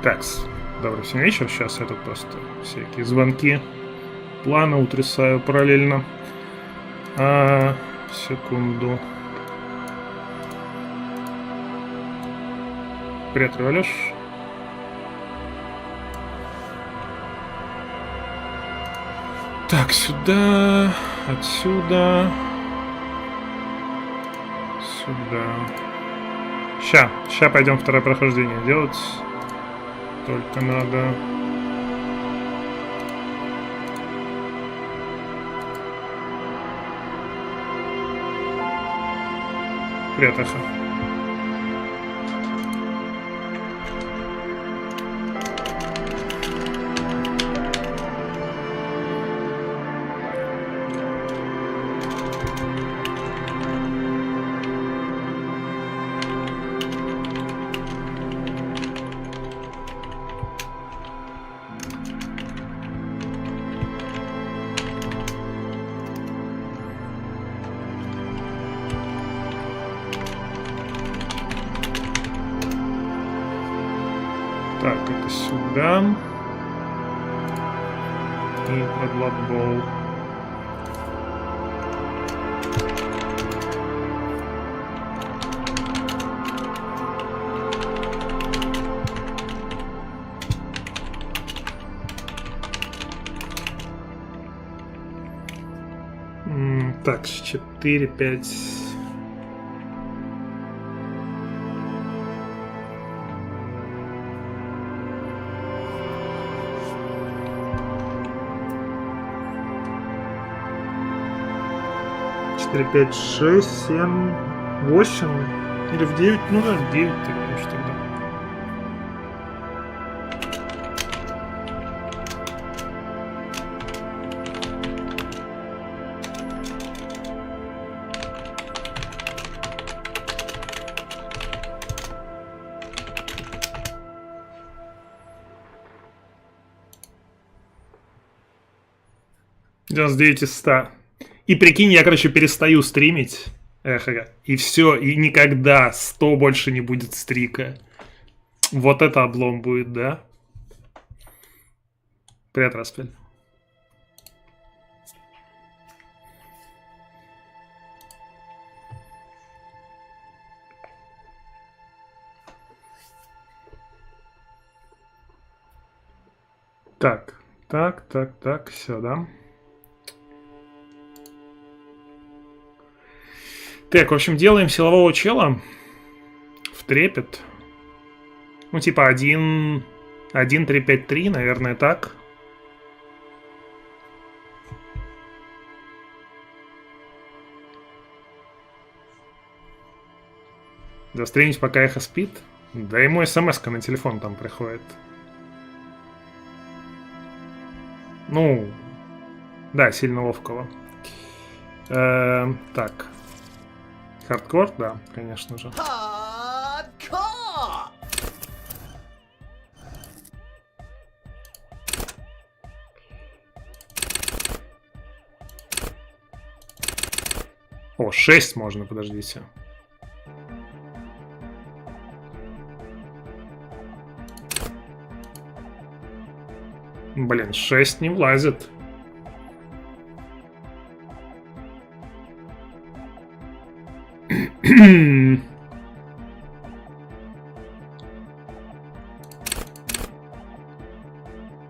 Так, добрый всем вечер. Сейчас я тут просто всякие звонки, планы утрясаю параллельно. Секунду. Привет, Алёш. Так, сюда, отсюда, сюда. Ща пойдем второе прохождение делать. Только надо... Привет, Аха. Так, это сюда. И про Blood Bowl. Так, 4, 5... Четыре, 5, 6, 7, 8 или в 9, ну да, в 9 так может тогда. С 9 из 100. И прикинь, я, короче, перестаю стримить. И все, и никогда 100 больше не будет стрика. Вот это облом будет, да? Привет, Распель. Так, все, да? Так, в общем, делаем силового чела в трепет. Ну, типа 1, 3, 5, 3, наверное, так. Застримить, пока эхо спит. Да ему смс-ка на телефон там приходит. Ну, да, сильно ловкого. Так. Хардкор, да, конечно же. Хардкор! О, 6 можно, подождите. Блин, 6 не влазит.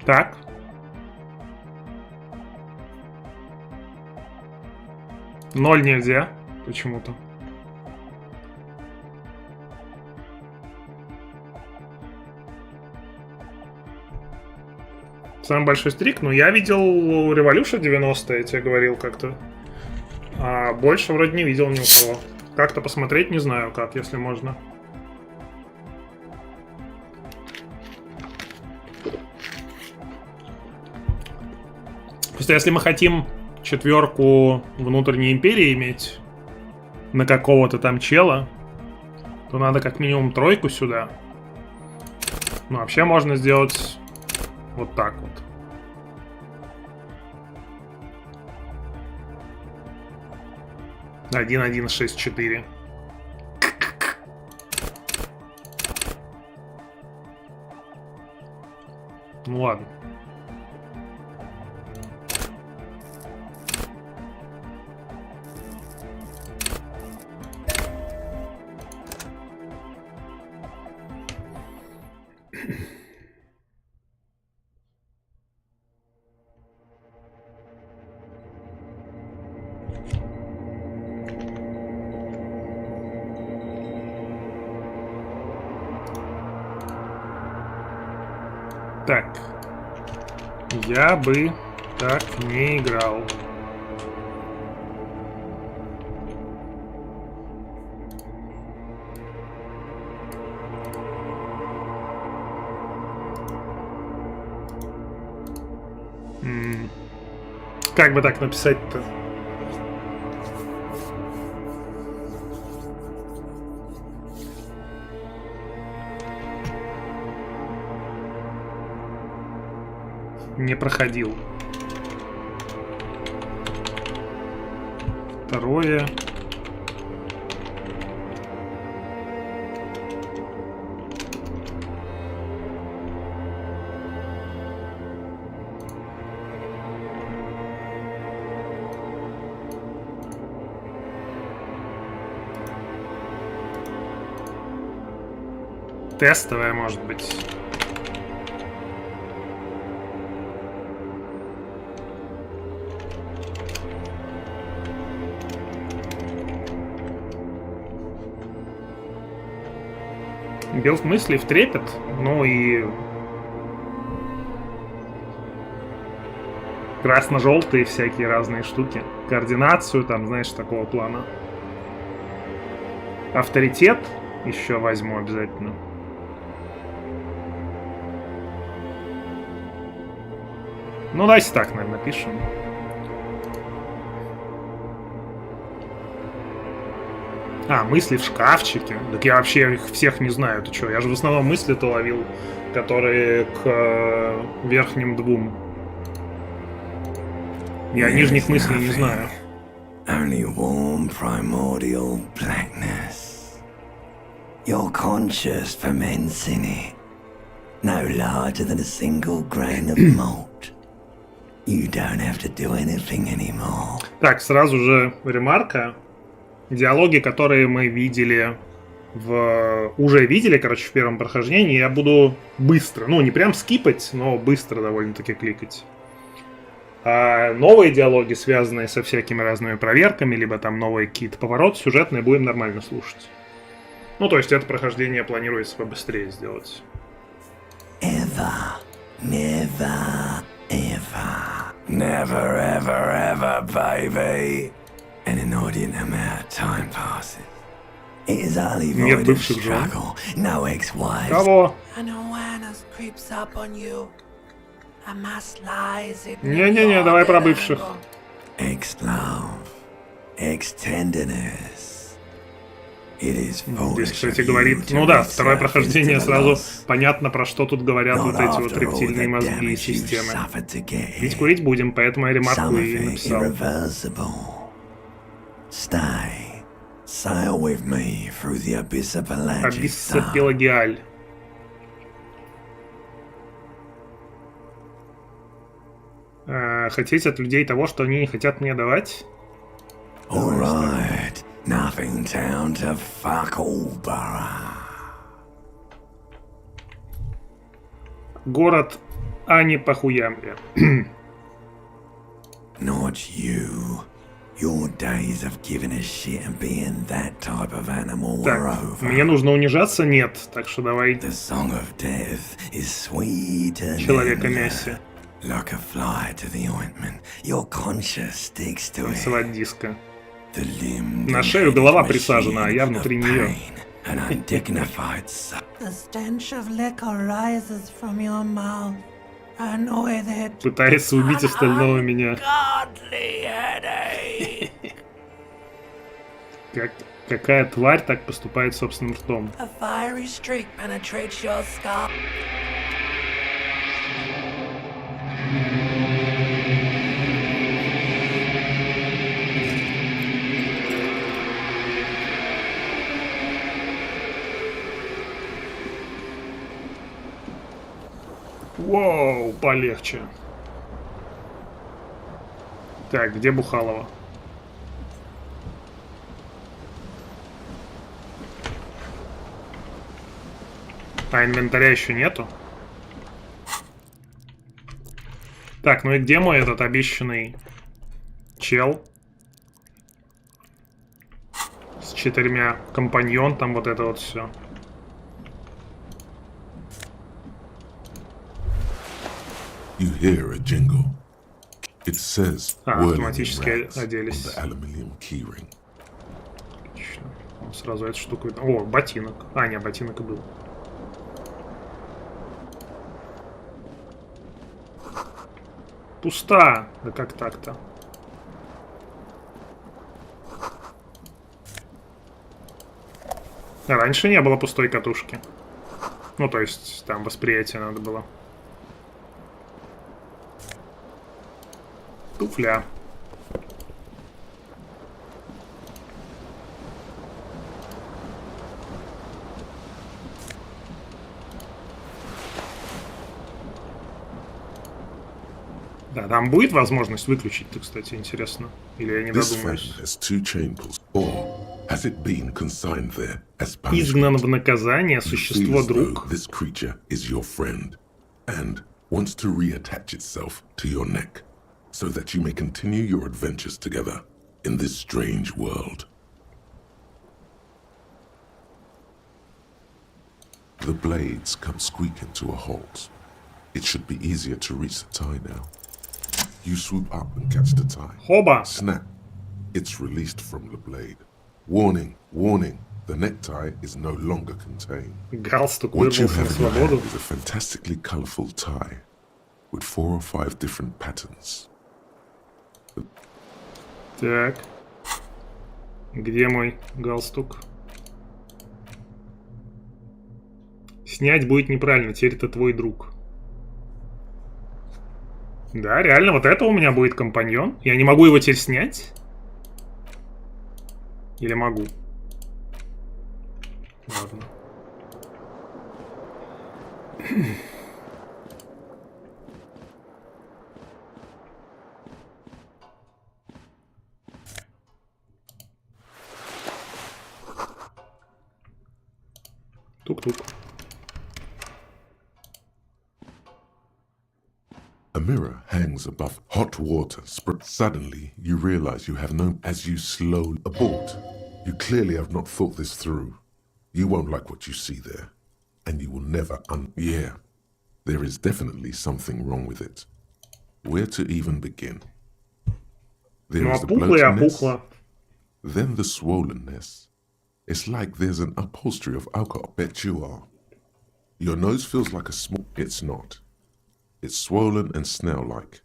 Так. Ноль нельзя. Почему-то. Самый большой стрик? Ну, я видел у Revolution 90, я тебе говорил как-то. А больше вроде не видел ни у кого. Как-то посмотреть не знаю как, если можно. Просто если мы хотим четверку внутренней империи иметь на какого-то там чела, то надо как минимум тройку сюда. Ну, вообще можно сделать вот так вот. 1, 1, 6, 4. Ну ладно. Так. Я бы так не играл. Как бы так написать-то? Не проходил. Второе. Тестовая, может быть. Билд мыслей в трепет, ну и красно-желтые всякие разные штуки. Координацию, там, знаешь, такого плана. Авторитет еще возьму обязательно. Ну, давайте так, наверное, пишем. А, мысли в шкафчике. Так я вообще их всех не знаю. Ты что? Я же в основном мысли-то ловил, которые к верхним двум. Я нижних мыслей не знаю. Only warm primordial blackness. Your conscious ferments in it. No larger than a single grain of malt. You don't have to do anything anymore. Так, сразу же ремарка. Диалоги, которые мы видели уже видели, короче, в первом прохождении, я буду быстро, ну, не прям скипать, но быстро довольно-таки кликать. А новые диалоги, связанные со всякими разными проверками, либо там новые какие-то повороты сюжетные, будем нормально слушать. Ну, то есть это прохождение планируется побыстрее сделать. Ever, never, ever. Never, ever, ever, baby. An inordinate amount of time passes. It is only void of struggle, no ex-wives. Кого? An awareness creeps up on you. A mass lies in Не-не-не, давай про бывших. Ex-love, ex-tenderness. Здесь, кстати, говорит... Ну да, второе прохождение сразу понятно, про что тут говорят вот эти вот рептильные мозги и системы. Ведь курить будем, поэтому я ремарку и написал. Stay, sail with me through the abyss of Пелагиаль. Хотеть от людей того, что они не хотят мне давать? Alright, nothing down to fuck all, borough. Город Ани по хуям. Not you. Your days of giving a shit and being that type of animal are over. Мне нужно унижаться? Нет. Так что давай. The song of death is sweet and Человека-мясе. Like a fly to the ointment, your conscience sticks to it. Танцевать диско. На шею голова присажена, а я внутри нее. The stench of liquor rises from your mouth. Пытается убить остального меня. Какая тварь так поступает собственным ртом? Воу, полегче. Так, где Бухалова? А инвентаря еще нету? Так, ну и где мой этот обещанный чел? С 4 компаньон, там вот это вот все. You hear a jingle. It says автоматически оделись. Oczywiście. Отлично. Сразу эту штуку. О, ботинок. А, нет, ботинок и был. Пуста. Да как так-то? Раньше не было пустой катушки. Ну, то есть, там восприятие надо было. Туфля. Да, там будет возможность выключить-то, кстати, интересно. Или я не додумаюсь. Изгнан в наказание существо друг. So that you may continue your adventures together in this strange world. The blades come squeaking to a halt. It should be easier to reach the tie now. You swoop up and catch the tie. Хоба! Snap. It's released from the blade. Warning, warning. The necktie is no longer contained. Галстук What you вырвался на have in your свободу. hand is a fantastically colorful tie with 4 or 5 different patterns. Так. Где мой галстук? Снять будет неправильно, теперь это твой друг. Да, реально, вот это у меня будет компаньон. Я не могу его теперь снять? Или могу? Ладно. Тук-тук. A mirror hangs above hot water. Suddenly, you realize you have no... As you slowly abort, you clearly have not thought this through. You won't like what you see there. And you will never Yeah, there is definitely something wrong with it. Where to even begin? There is the bloatiness, then the swollenness. It's like there's an upholstery of alcohol. Bet you are. Your nose feels like a small... It's not. It's swollen and snail-like.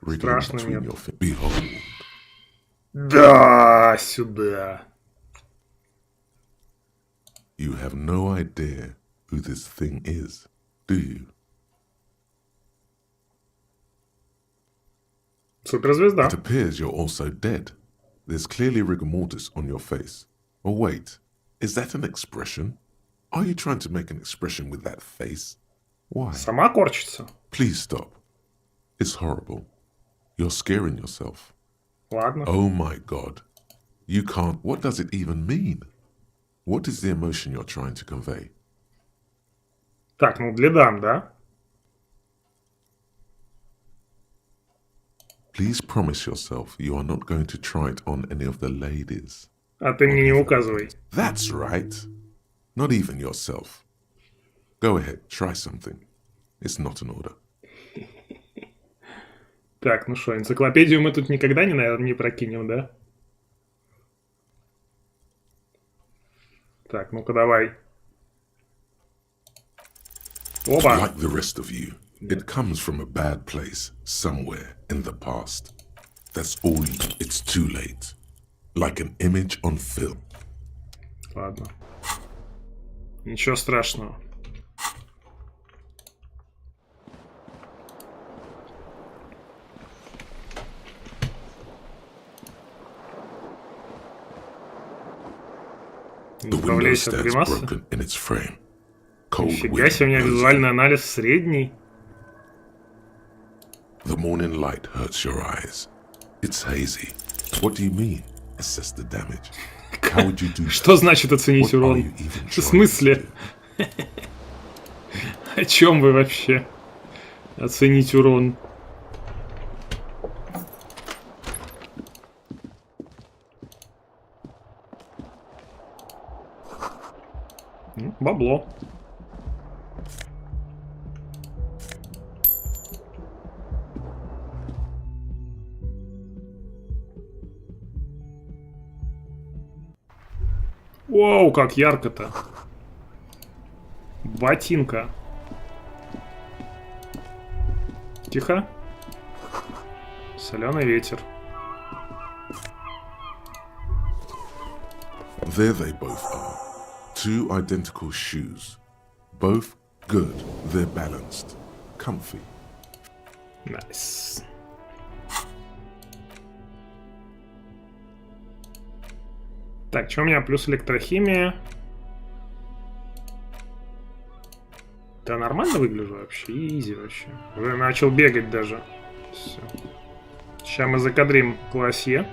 Wriggling between your fingers. Behold. Да, сюда. You have no idea who this thing is, do you? Суперзвезда. It appears you're also dead. There's clearly rigor mortis on your face. Oh wait, is that an expression? Are you trying to make an expression with that face? Why? Сама корчится. Please stop. It's horrible. You're scaring yourself. Ладно. Oh my god. You can't... What does it even mean? What is the emotion you're trying to convey? Так, ну для дам, да? Please promise yourself you are not going to try it on any of the ladies. А ты мне не указывай. That's right. Not even yourself. Go ahead, try something. It's not an order. Так, ну что, энциклопедию мы тут никогда не прокинем, да? Так, ну-ка давай. Опа! Like the rest of you, it comes from a bad place somewhere in the past. That's all you... It's too late. Like an image on film. Ладно. Ничего страшного. Избавляйся от гримасы. Нифига себе, у меня визуальный анализ средний. The morning light hurts your eyes. It's hazy. What do you mean? Assess the damage. How would you do that? Что значит оценить What are урон? you even В trying смысле? to do? О чем вы вообще? Оценить урон. Бабло. Вау, как ярко-то. Ботинка. Тихо. Соленый ветер. There they both are. Two identical shoes. Both good. They're balanced. Comfy. Найс. Так, что у меня? Плюс электрохимия. Да нормально выгляжу вообще. Изи вообще. Уже начал бегать даже. Все. Сейчас мы закадрим классе.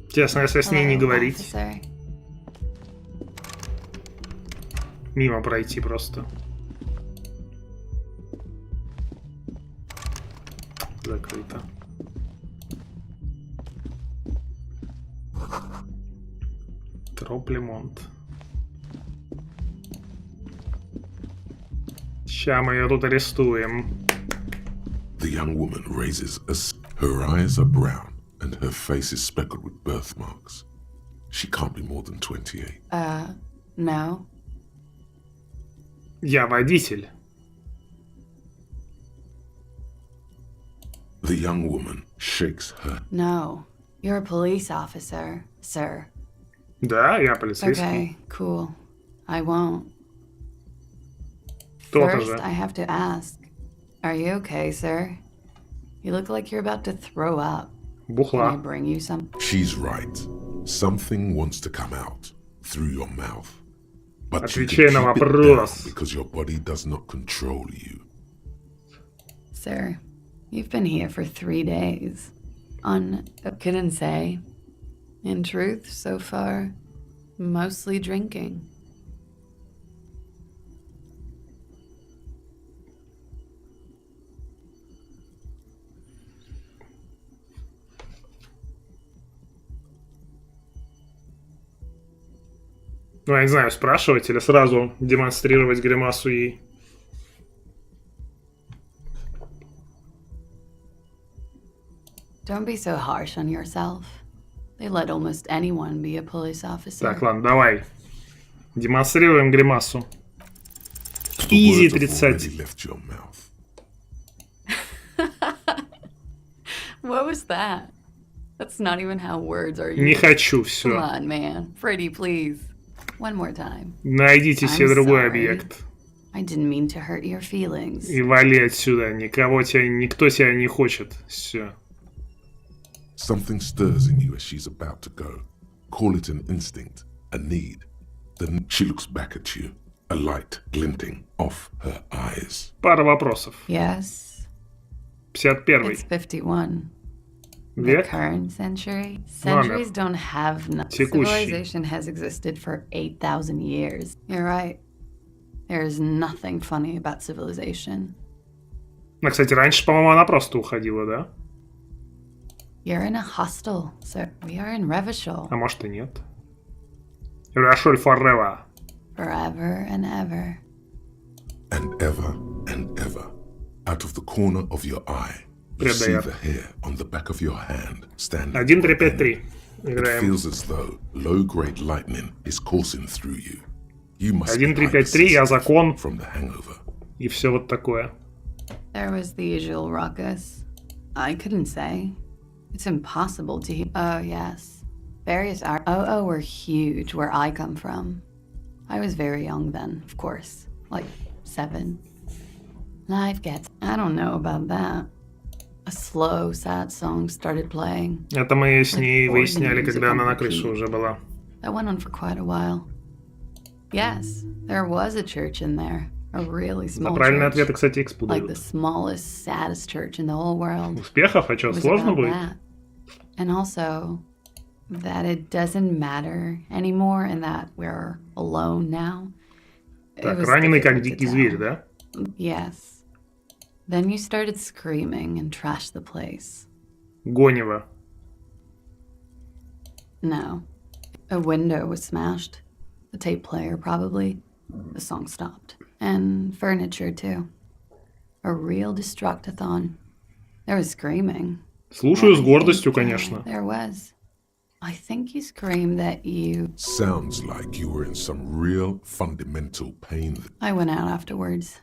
Честно, если с ней не говорить. Мимо пройти просто. Закрыто. Троп-лемонт. Ща мы ее тут арестуем. The young woman raises her eyes are brown and her face is speckled with birthmarks. She can't be more than 28. No. Я водитель. The young woman shakes her. No. You're a police officer, sir. Да, я полицейский. Okay, cool. I won't. То-то First, же. I have to ask. Are you okay, sir? You look like you're about to throw up. Can I Бухла. bring you some? She's right. Something wants to come out through your mouth. But you Отвечай can на keep it вопрос. down because your body does not control you. Sir, you've been here for 3 days. Couldn't say. In truth, so far, mostly drinking. Ну, я не знаю, спрашивать или сразу демонстрировать гримасу ей. Don't be so harsh on yourself. They let almost anyone be a police officer. Так, ладно, давай. Демонстрируем гримасу. The Easy words have 30. already left your mouth. What was that? That's not even how words are Не used. хочу, Come все. on, man. Freddie, please. One more time. Найдите себе I'm другой sorry. объект. I didn't mean to hurt your feelings. И вали отсюда. Никто тебя не хочет. Все. Something stirs in you as she's about to go. Call it an instinct, a need. Then she looks back at you, a light glinting off her eyes. Пара вопросов. Yes, 51. it's 51. The Век. current century? Centuries don't have Текущий. Civilization has existed for 8,000 years. You're right. There is nothing funny about civilization. Ну, кстати, раньше, по-моему, она просто уходила, да? You're in a hostel, sir. We are in Revachol. А может и нет. Рашоль forever. Forever and ever. And ever, out of the corner of your eye, you see Предает. the hair on the back of your hand standing. 1, 3, 5, 3. It Играем. feels as though low-grade lightning is coursing through you. You must 1, 3, be 5, 3, я закон. from the hangover. И все вот такое. There was the usual ruckus. I couldn't say. It's impossible to hear. Oh, yes. Various were huge where I come from. I was very young then, of course. Like 7. Life gets... I don't know about that. A slow, sad song started playing. Это мы с ней Like выясняли, organ когда music она on на крыше repeat. уже была. That went on for quite a while. Yes, there was a church in there. A really На small правильные church. ответы, кстати, X Like the будут. smallest, saddest church in the whole world. Успехов, а It что, was сложно about будет? that. And also, that it doesn't matter anymore and that we're alone now. It Так, was раненый как difficult to дикий tell. зверь, да? Yes. Then you started screaming and trashed the place. Гонево. No. A window was smashed. The tape player, probably. The song stopped. And furniture, too. A real destructathon. There was screaming. Слушаю с I гордостью, think, конечно. There was. I think you screamed that you... Sounds like you were in some real fundamental pain. I went out afterwards.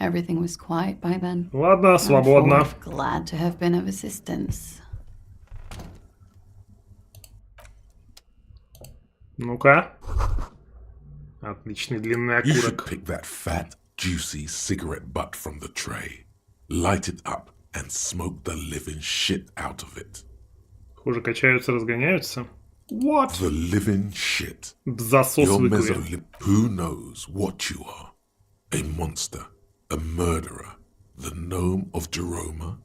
Everything was quiet by then. Ладно, I'm свободно. full of glad to have been of assistance. Ну-ка. Отличный длинный You should окурок. pick that fat, juicy cigarette butt from the tray, light it up, and smoke the living shit out of it. Хуже качаются, разгоняются. What? The living shit. Засос Your выкурил. mesolip. Who knows what you are? A monster, a murderer, the gnome of Jeroma?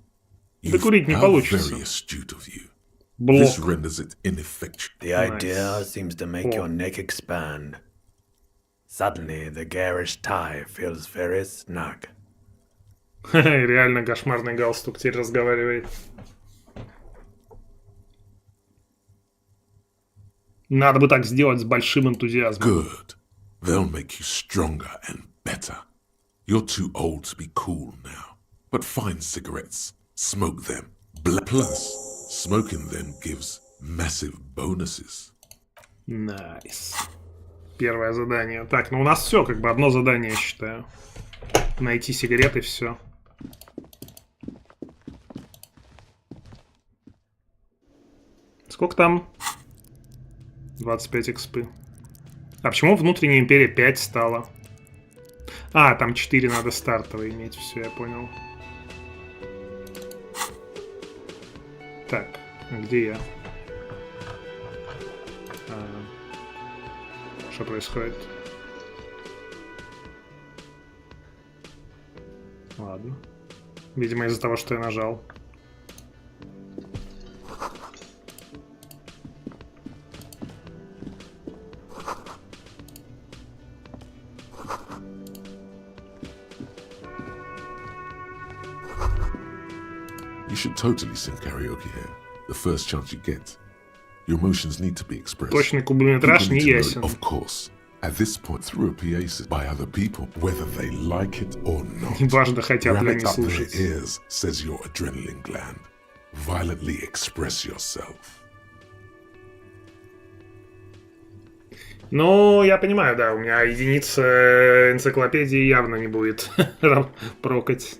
Да курить не How получится. very astute of you. Блок. This renders it ineffectual. The idea seems to make Oh. your neck expand. Suddenly, the garish tie feels very snug. Реально кошмарный галстук теперь разговаривает. Надо бы так сделать с большим энтузиазмом. Good. They'll make you stronger and better. You're too old to be cool now. But find cigarettes, smoke them. Plus, smoking them gives massive bonuses. Найс. Первое задание. Так, ну у нас все, как бы одно задание, я считаю. Найти сигареты, все. Сколько там? 25 экспы. А почему внутренняя империя 5 стала? А, там 4 надо стартовые иметь, все, я понял. Так, где я? Что происходит? Ладно. Видимо, из-за того, что я нажал. You should totally sing karaoke here. The first chance you get. Your emotions need to be expressed. Точный кубометраж People не need to know, ясен. of course, at this point through a PA system by other people, whether they like it or not. Неважно, хотят ли Ram они it up their слушать. ears, says your adrenaline gland. Violently express yourself. Ну, я понимаю, да, у меня единица энциклопедии явно не будет прокать.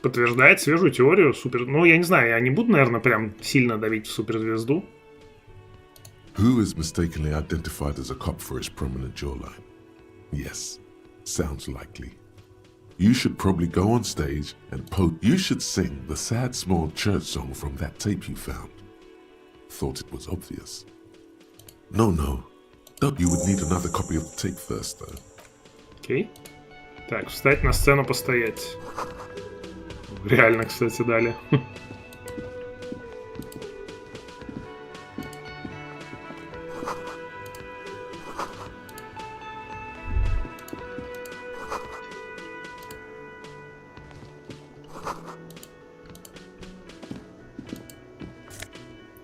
Подтверждает свежую теорию супер... Ну, я не знаю, я не буду, наверное, прям сильно давить в суперзвезду. Who is mistakenly identified as a cop for his prominent jawline? Yes, sounds likely. You should probably go on stage and You should sing the sad small church song from that tape you found. Thought it was obvious. No. You would need another copy of the tape first, though. Окей. Так, встать на сцену, постоять. Реально, кстати, дали.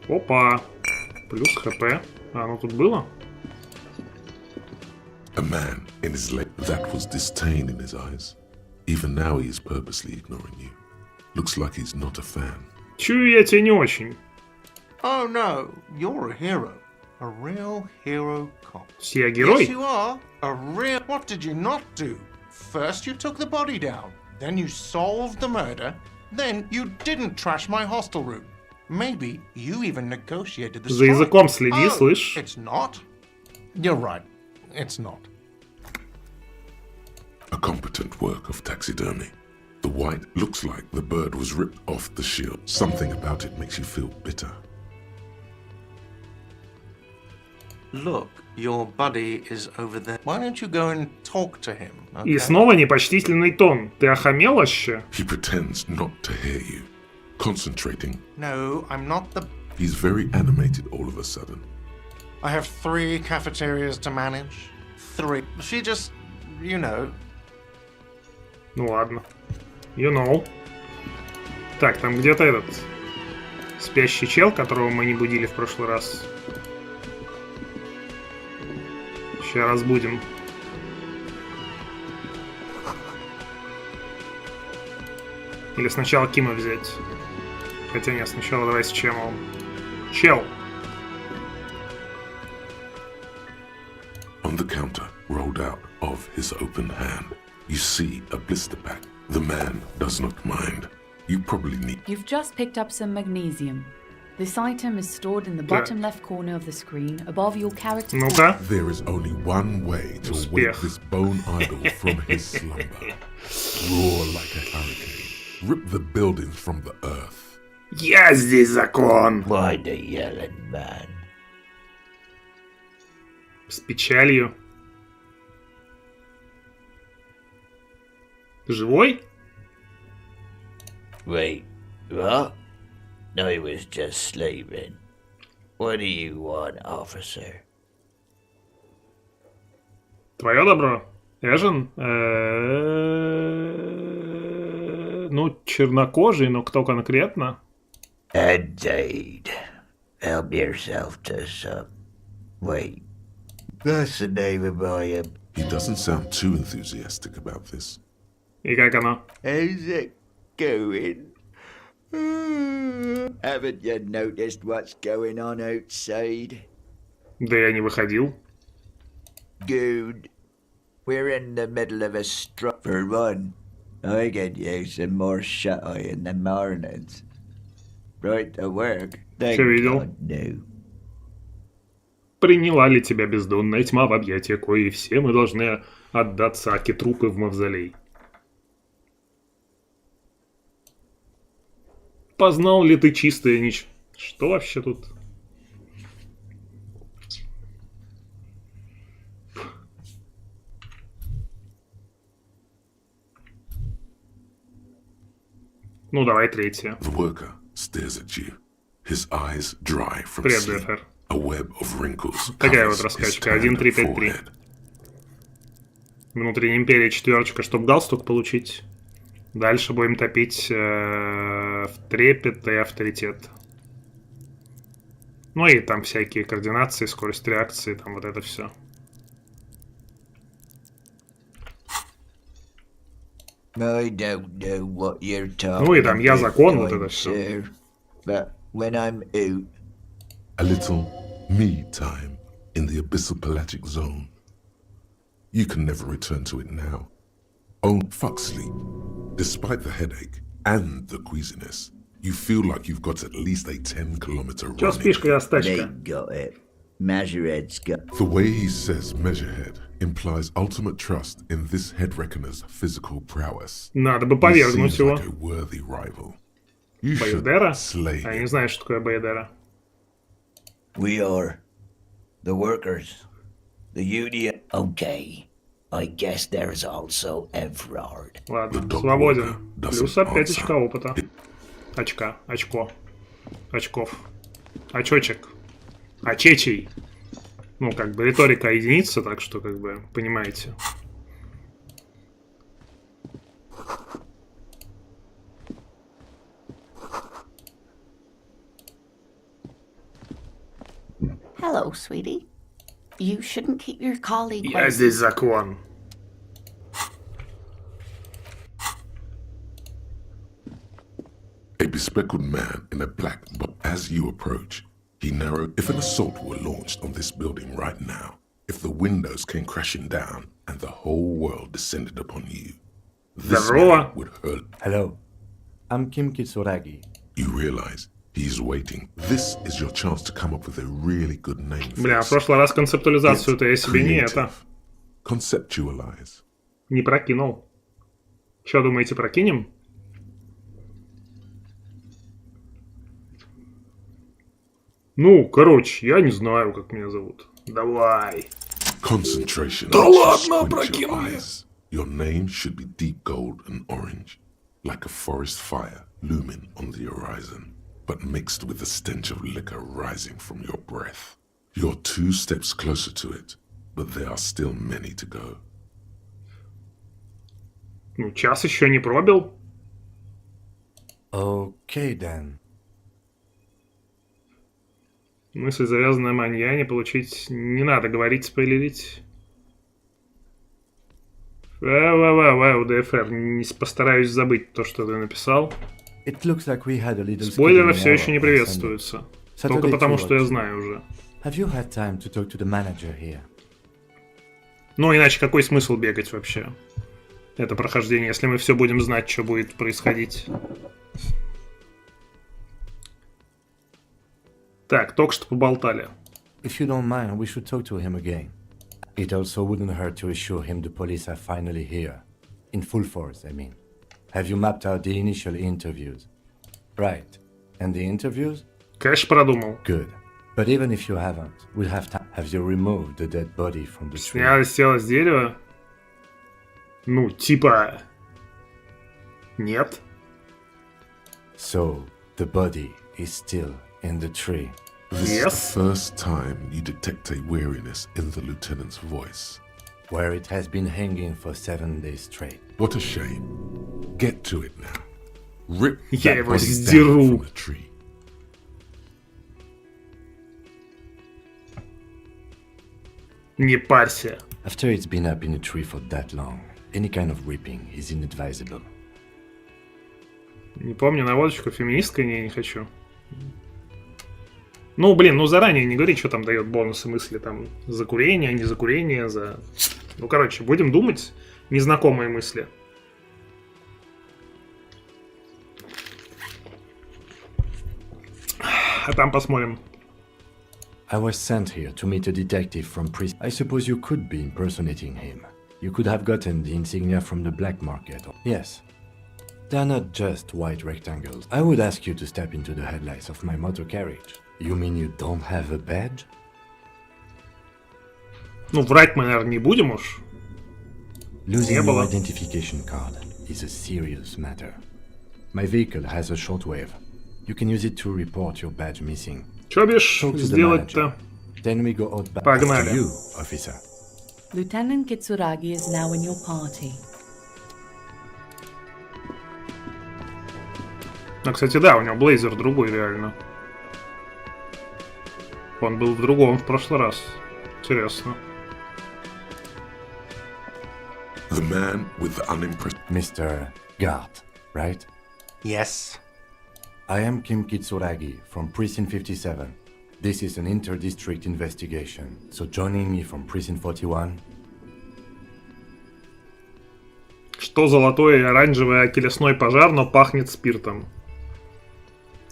Опа. Плюс хп. А, оно тут было? A man in his leg. That was disdain in his eyes. Even now he is purposely ignoring you. Looks like he's not a fan. Чую я тебя не очень. Oh no, you're a hero. A real hero cop. Я герой? Yes, you are. A real... What did you not do? First you took the body down. Then you solved the murder. Then you didn't trash my hostel room. Maybe you even negotiated the За strike. языком следи, Oh, слышь? It's not? You're right. It's not. artwork of taxidermy. The white looks like the bird was ripped off the shield. Something about it makes you feel bitter. Look, your buddy is over there. Why don't you go and talk to him? Okay? И снова непочтительный тон. Ты охамел вообще? He pretends not to hear you, concentrating. No, I'm not the... He's very animated all of a sudden. I have 3 cafeterias to manage. 3. She just, you know... Ну ладно. You know. Так, там где-то этот... спящий чел, которого мы не будили в прошлый раз. Сейчас разбудим. Или сначала Кима взять. Хотя нет, сначала давай с Чемом. Чел! On the counter, rolled out of his open hand, you see a blister pack. The man does not mind. You probably need... You've just picked up some magnesium. This item is stored in the bottom left corner of the screen above your character. Ну-ка. There is only one way to wake this bone idol from his slumber. Roar like a hurricane. Rip the buildings from the earth. Я здесь закон! Why the yelling, man? С печалью. Живой? Wait, what? I was just sleeping. What do you want, officer? Твое добро? Эжен? Ну, чернокожий, но кто конкретно? Indeed. Help yourself to some. Wait, that's the name of my... He doesn't sound too enthusiastic about this. И как оно? How's it going? Haven't you noticed what's going on outside? Да я не выходил. Good. We're in the middle of a strike. For one, I could use some more shut-eye in the mornings. Right to work. Thank Всё видел. God, no. Приняла ли тебя бездонная тьма в объятия, кои все мы должны отдаться аки трупы в мавзолей? Познал ли ты чистое нич... Что вообще тут? Ну, давай третье. The worker stares at you. His eyes dry from Привет, sleep. Бефер. A web of wrinkles Такая covers вот his раскачка. tanned 1-3-5-3. forehead. Внутренняя империя 4, чтобы галстук получить. Дальше будем топить в трепет и авторитет. Ну и там всякие координации, скорость реакции, там вот это все. I don't know what you're talking Ну и там я закон, вот about, это все. sir. But when I'm out, A little me time in the abyssal pelagic zone. You can never return to it now. Oh, fuck sleep. Despite the headache and the queasiness, you feel like you've got at least a 10-kilometer Чё run. спишь, когда стачка? they got it. Measurehead's got... The way he says measurehead implies ultimate trust in this head reckoner's physical prowess. Надо бы He повергнуть seems его. like a worthy rival. You should Боядера? slay А я him. не знаю, что такое Боядера. We are the workers. The union. Okay. I guess there's also Everard. Ладно, The dog свободен. walker doesn't Плюс опять answer. очка опыта. Очка, очко. Очков. Очочек. Очечий. Ну, как бы риторика единица, так что, как бы, понимаете. Hello, sweetie. You shouldn't keep your colleague Я waiting. здесь закон. A bespectacled man in a black box. As you approach, he narrowed. If an assault were launched on this building right now, if the windows came crashing down and the whole world descended upon you, this Здорово. man would hurt. Hello, I'm Kim Kitsuragi. You realize he's waiting. This is your chance to come up with a really good name for Бля, в this. прошлый раз концептуализацию-то я себе не это. Conceptualize. Не прокинул. Что думаете, прокинем? Ну, короче, я не знаю, как меня зовут. Давай. Concentration. Да makes you ладно, squint your опрокинули. eyes. Your name should be deep gold and orange, like a forest fire looming on the horizon, but mixed with the stench of liquor rising from your breath. You're 2 steps closer to it, but there are still many to go. Ну, час еще не пробил. Okay then. Мысль, завязанная на маньяне, получить... Не надо говорить, спойлерить. УДФР. Не постараюсь забыть то, что ты написал. It looks like we had a little Спойлеры scheduling все еще не error on приветствуются. Sunday. Только Saturday потому, too, что я what? знаю уже. Have you had time to talk to the manager here? Ну, иначе какой смысл бегать вообще? Это прохождение, если мы все будем знать, что будет происходить. Так, только что поболтали. If you don't mind, we should talk to him again. It also wouldn't hurt to assure him the police are finally here. In full force, I mean. Have you mapped out the initial interviews? Right. And the interviews? Конечно, продумал. Good. But even if you haven't, we'll have time. Have you removed the dead body from the tree? Сняли тело с дерева? Ну, типа... Нет. So, the body is still in the tree. This Yes. is the first time you detect a weariness in the lieutenant's voice. Where it has been hanging for 7 days straight. What a shame. Get to it now. Rip Я that его body сдеру. down from the tree. Не парься. After it's been up in a tree for that long, any kind of ripping is inadvisable. Не помню, на водочку феминисткой не хочу. Ну, блин, ну заранее не говори, что там дает бонусы мысли, там, за курение, не за курение, за... Ну, короче, будем думать незнакомые мысли. А там посмотрим. I was sent here to meet a detective from prison. I suppose you could be impersonating him. You could have gotten the insignia from the black market. Yes. They're not just white rectangles. I would ask you to step into the headlights of my motor carriage. You mean you don't have a badge? Ну, врать мы, наверное, не будем уж. Losing Не your было. identification card is a serious matter. My vehicle has a shortwave. You can use it to report your badge missing. Что бишь Talk to the сделать-то? manager. Then we go out back. Погнали. After you, officer. Lieutenant Kitsuragi is now in your party. Ну, кстати, да, у него блейзер другой, реально. Он был в другом в прошлый раз. Интересно. The man with the unimpressed. Mr. Gart, right? Yes. I am Kim Kitsuragi from Precinct 57. This is an inter-district investigation, so joining me from Precinct 41... Что золотой и оранжевый окелесной пожар, но пахнет спиртом?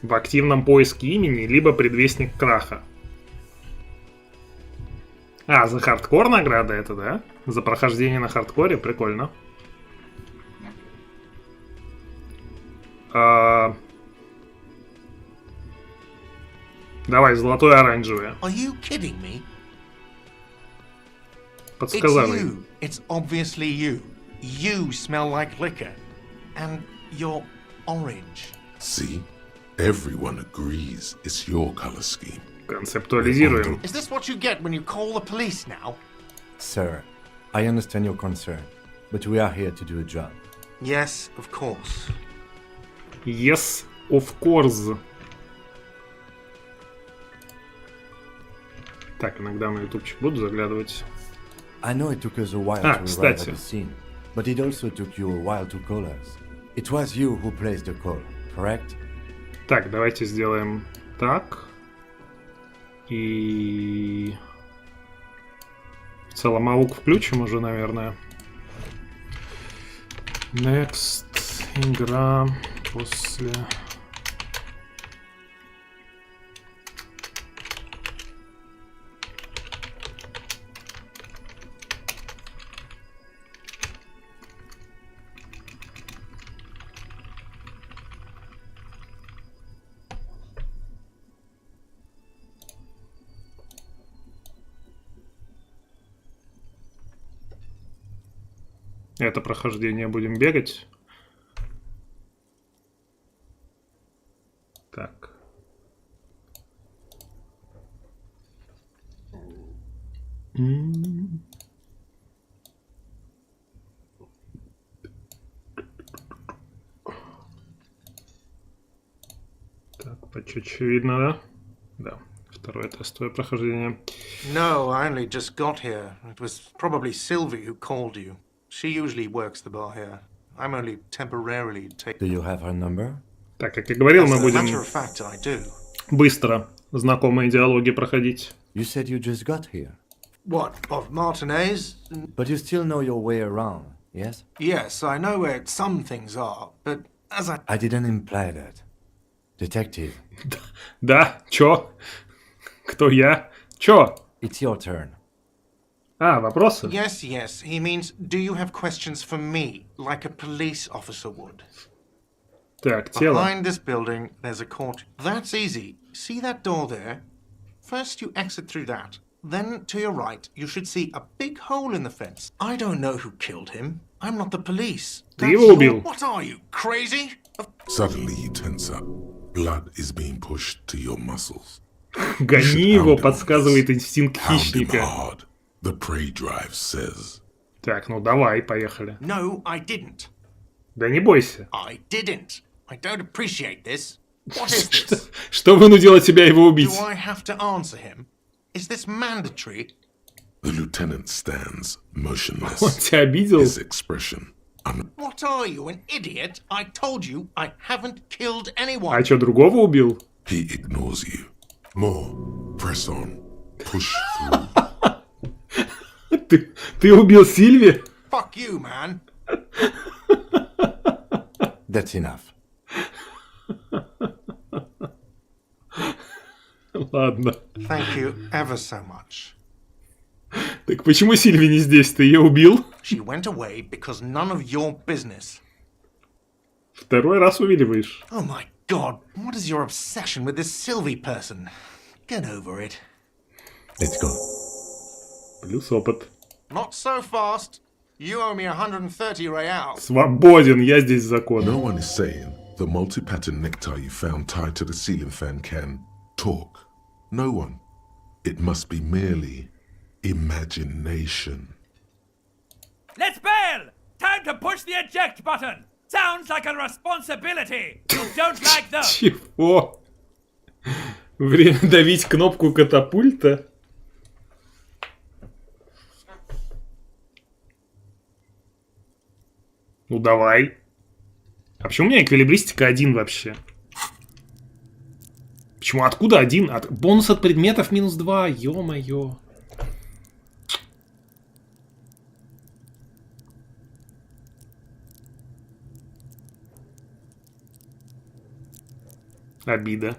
В активном поиске имени, либо предвестник краха. А, за хардкор награда это, да? За прохождение на хардкоре? Прикольно. Давай, золотое и оранжевое. Are you kidding me? Подсказали. It's you. It's obviously you. You smell like liquor. And you're orange. See? Everyone agrees it's your color scheme. Концептуализируем. Is this what you get when you call the police now? Sir, I understand your concern, but we are here to do a job. Yes, of course. Yes, of course. Так, иногда на ютубчик буду заглядывать. I know it took us a while Ah, to arrive кстати. at the scene, but it also took you a while to call us. It was you who placed the call, correct? Так, давайте сделаем так. И... В целом аук включим уже, наверное. Next. Игра после... Это прохождение будем бегать. Так. Так, по чуть-чуть видно, да? Да. Второе тестовое прохождение. No, I only just got here. It was probably Sylvie who called you. She usually works the bar here. I'm only temporarily taking... Do you have her number? Так, как я говорил, мы As a matter будем of fact, I do. быстро знакомые диалоги проходить. You said you just got here. What, of Martinez? But you still know your way around, yes? Yes, I know where some things are, but as I didn't imply that. Detective, Да, чё? Кто я? Чё? it's your turn. А, вопросы? Yes, yes, he means, do you have questions for me, like a police officer would? Так, тело. Behind this building, there's a court. That's easy. See that door there? First you exit through that. Then, to your right, you should see a big hole in the fence. I don't know who killed him. I'm not the police. Ты его убил. What are you, crazy? Suddenly you tense up. Blood is being pushed to your muscles. Гони его, подсказывает инстинкт Pound him хищника. hard. The prey drive says. Так, ну давай, поехали. No, I didn't. Да не бойся. I didn't. I don't appreciate this. What is this? Что вынудило тебя его убить? Do I have to answer him? Is this mandatory? The lieutenant stands motionless. Он тебя обидел? His expression. What are you, an idiot? I told you I haven't killed anyone. А чё, другого убил? He ignores you. More. Press on. Push through. Ты убил Сильви? Fuck you, man. That's enough. Ладно. Thank you ever so much. Так почему Сильви не здесь? Ты ее убил? She went away because none of your business. Второй раз увиливаешь. Oh my god, what is your obsession with this Sylvie person? Get over it. Let's go. Плюс опыт. Not so fast. You owe me 130 reals. Свободен, я здесь закон. No one is saying the multi-pattern necktie you found tied to the ceiling fan can talk. No one. It must be merely imagination. Let's bail! Time to push the eject button! Sounds like a responsibility! You don't like those! Чего? Время давить кнопку катапульта? Ну давай. А почему у меня эквилибристика 1 вообще? Почему? Откуда 1? Бонус от предметов минус 2. Ё-моё. Обида.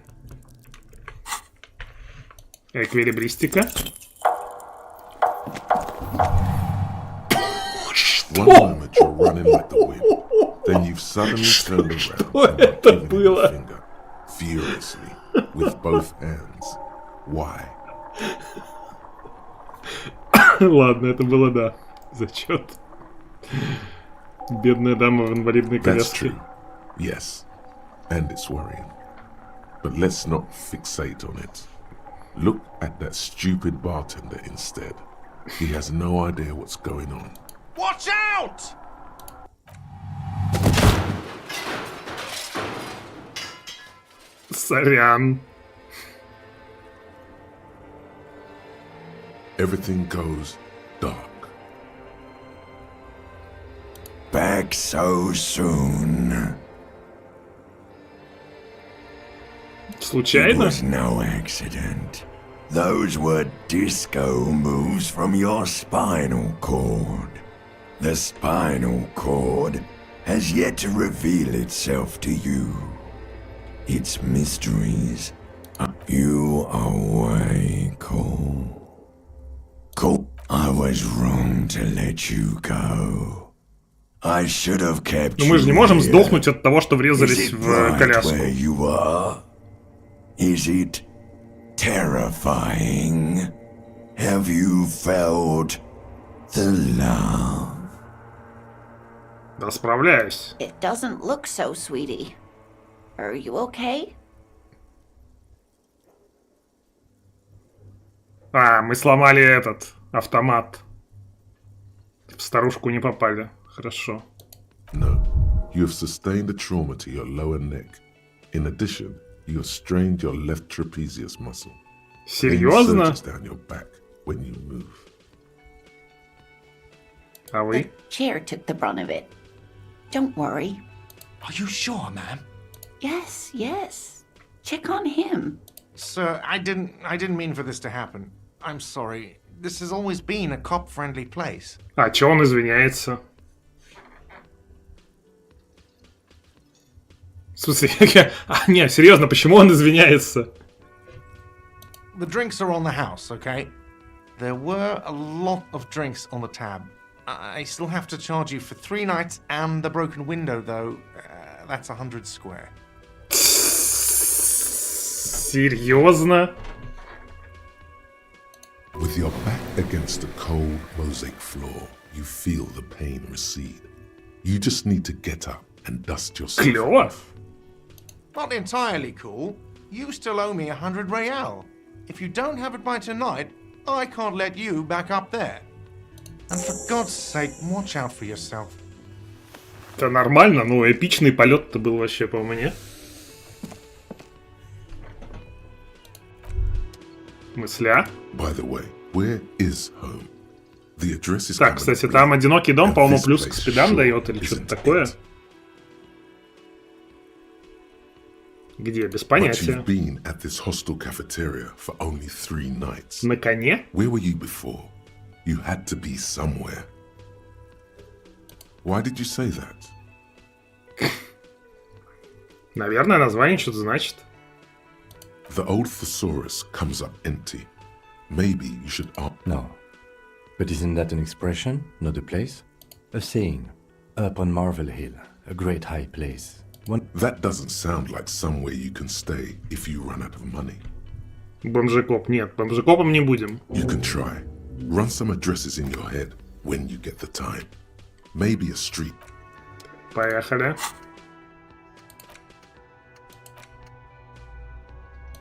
Эквилибристика. One moment you're running like the wind, then you've suddenly turned around and это given him было? the finger, furiously, with both hands. Why? Ладно, это было да. Зачет. Бедная дама в инвалидной That's коляске. true. Yes. And it's worrying. But let's not fixate on it. Look at that stupid bartender instead. He has no idea what's going on. Watch out! Сорян. Everything goes dark. Back so soon. It Случайно? was no accident. Those were disco moves from your spinal cord. The spinal cord has yet to reveal itself to you. Its mysteries. You are way cool. Cool. I was wrong to let you go. I should have kept Ну мы же не you можем here. сдохнуть от того, что Is врезались it в right коляску. where you are? Is it terrifying? Have you felt the love? Да, справляюсь. It doesn't look so, sweetie. Are you okay? А, мы сломали этот автомат. В старушку не попали. Хорошо. No, you have sustained a trauma to your lower neck. In addition, you have strained your left trapezius muscle. Серьезно? Pain surges down your back when you move. А вы? The chair took the brunt of it. Don't worry. Are you sure, ma'am? Yes, yes. Check on him. Sir, I didn't mean for this to happen. I'm sorry. This has always been a cop-friendly place. А чё он извиняется? В смысле, не, серьезно, почему он извиняется? The drinks are on the house, okay? There were a lot of drinks on the tab. I still have to charge you for 3 nights and the broken window, though. That's 100 square. Серьезно? With your back against a cold mosaic floor, you feel the pain recede. You just need to get up and dust yourself. Клёво. Not entirely cool. You still owe me 100 real. If you don't have it by tonight, I can't let you back up there. And for God's sake, watch out for yourself. Это нормально, ну эпичный полет-то был вообще по мне. Мысля. By the way, where is home? The address is Так, кстати, там одинокий дом, по-моему, плюс к спидам дает или что-то такое. Где? Без понятия. But you've been at this hostel cafeteria for only 3 nights. На коне? Where were you before? You had to be somewhere. Why did you say that? Наверное, название что-то значит. The old thesaurus comes up empty. Maybe you should No. But isn't that an expression, not a place? A saying. Up on Marvel Hill, a great high place. That doesn't sound like somewhere you can stay if you run out of money. Бомжекоп. Нет, бомжекопом не будем. You can try. Run some addresses in your head when you get the time. Maybe a street. Поехали.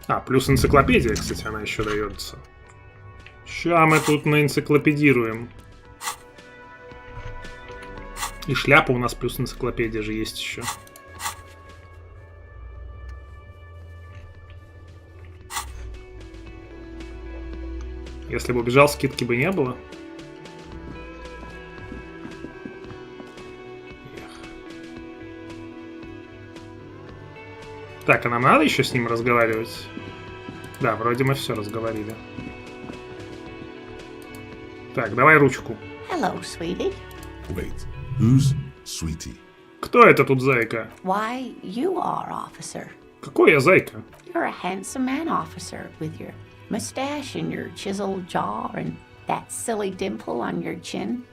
А, плюс энциклопедия, кстати, она еще дается. Ща мы тут наэнциклопедируем. И шляпа у нас плюс энциклопедия же есть еще. Если бы убежал, скидки бы не было. Так, а нам надо еще с ним разговаривать? Да, вроде мы все разговорили. Так, давай ручку. Hello, sweetie. Wait, who's sweetie? Кто это тут зайка? Why, you are, officer. Какой я зайка? You're a handsome man, officer, with your mustache and your chiseled jaw and that silly dimple on your chin.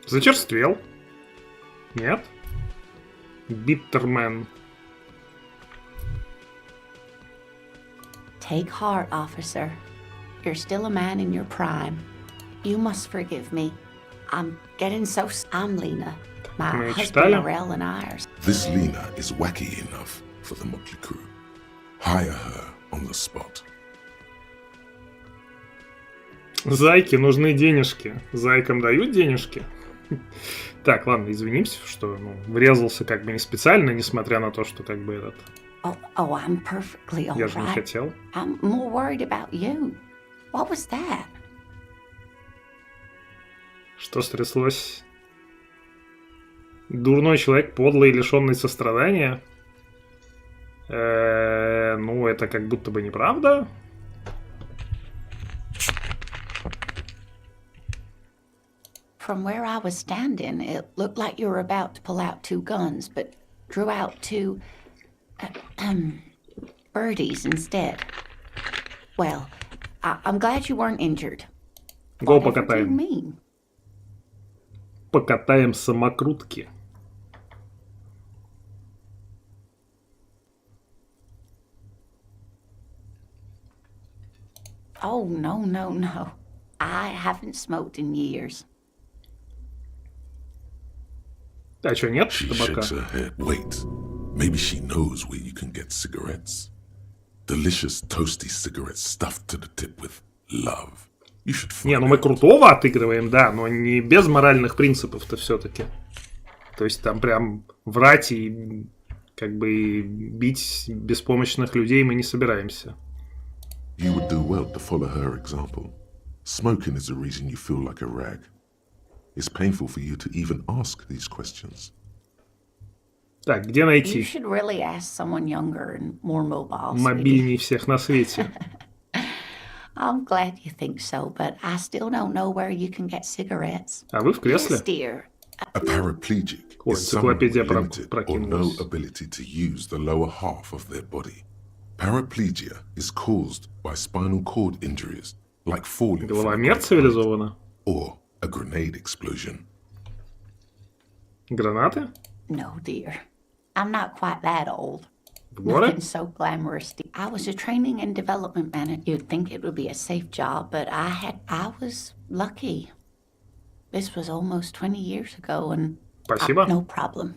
Зачерствел? Нет? Биттермен. Take heart, officer. You're still a man in your prime. You must forgive me. I'm getting so... I'm Lena. My husband Morel and I are... This Lena is wacky enough for the motley crew. Hire her on the spot. Зайке нужны денежки. Зайкам дают денежки? Так, ладно, извинимся, что врезался как бы не специально, несмотря на то, что как бы этот... Oh, I'm perfectly all right. Я же не хотел. I'm more worried about you. What was that? Что стряслось? Дурной человек, подлый и лишенный сострадания? Ну, это как будто бы неправда. From where I was standing, it looked like you were about to pull out 2 guns, but drew out 2 birdies instead. Well, I'm glad you weren't injured. Го Whatever do you покатаем. mean? Покатаем самокрутки. Oh, no. I haven't smoked in years. А что, нет She табака? shakes her head. Wait, maybe she knows where you can get cigarettes. Delicious toasty cigarettes stuffed to the tip with love. You should Не, find ну мы out. крутого отыгрываем, да, но не без моральных принципов-то все-таки. То есть там прям врать и как бы бить беспомощных людей мы не собираемся. You would do well to follow her example. Smoking is the reason you feel like a rag. It's painful for you to even ask these questions. Так, где You найти? should really ask someone younger and more mobile. sweetie. Мобильней всех на свете. I'm glad you think so, but I still don't know where you can get cigarettes. А вы в кресле? Yes, dear. A paraplegic Ой, is someone with энциклопедия limited or no прокинулась. ability to use the lower half of their body. Paraplegia is caused by spinal cord injuries, like falling from a Головомер great height, цивилизованно? or a grenade explosion. Гранаты? No, dear. I'm not quite that old. В горы? Nothing so glamorous. I was a training and development manager. You'd think it would be a safe job, but I was lucky. This was almost 20 years ago, and Спасибо. no problem.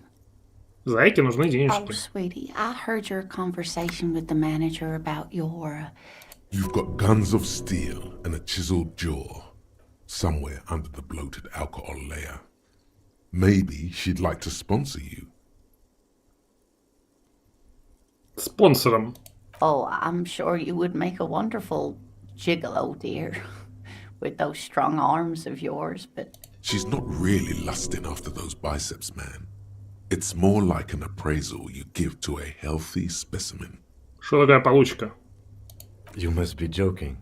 Зайке нужны Oh, денежки. sweetie, I heard your conversation with the manager about your... You've got guns of steel and a chiseled jaw somewhere under the bloated alcohol layer. Maybe she'd like to sponsor you. Спонсором. Oh, I'm sure you would make a wonderful gigolo, dear, with those strong arms of yours, but... She's not really lusting after those biceps, man. It's more like an appraisal you give to a healthy specimen. Что такая получка? You must be joking.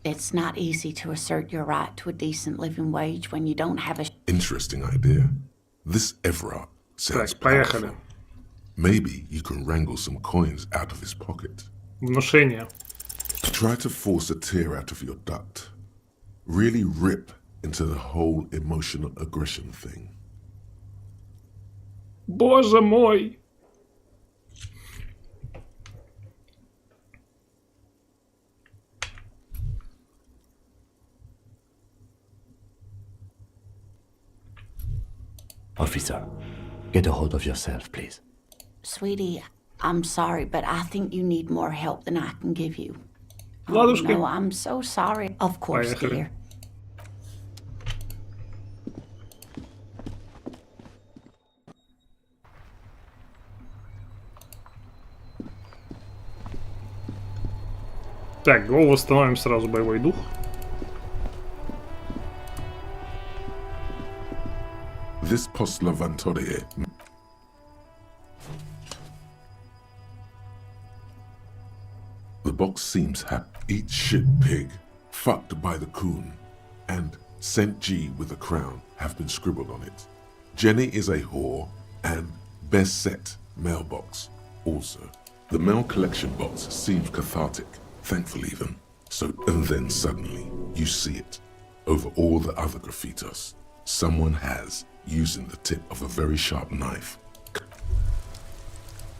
It's not easy to assert your right to a decent living wage when you don't have a... Interesting idea. This Everard sounds Так, поехали. powerful. Maybe you can wrangle some coins out of his pocket. Внушение. Try to force a tear out of your duct. Really rip into the whole emotional aggression thing. Боже мой! Officer, get a hold of yourself, please. Sweetie, I'm sorry, but I think you need more help than I can give you. Oh, Ладушки. no, I'm so sorry. Of course, Поехали. dear. Так, го восстановим сразу боевой дух. This postlavantore. The box seems happy. Eat shit pig, fucked by the coon, and St. G with a crown have been scribbled on it. Jenny is a whore, and best set mailbox also. The mail collection box seems cathartic, thankful even. So, and then suddenly, you see it. Over all the other graffitos, someone has, using the tip of a very sharp knife.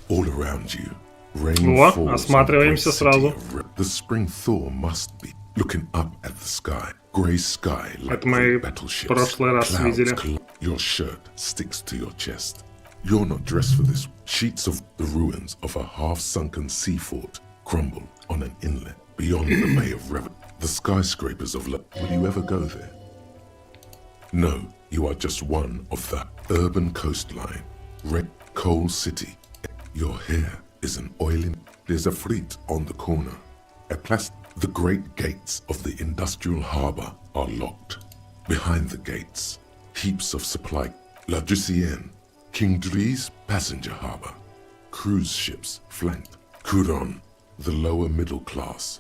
All around you, rain Во, falls on the осматриваемся great city сразу. of The spring thaw must be looking up at the sky. Grey sky like Это мы battleships. прошлый раз Clouds видели. Your shirt sticks to your chest. You're not dressed for this. Sheets of the ruins of a half-sunken sea fort crumble on an inlet beyond the Bay of Revel. The skyscrapers of Will you ever go there? No, you are just one of the urban coastline. Red coal city. Your hair is an oiling. There's a fleet on the corner. The great gates of the industrial harbor are locked. Behind the gates, heaps of supply. La Ducienne, King Dries passenger harbor. Cruise ships flanked. Couron, the lower middle class.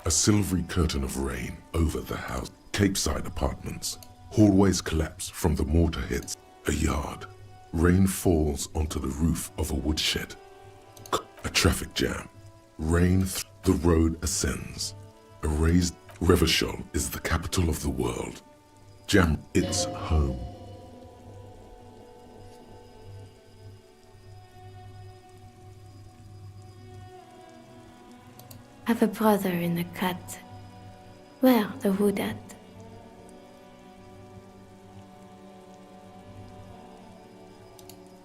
A silvery curtain of rain over the house. Capeside apartments. Hallways collapse from the mortar hits. A yard. Rain falls onto the roof of a woodshed. A traffic jam. Rain the road ascends. A raised Revachol is the capital of the world. Jam its home. I have a brother in the cut. Where the wood at?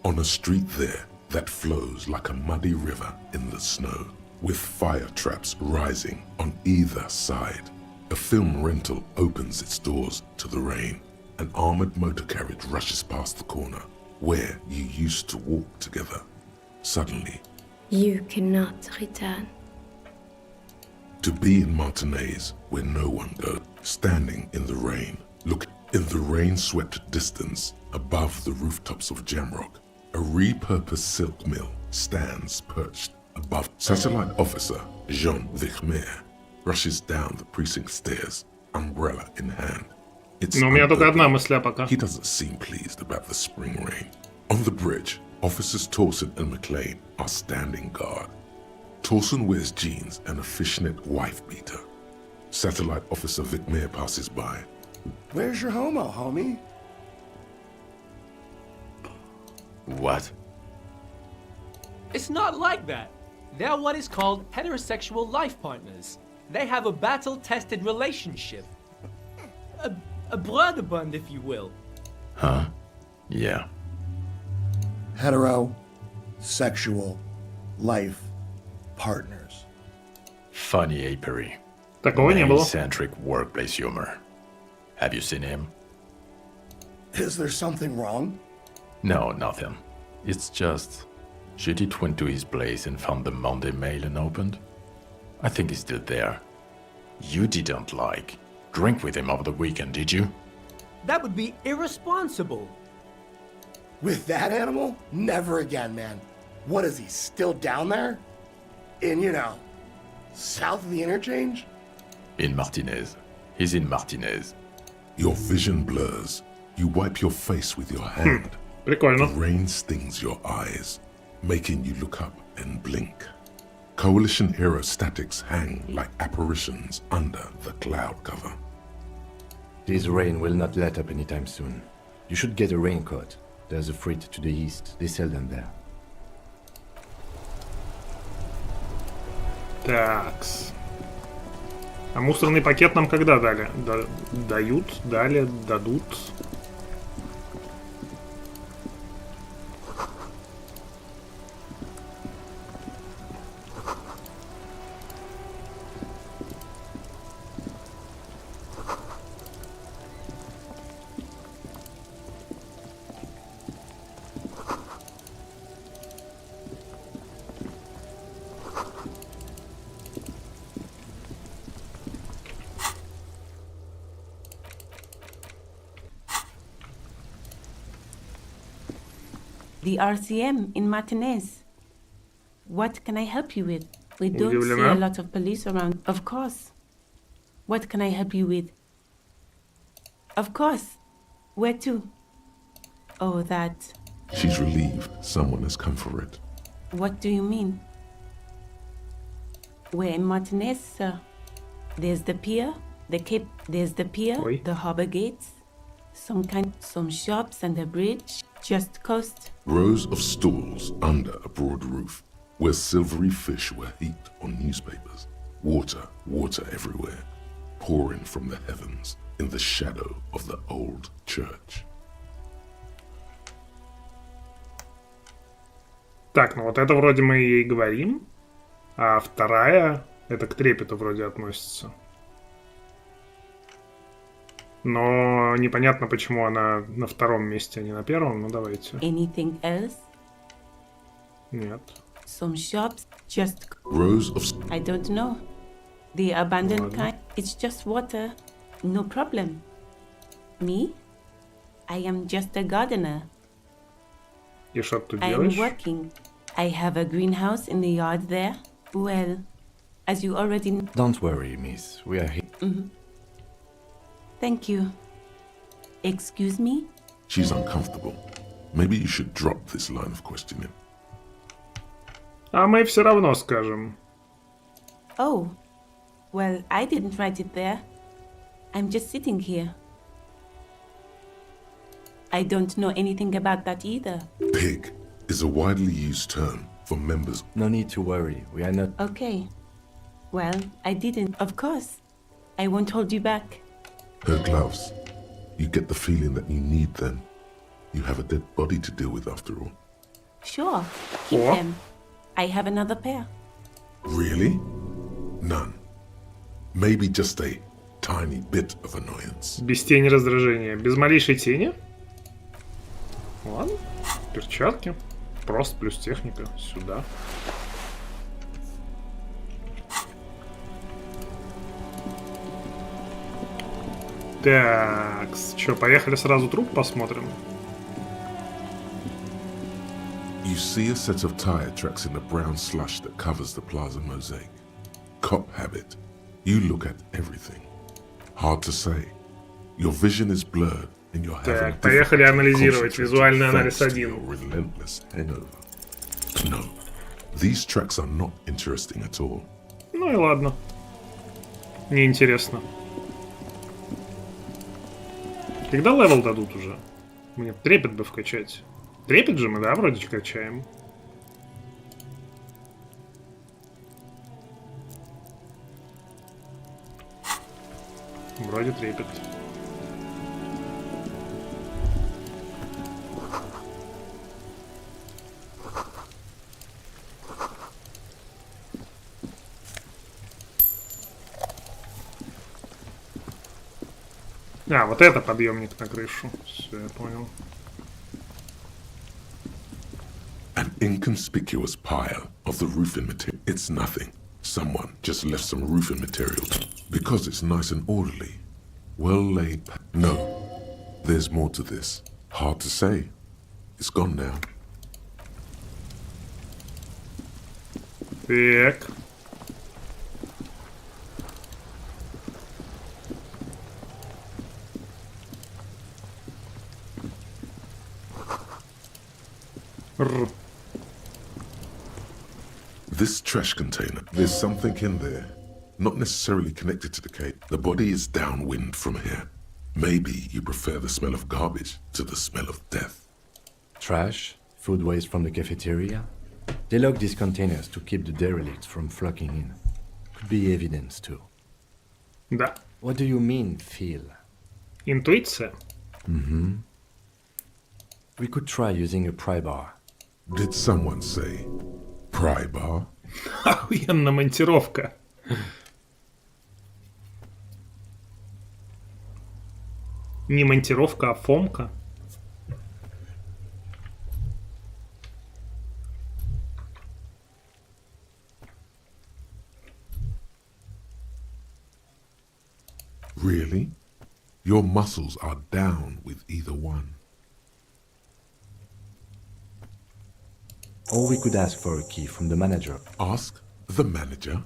On a street there that flows like a muddy river in the snow, with fire traps rising on either side. A film rental opens its doors to the rain. An armored motor carriage rushes past the corner where you used to walk together. Suddenly, You cannot return. to be in Martinez where no one goes, standing in the rain, look in the rain-swept distance above the rooftops of Grimrock, a repurposed silk mill stands perched above. Satellite officer Jean Vichmer rushes down the precinct stairs, umbrella in hand. It's Но у меня только одна unopened. мысля пока. He doesn't seem pleased about the spring rain. On the bridge, officers Torson and McLean are standing guard. Torson wears jeans and a fishnet wife beater. Satellite officer Vichmer passes by. Where's your homo, homie? What? It's not like that. They're what is called heterosexual life partners. They have a battle-tested relationship. A brother bond, if you will. Huh? Yeah. Hetero-sexual life partners. Funny apery. Такого не было. Eccentric workplace humor. Have you seen him? Is there something wrong? No, nothing. It's just... Judith went to his place and found the Monday mail unopened. I think he's still there. You didn't drink with him over the weekend, did you? That would be irresponsible. With that animal? Never again, man. What is he, still down there? In, south of the interchange? In Martinez. He's in Martinez. Your vision blurs. You wipe your face with your hand. Прикольно. The rain stings your eyes, making you look up and blink. Coalition era statics hang like apparitions under the cloud cover. This rain will not let up anytime soon. You should get a raincoat. There's a freight to the east. They sell them there. Такс. А мусорный пакет нам когда дали? Дают, дали, дадут. The RCM in Martinez. What can I help you with? We don't see Удивлена. a lot of police around. Of course. What can I help you with? Of course. Where to? Oh, that. She's relieved someone has come for it. What do you mean? We're in Martinez, sir. There's the pier, there's the pier, Oi. the harbor gates, some shops and a bridge, just coast. Rows of stalls under a broad roof, where silvery fish were heaped on newspapers. Water everywhere, pouring from the heavens in the shadow of the old church. Так, ну вот это вроде мы ей говорим, а вторая, это к трепету вроде относится. Но непонятно, почему она на втором месте, а не на первом. Ну давайте. Anything else? Нет. Some shops, just. Rows of I don't know. The abandoned Ладно. kind. It's just water. No problem. Me? I am just a gardener. И что ты тут I am делаешь? working. I have a greenhouse in the yard there. Well, as you already know. Don't worry, miss. We are here. Thank you. Excuse me? She's uncomfortable. Maybe you should drop this line of questioning. А мы все равно скажем. Oh. Well, I didn't write it there. I'm just sitting here. I don't know anything about that either. Pig is a widely used term for members. No need to worry. We are not. Okay. Well, I didn't. Of course. I won't hold you back. Her gloves. You get the feeling that you need them. You have a dead body to deal with after all. Sure, keep What? them. I have another pair. Really? None. Maybe just a tiny bit of annoyance. Без тени раздражения. Без малейшей тени? Ладно. Перчатки. Просто плюс техника. Сюда. Так, что, поехали сразу труп посмотрим? You see a set of tire tracks in the brown slush that covers the plaza mosaic. Cop habit. You look at everything. Hard to say. Your vision is blurred, and you're having Так, поехали анализировать. Визуальный анализ thanks to 1. your relentless hangover. No, these tracks are not interesting at all. Ну и ладно. Неинтересно. Когда левел дадут уже? Мне трепет бы вкачать. Трепет же мы, да, вроде качаем. Вроде трепет. А, вот это подъемник на крышу. Все, я понял. An inconspicuous pile of the roofing material. It's nothing. Someone just left some roofing material. Because it's nice and orderly. Well laid. No. There's more to this. Hard to say. It's gone now. Так. This trash container, there's something in there. Not necessarily connected to the cave. The body is downwind from here. Maybe you prefer the smell of garbage to the smell of death. Trash? Food waste from the cafeteria? They lock these containers to keep the derelicts from flocking in. Could be evidence too. Да. What do you mean, feel? Интуиция. Mm-hmm. We could try using a pry bar. Did someone say pry bar? Охуенная монтировка. Не монтировка, а фомка. Really? Your muscles are down with either one. Or we could ask for a key from the manager. Ask the manager?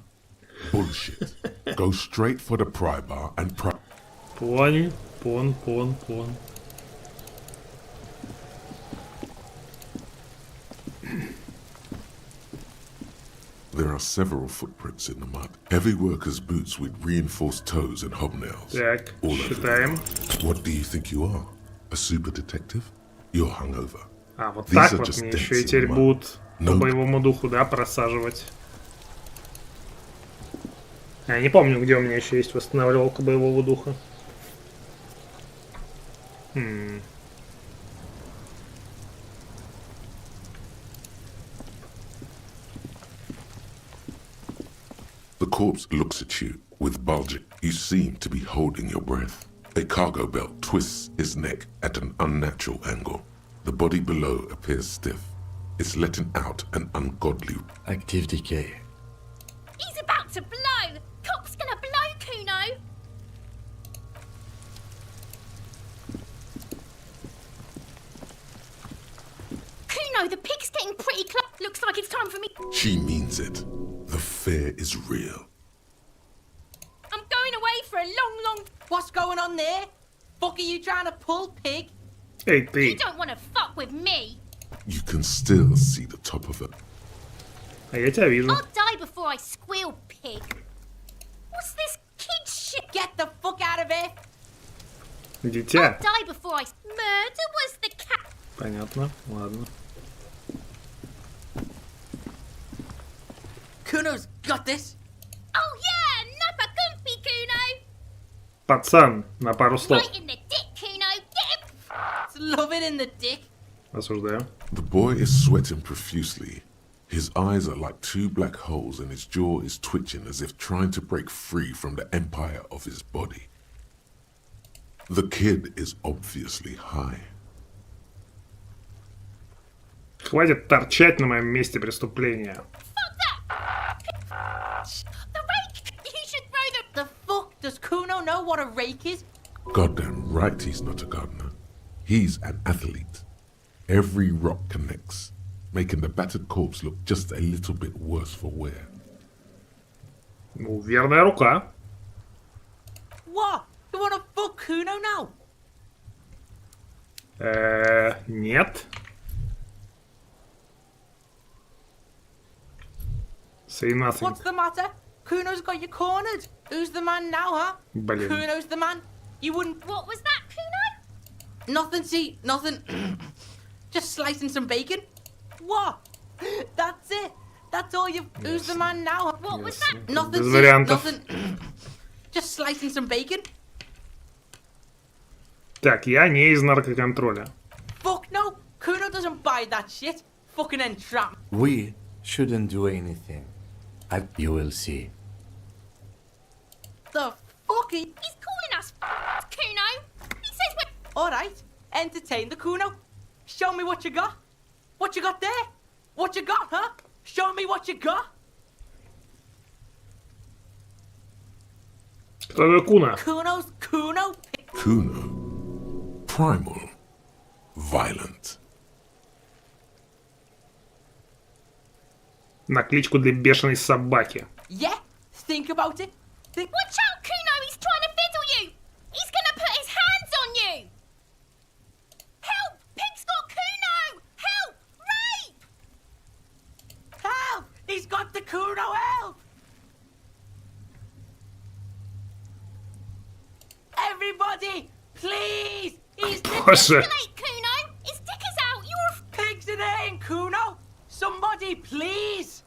Bullshit. Go straight for the pry bar and pry. Пон. There are several footprints in the mud. Heavy workers' boots with reinforced toes and hobnails. Так, All over считаем. the What do you think you are? A super detective? You're hungover. А, вот These так are вот just мне dents еще и in теперь the mud. будут по No. боевому духу, да, просаживать. Я не помню, где у меня еще есть восстанавливалка боевого духа. The corpse looks at you with bulging. You seem to be holding your breath. A cargo belt twists his neck at an unnatural angle. The body below appears stiff. It's letting out an ungodly Active decay. He's about to blow! Cop's gonna blow, Kuno! Kuno, the pig's getting pretty close. Looks like it's time for me. She means it. The fear is real. I'm going away for a long... What's going on there? Fuck are you trying to pull, pig? Эй, You ты! don't want to fuck with me. You can still see the top of it. А я тебя вижу. I'll die before I squeal, pig. What's this kid shit? Get the fuck out of here! Дитя. I'll die before I... Murder was the cat. Понятно, ладно. Kuno's got this. Oh yeah, Nappa Gumpy, Kuno. Пацан, на пару слов. Right in the dick, Kuno. Get him. Love it in the dick. Осуждаю. The boy is sweating profusely. His eyes are like two black holes and his jaw is twitching as if trying to break free from the empire of his body. The kid is obviously high. Хватит торчать на моем месте преступления. The rake. You should throw the... The fuck? Does Kuno know what a rake is? Goddamn right he's not a gardener. He's an athlete. Every rock connects, making the battered corpse look just a little bit worse for wear. Ну, верная рука. What? You wanna fuck Kuno now? Нет. Say nothing. What's the matter? Kuno's got you cornered. Who's the man now, huh? Блин. Kuno's the man. You wouldn't... What was that, Kuno? Nothing, see, nothing. Just slicing some bacon. What? That's it. That's all you... Who's the man now? What was that? Nothing, Без see, вариантов. nothing. Just slicing some bacon. Так, я не из наркоконтроля. Fuck no. Kuno doesn't buy that shit. Fucking entrap. We shouldn't do anything. You will see. The fuck? He's calling us Kuno. He says we're... Alright. Entertain the Kuno. Show me what you got. What you got there? What you got, huh? Show me what you got. Кто такой Куна? Kuno's Kuno. Kuno. Primal. Violent. На кличку для бешеной собаки. Yeah, think about it. Watch out, Kuno. He's trying to fiddle you. He's gonna put his hands on you. Help! Pig's got Kuno. Help! Rape! Help! He's got the Kuno, help! Everybody, please! He's Боже. Kuno, his dick is out. You're... Pigs in there, Kuno! Somebody, please!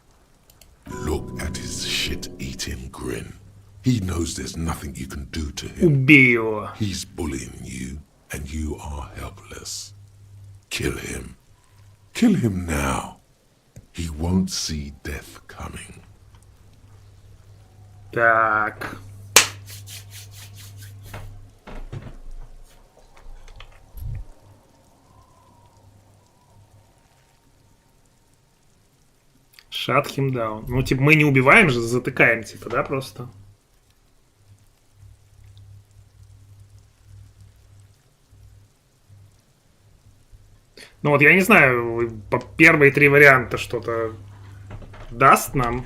Look at his shit-eating grin. He knows there's nothing you can do to him. Убей его. He's bullying you, and you are helpless. Kill him. Kill him now. He won't see death coming. Так. Shut him down. Ну, типа, мы не убиваем же, затыкаем, типа, да, просто? Ну вот, я не знаю, первые три варианта что-то даст нам.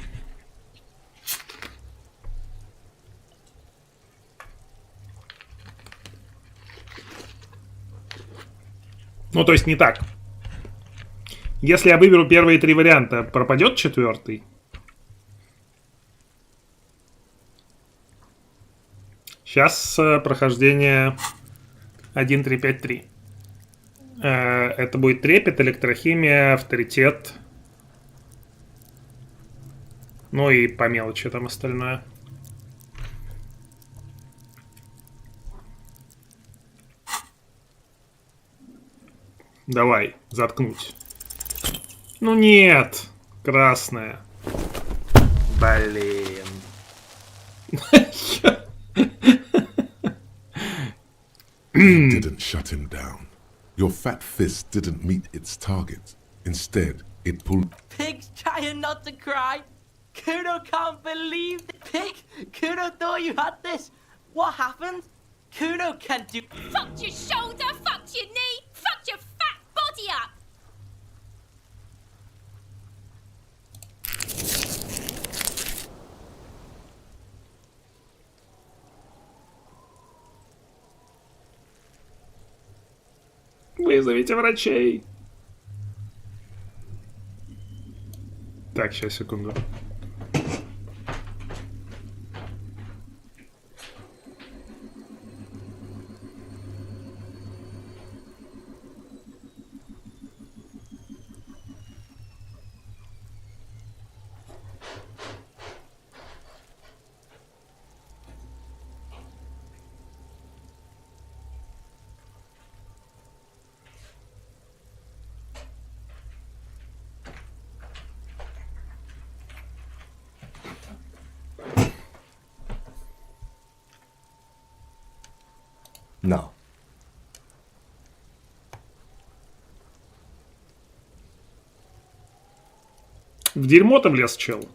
Ну, то есть не так. Если я выберу первые три варианта, пропадет четвертый? Сейчас прохождение 1.3.5.3. Это будет трепет, электрохимия, авторитет. Ну и по мелочи там остальное. Давай, заткнуть. Ну нет, красная. Блин. You didn't shut him down. Your fat fist didn't meet its target. Instead, it pulled... Pig's trying not to cry. Kuno can't believe it. Pig, Kuno thought you had this. What happened? Kuno can't do... Fucked your shoulder, fucked your knee, fucked your fat body up. Вызовите врачей. Так, сейчас, секунду. No. В дерьмо-то влез чел.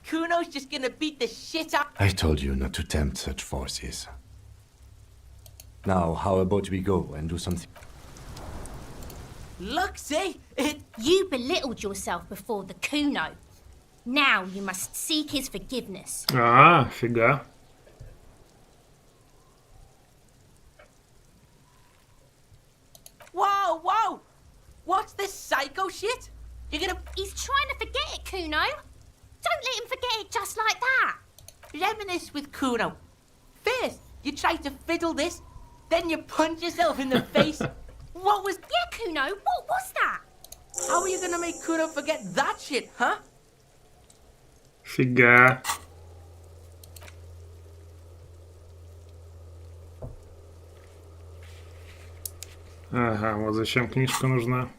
Kuno's just gonna beat the shit out. I told you not to tempt such forces. Now, how about we go and do something? Look, see? You belittled yourself before the Kuno. Now you must seek his forgiveness. А, фига. Whoa, whoa! What's this psycho shit? You're gonna... He's trying to forget it, Kuno. Don't let him forget it just like that. Reminisce with Kuno. First, you try to fiddle this, then you punch yourself in the face. What was... Yeah, Kuno, what was that? How are you gonna make Kuno forget that shit, huh? Фига. Ага, вот зачем книжка нужна.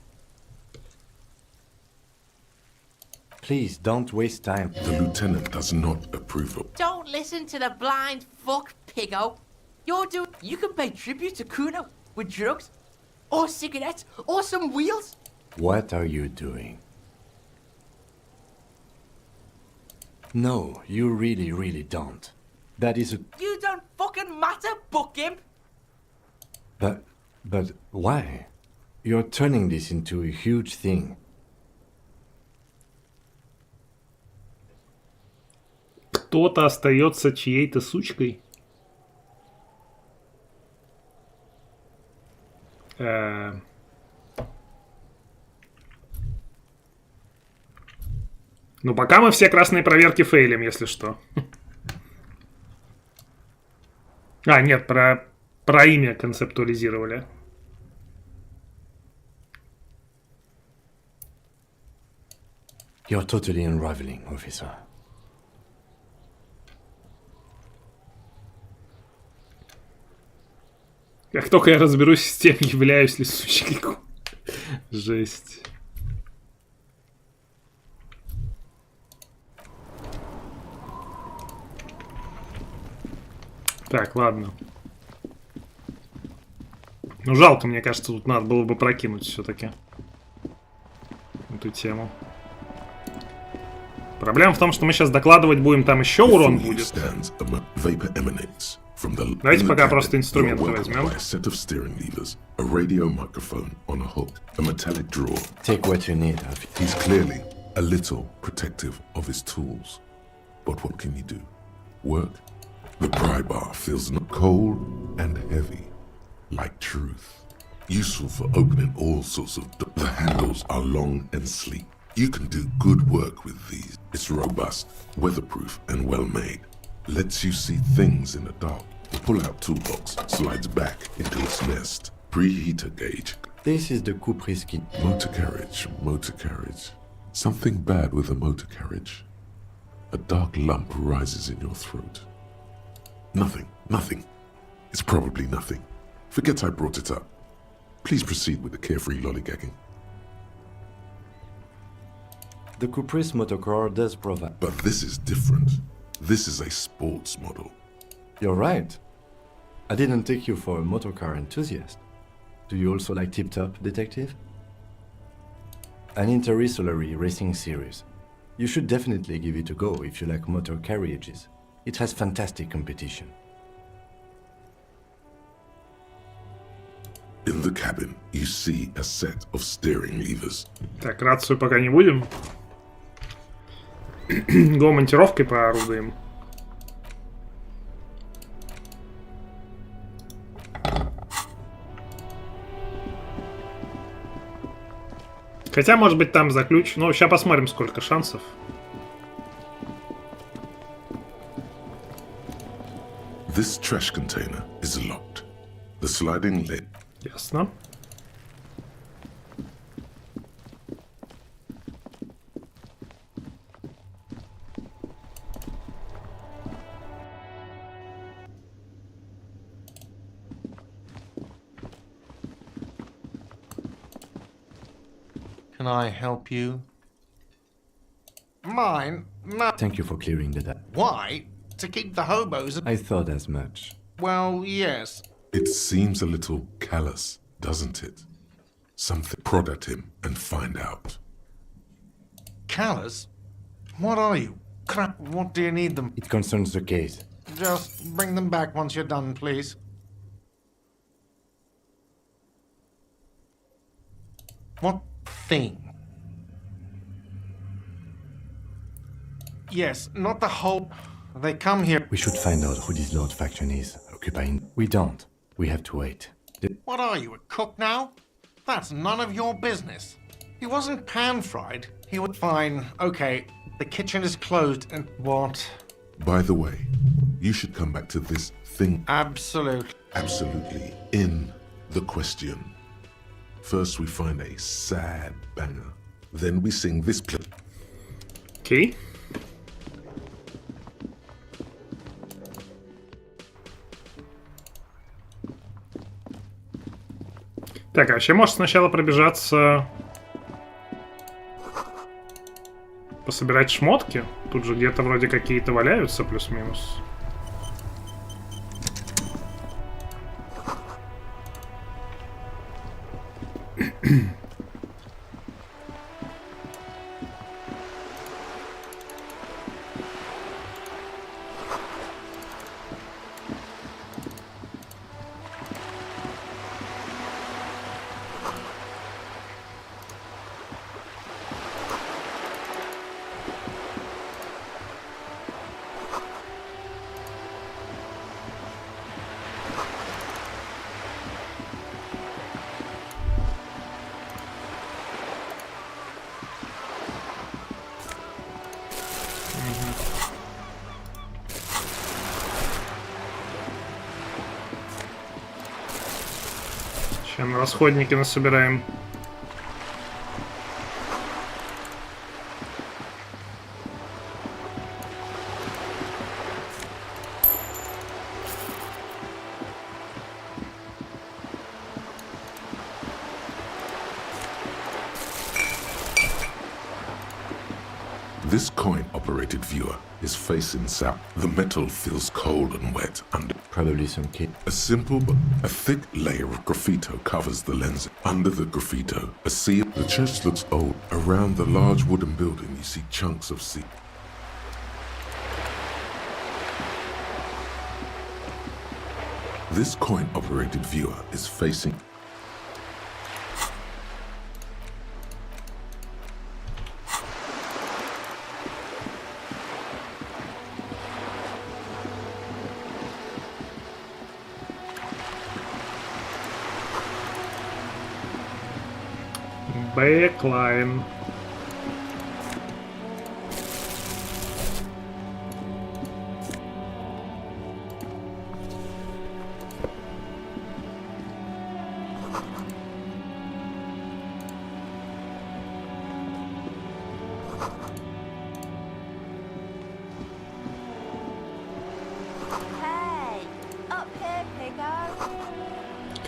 Please don't waste time. The lieutenant does not approve of. Don't listen to the blind fuck, piggo. You can pay tribute to Kuno with drugs, or cigarettes, or some wheels. What are you doing? No, you really don't. That is a... You don't fucking matter, buckimp. But why? You're turning this into a huge thing. Кто-то остается чьей-то сучкой. Ну, пока мы все красные проверки фейлим, если что. А, нет, про имя концептуализировали. You're totally unraveling, officer. Как только я разберусь с тем, являюсь ли сучкой. Жесть. Так, ладно. Ну, жалко, мне кажется, тут надо было бы прокинуть все-таки эту тему. Проблема в том, что мы сейчас докладывать будем, там еще урон будет. Давайте пока просто инструменты возьмем. Take what you need. He's clearly a little protective of his tools. But what can you do? Work? The pry bar feels cold and heavy, like truth. Useful for opening all sorts of doors. The handles are long and sleek. You can do good work with these. It's robust, weatherproof, and well made. Lets you see things in the dark. The pull-out toolbox slides back into its nest. Preheater gauge. This is the coupe risky. Motor carriage, motor carriage. Something bad with a motor carriage. A dark lump rises in your throat. Nothing, nothing. It's probably nothing. Forget I brought it up. Please proceed with the carefree lollygagging. The Caprice motorcar does provide... But this is different. This is a sports model. You're right. I didn't take you for a motorcar enthusiast. Do you also like Tip Top, Detective? An interstellary racing series. You should definitely give it a go if you like motor carriages. It has fantastic competition. In the cabin, you see a set of steering levers. Так, рацию пока не будем. Го монтировкой поорудуем. Хотя, может быть, там за ключ. Ну, сейчас посмотрим, сколько шансов. This trash container is locked. The sliding lid. Ясно. can I help you? Mine? No. Thank you for clearing the debt. Why? To keep the hobos... I thought as much. Well, yes. It seems a little callous, doesn't it? Something. Prod at him and find out. Callous? What are you? Crap, what do you need them? It concerns the case. Just bring them back once you're done, please. What thing? Yes, not the whole... They come here... We should find out who this Lord faction is, occupying... We don't. We have to wait. What are you, a cook now? That's none of your business. He wasn't pan-fried. He was fine. Okay, the kitchen is closed and... What? By the way, you should come back to this thing. Absolutely. Absolutely. In the question. First we find a sad banger. Then we sing this play. Окей. Так, а вообще может сначала пробежаться... Пособирать шмотки? Тут же где-то вроде какие-то валяются плюс-минус. Сейчас на расходники насобираем. This coin-operated viewer is facing south. The metal feels cold and wet under. Probably some kid. A simple but a thick layer of graffito covers the lens. Under the graffito, a sea. The church looks old. Around the large wooden building, you see chunks of sea. This coin-operated viewer is facing. Backline.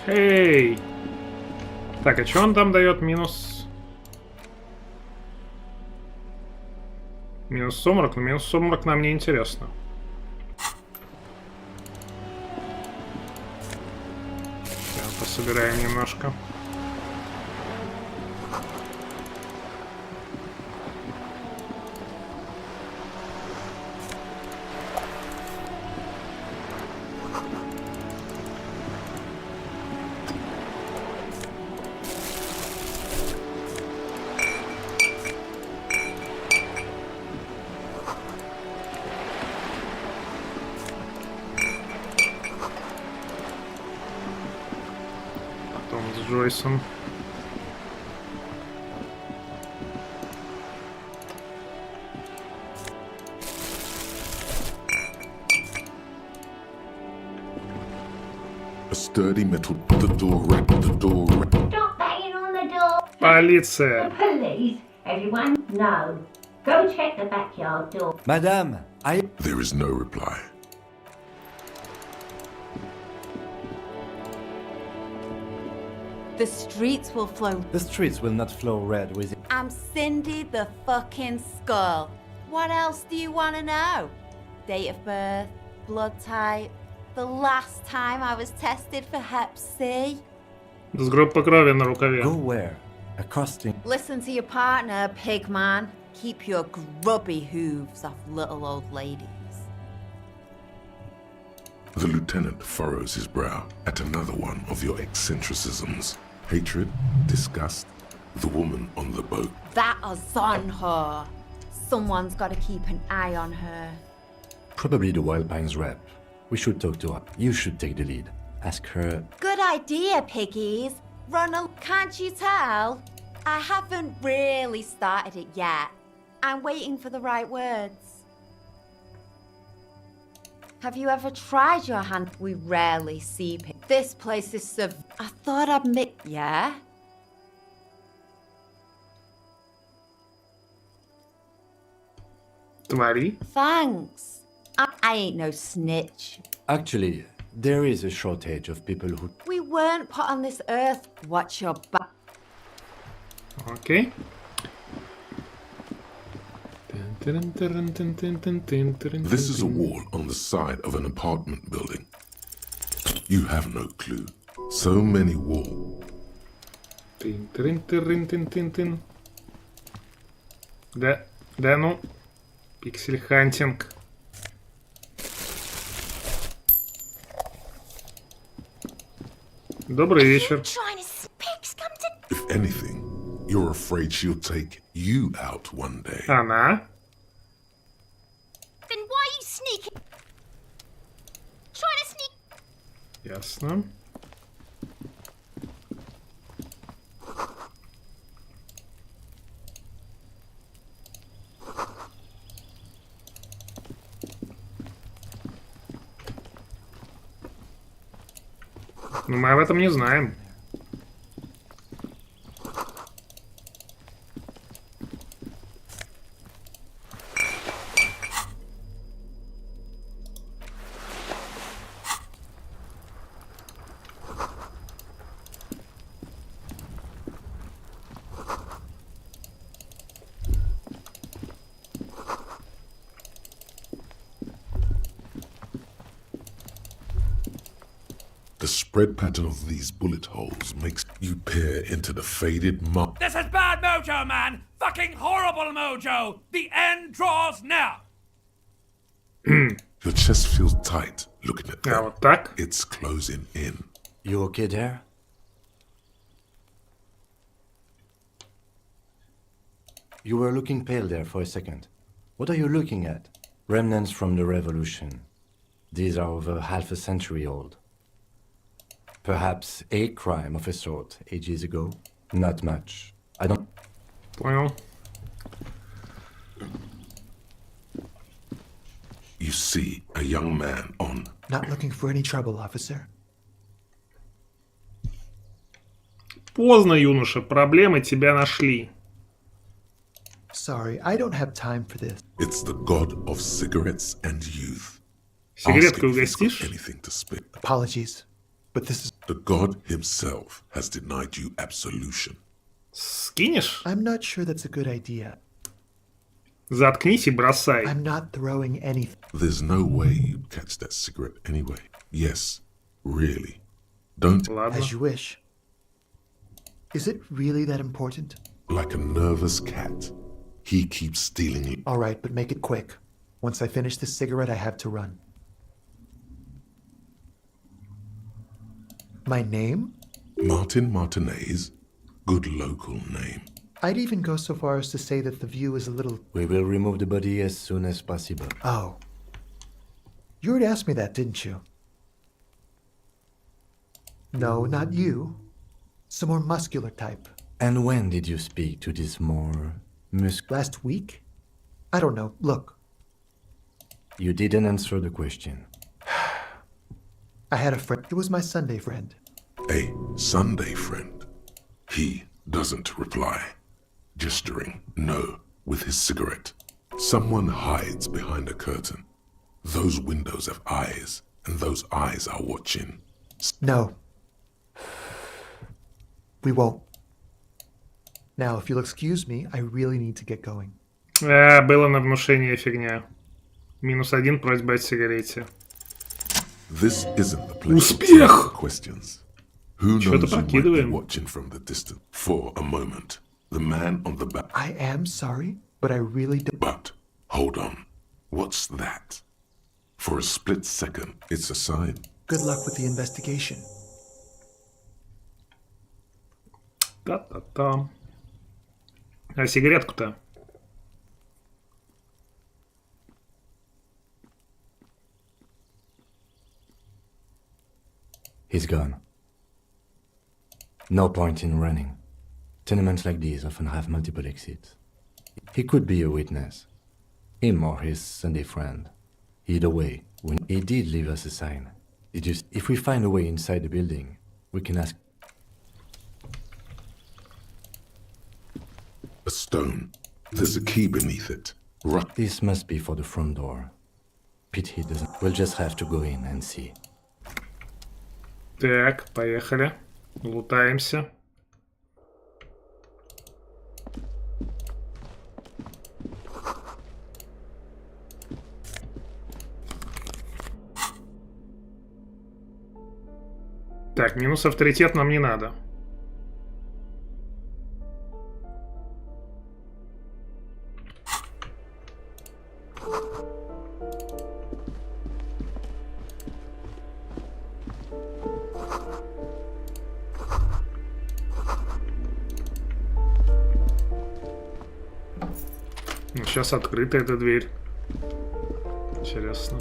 Эй! Так, а что он там дает? Минус... Минус сумрак? Но минус сумрак нам не интересно. Сейчас пособираем немножко. Джойсон. A sturdy metal. The door. Stop banging on the door. Полиция. The police? Everyone? No. Go check the backyard door. Madame, There is no reply. The streets will flow. The streets will not flow red with it. I'm Cindy the fucking Skull. What else do you want to know? Date of birth, blood type, the last time I was tested for Hep C. С группы крови на рукаве. Go where? Across the... Listen to your partner, pig man. Keep your grubby hooves off little old ladies. The lieutenant furrows his brow at another one of your eccentricisms. Hatred, disgust, the woman on the boat. That is on her. Someone's got to keep an eye on her. Probably the Wild Pines rep. We should talk to her. You should take the lead. Ask her... Good idea, piggies. Ronald, can't you tell? I haven't really started it yet. I'm waiting for the right words. Have you ever tried your hand? We rarely see pigs. This place is so... I thought I'd make... Yeah? Твори. Thanks. I ain't no snitch. Actually, there is a shortage of people who... We weren't put on this earth. Watch your back. Окей. This is a wall on the side of an apartment building. You have no clue. So many walls. Да ну. Пиксель-хантинг. Добрый вечер. If anything, you're afraid she'll take you out one day. Она? Then why are you sneaking? Trying to sneak. Ясно. Но мы об этом не знаем. The spread pattern of these bullet holes makes you peer into the faded mark. This is bad mojo, man! Fucking horrible mojo! The end draws now! Your chest feels tight looking at that. вот так? It's closing in. You okay there? You were looking pale there for a second. What are you looking at? Remnants from the revolution. These are over half a century old. Perhaps a crime of a sort ages ago. Not much. I don't... Понял. You see a young man on. Not looking for any trouble, officer. Поздно, юноша. Проблемы тебя нашли. Sorry, I don't have time for this. It's the god of cigarettes and youth. Сигареткой угостишь? Anything to spit. Apologies, but this is... The god himself has denied you absolution. Скинешь? I'm not sure that's a good idea. Заткнись и бросай. I'm not throwing anything. There's no way you'd catch that cigarette anyway. Yes, really. Don't. As you wish. Is it really that important? Like a nervous cat. He keeps stealing it. All right, but make it quick. Once I finish this cigarette, I have to run. My name? Martin Martinez. Good local name. I'd even go so far as to say that the view is a little... We will remove the body as soon as possible. Oh. You already asked me that, didn't you? No, not you. Some more muscular type. And when did you speak to this more... Last week? I don't know. Look. You didn't answer the question. I had a friend. It was my Sunday friend. A Sunday friend. He doesn't reply. Gesturing no with his cigarette. Someone hides behind a curtain. Those windows have eyes, and those eyes are watching. No. We won't. Now, if you'll excuse me, I really need to get going. Было на внушение фигня. -1, просьба о сигарете. This isn't the place Успех! for questions. Who Что-то knows who might be прокидываем. watching from the distance? For a moment, the man on the back. I am sorry, but I really don't. But hold on, what's that? For a split second, it's a sign. Good luck with the investigation. Та-та-та. А сигаретку-то? He's gone. No point in running. Tenements like these often have multiple exits. He could be a witness. Him or his Sunday friend. Either way, when he did leave us a sign. If we find a way inside the building, we can ask. A stone. There's a key beneath it. This must be for the front door. Pity doesn't. We'll just have to go in and see. Так, поехали. Лутаемся. Так, минус авторитет нам не надо. Сейчас открыта эта дверь. Интересно.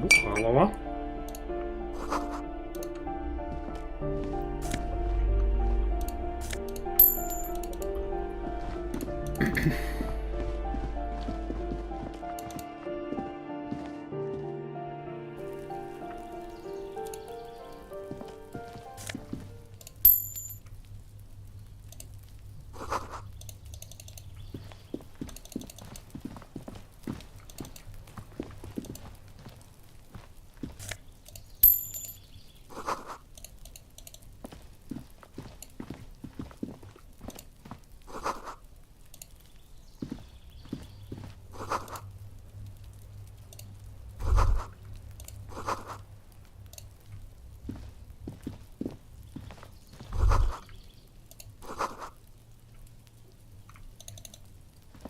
Бухалова.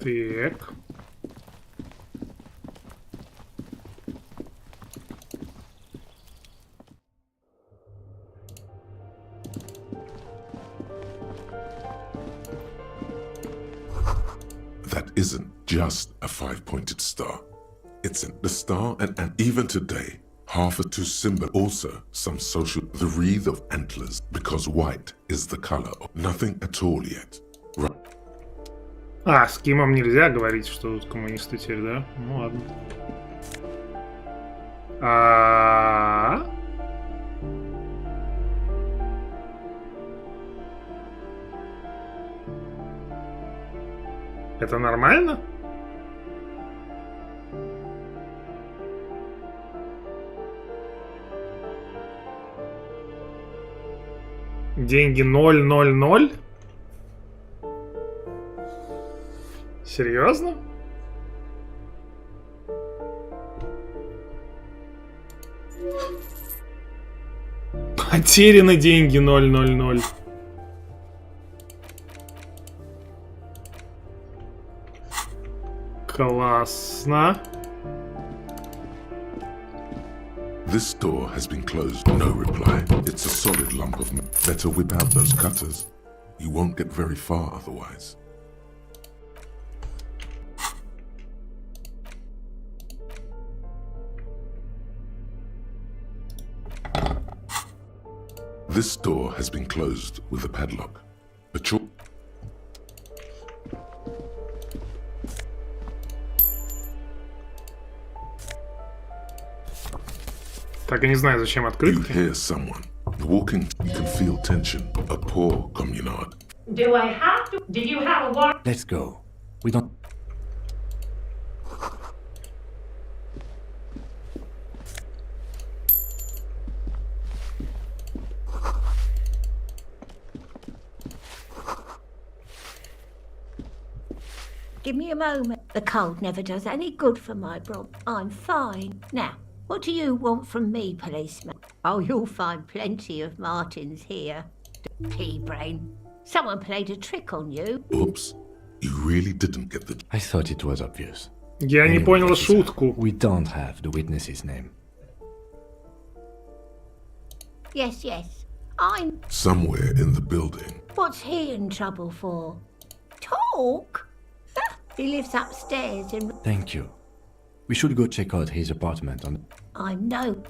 Так. That isn't just a five-pointed star. It's the star and even today, half a two symbol, also some social, the wreath of antlers, because white is the color of nothing at all yet. Right. А, с Кимом нельзя говорить, что тут коммунисты теперь, да? Ну ладно. Это нормально? Деньги 000? Серьезно? Потеряны деньги 000. Классно. This door has been closed. No reply. It's a solid lump of meat. Better whip out those cutters. You won't get very far otherwise. This door has been closed with a padlock. A chalk. Так, я не знаю, зачем открытки. You hear someone. Walking, you can feel tension. A poor communard. Do I have to? Did you have a warrant? Let's go. We don't. Give me a moment. The cold never does any good for my bro. I'm fine. Now, what do you want from me, policeman? Oh, you'll find plenty of Martins here. Pea-brain. Someone played a trick on you. Oops. You really didn't get the... I thought it was obvious. Я не понял шутку. We don't have the witness's name. Yes, yes. I'm... Somewhere in the building. What's he in trouble for? Talk? He lives upstairs in... Thank you. We should go check out his apartment on... I know.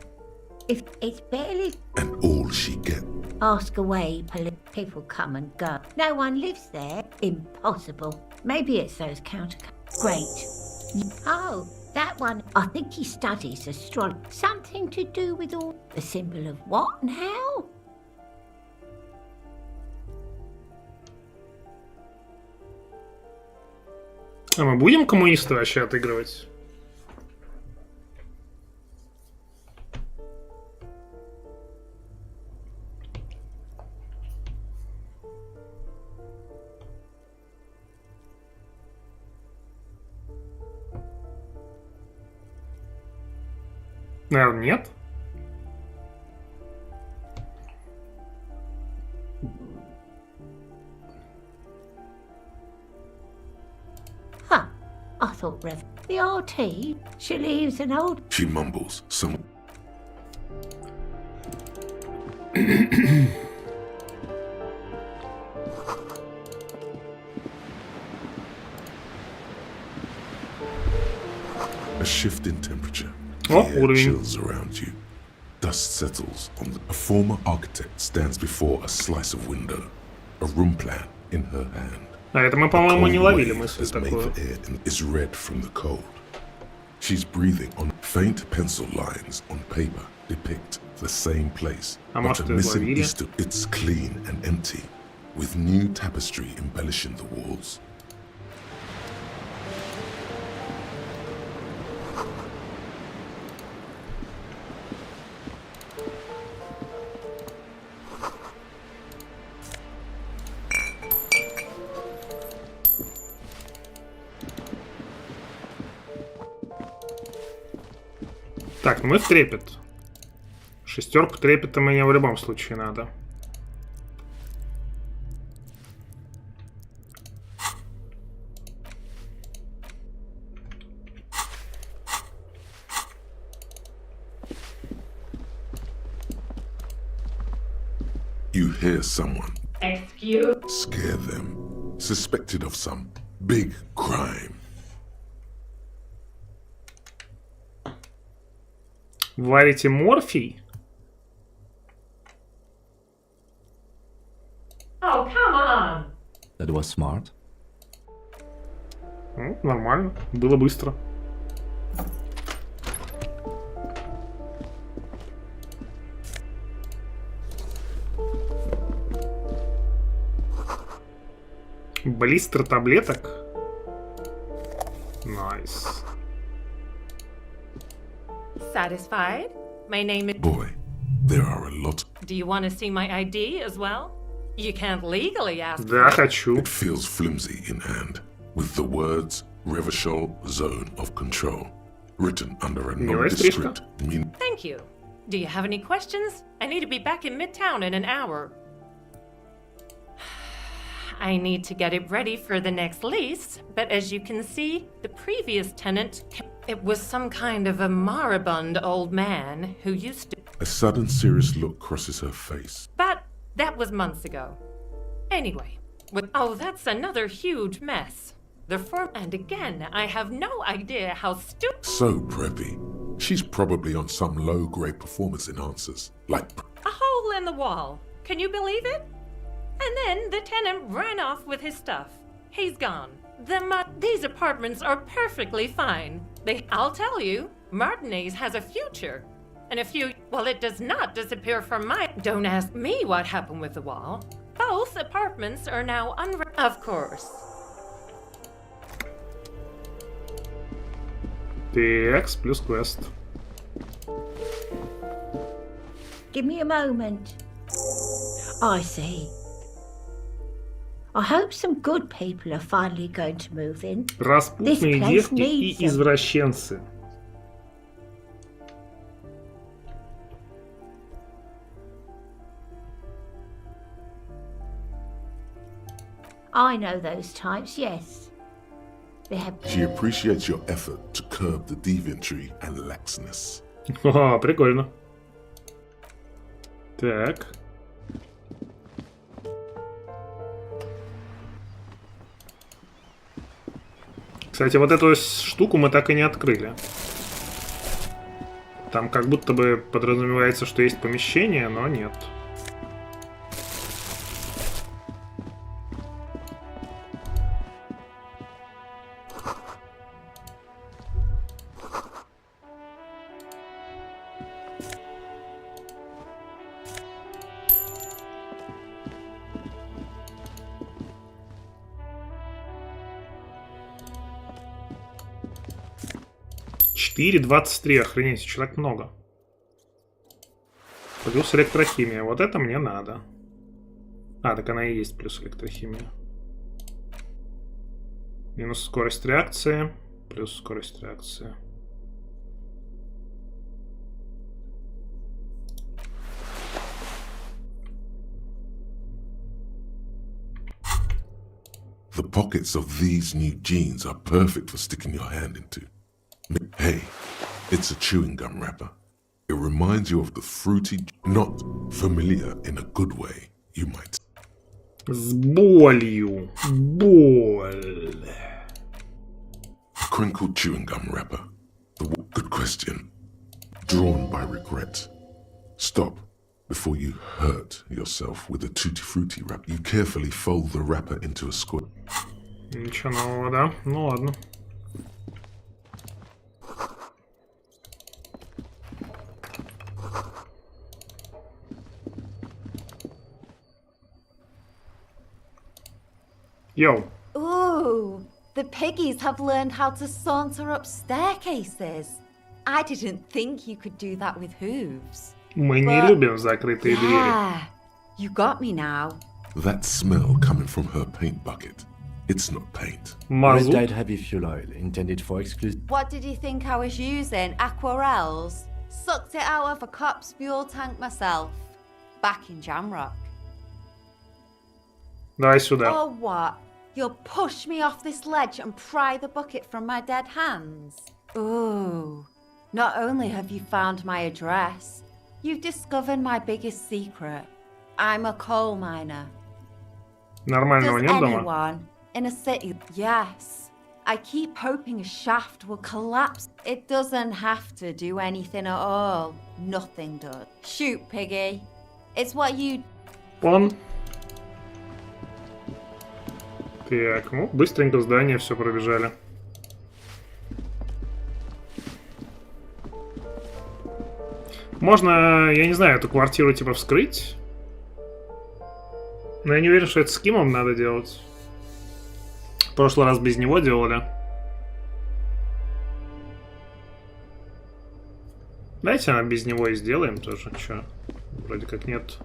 If it's barely... And all she get. Ask away, people come and go. No one lives there. Impossible. Maybe it's those counter... Great. Oh, that one. I think he studies astrology. Something to do with all... The symbol of what and how? А мы будем коммуниста вообще отыгрывать? Наверное, нет. I thought the RT, she leaves an old... She mumbles some... A shift in temperature. The air chills around you. Dust settles on the... A former architect stands before a slice of window. A room plan in her hand. А это мы, по-моему, не ловили мысль такую. Is red from the cold. She's breathing on faint pencil lines on paper depict the same place. But the missing is it's clean and empty, with new tapestry embellishing the walls. Так, мы в трепет. Шестерку трепета мне в любом случае надо. You hear someone. Excuse? Scare them. Suspected of some big crime. Варите морфий? Oh, come on. That was smart. Ну, нормально. Было быстро. Блистер таблеток. Nice. Satisfied? My name is... Boy, there are a lot. Do you want to see my ID as well? You can't legally ask Да, for it. хочу. It feels flimsy in hand, with the words Revachol Zone of Control written under a nondescript meaning. Thank you. Do you have any questions? I need to be back in Midtown in an hour. I need to get it ready for the next lease, but as you can see, the previous tenant, it was some kind of a moribund old man who used to... A sudden serious look crosses her face. But that was months ago. Anyway, oh, that's another huge mess. The firm, and again, I have no idea how stupid... So preppy. She's probably on some low-grade performance enhancers, like... A hole in the wall. Can you believe it? And then the tenant ran off with his stuff. He's gone. These apartments are perfectly fine. I'll tell you, Martinez has a future. And well, it does not disappear from my... Don't ask me what happened with the wall. Both apartments are now Of course. Текст плюс квест. Give me a moment. I see. I hope some good people are finally going to move in. Распутные девки и извращенцы. I know those types, yes. They have... She appreciates your effort to curb the deviantry and laxness. Ха, прикольно. Так. Кстати, вот эту штуку мы так и не открыли. Там как будто бы подразумевается, что есть помещение, но нет. Четыре 23, охренеть, человек много. Плюс электрохимия, вот это мне надо. А, так она и есть плюс электрохимия. Минус скорость реакции, плюс скорость реакции. The pockets of these new jeans are perfect for sticking your hand into. Hey, it's a chewing gum wrapper. It reminds you of the fruity, not familiar in a good way, you might. С болью. Боль. Crinkled chewing gum wrapper. Good question. Drawn by regret. Stop before you hurt yourself with a tutti frutti wrapper. You carefully fold the wrapper into a square. Ничего нового, да? Ну ладно. Yo. Ooh, the piggies have learned how to saunter up staircases. I didn't think you could do that with hooves. Мы не любим закрытые двери. Yeah, you got me now. That smell coming from her paint bucket. It's not paint. Red dyed heavy fuel oil intended for exclusive. What did you think I was using? Aquarels? Sucked it out of a cop's fuel tank myself. Back in Grimrock. Давай сюда. Or what? You'll push me off this ledge and pry the bucket from my dead hands? Ooh. Not only have you found my address, you've discovered my biggest secret. I'm a coal miner. Нормального нет дома? Anyone in a city? Yes. I keep hoping a shaft will collapse. It doesn't have to do anything at all. Nothing does. Shoot, piggy. It's what you... Вон. Так, ну, быстренько в здание все пробежали. Можно, я не знаю, эту квартиру типа вскрыть. Но я не уверен, что это с Кимом надо делать. В прошлый раз без него делали. Давайте без него и сделаем тоже. Чё? Вроде как нет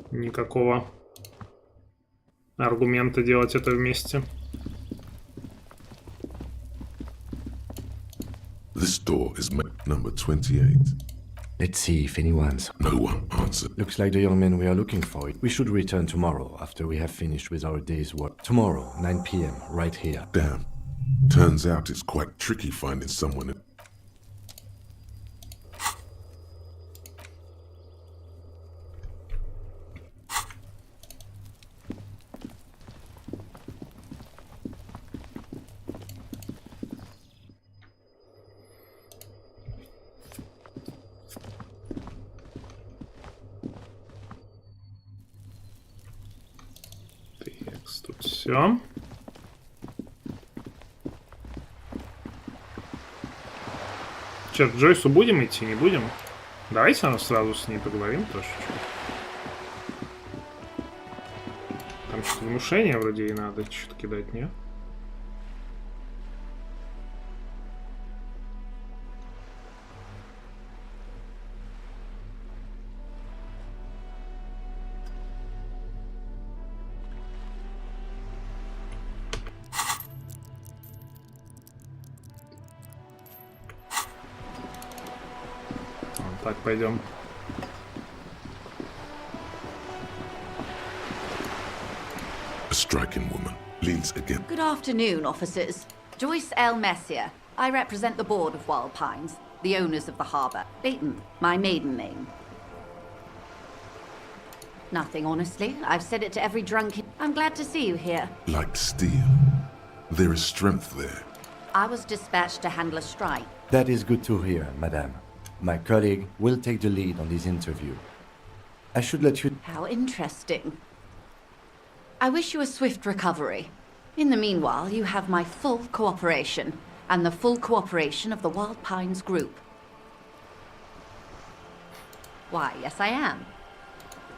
никакого аргумента делать это вместе. This door is number 28. Let's see if anyone's... No one answered. Looks like the young man we are looking for. We should return tomorrow after we have finished with our day's work. Tomorrow, 9 p.m., right here. Damn. Turns out it's quite tricky finding someone... Тут все. Че, к Джойсу будем идти, не будем? Давайте сразу с ней поговорим тоже. Там что-то внушение вроде и надо что-то кидать, не? Так, пойдем. A striking woman leans against. Good afternoon, officers. Joyce L. Messier. I represent the board of Wild Pines, the owners of the harbour. Leighton, my maiden name. Nothing, honestly. I've said it to every drunken. I'm glad to see you here. Like steel. There is strength there. I was dispatched to handle a strike. That is good to hear, madame. My colleague will take the lead on this interview. I should let you... How interesting. I wish you a swift recovery. In the meanwhile, you have my full cooperation, and the full cooperation of the Wild Pines group. Why, yes I am.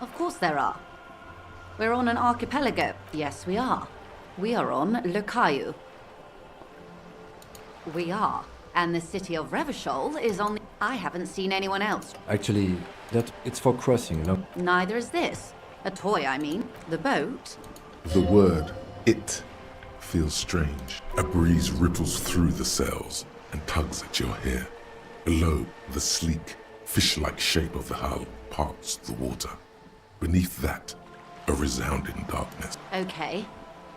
Of course there are. We're on an archipelago. Yes, we are. We are on Le Caillou. We are. And the city of Revachol is on the... I haven't seen anyone else. Actually, it's for crossing, no? Neither is this. A toy, I mean. The boat. The word, it, feels strange. A breeze ripples through the cells and tugs at your hair. Below, the sleek, fish-like shape of the hull parts the water. Beneath that, a resounding darkness. Okay.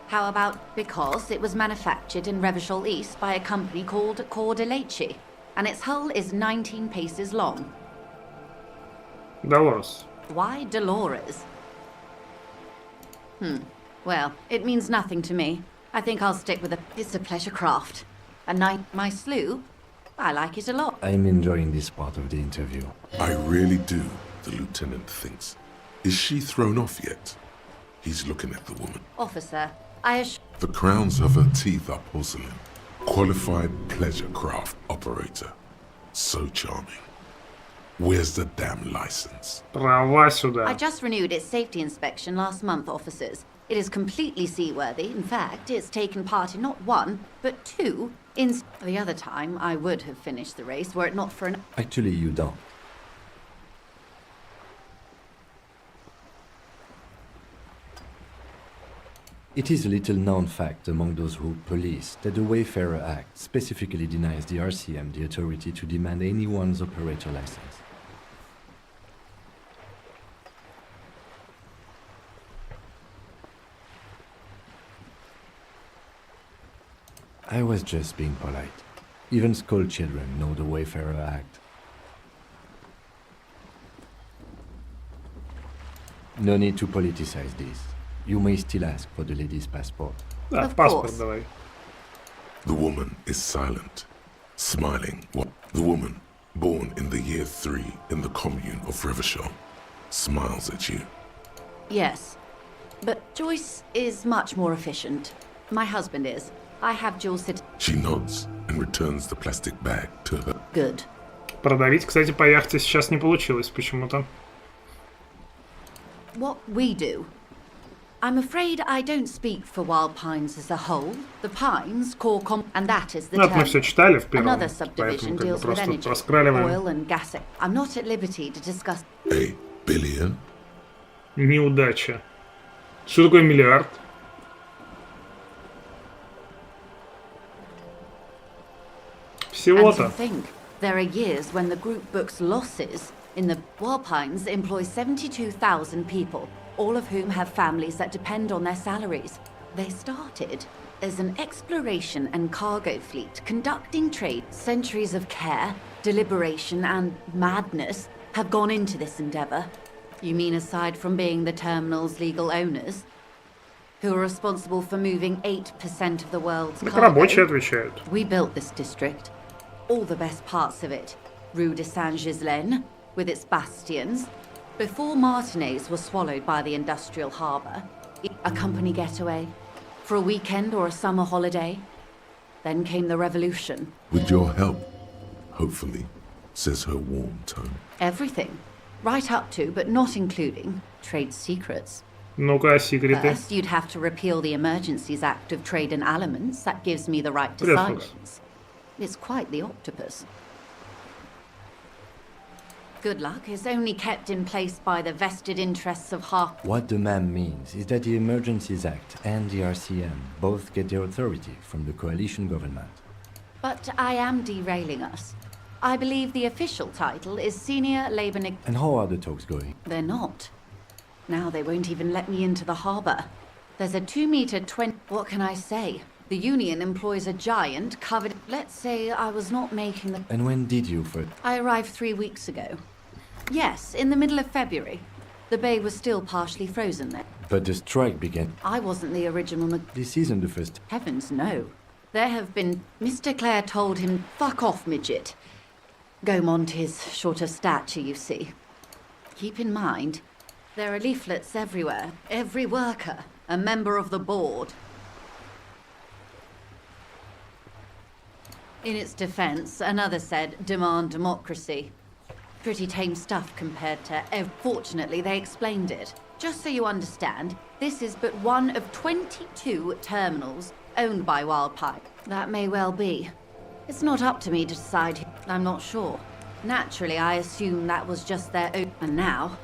How about because it was manufactured in Revachol East by a company called Elysium, and its hull is 19 paces long. Dolores. Why Dolores? Well, it means nothing to me. I think I'll stick with it's a pleasure craft. And my sloop, I like it a lot. I'm enjoying this part of the interview. I really do, the lieutenant thinks. Is she thrown off yet? He's looking at the woman. Officer, The crowns of her teeth are porcelain. Qualified pleasure craft operator. So charming. Where's the damn license? Права сюда. I just renewed its safety inspection last month, officers. It is completely seaworthy. In fact, it's taken part in not one, but two. The other time, I would have finished the race were it not for an... Actually, you don't. It is a little-known fact among those who police that the Wayfarer Act specifically denies the RCM the authority to demand anyone's operator license. I was just being polite. Even school children know the Wayfarer Act. No need to politicize this. You may still ask for the lady's passport. Паспорт давай. The woman is silent, smiling. The woman, born in the year 3 in the commune of Revachol, smiles at you. Yes, but Joyce is much more efficient. My husband is. I have dual citizenship. She nods and returns the plastic bag to her. Good. Продавить, кстати, по яхте сейчас не получилось почему-то. What we do. I'm afraid I don't speak for Wild Pines as a whole. The Pines core and that is the term. Мы все читали в первом, Another subdivision deals with energy, oil and gas. I'm not at liberty to discuss. A billion? Неудача. Что такое миллиард? Всего-то. And to think, there are years when the group books losses. In the Wild Pines employ 72,000 people, all of whom have families that depend on their salaries. They started as an exploration and cargo fleet conducting trade. Centuries of care, deliberation, and madness have gone into this endeavor. You mean aside from being the terminal's legal owners, who are responsible for moving 8% of the world's cargo? Рабочие отвечают. We built this district, all the best parts of it. Rue de Saint-Ghislain, with its bastions. Before Martinez was swallowed by the industrial harbour, a company getaway, for a weekend or a summer holiday. Then came the revolution. With your help, hopefully, says her warm tone. Everything. Right up to, but not including, trade secrets. Ну-ка, секреты. First, you'd have to repeal the Emergencies Act of Trade in Elements. That gives me the right to silence. It's quite the octopus. Good luck is only kept in place by the vested interests of half. What the ma'am means is that the Emergencies Act and the RCM both get their authority from the coalition government. But I am derailing us. I believe the official title is Senior Labor And how are the talks going? They're not. Now they won't even let me into the harbour. There's a 2-meter 20... What can I say? The union employs a giant covered... Let's say I was not making the... And when did you first? I arrived 3 weeks ago. Yes, in the middle of February. The bay was still partially frozen then. But the strike began. I wasn't the original... This isn't the first. Heavens, no. There have been... Mr. Clare told him, fuck off, midget. Gaumont is short of stature, you see. Keep in mind, there are leaflets everywhere. Every worker, a member of the board. In its defense, another said, demand democracy. Pretty tame stuff compared to... Fortunately, they explained it. Just so you understand, this is but one of 22 terminals owned by Wildpipe. That may well be. It's not up to me to decide. I'm not sure. Naturally, I assume that was just their own... And now,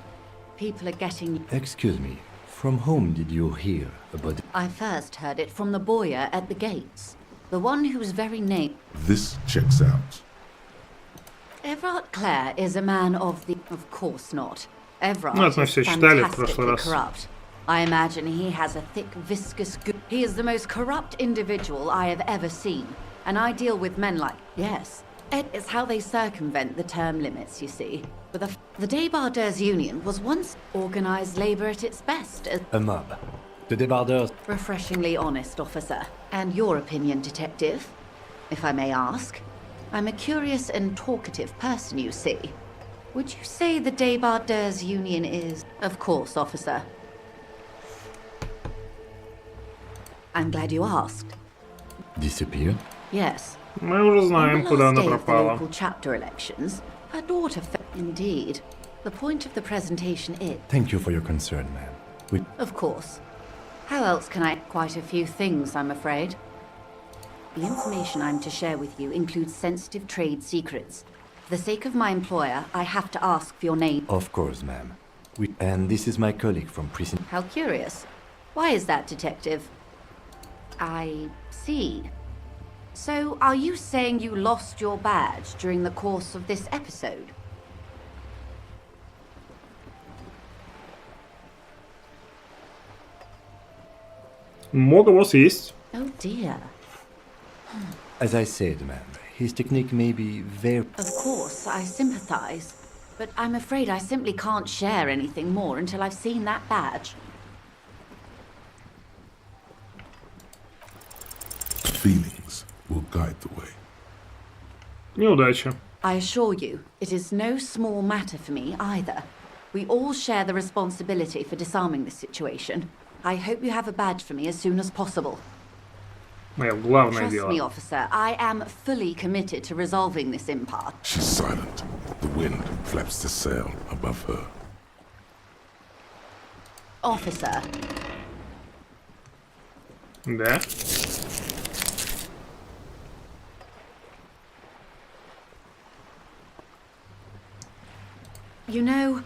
people are getting... Excuse me, from whom did you hear about it? I first heard it from the boyer at the gates. The one whose very name... This checks out. Everard Clare is a man of the... Of course not. Everard Ну, is это мы все читали в прошлый fantastically раз. corrupt. I imagine he has a thick, viscous... He is the most corrupt individual I have ever seen. And I deal with men like... Yes. It's how they circumvent the term limits, you see. But the Débardeurs Union was once organized labor at its best. A mob. The Débardeurs... Refreshingly honest, officer. And your opinion, detective, if I may ask? I'm a curious and talkative person, you see. Would you say the Débardeurs Union is... Of course, officer. I'm glad you asked. Disappeared? Yes. Мы уже знаем, куда она пропала. Local chapter elections, her daughter Indeed. The point of the presentation is... Thank you for your concern, ma'am. Of course. How else can I... Quite a few things, I'm afraid. The information I'm to share with you includes sensitive trade secrets. For the sake of my employer, I have to ask for your name. Of course, ma'am. And this is my colleague from prison. How curious. Why is that, detective? I see. So, are you saying you lost your badge during the course of this episode? Мог его съесть. Oh dear. As I said, ma'am, his technique may be very... Of course, I sympathize. But I'm afraid I simply can't share anything more until I've seen that badge. Feelings will guide the way. Неудача. I assure you, it is no small matter for me either. We all share the responsibility for disarming this situation. I hope you have a badge for me as soon as possible. Мое главное Trust дело. me, officer, I am fully committed to resolving this impasse. She's silent. The wind flaps the sail above her. Officer. Да? You know,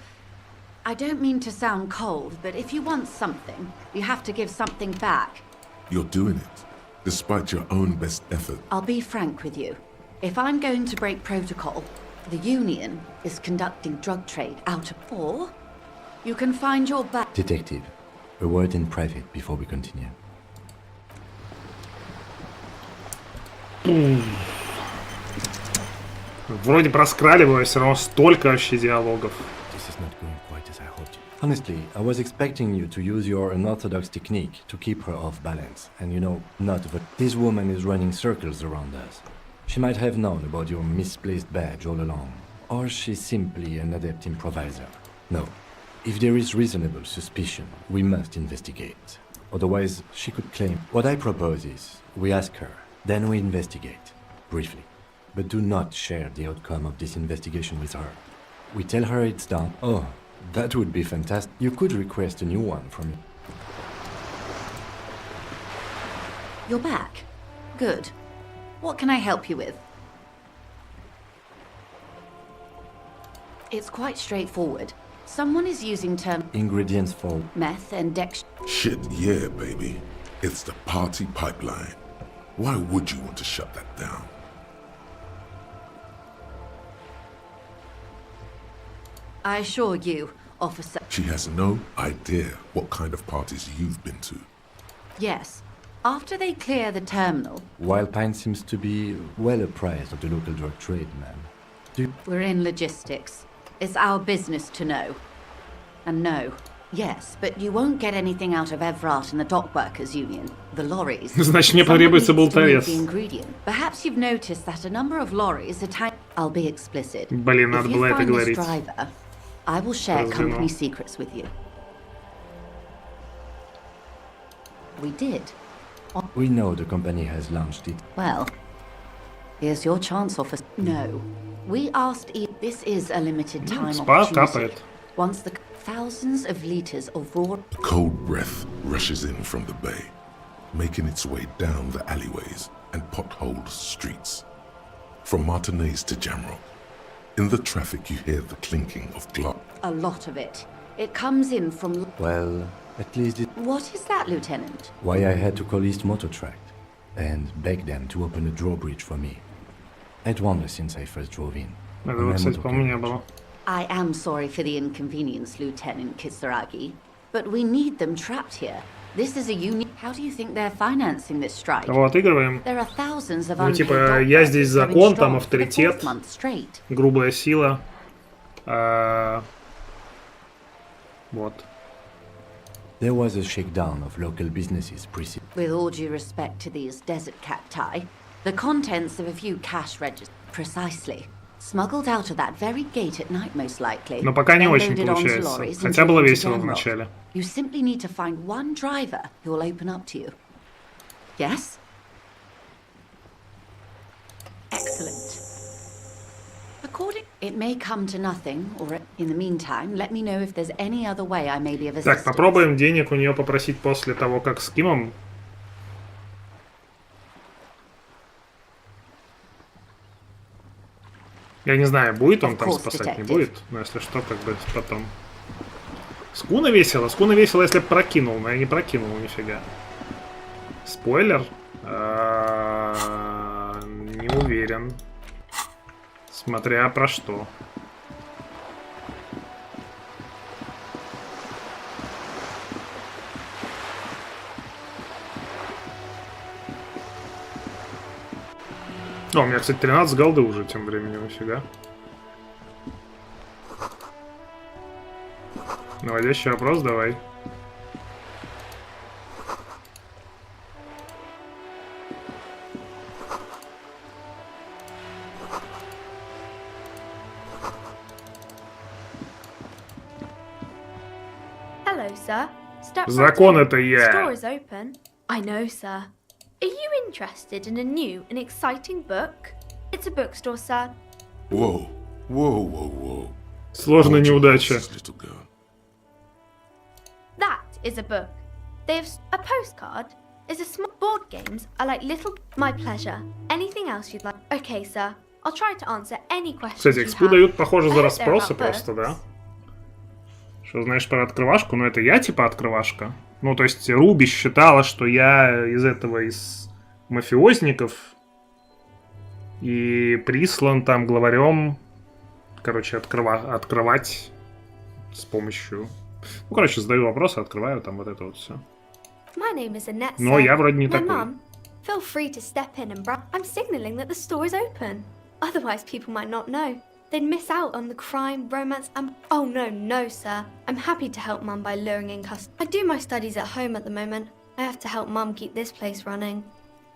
I don't mean to sound cold, but if you want something, you have to give something back. You're doing it, despite your own best effort. I'll be frank with you. If I'm going to break protocol, the Union is conducting drug trade out of... Or you can find your back... Detective, a word in private before we continue. Вроде проскраливаю, все равно столько вообще диалогов. This is not going quite as I hoped. Honestly, I was expecting you to use your unorthodox technique to keep her off balance. And you know, not but this woman is running circles around us. She might have known about your misplaced badge all along. Or she's simply an adept improviser. No. If there is reasonable suspicion, we must investigate. Otherwise, she could claim. What I propose is, we ask her, then we investigate. Briefly. But do not share the outcome of this investigation with her. We tell her it's done. Oh, that would be fantastic. You could request a new one from me. You're back. Good. What can I help you with? It's quite straightforward. Someone is using term... Ingredients for... Meth and dex... Shit, yeah, baby. It's the party pipeline. Why would you want to shut that down? I assure you, officer. She has no idea what kind of parties you've been to. Yes. After they clear the terminal... Wildpine seems to be well apprised of the local drug trade, ma'am. We're in logistics. It's our business to know. And no. Yes, but you won't get anything out of Everart and the Dock Workers Union. The lorries. Значит, мне потребуется болторез. Perhaps you've noticed that a number of lorries are I'll be explicit. Блин, надо было это говорить. Driver, I will share company secrets with you. We did. We know the company has launched it. Well, here's your chance, officer. No. We asked this is a limited time opportunity. Once the thousands of liters of raw... Cold breath rushes in from the bay, making its way down the alleyways and potholed streets. From Martinez to Grimrock. In the traffic you hear the clinking of glass. A lot of it. It comes in from... Well, at least it... What is that, Lieutenant? Why I had to call East Motor Tract and beg them to open a drawbridge for me. I'd wondered since I first drove in. I am sorry for the inconvenience, Lieutenant Kisaragi, but we need them trapped here. This is a unique... How do you think they're financing this strike? Кого отыгрываем? There are thousands of ну, типа, я здесь закон, там авторитет, грубая сила. Вот. There was a shakedown of local businesses preceding. With all due respect to these desert cacti, the contents of a few cash registers, precisely, smuggled out of that very gate at night, most likely. Но пока не очень получается. Хотя было весело в начале. You simply need to find one driver who will open up to you. Yes? Excellent. According, it may come to nothing, or in the meantime, let me know if there's any other way I may be of assistance. Так, попробуем денег у нее попросить после того, как с Кимом. Я не знаю, будет он там спасать, не будет, но если что, как бы потом. Скуна весело, если б прокинул, но я не прокинул нифига. Спойлер? Не уверен. Смотря про что. О, у меня, кстати, 13 голды уже тем временем, нифига. Наводящий вопрос, давай. Hello, sir. Закон это я. Store is open. I know, sir. Are you interested in a new and exciting book? It's a bookstore, sir. Whoa, whoa, whoa, whoa. Сложная неудача. That is a book. They have a postcard. Is a small board games. I like little. My pleasure. Anything else you'd like? Okay, sir. I'll try to answer any questions. Кстати, экспу дают, похоже, за расспросы просто, да? Что знаешь про открывашку? Ну, это я типа открывашка. Ну, то есть Руби считала, что я из мафиозников и прислан там главарем, короче, открывать с помощью... Ну, короче, задаю вопросы, открываю там вот это вот все. Но я вроде не такой. Feel free to step in and I'm signaling that the store is open. Otherwise, people might not know. They'd miss out on the crime, romance, and... Oh, no, sir. I'm happy to help Mum by luring in customers. I do my studies at home at the moment. I have to help Mum keep this place running.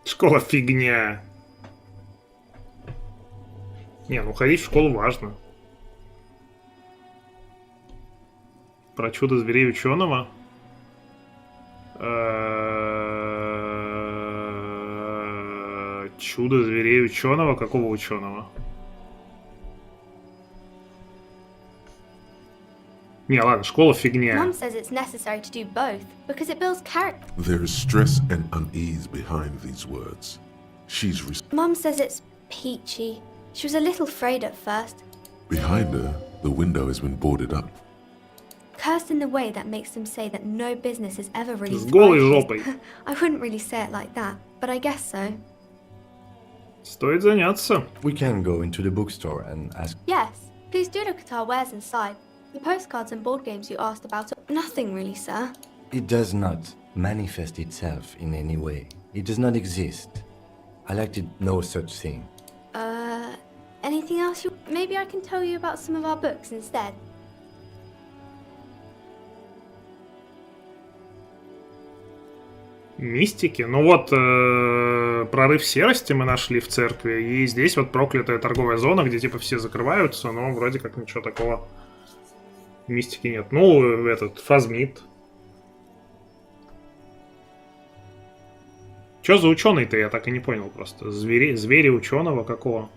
Школа фигня. Не, ну ходить в школу важно. Про чудо зверей ученого. Чудо зверей ученого? Какого ученого? Не, ладно, школа фигня. Mum says it's necessary to do both because it builds character. There is stress and unease behind these words. Mum says it's peachy. She was a little afraid at first. Behind her, the window has been boarded up. Cursed in the way that makes them say that no business is ever really С голой жопой. I wouldn't really say it like that, but I guess so. Стоит заняться. We can go into the bookstore and ask. Yes, please do look at our wares inside. The postcards and board games you asked about are nothing really, sir. It does not manifest itself in any way. It does not exist. I like to know such thing. Anything else you... Maybe I can tell you about some of our books instead. Мистики. Ну вот, прорыв серости мы нашли в церкви. И здесь вот проклятая торговая зона, где типа все закрываются, но вроде как ничего такого мистики нет. Ну, этот, Фазмит. Чё за ученый-то, я так и не понял просто. Звери ученого какого?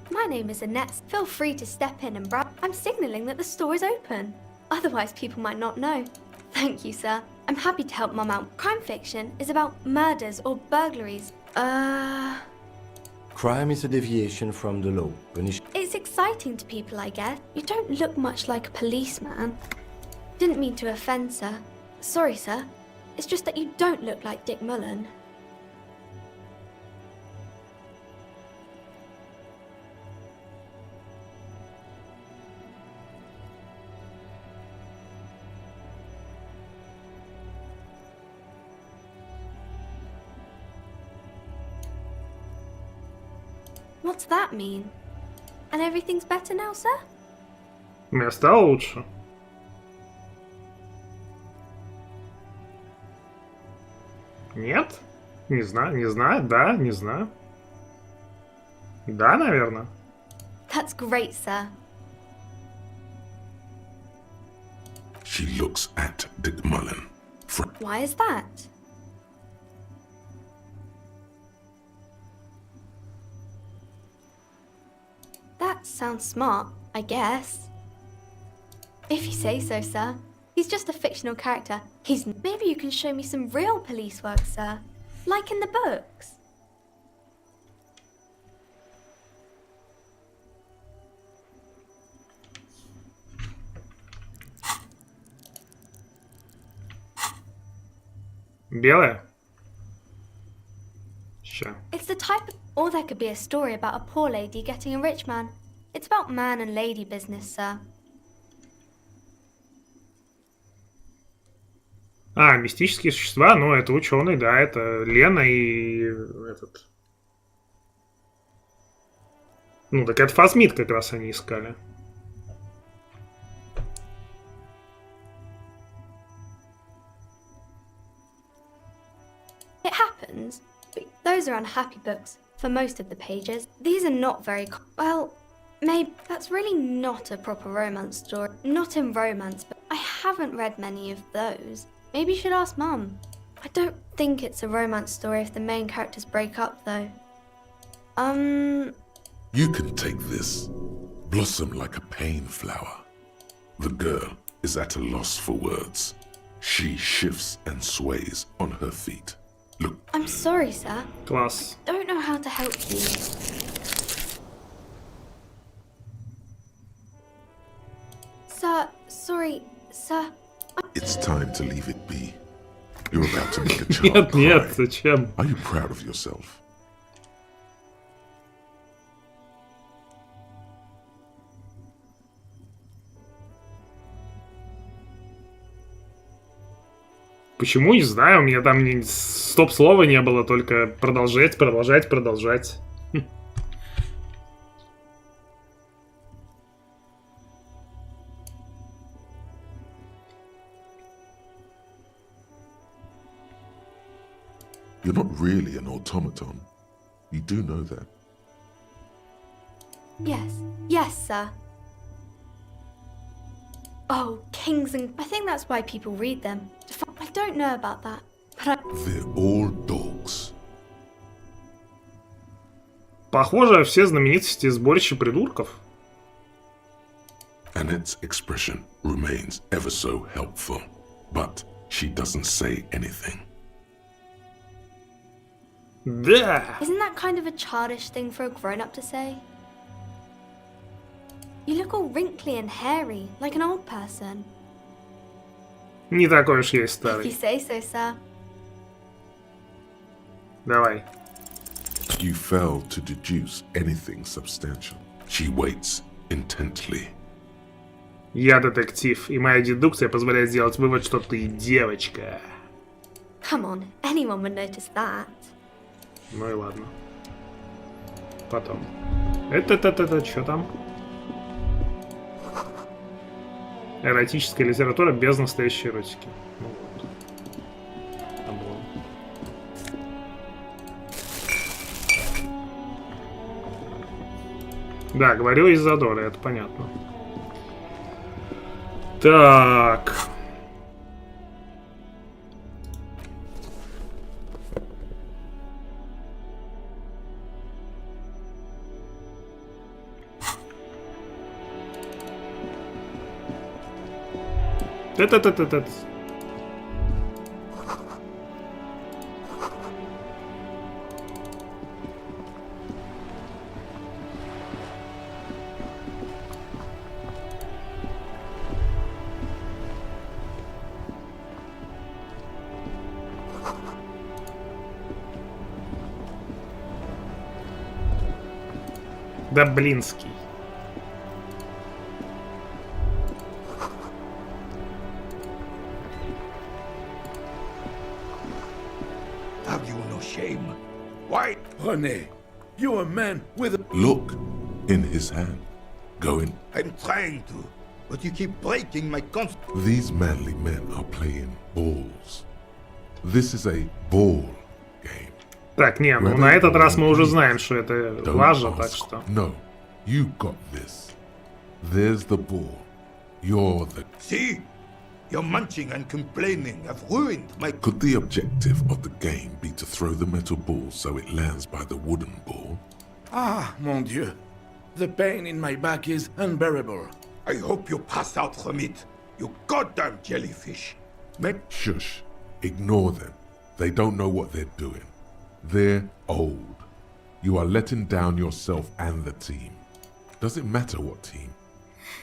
My name is Annette. Feel free to step in and browse. I'm signaling that the store is open. Otherwise, people might not know. Thank you, sir. I'm happy to help Mum out. Crime fiction is about murders or burglaries. Crime is a deviation from the law. It's exciting to people, I guess. You don't look much like a policeman. Didn't mean to offend, sir. Sorry, sir. It's just that you don't look like Dick Mullen. What's that mean? And everything's better now, sir? Мне стало лучше. Нет? Не знаю, да, не знаю. Да, наверное. That's great, sir. She looks at Dick Mullen. Why is that? That sounds smart, I guess. If you say so, sir. He's just a fictional character. Maybe you can show me some real police work, sir. Like in the books. Белая? Sure. It's the type of... Or there could be a story about a poor lady getting a rich man. It's about man and lady business, sir. А, мистические существа, ну, это ученый, да, это Лена и этот... Ну, так это Фазмит как раз они искали. It happens. Those are unhappy books for most of the pages. These are not very... Well, maybe that's really not a proper romance story. Not in romance, but I haven't read many of those. Maybe you should ask Mum. I don't think it's a romance story if the main characters break up, though. You can take this. Blossom like a pain flower. The girl is at a loss for words. She shifts and sways on her feet. Look. I'm sorry, sir. Класс. I don't know how to help you. Sir, sorry, sir. It's time to leave it be. You're about to make a child Нет, cry. зачем? Are you proud of yourself? Почему, не знаю, у меня там стоп-слова не было, только продолжать. You're not really an automaton. You do know that. Yes, sir. Oh, kings and... I think that's why people read them. I don't know about that, but I... They're all dogs. Похоже, все знаменитости сборище придурков. Annette's expression remains ever so helpful, but she doesn't say anything. Да. Isn't that kind of a childish thing for a grown-up to say? You look all wrinkly and hairy, like an old person. Не такой уж я и If you старый. say so, sir. Давай. You fail to deduce anything substantial. She waits intently. Я детектив, и моя дедукция позволяет сделать вывод, что ты девочка. Come on, anyone would notice that. Ну и ладно. Потом. Это, что там? Эротическая литература без настоящей эротики. Ну вот. Облом. Да, говорю из-за Доры, это понятно. Так. Это. Да блинский. Have you no shame? Why? René, you're a man with a... Look in his hand. Going. I'm trying to, but you keep breaking my These manly men are playing balls. This is a ball game. Так, не, ну на этот раз мы уже знаем, что это лажа, так что... No, you got this. There's the ball. You're the... See? Your munching and complaining have ruined my... Could the objective of the game be to throw the metal ball so it lands by the wooden ball? Ah, mon Dieu. The pain in my back is unbearable. I hope you pass out from it, you goddamn jellyfish. Shush. Ignore them. They don't know what they're doing. They're old. You are letting down yourself and the team. Does it matter what team?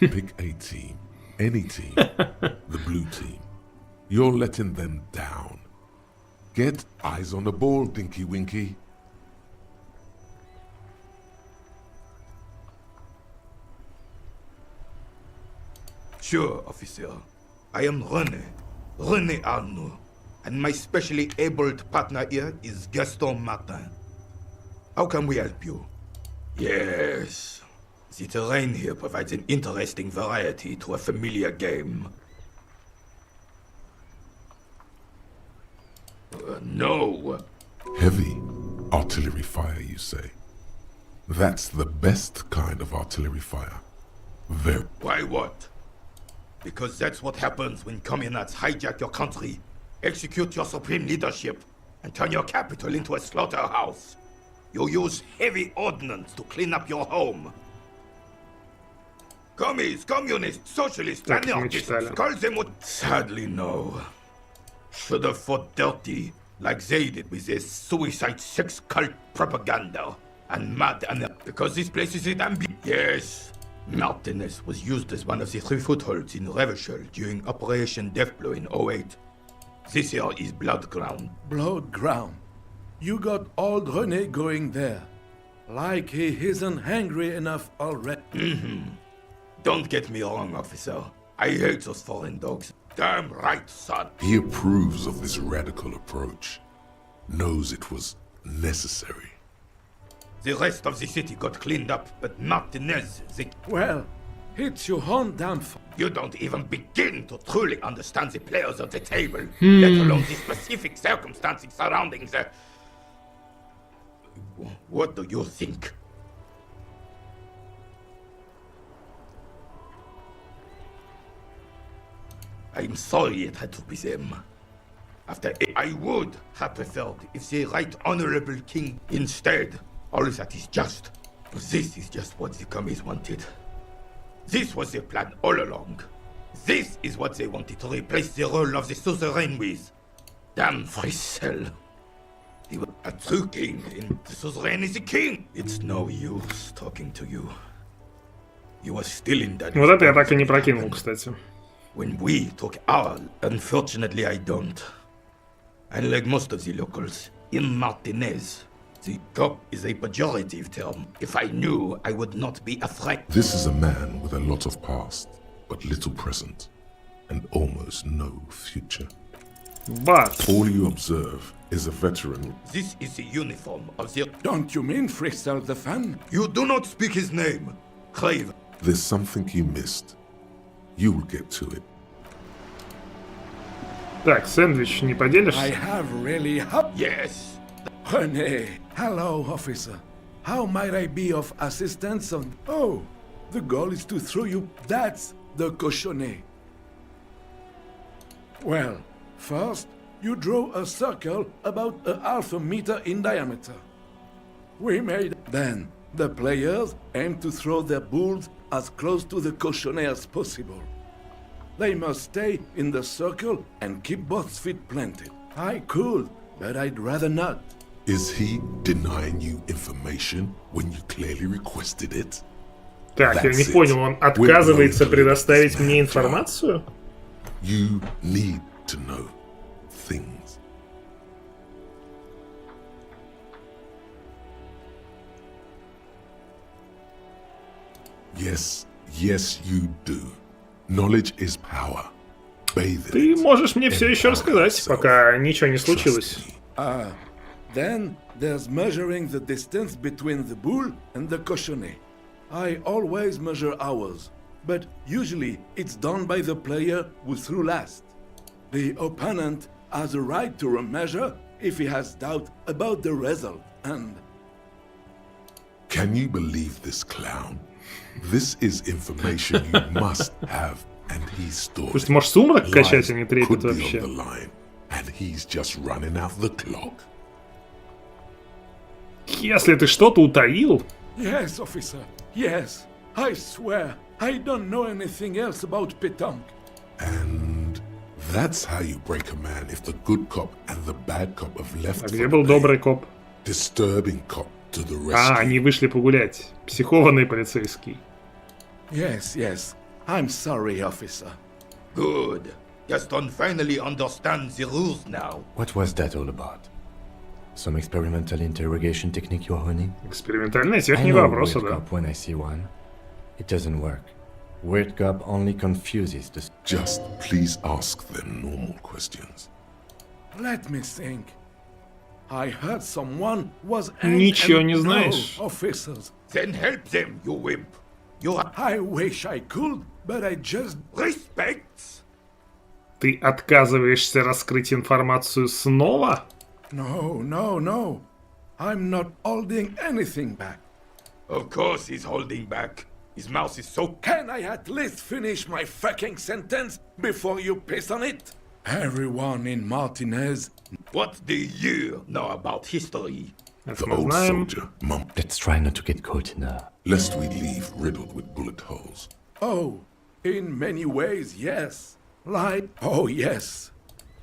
Pick a team. Any team. The blue team. You're letting them down. Get eyes on the ball, Dinky Winky. Sure, officer. I am René Arnaud, and my specially abled partner here is Gaston Martin. How can we help you? Yes. The terrain here provides an interesting variety to a familiar game. No. Heavy artillery fire, you say? That's the best kind of artillery fire. Very. Why what? Because that's what happens when communards hijack your country, execute your supreme leadership, and turn your capital into a slaughterhouse. You use heavy ordnance to clean up your home. Commies, communists, socialists, anarchists, call them what? Sadly, no. Should have fought dirty, like they did with their suicide sex cult propaganda and mad because this place is in Yes, Martinez was used as one of the 3 footholds in Revachol during Operation Deathblow in 08. This here is Blood Ground. Blood Ground? You got old René going there. Like he isn't hungry enough already. Don't get me wrong, officer. I hate those foreign dogs. Damn right, son. He approves of this radical approach. Knows it was necessary. The rest of the city got cleaned up, but Martinez, Well, it's your own downfall. You don't even begin to truly understand the players at the table, let alone the specific circumstances surrounding the... What do you think? I'm sorry it had to be them. After I would have preferred if the right honorable king instead. All that is just. But this is just what the commies wanted. This was their plan all along. This is what they wanted to replace the role of the suzerain with. Damn Frissel. He was a true king, and the suzerain is a king. It's no use talking to you. You are still in that. Вот это я так и не прокинул, кстати. When we took our, unfortunately I don't. And like most of the locals, in Martinez, The cop is a pejorative term. If I knew, I would not be afraid. This is a man with a lot of past, but little present, and almost no future. But all you observe is a veteran. This is the uniform of the... Don't you mean Freestyle the fan? You do not speak his name. Crave. There's something you missed. You'll get to it. Так, сэндвич не поделишься? I have really Yes. René. Hello, officer. How might I be of assistance on... Oh, the goal is to throw you... That's the cochonnet. Well, first, you draw a circle about a half a meter in diameter. We made... Then, the players aim to throw their bulls as close to the cochonnet as possible. They must stay in the circle and keep both feet planted. I could, but I'd rather not. Is he denying you information when you clearly requested it? Так, я не понял, он отказывается предоставить мне информацию? You need to know things. Yes, yes you do. Knowledge is power. Bathe Ты можешь мне все еще рассказать, пока ничего не случилось. Then there's measuring the distance between the bull and the cochonnet. I always measure ours, but usually it's done by the player who threw last. The opponent has a right to remeasure if he has doubt about the result, and... Can you believe this clown? This is information you must have, and he stored. Пусть может сумрак качать, а не трепет вообще. And he's just running out the clock. Если ты что-то утаил... Yes, officer. Yes. I swear, I don't know anything else about pétanque. And that's how you break a man if the good cop and the bad cop have left. А где был добрый коп? Disturbing cop to the rescue. Они вышли погулять. Психованный полицейский. Yes, yes. I'm sorry, officer. Good. Gaston finally understands the rules now. What was that all about? Some experimental interrogation technique you're honing? Экспериментальная техника вопроса, да. When I see one, it doesn't work. Weird cop only confuses the... Just please ask them normal questions. Let me think. I heard someone was... Ничего не знаешь. Officers. Then help them, you wimp. I wish I could, but I just... Respect. Ты отказываешься раскрыть информацию снова? No, no, no. I'm not holding anything back. Of course he's holding back. His mouth is so... Can I at least finish my fucking sentence before you piss on it? Everyone in Martinez... What do you know about history? The old soldier, Mum. Let's try not to get caught in a... Lest we leave riddled with bullet holes. Oh, in many ways, yes. Like... Oh, yes.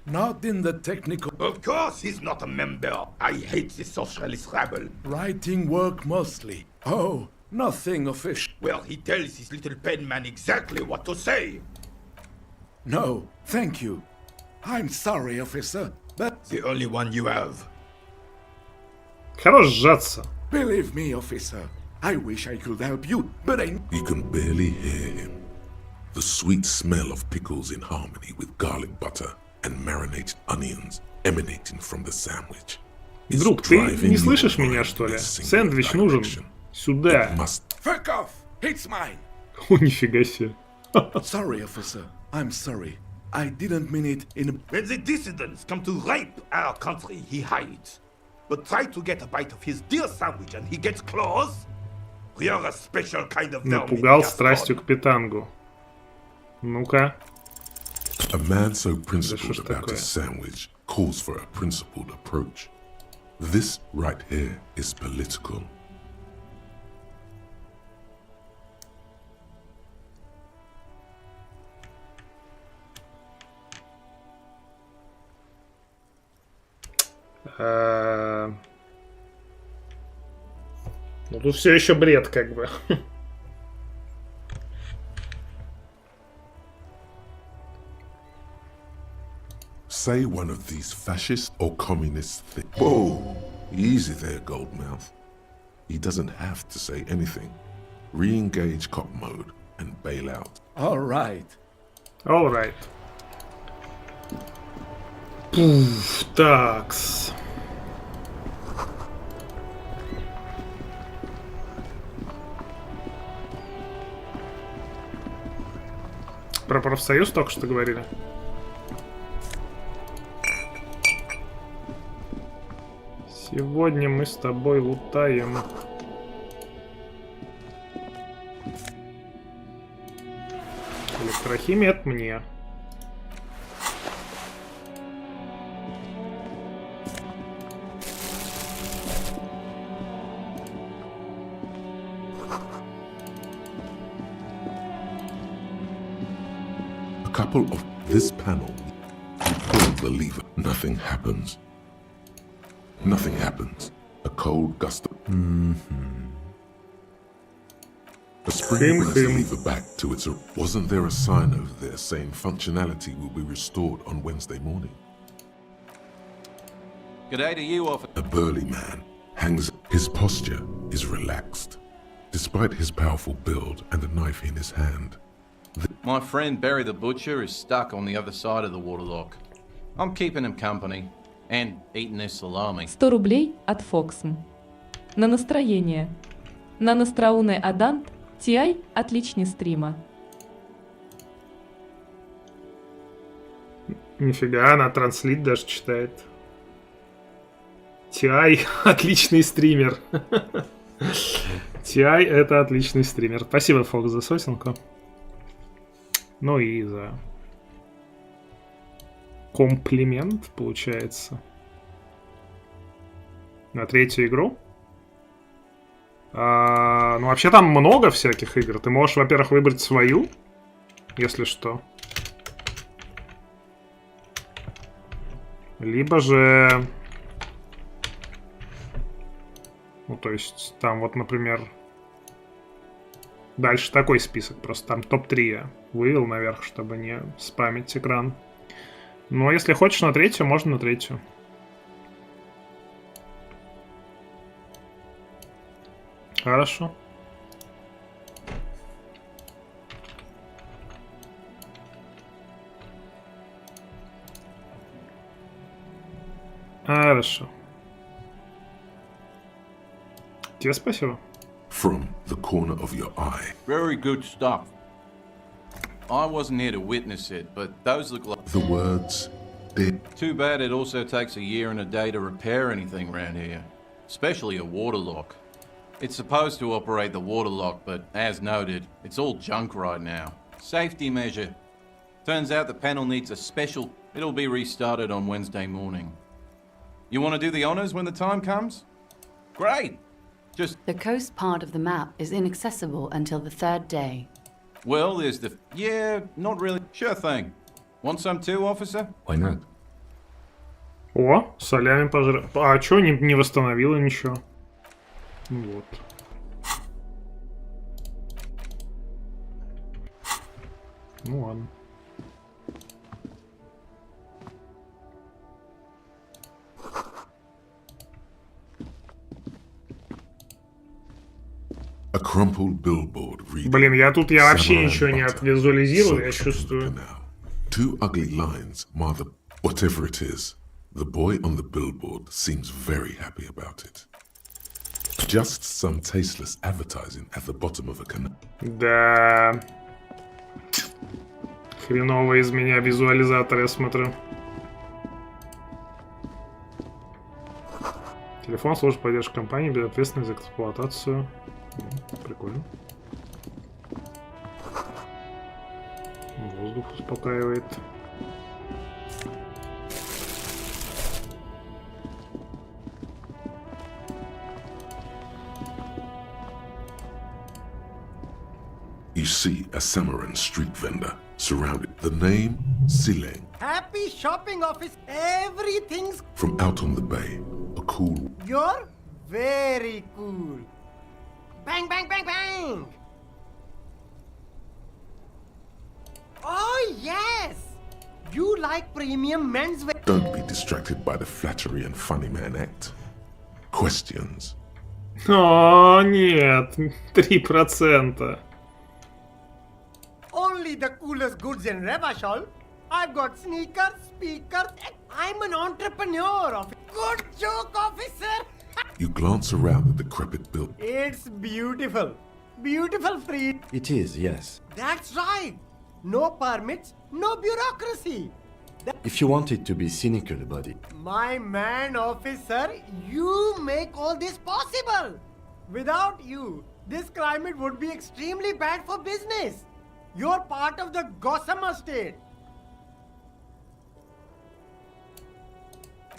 Not in the technical... Of course he's not a member. I hate the socialist rabble. Writing work mostly. Oh, nothing official. Well, he tells his little pen man exactly what to say. No, thank you. I'm sorry, officer, but... The only one you have. Хорош сжаться. Believe me, officer. I wish I could help you, but I... You can barely hear him. The sweet smell of pickles in harmony with garlic butter and marinated onions emanating from the sandwich. Друг, ты не слышишь меня, что ли? Сэндвич нужен сюда. Fuck off! It's mine! О, нифига себе. Sorry, officer. I'm sorry. I didn't mean it in... When the dissidents come to rape our country, he hides. But try to get a bite of his dear sandwich and he gets claws? You're a special kind of vermin. Напугал страстью к питангу. Ну-ка. A man so principled about his sandwich calls for a principled approach. This right here is political. Ну тут все еще бред, как бы. Say one of these fascist or communist things. Whoa! Easy there, Goldmouth. He doesn't have to say anything. Re-engage cop mode and bail out. All right. Alright. Такс. Про профсоюз только что говорили. Сегодня мы с тобой лутаем. Электрохимия это мне. A couple of this panel, you pull the lever. Nothing happens. Nothing happens. A cold gust of... A spring brings the lever back to its... Wasn't there a sign over there saying functionality will be restored on Wednesday morning? G'day to you, officer. A burly man hangs... His posture is relaxed, despite his powerful build and a knife in his hand. My friend Barry the Butcher is stuck on the other side of the waterlock. I'm keeping him company and eating his salami. 100 рублей от Фоксм. На настроение. На настроение aDant, TI отличнее стрима. Нифига, она транслит даже читает. TI отличный стример. TI это отличный стример. Спасибо, Фокс, за сосенку. Ну и за комплимент, получается. На третью игру. Ну, вообще там много всяких игр. Ты можешь, во-первых, выбрать свою, если что. Либо же... Ну, то есть, там вот, например... Дальше такой список, просто там топ-3 я вывел наверх, чтобы не спамить экран. Но если хочешь на третью, можно на третью. Хорошо. Хорошо. Тебе спасибо. From the corner of your eye. Very good stuff. I wasn't here to witness it, but those look like... The words did. Too bad it also takes a year and a day to repair anything around here. Especially a waterlock. It's supposed to operate the waterlock, but as noted, it's all junk right now. Safety measure. Turns out the panel needs a special... It'll be restarted on Wednesday morning. You want to do the honors when the time comes? Great! The coast part of the map is inaccessible until the third day. Well, there's the... Yeah, not really. Sure thing. Want some too, officer? Why not? О, солями пожрал. А чё, не восстановила ничего? Вот. Ну ладно. A crumpled billboard reading. Блин, я вообще ничего не отвизуализировал, я чувствую. Two ugly lines mar the whatever it is. The boy on the billboard seems very happy about it. Just some tasteless advertising at the bottom of a canal. Да. Хреновый из меня визуализатор, я смотрю. Телефон службы поддержки компании, безответственный за эксплуатацию. Прикольно. Воздух успокаивает. You see a Samaran street vendor surrounded. The name Sileng. Happy shopping office. Everything's... From out on the bay, a cool... You're very cool. Bang, bang, bang, bang! Oh, yes! You like premium menswear. Don't be distracted by the flattery and funny man act. questions. О, нет, 3%. Only the coolest goods in Revachol. I've got sneakers, speakers, and I'm an entrepreneur. Good joke, officer. You glance around the decrepit building. It's beautiful. Beautiful, free. It is, yes. That's right. No permits, no bureaucracy. If you wanted to be cynical about it. My man, officer, you make all this possible. Without you, this climate would be extremely bad for business. You're part of the Gossamer state.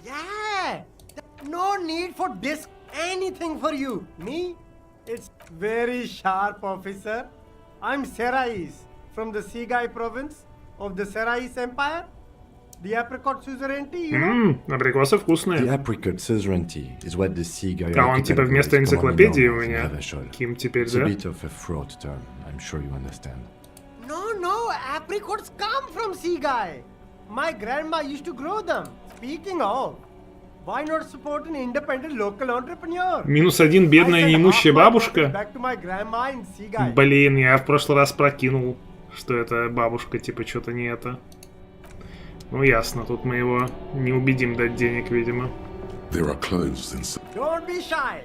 Yeah. No need for disc anything for you. Me? It's very sharp, officer. I'm Serais from the Sigai province of the Serais Empire. The apricot suzerainty, you know? Абрикосы вкусные. The apricot suzerainty is what the Sigai А он типа вместо энциклопедии у меня. It's Ким теперь, a да? bit of a fraud term, I'm sure you understand. No, apricots come from Sigai. My grandma used to grow them. Speaking of, why not support an independent local entrepreneur? -1, бедная неимущая бабушка. Back to my grandma in Sigai. Блин, я в прошлый раз прокинул, что это бабушка, типа что-то не это. Ну ясно, тут мы его не убедим дать денег, видимо. There are clothes inside. Don't be shy.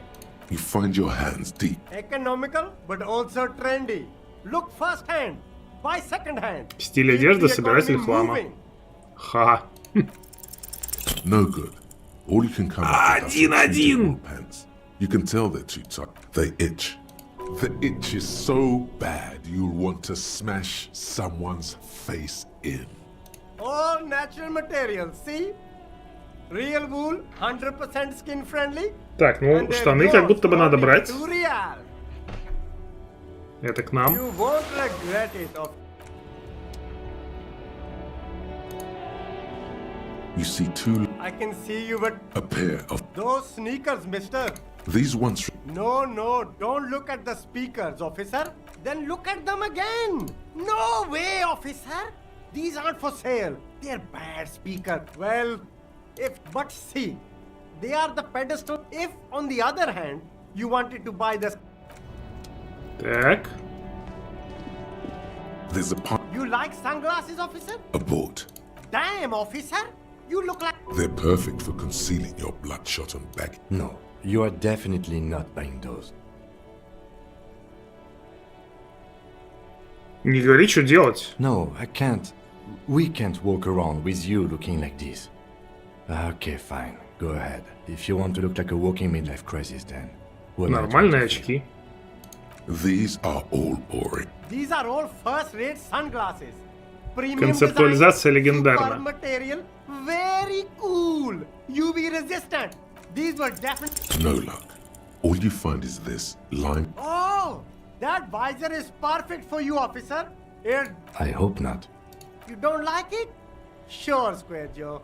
You find your hands deep. Economical, but also trendy. Look first hand, buy second hand. Стиль одежды, собиратель хлама. Ха. No good. All you can come up with are 1-1. pants. You can tell they're too tight. They itch. The itch is so bad you'll want to smash someone's face in. All natural materials, see? Real wool, 100% skin friendly. Так, ну штаны как будто бы надо брать. Это к нам. You won't regret it. You see two. I can see you, but a pair of those sneakers, mister. These ones. No, don't look at the speakers, officer. Then look at them again. No way, officer. These aren't for sale. They're bad speakers. Well, but see, they are the pedestal. If, on the other hand, you wanted to buy the... Так. There's a part. You like sunglasses, officer? Abort. Damn, officer. You look like... They're perfect for concealing your bloodshot and back. No, you are definitely not buying those. Не говори, что делать. No, I can't. We can't walk around with you looking like this. Okay, fine. Go ahead. If you want to look like a walking midlife crisis, then. Нормальные очки. These are all boring. These are all first-rate sunglasses. Концептуализация легендарна. Material, very cool. UV resistant. These were definitely... No luck. All you find is this lime. Oh, that visor is perfect for you, officer. I hope not. You don't like it? Sure, Square Joe.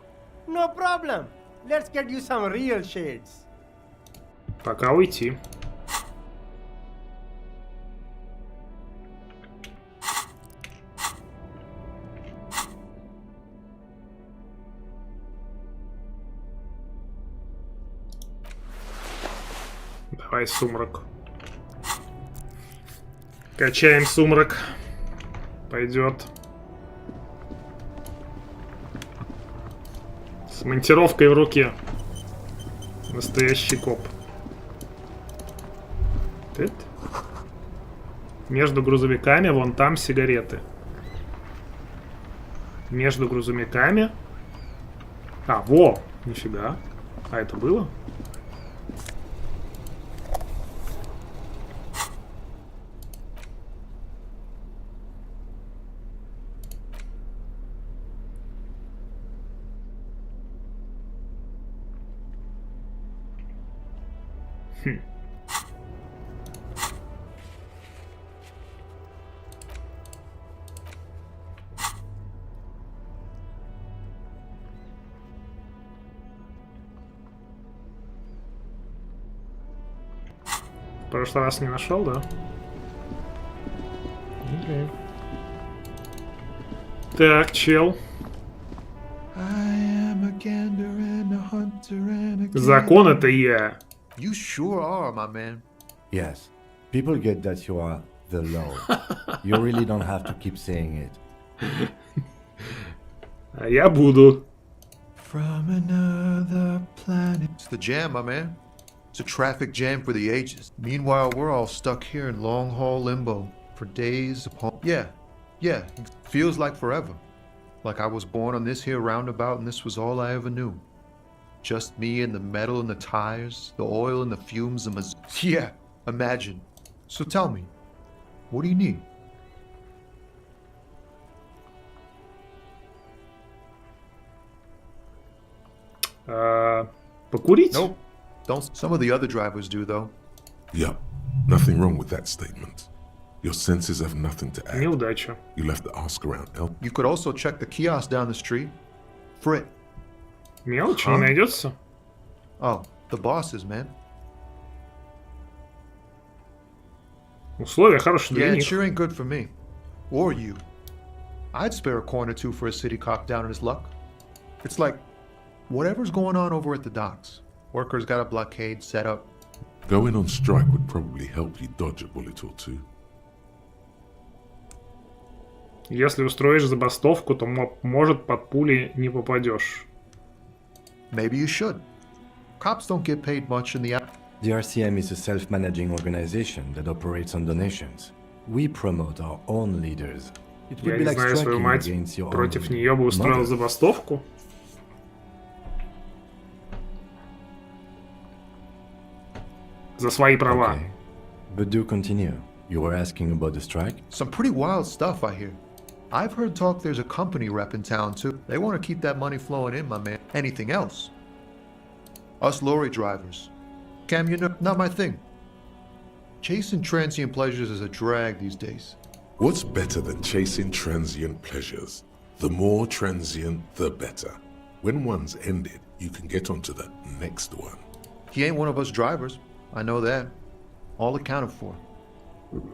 No problem. Let's get you some real shades. Пока уйти. Давай сумрак. Качаем сумрак. Пойдет. С монтировкой в руке. Настоящий коп. Тыт. Между грузовиками вон там сигареты. Между грузовиками. А, во! Нифига. А это было? В прошлый раз не нашел, да? Okay. Так, чел. Закон это я. You sure are, my man. Yes, people get that you are the law. You really don't have to keep saying it. А я буду. From another planet. It's the jam, my man. It's a traffic jam for the ages. Meanwhile, we're all stuck here in long haul limbo for days upon. Yeah, it feels like forever. Like I was born on this here roundabout and this was all I ever knew. Just me and the metal and the tires, the oil and the fumes and yeah, imagine. So tell me, what do you need? Покурить? Nope. Don't. Some of the other drivers do, though. Yup. Nothing wrong with that statement. Your senses have nothing to add. Неудача. You left the ask around. You could also check the kiosk down the street. Frit. Мелочь не найдется? Oh, the bosses, man. Условия хорошие для Yeah, it них. sure ain't good for me. Or you. I'd spare a coin or two for a city cop down in his luck. It's like, whatever's going on over at the docks. Workers got a blockade set up. Going on strike would probably help you dodge a bullet or two. Если устроишь забастовку, то может под пули не попадешь. Maybe you should. Cops don't get paid much in the... The RCM is a self-managing organization that operates on donations. We promote our own leaders. It would Я be не like знаю свою striking мать. against your Против own нее бы устроил mother. забастовку. За свои права. Okay. But do continue. You were asking about the strike? Some pretty wild stuff, I hear. I've heard talk there's a company rep in town, too. They want to keep that money flowing in, my man. Anything else? Us lorry drivers. Cam, you know, not my thing. Chasing transient pleasures is a drag these days. What's better than chasing transient pleasures? The more transient, the better. When one's ended, you can get onto the next one. He ain't one of us drivers. I know that. All accounted for.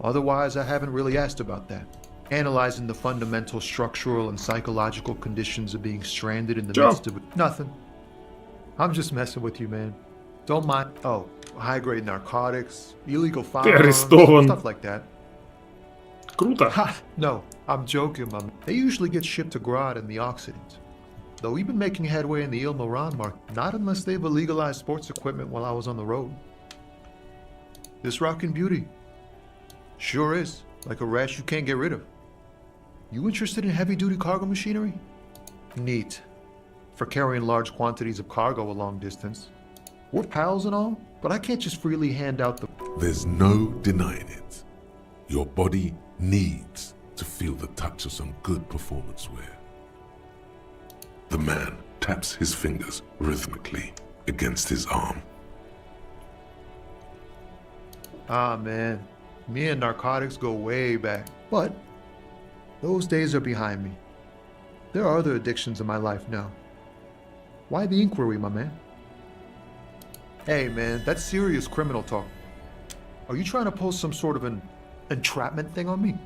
Otherwise, I haven't really asked about that. Analyzing the fundamental structural and psychological conditions of being stranded in the midst of nothing. I'm just messing with you, man. Don't mind. Oh, high-grade narcotics, illegal firearms, stuff like that. Круто. Ha! No, I'm joking, man. They usually get shipped to Grad in the Occident. Though we've been making headway in the Il Moran market, not unless they've illegalized sports equipment while I was on the road. This rockin' beauty. Sure is. Like a rash you can't get rid of. You interested in heavy-duty cargo machinery? Neat. For carrying large quantities of cargo a long distance. We're pals and all, but I can't just freely hand out the... There's no denying it. Your body needs to feel the touch of some good performance wear. The man taps his fingers rhythmically against his arm. Ah, man. Me and narcotics go way back. But those days are behind me. There are other addictions in my life now. Why the inquiry, my man? Hey, man, that's serious criminal talk. Are you trying to post some sort of an entrapment thing on me?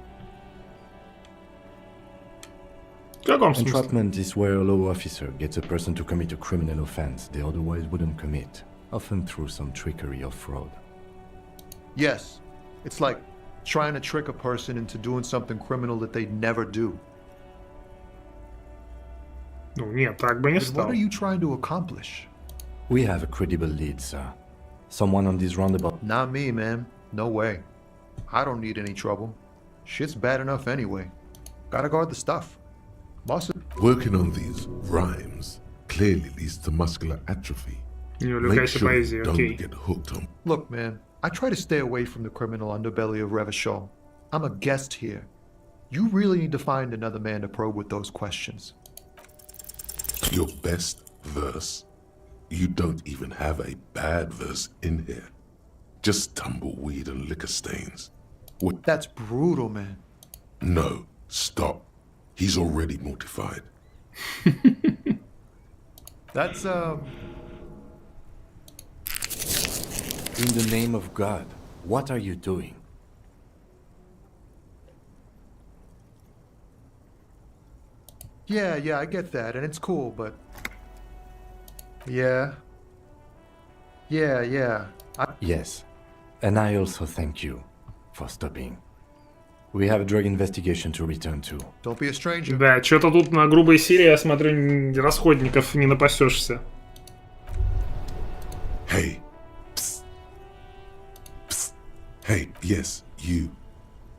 Entrapment is where a law officer gets a person to commit a criminal offense they otherwise wouldn't commit, often through some trickery or fraud. Yes. It's like trying to trick a person into doing something criminal that they'd never do. Ну нет, так бы не Then what стал. are you trying to accomplish? We have a credible lead, sir. Someone on this roundabout. Not me, man. No way. I don't need any trouble. Shit's bad enough anyway. Gotta guard the stuff. Boss. Working on these rhymes clearly leads to muscular atrophy. Не Make увлекайся sure you поэзией, don't окей. get hooked on. Look, man. I try to stay away from the criminal underbelly of Revachol. I'm a guest here. You really need to find another man to probe with those questions. Your best verse? You don't even have a bad verse in here. Just tumbleweed and liquor stains. What? That's brutal, man. No, stop. He's already mortified. That's, In the name of God, what are you doing? Yeah, I get that, and it's cool, but... Yeah. Yes. And I also thank you for stopping. We have a drug investigation to return to. Don't be a stranger. Да, что-то тут на грубой серии, я смотрю, расходников не напасешься. Hey. Psst. Psst. Hey, yes, you.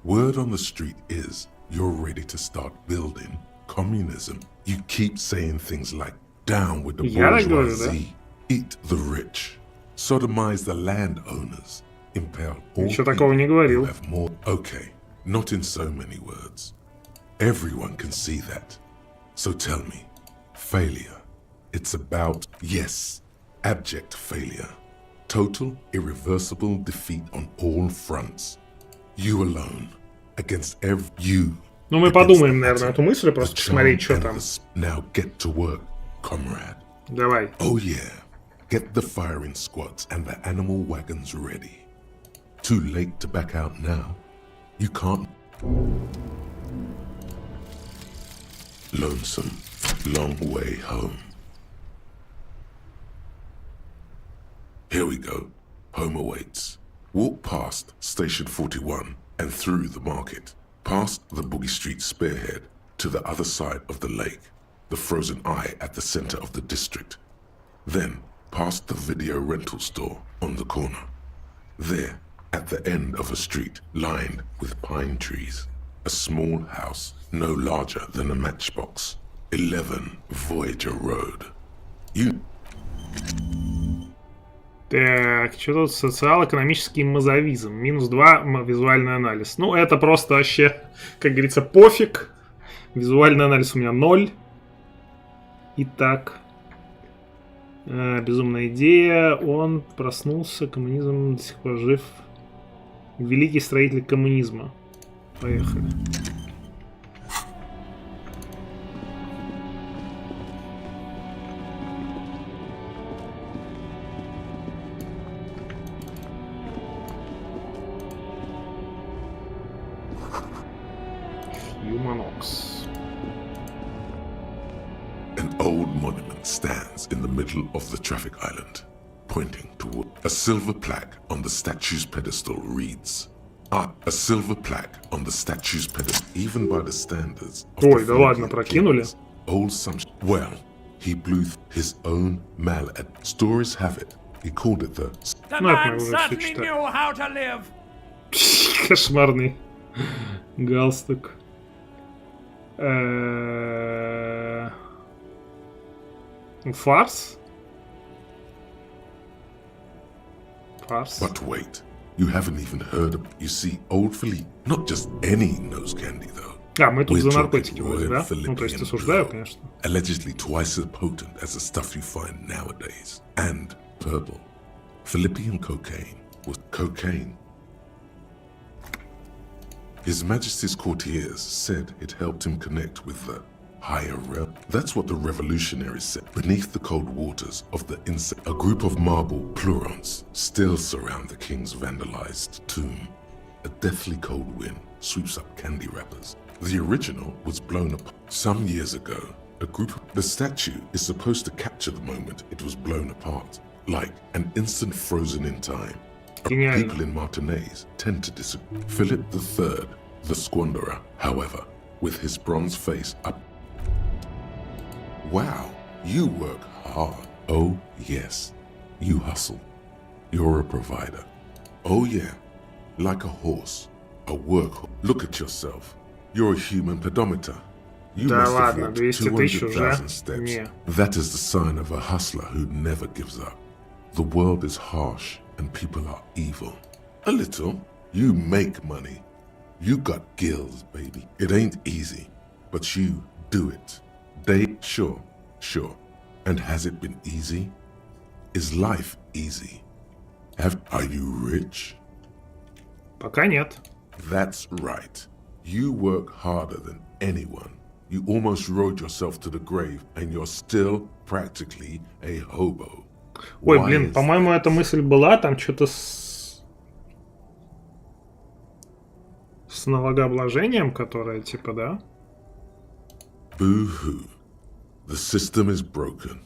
Word on the street is you're ready to start building communism. You keep saying things like, down with the bourgeoisie, eat the rich, sodomize the landowners, impale all people who have more. Okay, not in so many words. Everyone can see that. So tell me, failure, it's about, yes, abject failure. Total, irreversible defeat on all fronts. You alone, against you. Ну, мы подумаем, наверное, эту мысль, просто посмотреть, что там. Now get to work, comrade. Давай. Oh yeah. Get the firing squads and the animal wagons ready. Too late to back out now. You can't. Lonesome, long way home. Here we go. Home awaits. Walk past Station 41 and through the market. Past the Boogie Street spearhead to the other side of the lake, the frozen eye at the center of the district. Then, past the video rental store on the corner. There, at the end of a street lined with pine trees, a small house no larger than a matchbox. 11 Voyager Road. You... Так, что тут? Социал-экономический мозаизм. -2 визуальный анализ. Ну, это просто вообще, как говорится, пофиг. Визуальный анализ у меня 0. Итак. Безумная идея. Он проснулся. Коммунизм до сих пор жив. Великий строитель коммунизма. Поехали. An old monument stands in the middle of the traffic island, pointing toward a silver plaque on the statue's pedestal reads, a silver plaque on the statue's pedestal, even by the standards of Ой, да ладно, прокинули. Old Samson. Well, he blew his own mallet. Stories have it. He called it the... The man certainly knew how to live. Кошмарный галстук. Фарс? Фарс? But wait, you haven't even heard of... You see, old Philippe, not just any nose candy though. Мы тут за наркотики вроде, да? Ну, то есть осуждаю, конечно. Allegedly twice as potent as the stuff you find nowadays. And purple. Philippian cocaine was cocaine. His Majesty's courtiers said it helped him connect with the higher realm. That's what the revolutionaries said. Beneath the cold waters of the insect, a group of marble plurons still surround the king's vandalized tomb. A deathly cold wind sweeps up candy wrappers. The original was blown apart some years ago. The statue is supposed to capture the moment it was blown apart, like an instant frozen in time. People in Martinez tend to disagree. Philip III, the squanderer, however, with his bronze face up. Wow, you work hard. Oh, yes. You hustle. You're a provider. Oh, yeah. Like a horse. A workhorse. Look at yourself. You're a human pedometer. You must have walked 200,000 steps. Yeah. That is the sign of a hustler who never gives up. The world is harsh and people are evil. A little. You make money. You got gills, baby. It ain't easy, but you do it. Sure. And has it been easy? Is life easy? Are you rich? Пока нет. That's right. You work harder than anyone. You almost rode yourself to the grave, and you're still practically a hobo. Ой, блин, по-моему, эта мысль была, там что-то с налогообложением, которое, типа, да? Boo-hoo. The system is broken.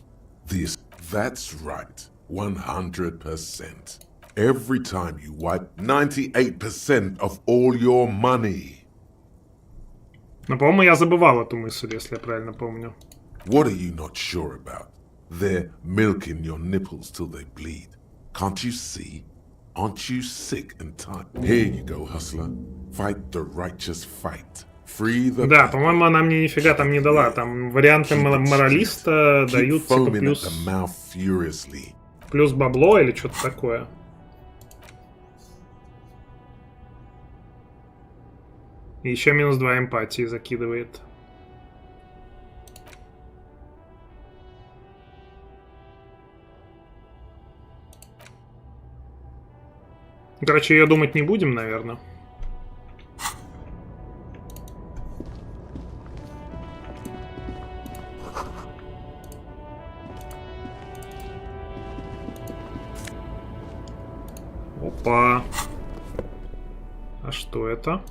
That's right. 100%. Every time you wipe 98% of all your money. Но, по-моему, я забывал эту мысль, если я правильно помню. What are you not sure about? They're milking your nipples till they bleed. Can't you see? Aren't you sick and tired? Here you go, hustler. Fight the righteous fight. Free the... Да, по-моему, она мне нифига там не дала. Там варианты моралиста дают типа плюс бабло или что-то такое. И еще минус 2 эмпатии закидывает. Короче, ее думать не будем, наверное. Опа. А что это?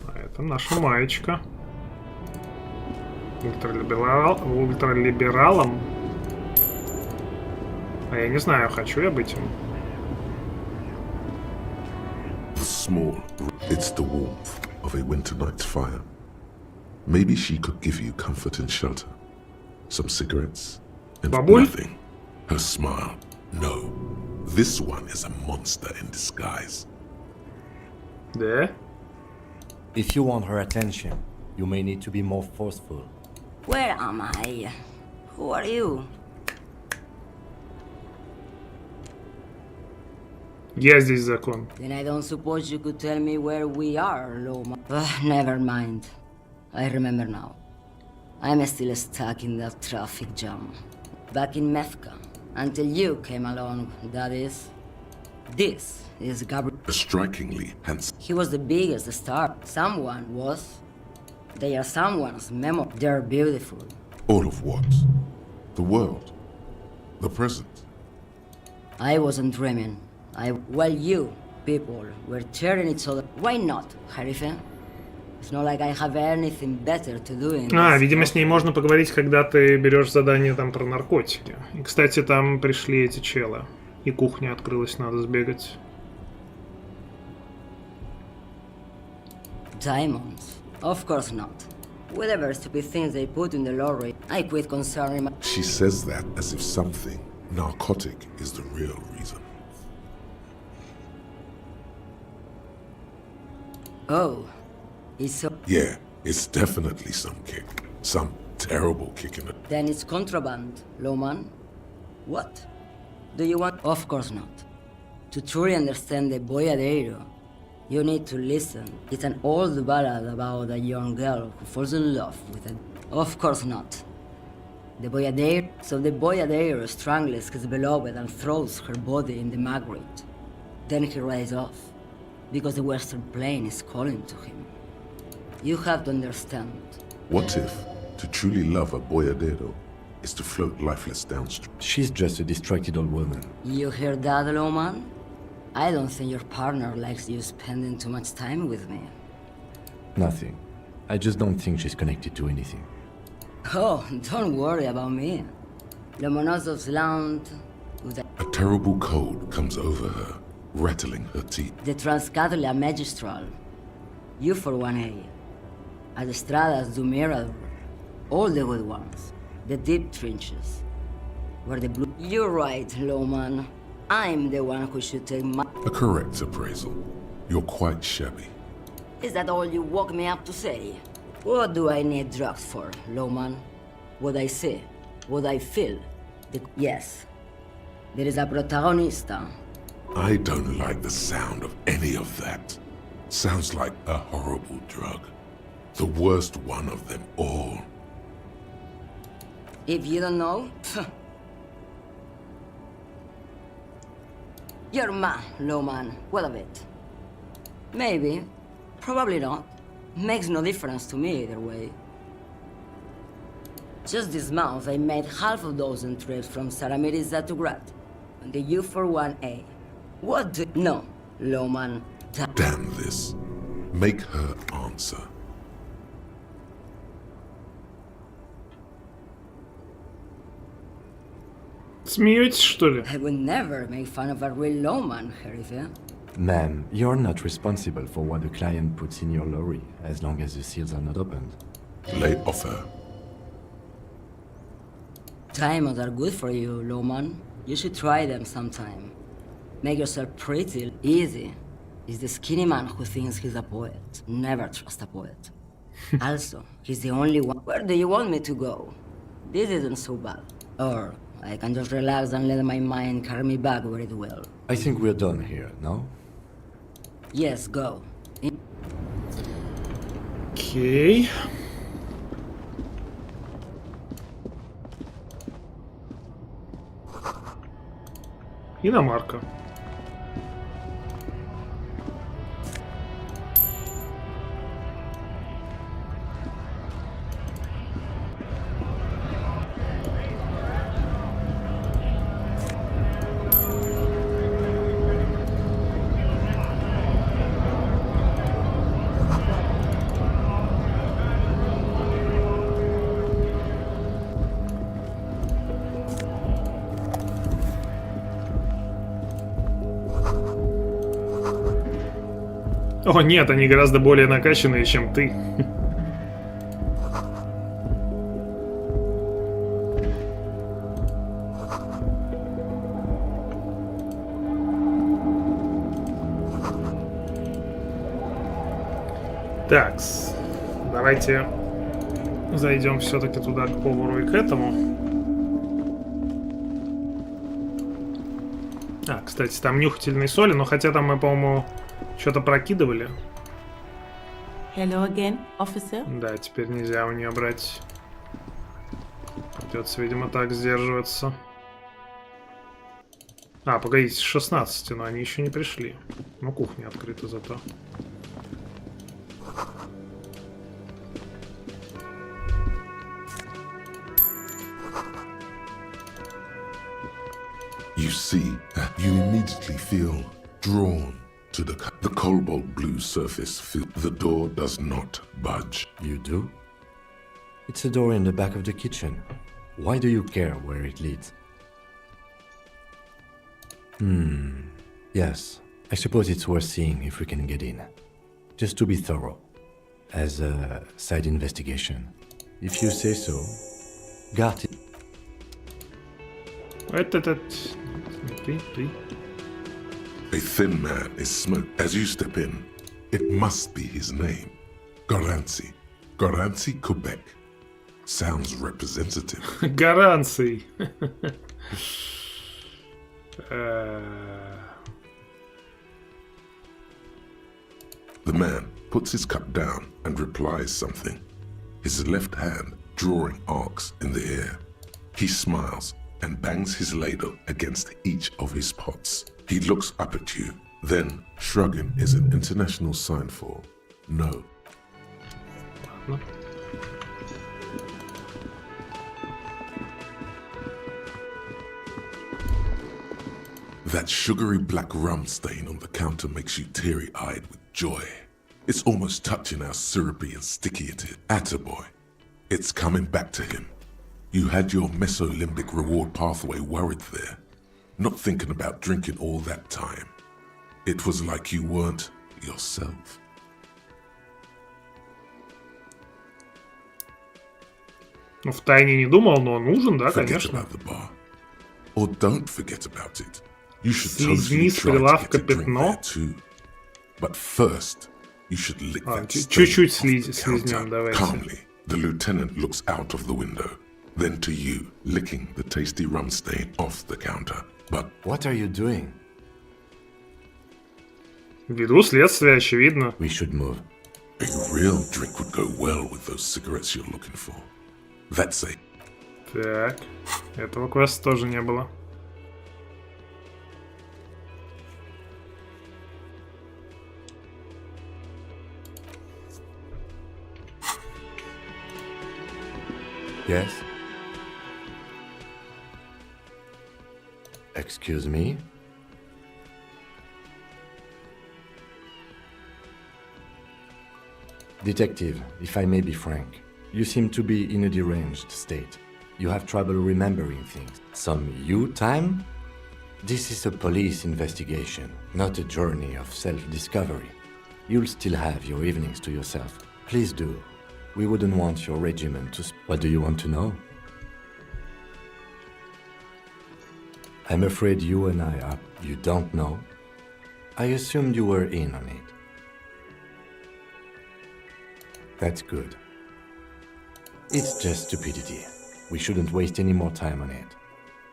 А это наша маечка. Ультралибералом. А я не знаю, хочу я быть им. Small, it's the warmth of a winter night's fire. Maybe she could give you comfort and shelter. Some cigarettes and nothing. Her smile. No. This one is a monster in disguise. Yeah? If you want her attention, you may need to be more forceful. Where am I? Who are you? Я здесь закон. Then I don't suppose you could tell me where we are, Loma. Never mind. I remember now. I'm still stuck in that traffic jam. Back in Methka. Until you came along, that is. This is Gabriel. Strikingly handsome. He was the biggest star. Someone was. They are someone's memory. They're beautiful. All of what? The world. The present. I wasn't dreaming. Well, you people were tearing each other. Why not, Harife? It's not like I have anything better to do in this. Видимо, с ней можно поговорить, когда ты берешь задание там про наркотики. И, кстати, там пришли эти челы. И кухня открылась, надо сбегать. Diamonds? Of course not. Whatever stupid things they put in the lorry, I quit concerning my... She says that as if something narcotic is the real reason. Oh, it's so... Yeah, it's definitely some kick. Some terrible kick in it. Then it's contraband, Loman. What? Do you want... Of course not. To truly understand the boyadero, you need to listen. It's an old ballad about a young girl who falls in love with a... Of course not. The boyadero... So the boyadero strangles his beloved and throws her body in the maggot. Then he rides off. Because the Western Plain is calling to him. You have to understand. What if to truly love a boyadero is to float lifeless downstream? She's just a distracted old woman. You hear that, Loman? I don't think your partner likes you spending too much time with me. Nothing. I just don't think she's connected to anything. Oh, don't worry about me. Lomonosov's land... A terrible cold comes over her, rattling her teeth. The Transcatolia Magistral. You for 1A. Adestradas do Mirador. All the good ones. The deep trenches. Where the blue... You're right, Loman. I'm the one who should take my... A correct appraisal. You're quite shabby. Is that all you woke me up to say? What do I need drugs for, Loman? What I see? What I feel? Yes. There is a protagonista. I don't like the sound of any of that. Sounds like a horrible drug. The worst one of them all. If you don't know... You're mad, Loman. What of it? Maybe. Probably not. Makes no difference to me either way. Just this month, I made half a dozen trips from Saramiris to Grad. On the U41A. What do... No, Loman. Damn this. Make her answer. Смеетесь, что ли? I would never make fun of a real lawman, Sheriff. Ma'am, you're not responsible for what the client puts in your lorry, as long as the seals are not opened. Lay off her. Diamonds are good for you, lawman. You should try them sometime. Make yourself pretty easy. It's the skinny man who thinks he's a poet. Never trust a poet. Also, he's the only one. Where do you want me to go? This isn't so bad. Or I can just relax and let my mind carry me back where it will. I think we're done here, no? Yes, go. Окей. Иномарка. О нет, они гораздо более накачанные, чем ты. Так, давайте зайдем все-таки туда, к повару и к этому. А, кстати, там нюхательные соли, но хотя там мы, по-моему, что-то прокидывали. Hello again, officer. Да, теперь нельзя у нее брать. Придется, видимо, так сдерживаться. А, погодите, с 16, но они еще не пришли. Ну, кухня открыта зато. You see, you immediately feel drawn to the cobalt blue surface. The door does not budge. You do? It's a door in the back of the kitchen. Why do you care where it leads? Yes, I suppose it's worth seeing if we can get in. Just to be thorough. As a side investigation. If you say so. Got it. A thin man is smoked. As you step in, it must be his name. Garancy. Garancy, Quebec. Sounds representative. Garancy. The man puts his cup down and replies something. His left hand drawing arcs in the air. He smiles and bangs his ladle against each of his pots. He looks up at you, then shrugging is an international sign for no. That sugary black rum stain on the counter makes you teary-eyed with joy. It's almost touching how syrupy and sticky it is. Attaboy. It's coming back to him. You had your mesolimbic reward pathway worried there, not thinking about drinking all that time. It was like you weren't yourself. Ну, втайне не думал, но нужен, да, Forget конечно. about the bar. Or don't forget about it. You should Слизни totally с try to прилавка get a drink пятно. there too. But first, you should lick that stain Чуть-чуть off the слизнем, counter. давайте. Calmly, the lieutenant looks out of the window, then to you, licking the tasty rum stain off the counter. But what are you doing? Веду следствие, очевидно. We should move. A real drink would go well with those cigarettes you're looking for. That's it. Так, этого квеста тоже не было. Yes? Excuse me? Detective, if I may be frank, you seem to be in a deranged state. You have trouble remembering things. Some you time? This is a police investigation, not a journey of self-discovery. You'll still have your evenings to yourself. Please do. We wouldn't want your regiment to... What do you want to know? I'm afraid you and I are... You don't know? I assumed you were in on it. That's good. It's just stupidity. We shouldn't waste any more time on it.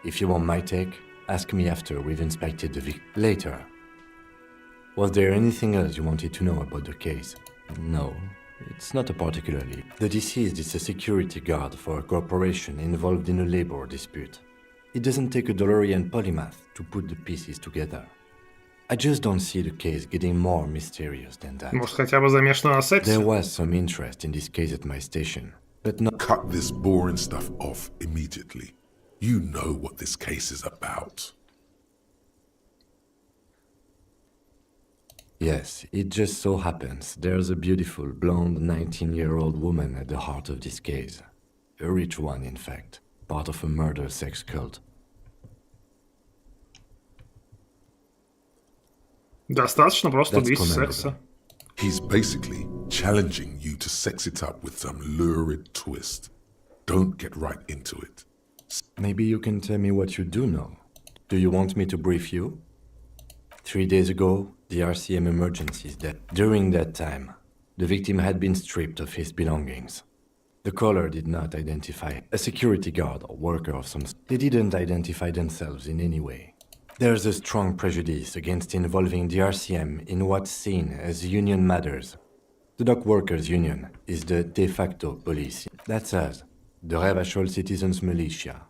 If you want my take, ask me after we've inspected the later. Was there anything else you wanted to know about the case? No, it's not a particularly. The deceased is a security guard for a corporation involved in a labor dispute. It doesn't take a DeLorean polymath to put the pieces together. I just don't see the case getting more mysterious than that. Может, хотя бы замешано на сексе? There was some interest in this case at my station, but not... Cut this boring stuff off immediately. You know what this case is about. Yes, it just so happens there's a beautiful, blonde 19-year-old woman at the heart of this case. A rich one, in fact. Part of a murder sex cult. Достаточно просто убийство секса. He's basically challenging you to sex it up with some lurid twist. Don't get right into it. Maybe you can tell me what you do know. Do you want me to brief you? 3 days ago, the RCM emergency is dead. During that time, the victim had been stripped of his belongings. The caller did not identify a security guard or worker of some sort. They didn't identify themselves in any way. There's a strong prejudice against involving the RCM in what's seen as union matters. The Dock Workers Union is the de facto police. That's us, the Revachol Citizens Militia.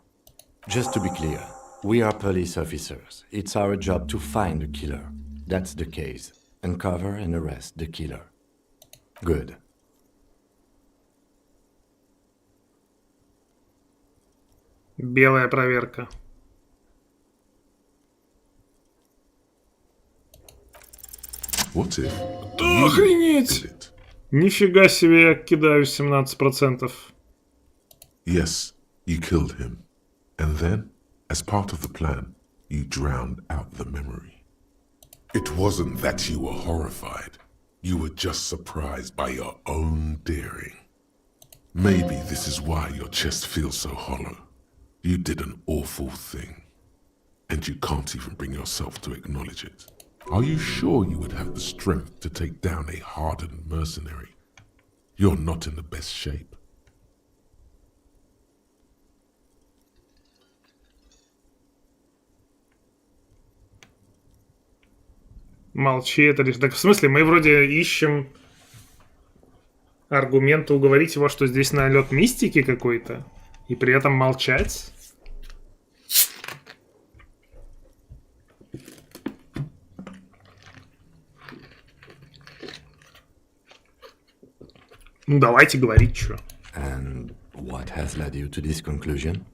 Just to be clear, we are police officers. It's our job to find the killer. That's the case. Uncover and arrest the killer. Good. Белая проверка. What if? Охренеть! Нифига себе, я кидаю 17%. Yes, you killed him. And then, as part of the plan, you drowned out the memory. It wasn't that you were horrified. You were just surprised by your own daring. Maybe this is why your chest feels so hollow. You did an awful thing. And you can't even bring yourself to acknowledge it. Are you sure you would have the strength to take down a hardened mercenary? You're not in the best shape. Молчи, это лишь... Так в смысле, мы вроде ищем аргументы уговорить его, что здесь налет мистики какой-то, и при этом молчать? Ну, давайте говорить, что. And what has led you to this conclusion?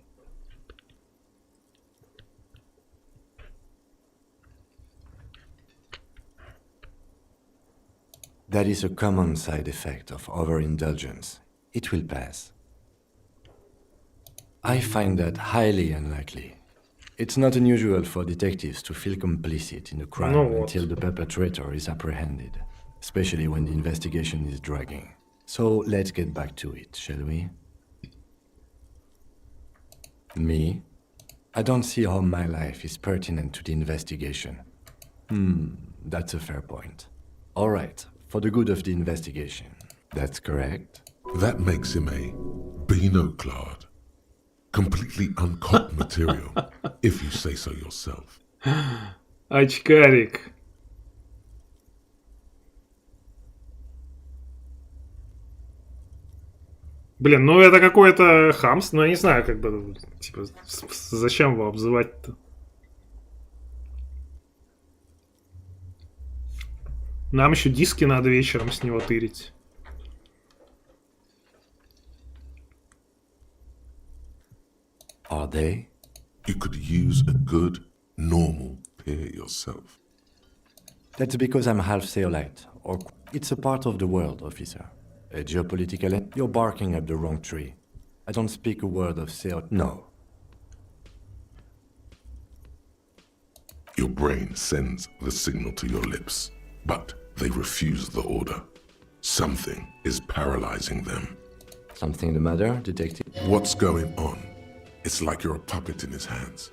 That is a common side effect of overindulgence. It will pass. I find that highly unlikely. It's not unusual for detectives to feel complicit in a crime until the perpetrator is apprehended, especially when the investigation is dragging. So let's get back to it, shall we? Me? I don't see how my life is pertinent to the investigation. That's a fair point. All right, for the good of the investigation. That's correct. That makes him a Beano-clad. Completely uncooked material, if you say so yourself. Очкарик. Блин, ну это какое-то хамство, ну я не знаю, как бы, типа, зачем его обзывать-то? Нам еще диски надо вечером с него тырить. Are they? You could use a good, normal peer yourself. That's because I'm half Seolite, or it's a part of the world, officer. A geopolitical... You're barking up the wrong tree. I don't speak a word of sale. No. Your brain sends the signal to your lips, but they refuse the order. Something is paralyzing them. Something the matter, detective? What's going on? It's like you're a puppet in his hands.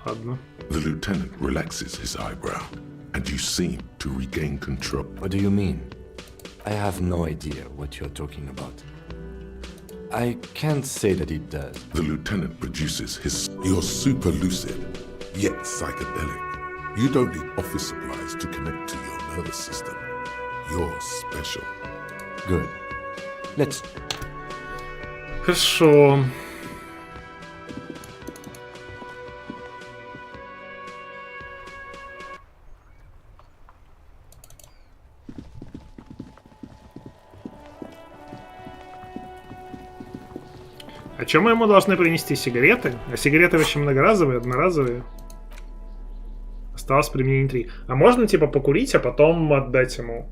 The lieutenant relaxes his eyebrow, and you seem to regain control. What do you mean? I have no idea what you're talking about. I can't say that it does. The lieutenant produces his... You're super lucid, yet psychedelic. You don't need office supplies to connect to your nervous system. You're special. Good. Let's... Хорошо. А чем мы ему должны принести? Сигареты? А сигареты вообще многоразовые, одноразовые? Осталось применение 3. А можно типа покурить, а потом отдать ему?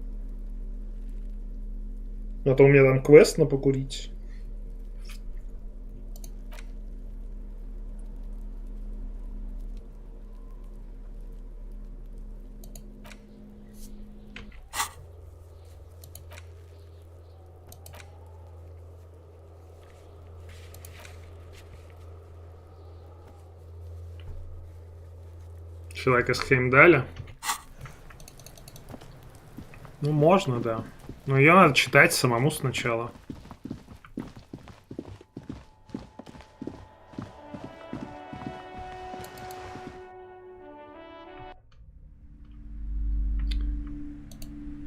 А то у меня там квест на покурить. Человек из Хеймдаля. Ну, можно, да. Но ее надо читать самому сначала.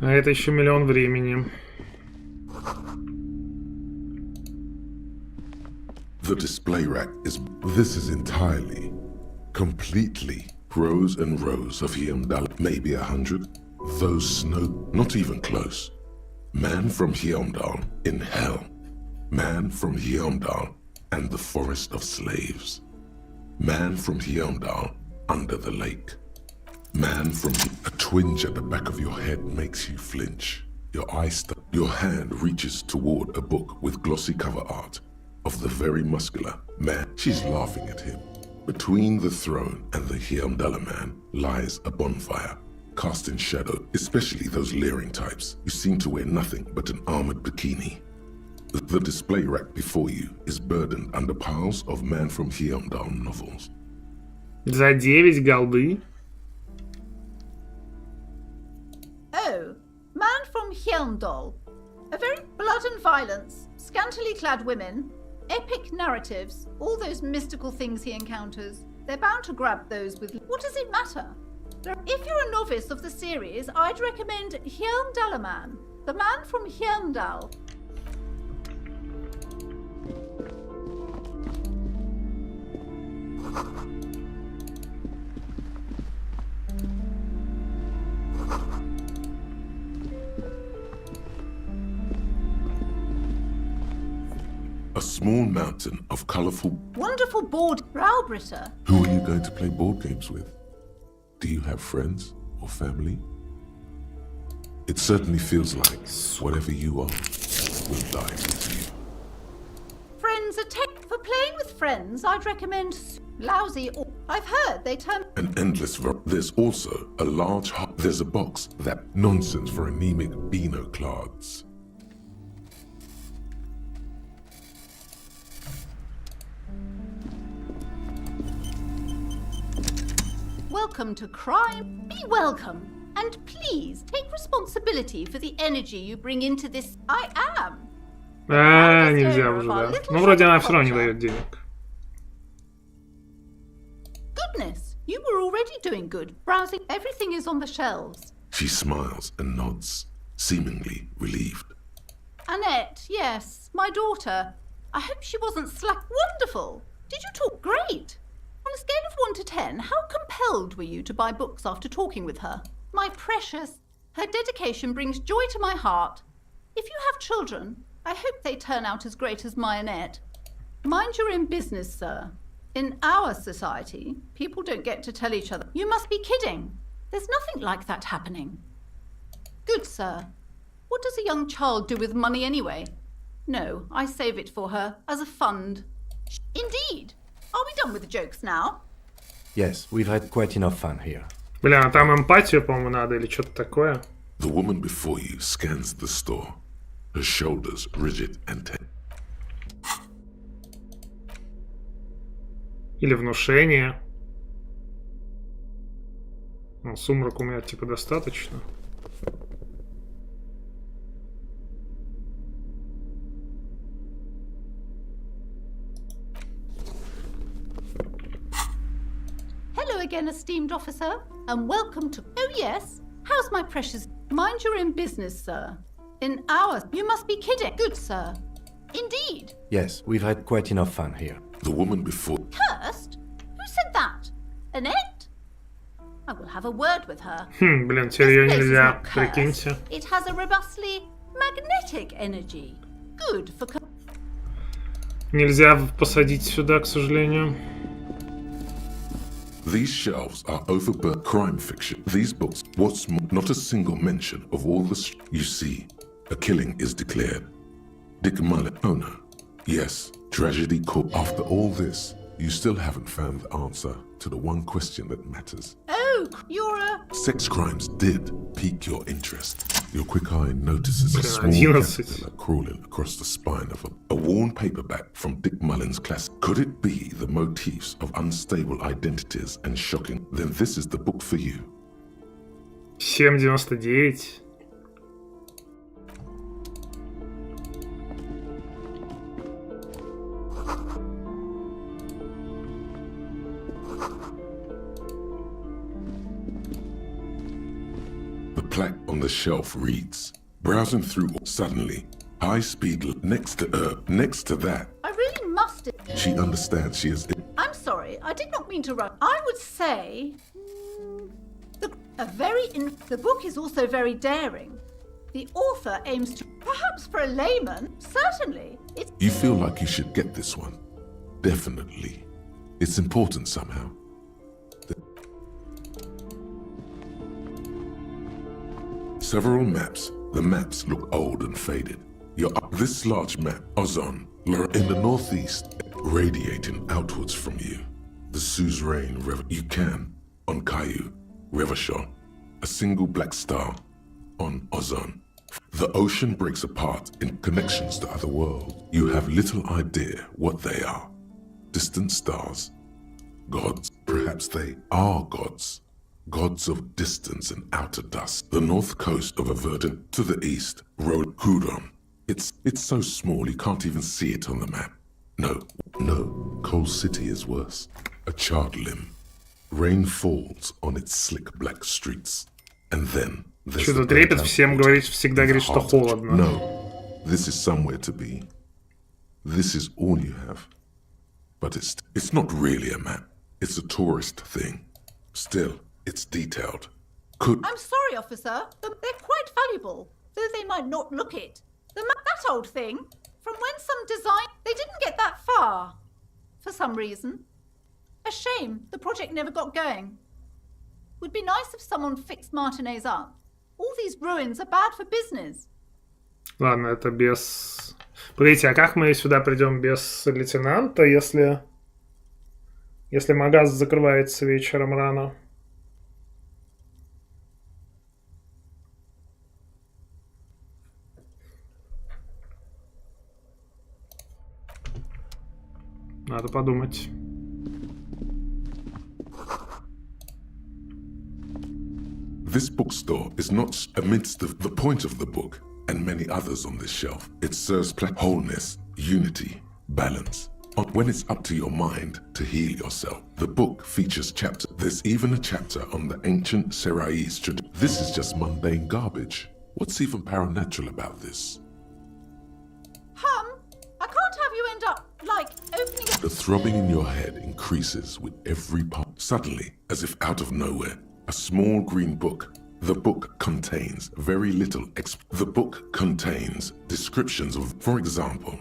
А это еще миллион времени. The display rack is... This is entirely, completely rows and rows of Heimdall, maybe 100. Those snow... Not even close. Man from Heimdall in hell. Man from Heimdall and the forest of slaves. Man from Heimdall under the lake. Man from... A twinge at the back of your head makes you flinch. Your eyes... Your hand reaches toward a book with glossy cover art of the very muscular man. She's laughing at him. Between the throne and the Heimdall man lies a bonfire, cast in shadow, especially those leering types who seem to wear nothing but an armored bikini. The display rack before you is burdened under piles of Man from Heimdall novels. За 9 голды. Oh, Man from Heimdall. A very blood and violence, scantily clad women, epic narratives, all those mystical things he encounters. They're bound to grab those with... What does it matter? If you're a novice of the series, I'd recommend Heimdallaman, the Man from Heimdall. A small mountain of colourful... Wonderful board Browbritter. Who are you going to play board games with? Do you have friends or family? It certainly feels like whatever you are will die with you. Friends are for playing with friends, I'd recommend lousy or... I've heard they turn... An endless... There's also a large... There's a box that... Nonsense for anemic Beano-clads. Welcome to crime. Be welcome. And please take responsibility for the energy you bring into this. I am. А, нельзя уже, да. Ну, вроде она все равно не дает денег. Goodness, you were already doing good. Browsing, everything is on the shelves. She smiles and nods, seemingly relieved. Annette, yes, my daughter. I hope she wasn't slack. Wonderful. Did you talk? Great. On a scale of 1 to 10, how compelled were you to buy books after talking with her? My precious, her dedication brings joy to my heart. If you have children, I hope they turn out as great as my Annette. Mind your own business, sir. In our society, people don't get to tell each other. You must be kidding. There's nothing like that happening. Good, sir. What does a young child do with money anyway? No, I save it for her as a fund. Indeed. Are we done with the jokes now? Yes, we've had quite enough fun here. Бля, а там эмпатию, по-моему, надо или что-то такое. The woman before you scans the store, her shoulders rigid and tense. Или внушение. Ну, сумрак у меня типа достаточно. Hello again, esteemed officer, and welcome to... Oh yes, how's my precious... Mind your own business, sir. In hours, you must be kidding. Good, sir. Indeed. Yes, we've had quite enough fun here. The woman before... Cursed? Who said that? Annette? I will have a word with her. Блин, теперь ее нельзя, прикиньте. It has a robustly magnetic energy. Good for... Нельзя посадить сюда, к сожалению. These shelves are overburdened crime fiction. These books, what's more, not a single mention of all the... You see, a killing is declared. Dick Mullen, oh no. Yes, tragedy caught. After all this, you still haven't found the answer to the one question that matters. Oh, you're a... Sex crimes did pique your interest. Your quick eye notices a small 11. caterpillar crawling across the spine of a worn paperback from Dick Mullen's classic. Could it be the motifs of unstable identities and shocking? Then this is the book for you. 7,99. The plaque on the shelf reads, browsing through suddenly, high speed next to that. I really must... She understands she is... I'm sorry, I did not mean to run. I would say... The book is also very daring. The author aims to... Perhaps for a layman, certainly. It's... You feel like you should get this one. Definitely. It's important somehow. Several maps. The maps look old and faded. This large map, Ozon, in the northeast, radiating outwards from you. The suzerain river. You can, on Caillou, Revachon, a single black star, on Ozon. The ocean breaks apart in connections to other worlds. You have little idea what they are. Distant stars. Gods. Perhaps they are gods. Gods of distance and outer dust. The north coast of Verdant to the east, road Hudon. It's so small you can't even see it on the map. No, Coal City is worse. A charred limb. Rain falls on its slick black streets. And then there's Что-то трепет, всем говорит, всегда говорит, что холодно. No, this is somewhere to be. This is all you have. But it's not really a map. It's a tourist thing. Still, it's detailed. I'm sorry, officer, but they're quite valuable, though they might not look it. That old thing, from when some design... They didn't get that far, for some reason. A shame the project never got going. Would be nice if someone fixed Martinez up. All these ruins are bad for business. Ладно, это без... Погодите, а как мы сюда придем без лейтенанта, если магаз закрывается вечером рано? Надо подумать. This bookstore is not amidst the point of the book and many others on this shelf. It serves wholeness, unity, balance. When it's up to your mind to heal yourself, the book features chapters. There's even a chapter on the ancient Seraïs tradition. This is just mundane garbage. What's even paranatural about this? I can't have you end up, like, opening a... The throbbing in your head increases with every part. Suddenly, as if out of nowhere, a small green book. The book contains very little The book contains descriptions of, for example,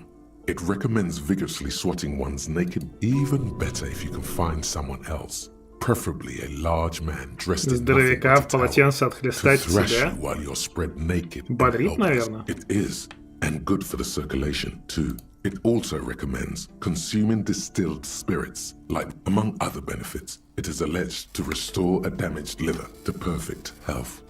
it recommends vigorously swatting one's naked. Even better if you can find someone else. preferably a large man dressed in Здоровяка в полотенце to отхлестать thrash себя. you while you're spread naked. and Бодрит, helpless. наверное. It is, and good for the circulation too. It also recommends consuming distilled spirits, like among other benefits. It is alleged to restore a damaged liver to perfect health.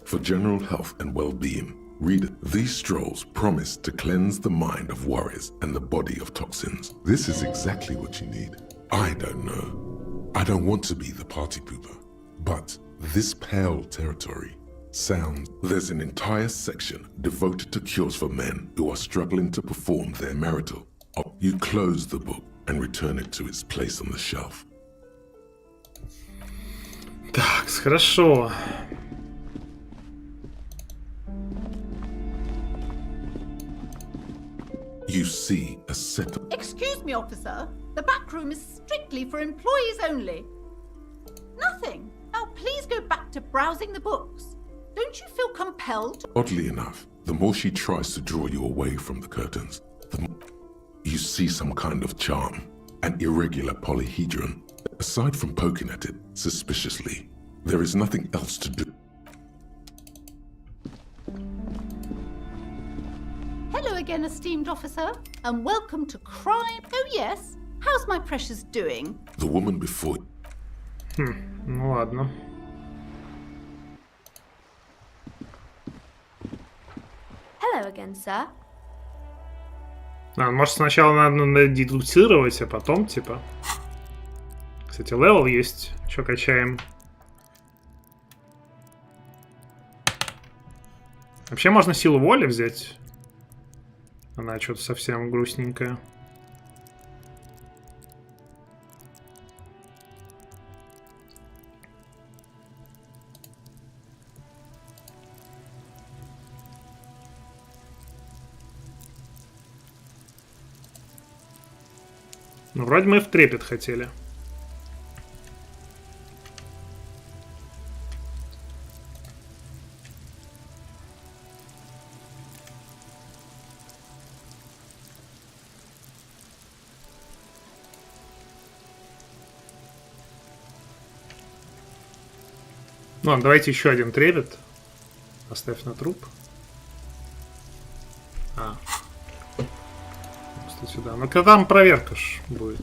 For general health and well-being, read these strolls promise to cleanse the mind of worries and the body of toxins. This is exactly what you need. I don't know. I don't want to be the party pooper, but this pale territory sounds. There's an entire section devoted to cures for men who are struggling to perform their marital. You close the book and return it to its place on the shelf. Так, хорошо. You see a set of... Excuse me, officer. The back room is strictly for employees only. Nothing. Now please go back to browsing the books. Don't you feel compelled? Oddly enough, the more she tries to draw you away from the curtains, the more you see some kind of charm, an irregular polyhedron. Aside from poking at it suspiciously, there is nothing else to do. Hello again, esteemed officer, and welcome to crime. Oh yes, how's my precious doing? The woman before... Ну ладно. Hello again, sir. Может, сначала надо дедуцировать, а потом, типа... Кстати, левел есть. Чё качаем? Вообще можно силу воли взять. Она что-то совсем грустненькая. Ну, вроде мы в трепет хотели. Ну ладно, давайте еще один трепет. Поставь на труп. Просто сюда. Ну когда там проверка ж будет.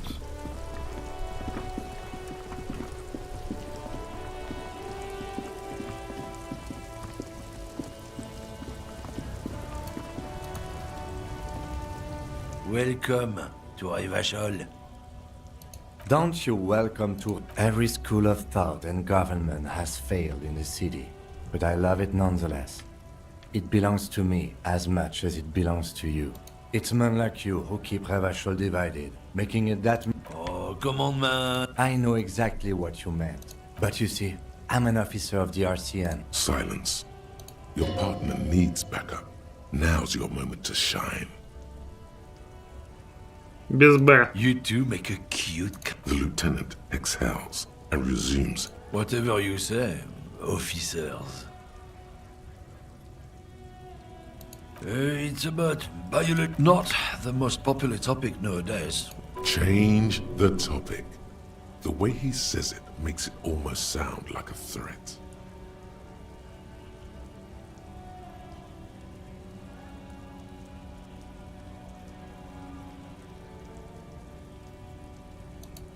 Welcome to Rivachol. Don't you welcome to... Every school of thought and government has failed in the city, but I love it nonetheless. It belongs to me as much as it belongs to you. It's men like you who keep Rivachol divided, making it that... Oh, come on, man. I know exactly what you meant, but you see, I'm an officer of the RCN. Silence. Your partner needs backup. Now's your moment to shine. Без Б. You two make a cute... The lieutenant exhales and resumes. Whatever you say, officers. It's about biology. Not the most popular topic nowadays. Change the topic. The way he says it makes it almost sound like a threat.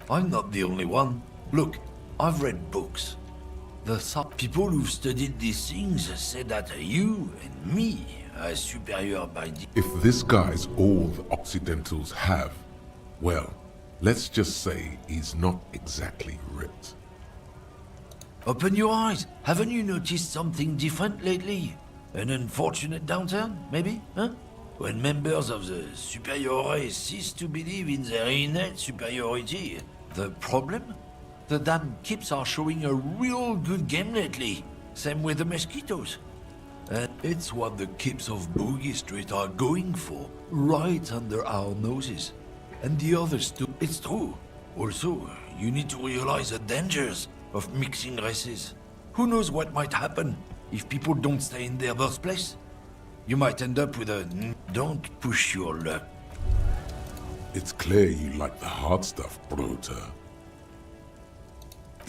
I'm not the only one. Look, I've read books. People who've studied these things say that you and me are superior by... If this guy's all the Occidentals have, well, let's just say he's not exactly ripped. Open your eyes. Haven't you noticed something different lately? An unfortunate downturn, maybe? Huh? When members of the superior race cease to believe in their innate superiority. The problem? The damn kips are showing a real good game lately. Same with the mosquitoes. It's what the kips of Boogie Street are going for, right under our noses. And the others too. It's true. Also, you need to realize the dangers of mixing races. Who knows what might happen if people don't stay in their birthplace? You might end up with a don't push your luck. It's clear you like the hard stuff, Brota.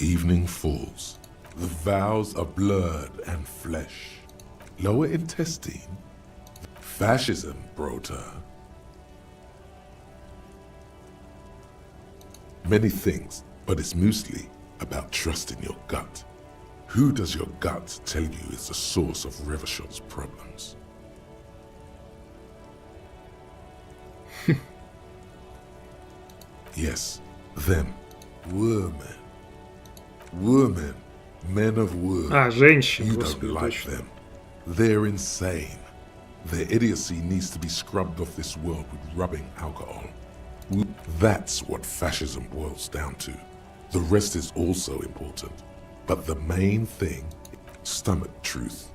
Evening falls. The vows are blurred and flesh. Lower intestine. Fascism, brota. Many things, but it's mostly about trusting your gut. Who does your gut tell you is the source of Revachol's problems? Yes, them. Women. Women. Men of words. Женщин. You don't like them. They're insane. Their idiocy needs to be scrubbed off this world with rubbing alcohol. That's what fascism boils down to. The rest is also important. But the main thing, stomach truth.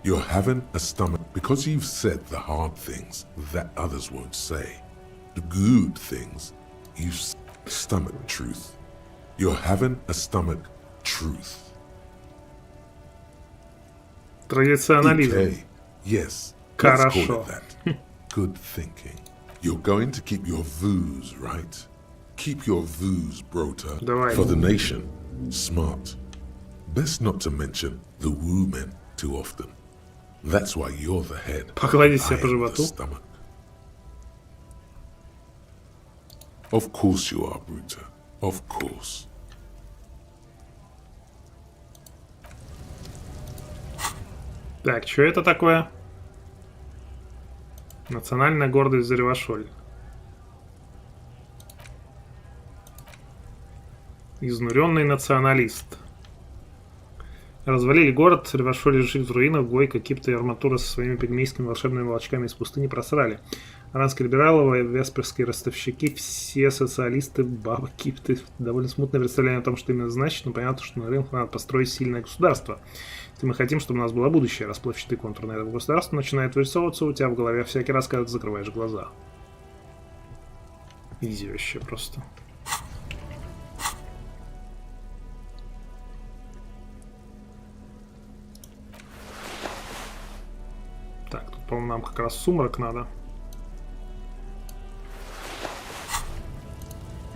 You're having a stomach because you've said the hard things that others won't say. The good things, you've stomach truth. You're having a stomach truth. Традиционализм. Okay. Yes. Хорошо. Let's call it that. Good thinking. You're going to keep your views, right? Keep your views, brota. Давай. For the nation. Smart. Best not to mention the women too often. That's why you're the head. Погладить себя I по am the животу. stomach. Of course you are, Bruta. Of course. Так, что это такое? Национальная гордость за Ревашоль. Изнуренный националист. Развалили город, Ревашоль лежит в руинах, Гойка, Кипта и Арматура со своими пигмейскими волшебными волчками из пустыни просрали. Аранские либералы, весперские ростовщики, все социалисты, бабы, Кипты. Довольно смутное представление о том, что именно значит, но понятно, что на рынке надо построить сильное государство. Если мы хотим, чтобы у нас было будущее, расплывчатый контур на это государство начинает вырисовываться у тебя в голове всякий раз, когда ты закрываешь глаза. Изи вообще просто. Так, тут, по-моему, нам как раз сумрак надо.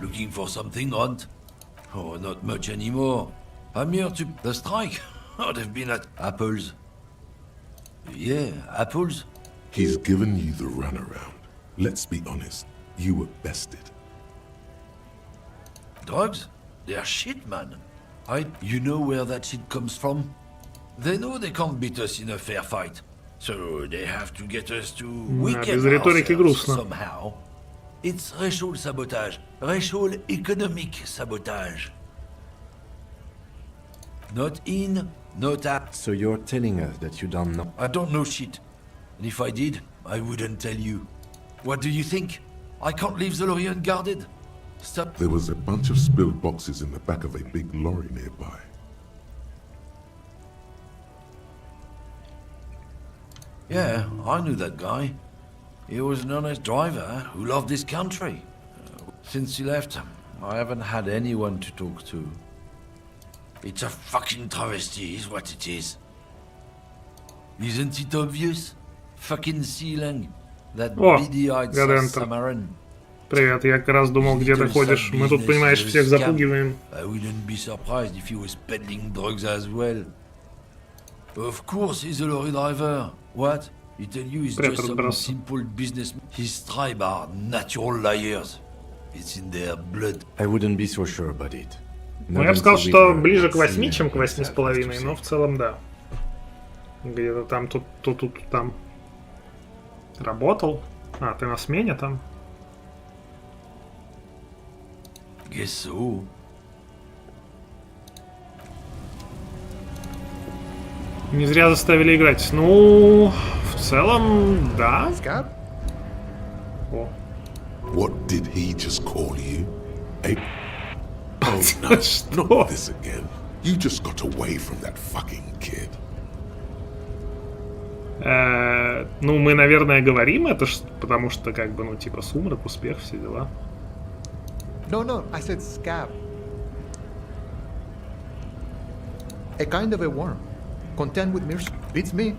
Looking for something, Hunt? Oh, not much anymore. I'm here to... The strike? Oh, they've been at apples. Yeah, apples? He's given you the runaround. Let's be honest. You were bested. Drugs? They're shit, man. You know where that shit comes from? They know they can't beat us in a fair fight. So they have to get us to weaken ourselves somehow. It's racial sabotage. Racial economic sabotage. Not in, not out. So you're telling us that you don't know? I don't know shit. And if I did, I wouldn't tell you. What do you think? I can't leave the lorry unguarded. Stop. There was a bunch of spilled boxes in the back of a big lorry nearby. Yeah, I knew that guy. He was an honest driver who loved his country. Since he left, I haven't had anyone to talk to. It's a fucking travesty, is what it is. Isn't it obvious? Fucking Sealang. That beady-eyed Samaran. Привет, я как раз думал, где ты ходишь. Мы тут, понимаешь, всех запугиваем. I wouldn't be surprised if he was peddling drugs as well. Of course he's a lorry driver. What? He tell you he's just some simple businessman. His tribe are natural liars. It's in their blood. I wouldn't be so sure about it. Ну, я бы сказал, что ближе к 8, чем к 8,5, но в целом да. Где-то там, тут, там. Работал? А, ты на смене там? Guess so. Не зря заставили играть. Ну, в целом, да. О. What did he just call you? Oh no, not this again. You just got away from that fucking kid. Ну, мы, наверное, говорим это, потому что, как бы, ну, типа, сумрак, успех, все дела. No, I said scab. A kind of a worm. Content with mere... Beats me.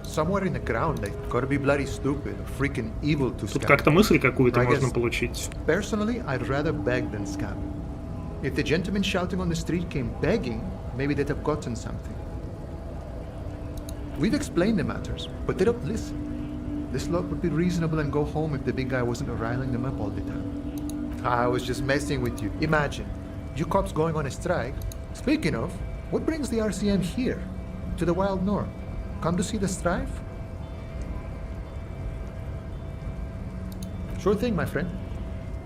Somewhere in the ground, they gotta be bloody stupid or freaking evil to scab. Тут как-то мысль какую-то можно получить. Personally, I'd rather beg than scab. If the gentleman shouting on the street came begging, maybe they'd have gotten something. We've explained the matters, but they don't listen. This lot would be reasonable and go home if the big guy wasn't riling them up all the time. I was just messing with you. Imagine, you cops going on a strike. Speaking of, what brings the RCM here? To the Wild North? Come to see the strife? Sure thing, my friend.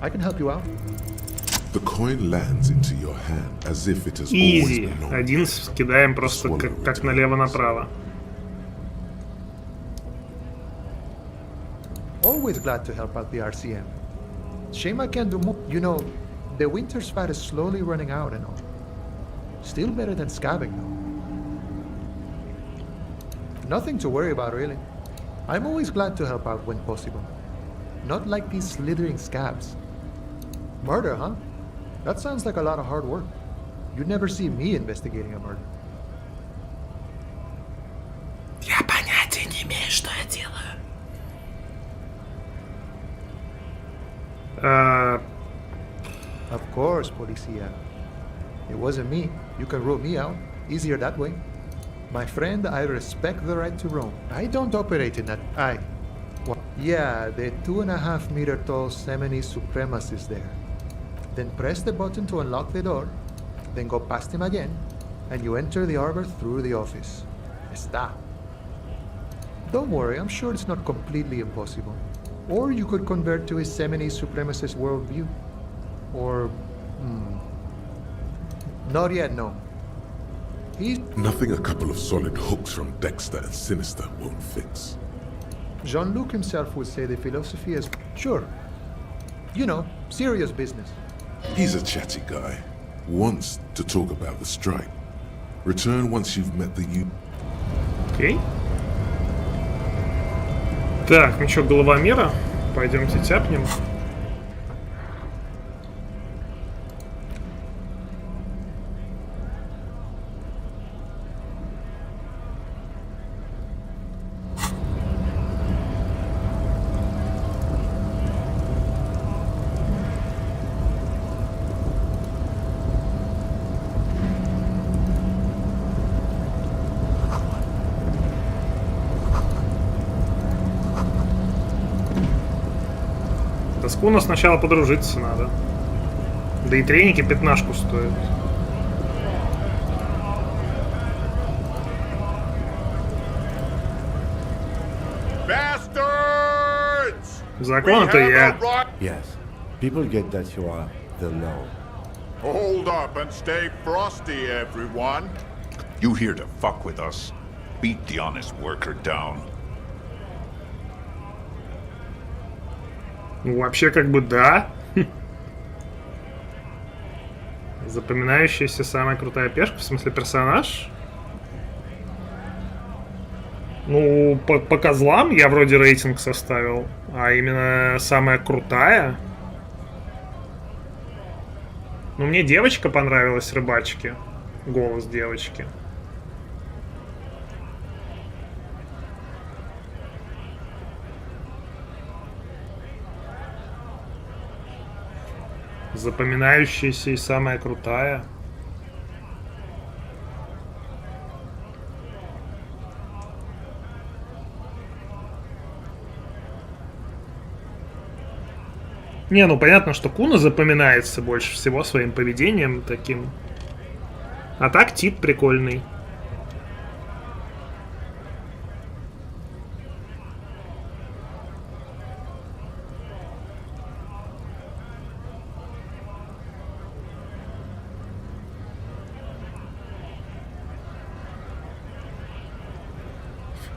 I can help you out. The coin lands into your hand as if it has Easy. always belonged. Один кидаем просто как налево-направо. Always glad to help out the RCM. Shame I can't do more. You know, the winter's fat is slowly running out and all. Still better than scabbing, though. Nothing to worry about, really. I'm always glad to help out when possible. Not like these slithering scabs. Murder, huh? That sounds like a lot of hard work. You'd never see me investigating a murder. Я понятия не имею, что я делаю. Of course, Policia. It wasn't me. You can rule me out. Easier that way. My friend, I respect the right to roam. I don't operate in that. What? Yeah, the 2.5 meter tall Semini supremacist there. Then press the button to unlock the door, then go past him again, and you enter the arbor through the office. Está. Don't worry, I'm sure it's not completely impossible. Or you could convert to his Semini supremacist worldview. Or... Not yet, no. He's... Nothing a couple of solid hooks from Dexter and Sinister won't fix. Jean-Luc himself would say the philosophy is... Sure. You know, serious business. He's a chatty guy. Wants to talk about the strike. Return once you've met the Окей. Так, ну что, голова мира. Пойдемте тяпнем. С Куна сначала подружиться надо. Да и треники 15 стоят. Закон это я. Yes. People get that you are the law. Hold up and stay frosty, everyone. You here to fuck with us? Beat the honest worker down. Ну, вообще, как бы, да. Запоминающаяся самая крутая пешка, в смысле персонаж. Ну, по козлам я вроде рейтинг составил, а именно самая крутая. Ну, мне девочка понравилась, рыбачки. Голос девочки. Запоминающаяся и самая крутая. Не, ну понятно, что Куна запоминается больше всего своим поведением таким. А так тип прикольный.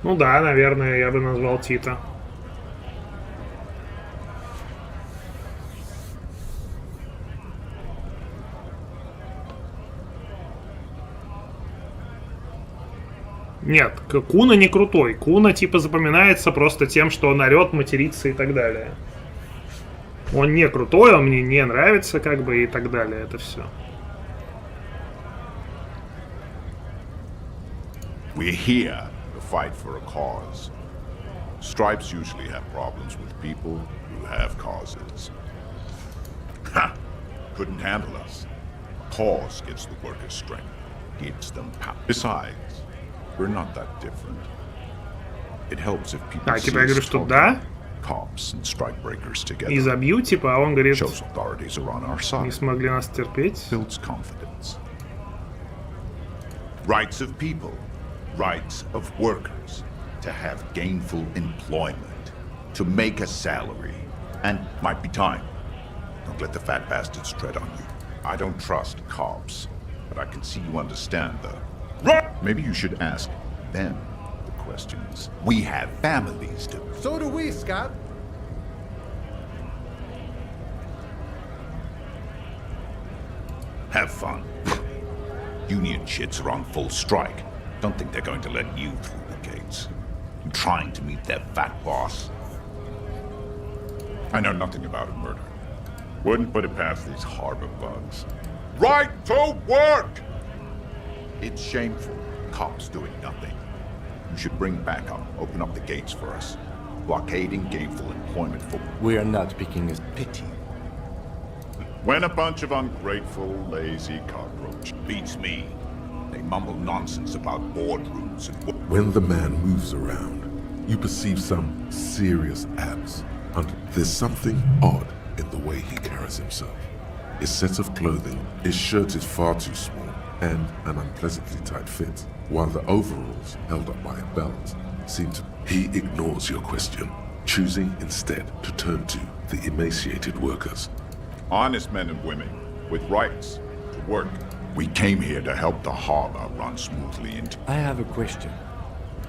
Ну да, наверное, я бы назвал Тита. Нет, Куна не крутой. Куна типа запоминается просто тем, что он орет, матерится и так далее. Он не крутой, он мне не нравится, как бы, и так далее. Это все. We're here to fight for a cause. Stripes usually have problems with people who have causes. Ha! Couldn't handle us. cause gives the workers strength, gives them power. Besides, we're not that different. It helps if people see типа я говорю, us что talking, да, cops and strike breakers together. и забью, типа, а он говорит, Shows authorities are on our side. не смогли нас терпеть. Builds confidence. Rights of people, rights of workers, to have gainful employment, to make a salary, and might be time. Don't let the fat bastards tread on you. I don't trust cops, but I can see you understand the... Maybe you should ask them the questions. We have families to... So do we, Scott. Have fun. Union shits are on full strike. Don't think they're going to let you through the gates. I'm trying to meet their fat boss. I know nothing about a murder. Wouldn't put it past these harbor bugs. Right to work! It's shameful. Cops doing nothing. You should bring backup. Open up the gates for us. Blockading gainful employment for... We are not picking a pity. When a bunch of ungrateful, lazy cockroach beats me, they mumble nonsense about boardrooms and... When the man moves around, you perceive some serious abs. And there's something odd in the way he carries himself. His set of clothing, his shirt is far too small and an unpleasantly tight fit, while the overalls, held up by a belt, seem to... He ignores your question, choosing instead to turn to the emaciated workers. Honest men and women, with rights to work. We came here to help the harbor run smoothly into... I have a question.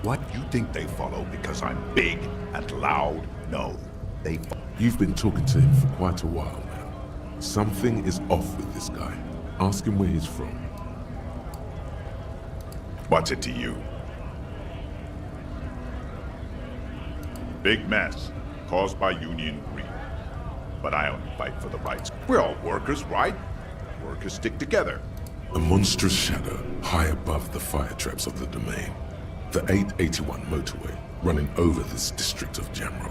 What? You think they follow because I'm big and loud? No, they... You've been talking to him for quite a while now. Something is off with this guy. Ask him where he's from. What's it to you? Big mess, caused by union greed. But I only fight for the rights. We're all workers, right? Workers stick together. A monstrous shadow high above the fire traps of the domain. The 881 motorway running over this district of Grimrock.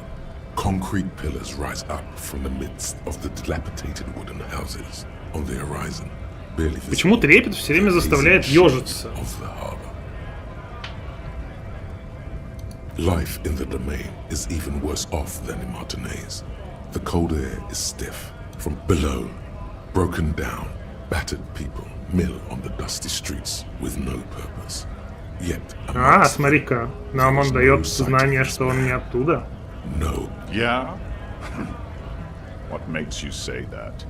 Concrete pillars rise up from the midst of the dilapidated wooden houses on the horizon. Barely Почему трепет все время заставляет ежиться? Life in the domain is even worse off than in Martinez. The cold air is stiff. From below, broken down, battered people mill on the dusty streets with no purpose. Yet, смотри-ка, нам он дает знание, что он не оттуда. No. Yeah? What makes you say that?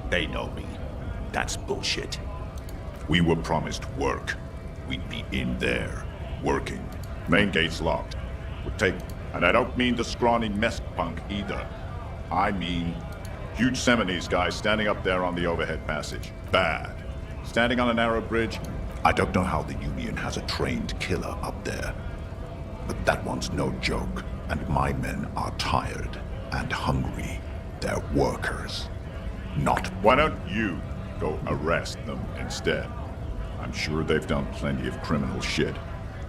They know me. That's bullshit. We were promised work. We'd be in there, working. Main gate's locked. Would take, and I don't mean the scrawny mess punk either. I mean huge Seminese guy standing up there on the overhead passage. Bad. Standing on a narrow bridge. I don't know how the Union has a trained killer up there. But that one's no joke, and my men are tired and hungry. They're workers. Not... Why don't you go arrest them instead? I'm sure they've done plenty of criminal shit.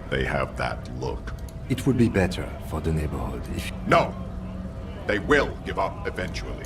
They have that look. It would be better for the neighborhood if... No! They will give up eventually.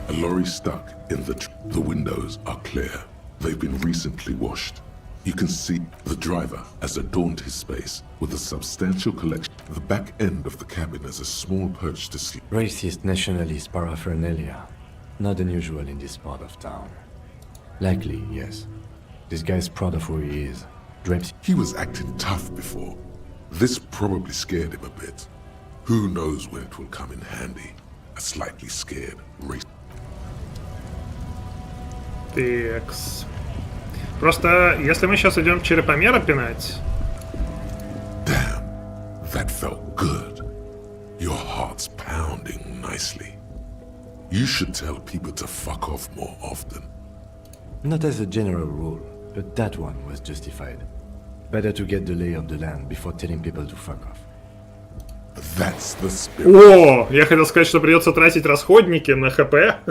A lorry stuck in the windows are clear. They've been recently washed. You can see the driver has adorned his space with a substantial collection. The back end of the cabin has a small perch to sleep. Racist nationalist paraphernalia. Not unusual in this part of town. Likely, yes. This guy's proud of who he is. Drapes. He was acting tough before. This probably scared him a bit. Who knows when it will come in handy. A slightly scared race. Текс. Просто, если мы сейчас идем черепомера пинать... Damn, that felt good. Your heart's pounding nicely. You should tell people to fuck off more often. Not as a general rule, but that one was justified. Better to get the lay of the land before telling people to fuck off. That's the spirit. О, я хотел сказать, что придется тратить расходники на ХП.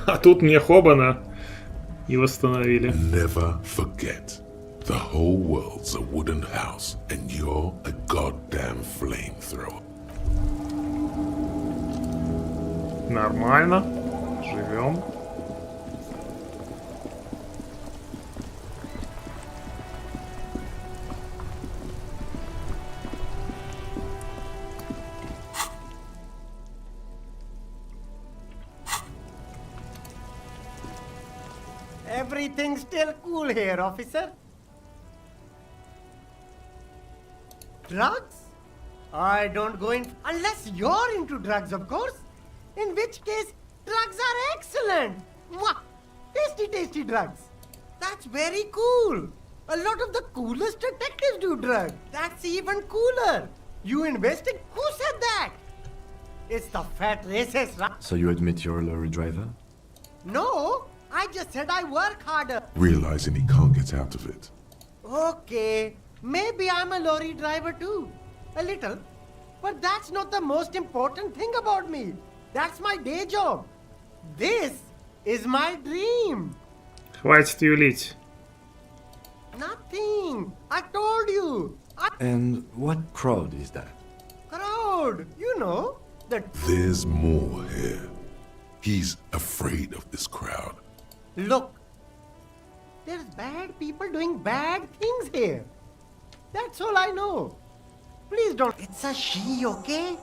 А тут мне хобана и восстановили. Never forget, the whole world's a wooden house, and you're a goddamn flamethrower. Нормально. Живем. Everything's still cool here, officer. Drugs? I don't go in unless you're into drugs, of course. In which case, drugs are excellent. Mwah! Tasty, tasty drugs. That's very cool. A lot of the coolest detectives do drugs. That's even cooler. You invested? Who said that? It's the fat racist, right? So you admit you're a lorry driver? No, I just said I work harder. Realizing he can't get out of it. Okay, maybe I'm a lorry driver too. A little. But that's not the most important thing about me. That's my day job. This is my dream. Хватит юлить. Nothing. I told you. And what crowd is that? Crowd. You know. There's more here. He's afraid of this crowd. Look. There's bad people doing bad things here. That's all I know. Please don't. It's a she, okay?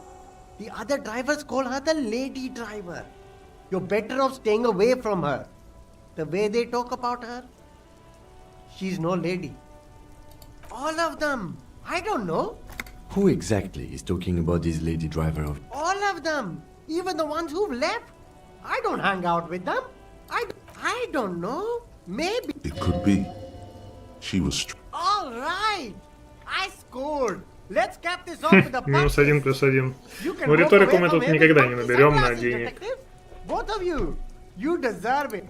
The other drivers call her the lady driver. You're better off staying away from her. The way they talk about her, she's no lady. All of them. I don't know. Who exactly is talking about this lady driver of... All of them. Even the ones who've left. I don't hang out with them. I don't know. Maybe. It could be. She was... All right. I scored. Let's cap this off with a Минус 1+1. Ну, риторику мы тут никогда не наберем на денег. Both of you. You deserve it.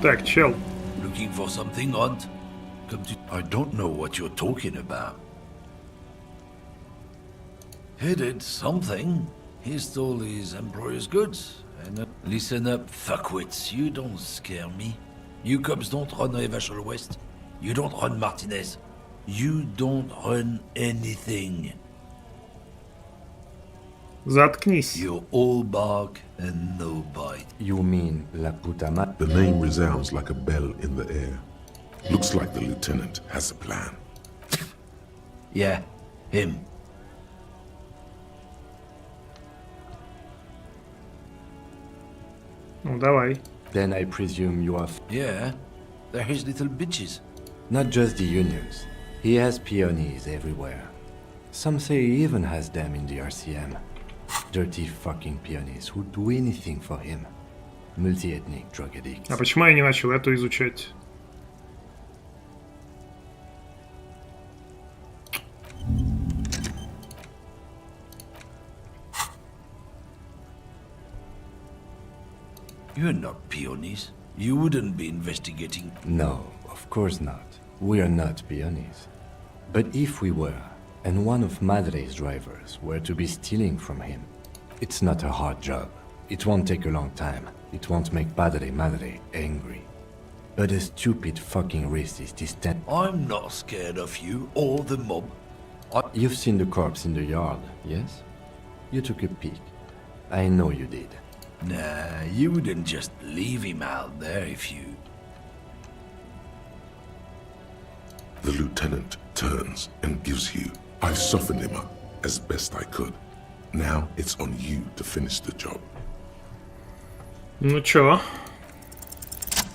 Так, чел. Looking for something, Aunt? Come to... I don't know what you're talking about. He did something. He stole his employer's goods. And listen up, fuckwits. You don't scare me. You cops don't run Evashel West. You don't run Martinez. You don't run anything. Заткнись. You're all bark and no bite. You mean La Puta Ma... The name resounds like a bell in the air. Looks like the lieutenant has a plan. Yeah, him. Ну, давай. Then I presume you are... Yeah, they're his little bitches. Not just the unions. He has peonies everywhere. Some say he even has them in the RCM. Dirty fucking peonies who'd do anything for him. Multi-ethnic drug addicts. А почему я не начал эту изучать? You're not peonies. You wouldn't be investigating. No, of course not. We are not peonies. But if we were, and one of Madre's drivers were to be stealing from him, it's not a hard job. It won't take a long time. It won't make Madre angry. But a stupid fucking racist is dead. I'm not scared of you or the mob. You've seen the corpse in the yard, yes? You took a peek. I know you did. Nah, you wouldn't just leave him out there if you... The lieutenant turns and gives you. I softened him up as best I could. Now it's on you to finish the job. Ну чё?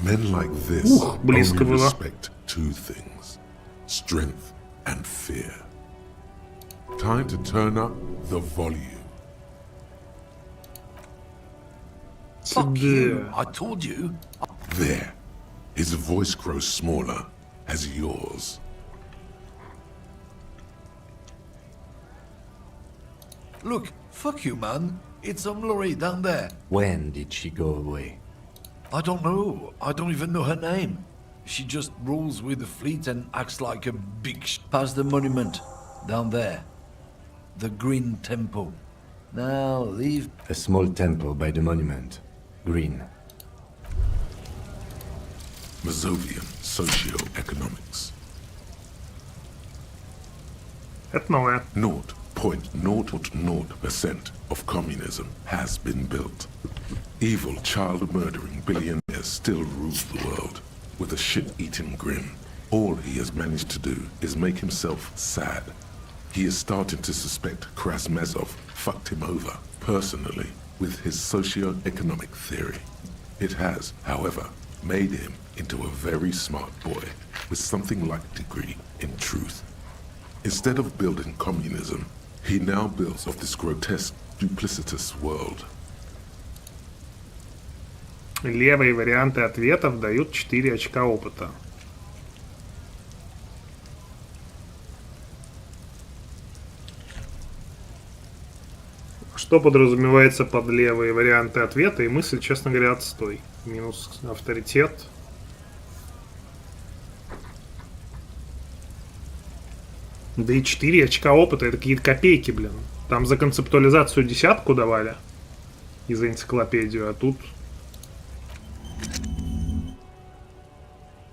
Men like this близко only было. respect two things: strength and fear. Time to turn up the volume. Fuck you! I told you! There. His voice grows smaller as yours. Look, fuck you, man. It's some lorry down there. When did she go away? I don't know. I don't even know her name. She just rolls with the fleet and acts like a big past the monument. Down there. The Green Temple. Now leave... A small temple by the monument. Green. Mazovian Socioeconomics. Это новое. 0.000% of communism has been built. Evil, child-murdering billionaires still rule the world with a shit-eating grin. All he has managed to do is make himself sad. He is starting to suspect Krasmezov fucked him over, personally, with his socio-economic theory. It has, however, made him into a very smart boy with something like a degree in truth. Instead of building communism, he now builds of this grotesque, duplicitous world. Левые варианты ответов дают 4 очка опыта. Что подразумевается под левые варианты ответа? И мысль, честно говоря, отстой. Минус авторитет. Да и 4 очка опыта, это какие-то копейки, блин. Там за концептуализацию 10 давали. И за энциклопедию, а тут...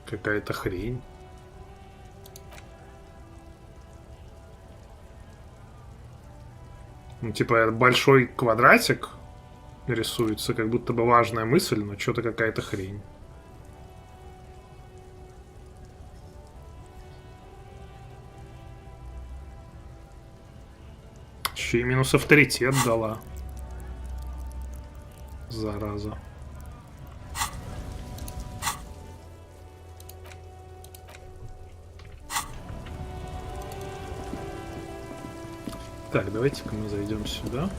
какая-то хрень. Ну, типа, большой квадратик рисуется, как будто бы важная мысль, но что-то какая-то хрень. Еще и минус авторитет дала. Зараза. Так, давайте-ка мы зайдем сюда.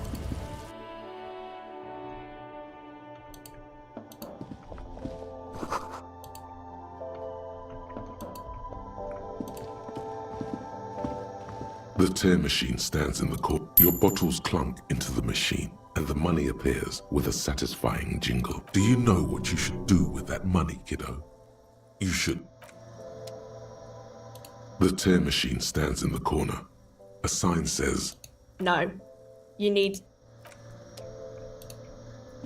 The tear machine stands in the court. Your bottles clunk into the machine, and the money appears with a satisfying jingle. Do you know what you should do with that money, kiddo? You should... The tear machine stands in the corner. A sign says... No. You need...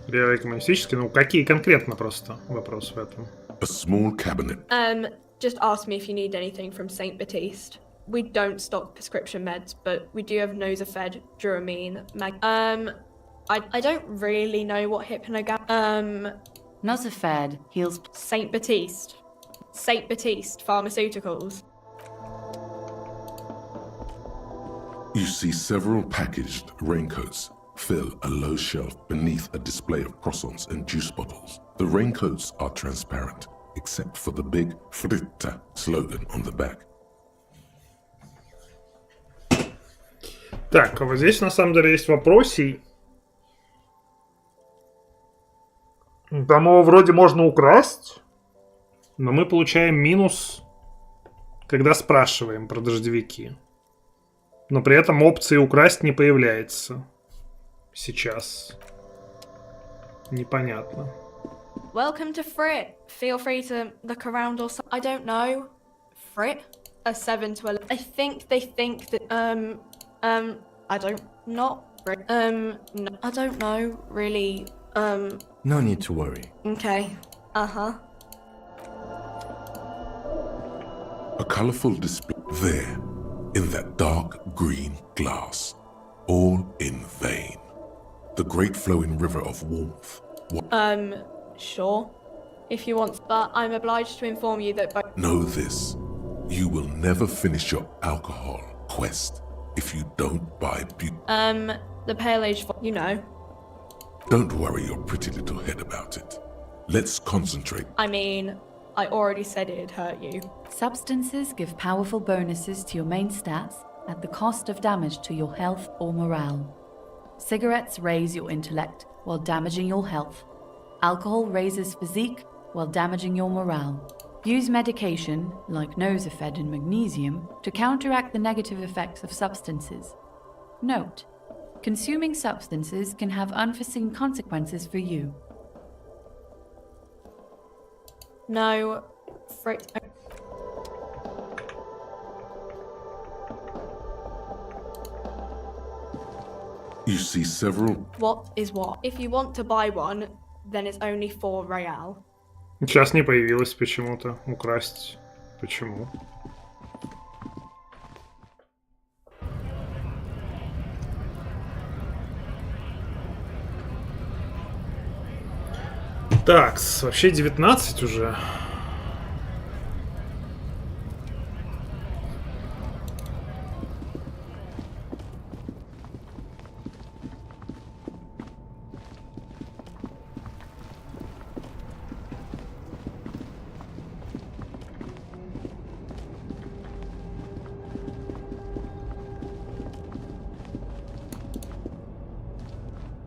Левый коммунистический, ну какие конкретно просто вопрос в этом? A small cabinet. Just ask me if you need anything from St. Baptiste. We don't stock prescription meds, but we do have Nosafed, Duramine, I don't really know what hypnogram... Nosafed heals... St. Baptiste. St. Baptiste Pharmaceuticals. You see several packaged raincoats fill a low shelf beneath a display of croissants and juice bottles. The raincoats are transparent, except for the big Fritta slogan on the back. Так, а вот здесь на самом деле есть вопросик. Там его вроде можно украсть, но мы получаем минус, когда спрашиваем про дождевики. Но при этом опции украсть не появляется. Сейчас. Непонятно. Welcome to Frit. Feel free to look around or something. I don't know. Frit? A 7 to 11. I think they think that, I don't, not, no, I don't know, really, No need to worry. Okay. Uh-huh. A colorful display there, in that dark green glass, all in vain. The great flowing river of warmth. Sure. If you want, but I'm obliged to inform you that both... Know this, you will never finish your alcohol quest if you don't buy the Pale Age, you know. Don't worry your pretty little head about it. Let's concentrate. I mean, I already said it'd hurt you. Substances give powerful bonuses to your main stats at the cost of damage to your health or morale. Cigarettes raise your intellect while damaging your health. Alcohol raises physique while damaging your morale. Use medication, like Nosafed and magnesium, to counteract the negative effects of substances. Note: consuming substances can have unforeseen consequences for you. No, Frit. You see several. What is what? If you want to buy one, then it's only 4 real. Сейчас не появилось почему-то. Украсть. Почему? Так, вообще 19 уже.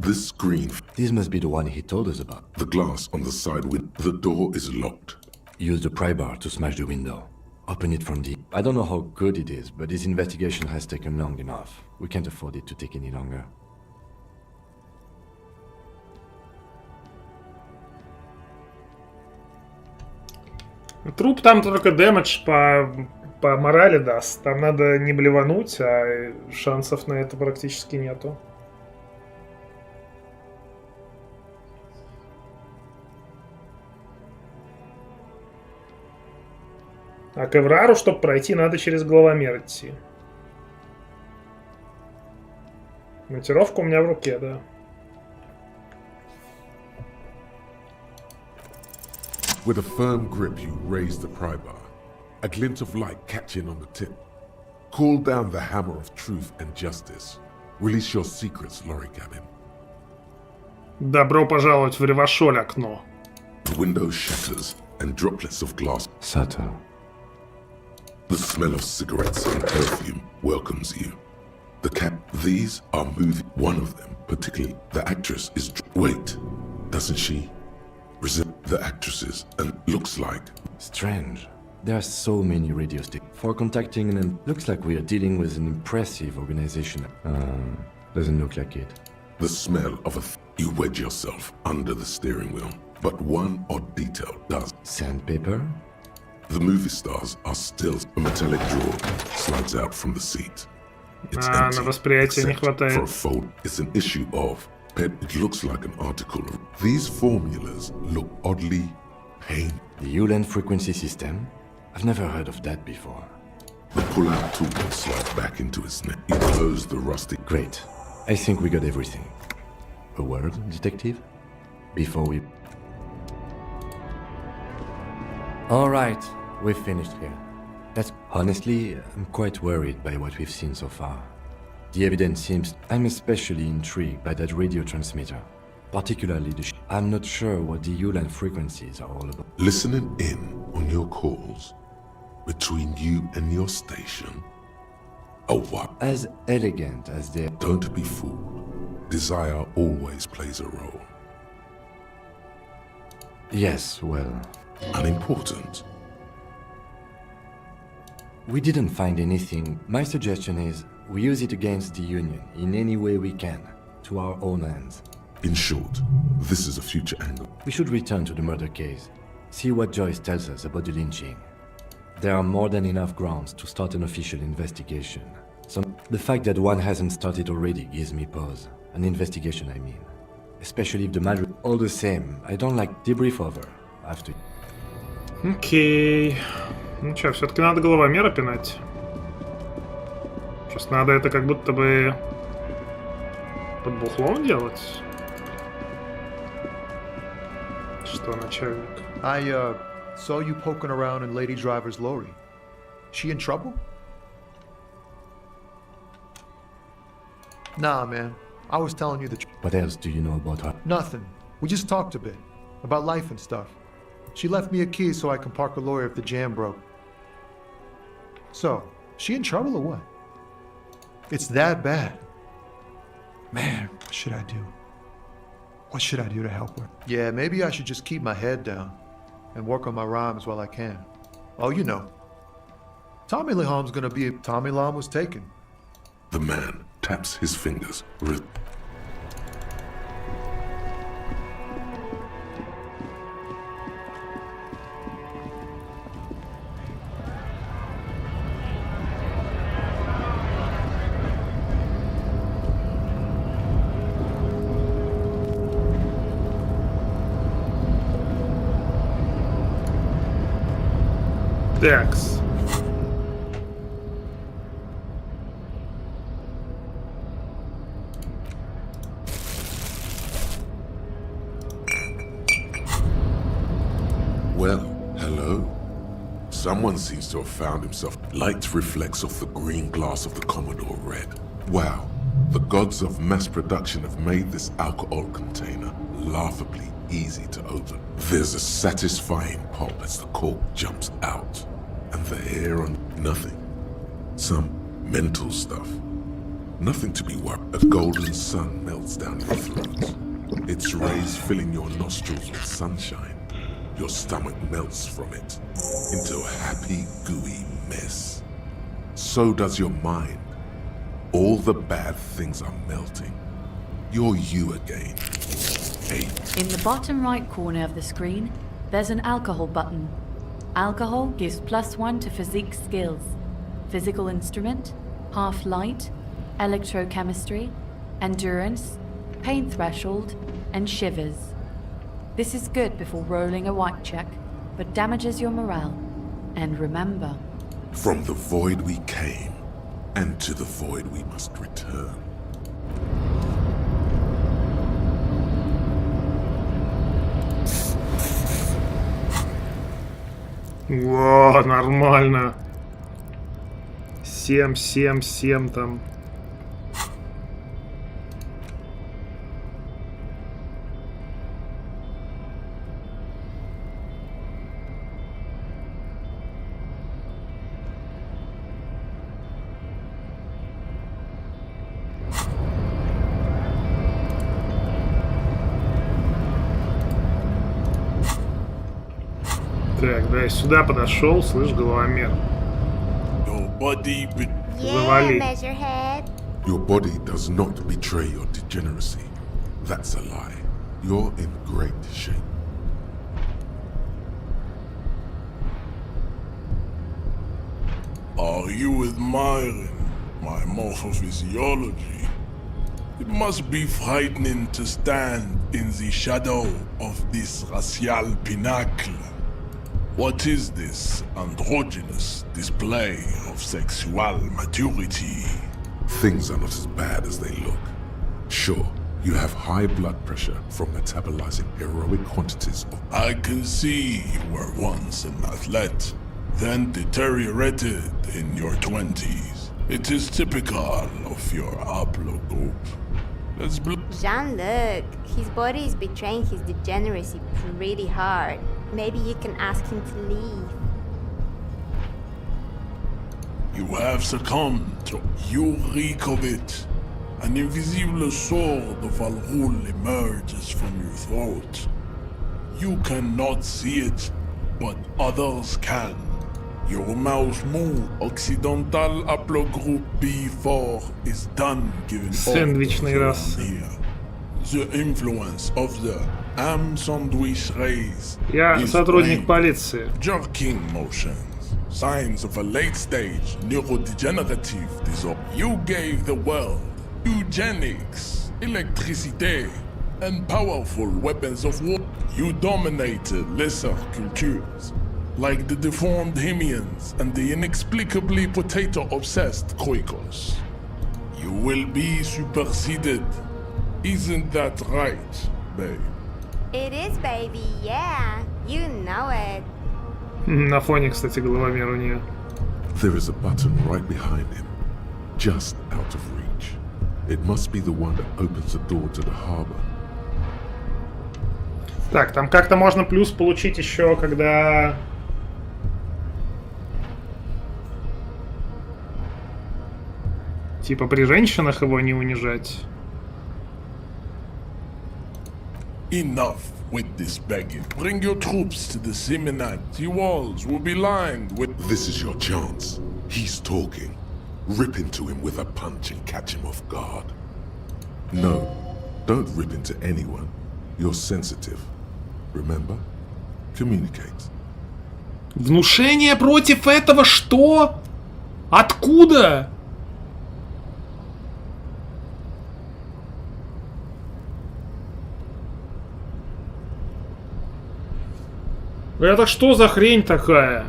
This screen. This must be the one he told us about. The glass on the side window. The door is locked. Use the pry bar to smash the window. Open it from the... I don't know how good it is, but this investigation has taken long enough. We can't afford it to take any longer. Труп там только дэмэдж по морали даст. Там надо не блевануть, а шансов на это практически нету. А к Эврару, чтобы пройти, надо через главомер идти. Монтировка у меня в руке, да. With a firm grip, you raise the pry bar. A glint of light catching on the tip. Call down the hammer of truth and justice. Release your secrets, Lorry Cabin. Добро пожаловать в Ревашоль окно. The window shatters and droplets of glass. Subtle. The smell of cigarettes and perfume welcomes you. The cap. These are moving. One of them, particularly, the actress is. Wait, doesn't she resemble the actresses and looks like? Strange. There are so many radio stations. For contacting them, looks like we are dealing with an impressive organization. Doesn't look like it. The smell of a. You wedge yourself under the steering wheel, but one odd detail does. Sandpaper? The movie stars are still. A metallic drawer slides out from the seat. It's На empty, восприятие не except for a хватает. fold. It's an issue of. It looks like an article. These formulas look oddly pain. The Uland frequency system? I've never heard of that before. The pull-out tool slides back into its neck. You close the rusty. Great. I think we got everything. A word, detective? Before we... Alright, we've finished here. That's... Honestly, I'm quite worried by what we've seen so far. The evidence seems... I'm especially intrigued by that radio transmitter. Particularly the... I'm not sure what the Uland frequencies are all about. Listening in on your calls between you and your station. Oh, what? As elegant as they... Don't be fooled. Desire always plays a role. Yes, well... Unimportant. We didn't find anything. My suggestion is we use it against the Union in any way we can, to our own ends. In short, this is a future angle. We should return to the murder case, see what Joyce tells us about the lynching. There are more than enough grounds to start an official investigation. So the fact that one hasn't started already gives me pause. An investigation, I mean. Especially if the matter... All the same, I don't like debrief over after... Окей. Ну что, все-таки надо головомера пинать. Сейчас надо это как будто бы под бухлом делать. Что, начальник? I saw you poking around in Lady Driver's lorry. She in trouble? Nah, man. I was telling you the truth. What else do you know about her? Nothing. We just talked a bit. About life and stuff. She left me a key so I can park a lawyer if the jam broke. So, she in trouble or what? It's that bad. Man, what should I do? What should I do to help her? Yeah, maybe I should just keep my head down and work on my rhymes while I can. Oh, you know. Tommy Laham's gonna be... Tommy Lahm was taken. The man taps his fingers. Такс. Well, hello. Someone seems to have found himself. Light reflects off the green glass of the Commodore Red. Wow, the gods of mass production have made this alcohol container laughably easy to open. There's a satisfying pop as the cork jumps out, and the hair on nothing. Some mental stuff. Nothing to be worried. A golden sun melts down your throat. Its rays filling your nostrils with sunshine. Your stomach melts from it into a happy, gooey mess. So does your mind. All the bad things are melting. You're you again. 8. In the bottom right corner of the screen, there's an alcohol button. Alcohol gives +1 to physique skills. Physical instrument, half light, electrochemistry, endurance, pain threshold, and shivers. This is good before rolling a white check, but damages your morale. And remember, from the void we came, and to the void we must return. Во, нормально. 7 там. Так, да, я сюда подошел, слышь, головомер. Завали. Your body does not betray your degeneracy. That's a lie. You're in great shape. Are you admiring my morphophysiology? It must be frightening to stand in the shadow of this racial pinnacle. What is this androgynous display of sexual maturity? Things are not as bad as they look. Sure, you have high blood pressure from metabolizing heroic quantities of... I can see you were once an athlete, then deteriorated in your 20s. It is typical of your haplogroup. Let's Jean-Luc, his body is betraying his degeneracy pretty hard. Maybe you can ask him to leave. You have succumbed to... You reek of it. An invisible sword of Al-Ghul emerges from your throat. You cannot see it, but others can. Your mouse move, Occidental Haplogroup B4 is done given Сэндвичный раз. The influence of the Am sandwich rays. Я сотрудник полиции. Jerking motions, signs of a late-stage neurodegenerative disorder. You gave the world eugenics, electricité, and powerful weapons of war. You dominated lesser cultures, like the deformed Hemians and the inexplicably potato-obsessed Quakers. You will be superseded. Isn't that right, babe? It is, baby, yeah. You know it. На фоне, кстати, головомер у нее. There is a button right behind him, just out of reach. It must be the one that opens the door to the harbor. Так, там как-то можно плюс получить еще, когда... Типа при женщинах его не унижать. Enough with this begging. Bring your troops to the Seminat. The walls will be lined with... This is your chance. He's talking. Rip into him with a punch and catch him off guard. No, don't rip into anyone. You're sensitive. Remember? Communicate. Внушение против этого что? Откуда? Это что за хрень такая?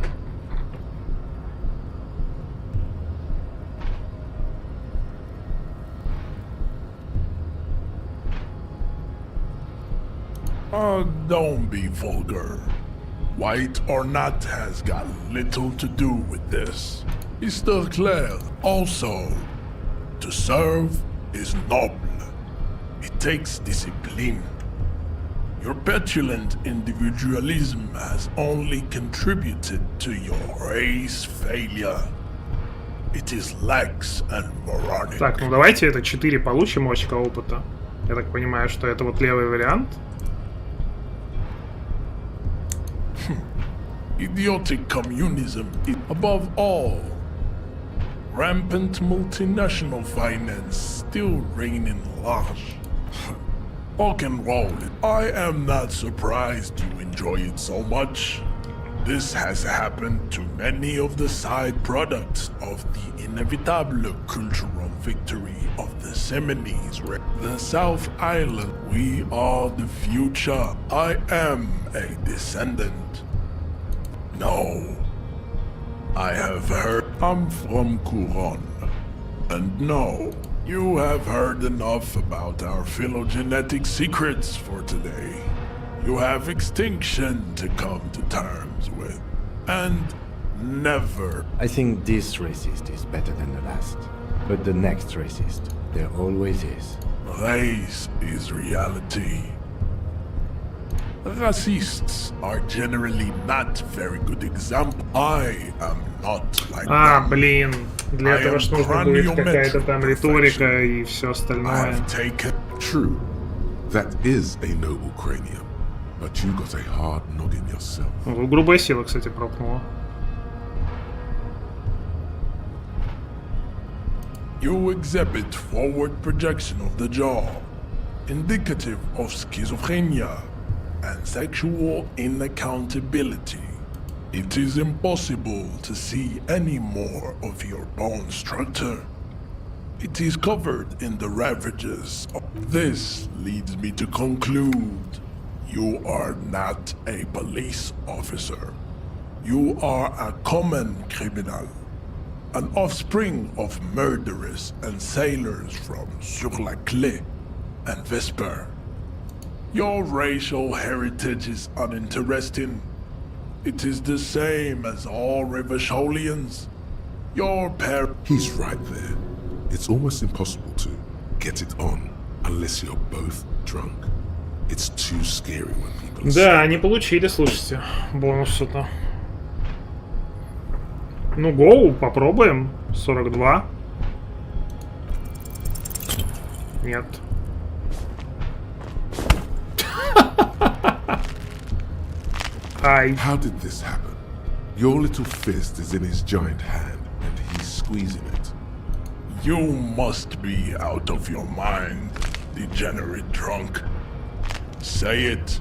Don't be vulgar. White or not has got little to do with this. Mr. Claire, also, to serve is noble. It takes discipline. Your petulant individualism has only contributed to your race failure. It is lax and moronic. Так, ну давайте это 4 получим очка опыта. Я так понимаю, что это вот левый вариант. Idiotic communism is above all. Rampant multinational finance still reigning large. Rock and roll. I am not surprised you enjoy it so much. This has happened to many of the side products of the inevitable cultural victory of the Seminoles. The South Island. We are the future. I am a descendant. No. I have heard I'm from Couronne. And no. You have heard enough about our phylogenetic secrets for today. You have extinction to come to terms with. And never. I think this racist is better than the last. But the next racist, there always is. Race is reality. Racists are generally not very good example. I am not like them. Блин. Для этого ж нужно будет какая-то там риторика и все остальное. True. That is a noble cranium. But you got a hard noggin yourself. Грубая сила, кстати, пропнула. You exhibit forward projection of the jaw, indicative of schizophrenia and sexual inaccountability. It is impossible to see any more of your bone structure. It is covered in the ravages. This leads me to conclude you are not a police officer. You are a common criminal, an offspring of murderers and sailors from Sur la Clé and Vesper. Your racial heritage is uninteresting. It is the same as all Rivasholians. Your He's right there. It's almost impossible to get it on unless you're both drunk. It's too scary when people... Да, они получили, слушайте, бонус-то. Ну, гоу, попробуем. 42. Нет. How did this happen? Your little fist is in his giant hand, and he's squeezing it. You must be out of your mind, degenerate drunk. Say it.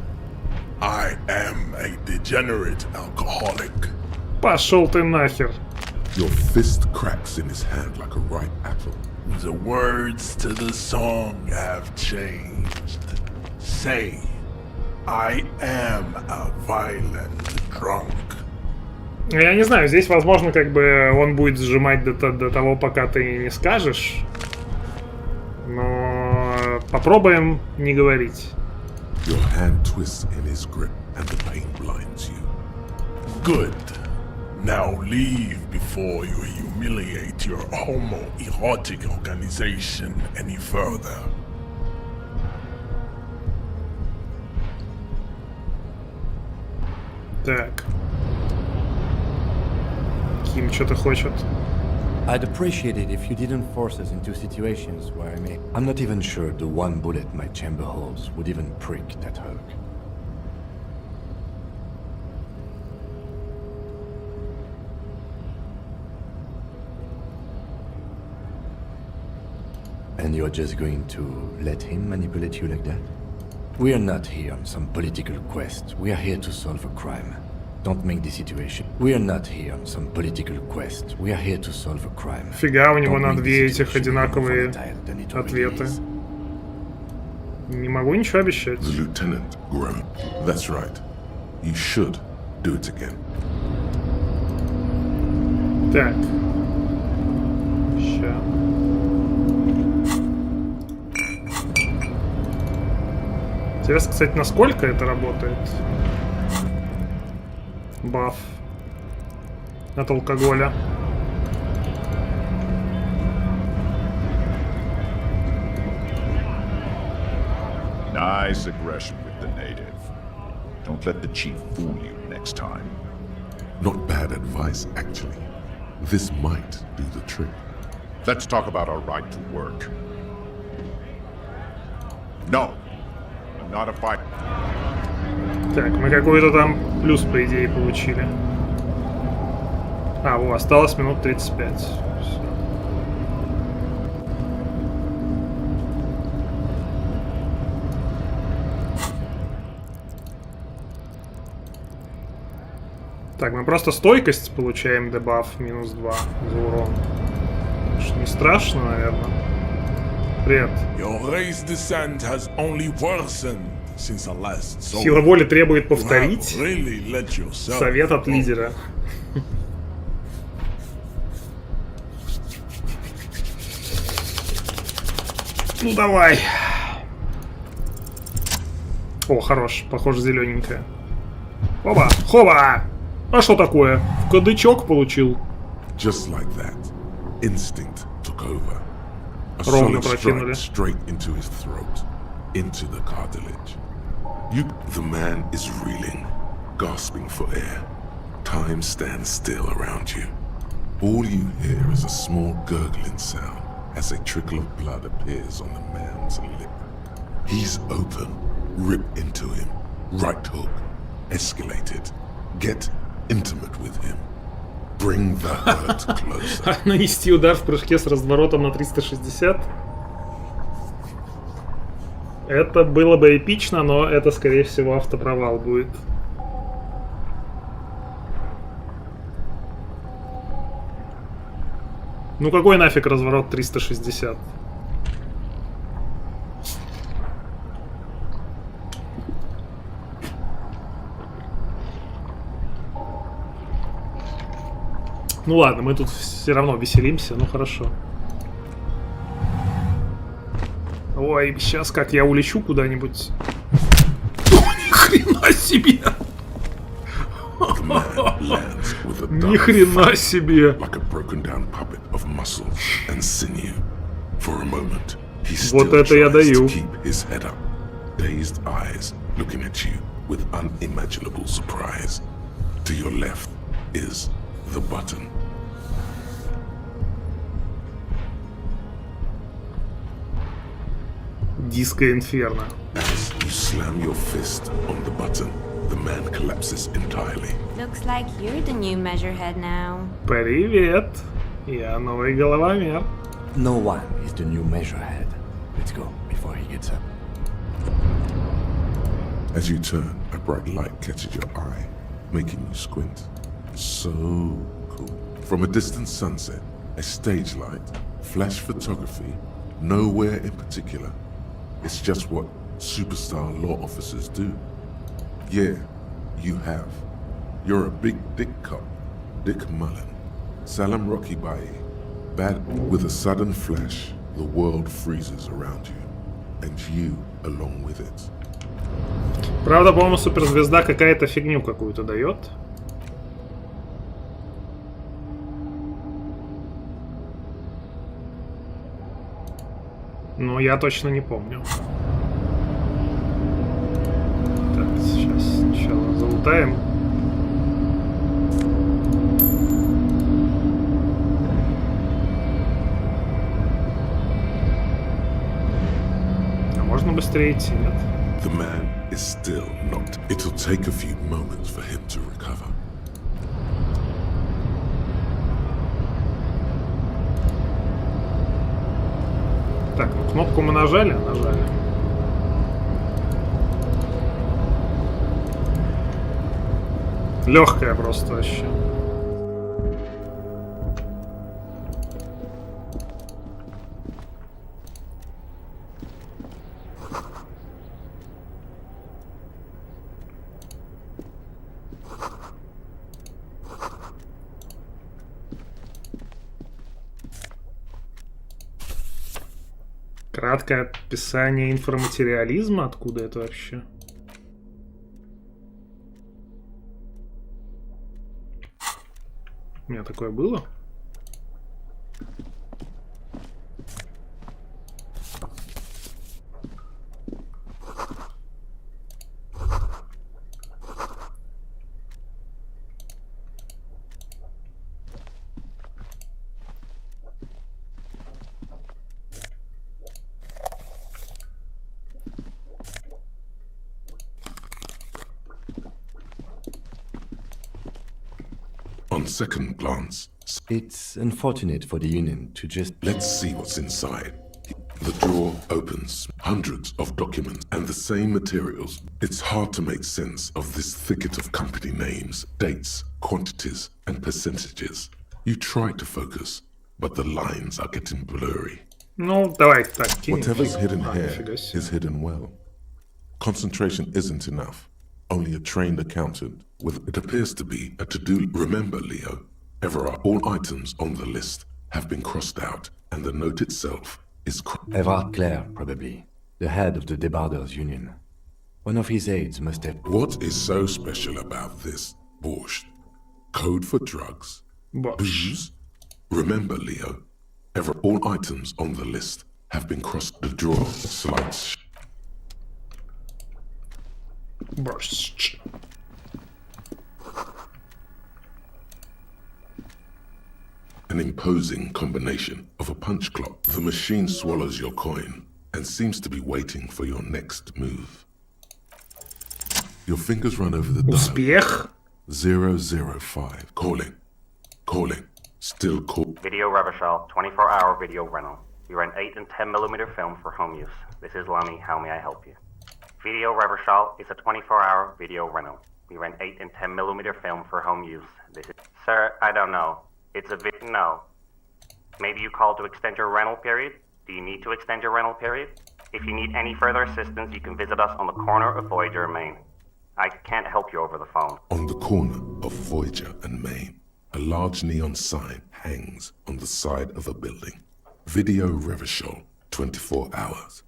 I am a degenerate alcoholic. Пошел ты нахер. Your fist cracks in his hand like a ripe apple. The words to the song have changed. Say, I am a violent drunk. Я не знаю, здесь, возможно, как бы он будет сжимать до того, пока ты не скажешь. Но попробуем не говорить. Your hand twists in his grip and the pain blinds you. Good. Now leave before you humiliate your homoerotic organization any further. Так. Ким что-то хочет. I'd appreciate it if you didn't force us into situations where I may... I'm not even sure the one bullet my chamber holds would even prick that Hulk. And you're just going to let him manipulate you like that? We are not here on some political quest. We are here to solve a crime. Don't make the situation. We are not here on some political quest. We are here to solve a crime. Фига, у него на две этих одинаковые ответы. Не могу ничего обещать. The lieutenant groaned. That's right. You should do it again. Так. Ща. Интересно, кстати, насколько это работает? Баф от алкоголя. Nice aggression with the native. Don't let the chief fool you next time. Not bad advice, actually. This might do the trick. Let's talk about our right to work. No, I'm not a fighter. Так, мы какой-то там плюс, по идее, получили. А, во, осталось минут 35. Всё. Так, мы просто стойкость получаем, дебаф минус 2 за урон. Что не страшно, наверное. Привет. Your race descent has only worsened since the last soul. Сила воли требует повторить. You have really let yourself Совет от лидера. Ну давай. О, хорош. Похоже, зелененькая. Оба! Хоба! А что такое? В кадычок получил. Just like that, instinct took over. A Ровно solid прокинули. strike straight into his throat, into the cartilage. The man is reeling, gasping for air. Time stands still around you. All you hear is a small gurgling sound as a trickle of blood appears on the man's lip. He's open. Rip into him. Right hook. Escalated. Get intimate with him. Bring the hurt closer. Нанести удар в прыжке с разворотом на 360. Это было бы эпично, но это, скорее всего, автопровал будет. Ну какой нафиг разворот 360? Ну ладно, мы тут все равно веселимся, ну хорошо. Ой, сейчас как я улечу куда-нибудь. Ни хрена себе! Ни хрена себе! Вот это я даю. The button. Диско Инферно. As you slam your fist on the button, the man collapses entirely. Looks like you're the new measurehead now. Привет. Я новый головомер. No one is the new measurehead. Let's go before he gets up. As you turn, a bright light catches your eye, making you squint. So cool. From a distant sunset, a stage light, flash photography, nowhere in particular. It's just what superstar law officers do. Yeah, you have. You're a big dick cop, Dick Mullen. Salam Rocky Baye. Bad with a sudden flash, the world freezes around you. And you along with it. Правда, по-моему, суперзвезда какая-то фигню какую-то дает. Но я точно не помню. Так, сейчас сначала залутаем. А можно быстрее идти, нет? The man is still knocked. It'll take a few moments for him to recover. Так, ну кнопку мы нажали? Нажали. Легкая просто вообще. Краткое описание информатериализма? Откуда это вообще? У меня такое было? On second glance, it's unfortunate for the Union to just... Let's see what's inside. The drawer opens, hundreds of documents and the same materials. It's hard to make sense of this thicket of company names, dates, quantities, and percentages. You try to focus, but the lines are getting blurry. Ну, давай так. Whatever's hidden here is hidden well. Concentration isn't enough. Only a trained accountant with it appears to be a to-do. Remember, Leo, all items on the list have been crossed out, and the note itself is... Everard Clare, probably. The head of the Debarders Union. One of his aides must have... What is so special about this? Borscht. Code for drugs? Booze? Remember, Leo, all items on the list have been crossed. The drawer slides... Borscht. An imposing combination of a punch clock. The machine swallows your coin and seems to be waiting for your next move. Your fingers run over the dial. Успех. 005. Calling. Still call. Video Revachol, 24-hour video rental. We rent 8 and 10mm film for home use. This is Lummy. How may I help you? Video Revachol is a 24-hour video rental. We rent 8 and 10mm film for home use. This is... Sir, I don't know. It's a bit... No. Maybe you called to extend your rental period? Do you need to extend your rental period? If you need any further assistance, you can visit us on the corner of Voyager and Main. I can't help you over the phone. On the corner of Voyager and Main, a large neon sign hangs on the side of a building. Video Revachol, 24 hours.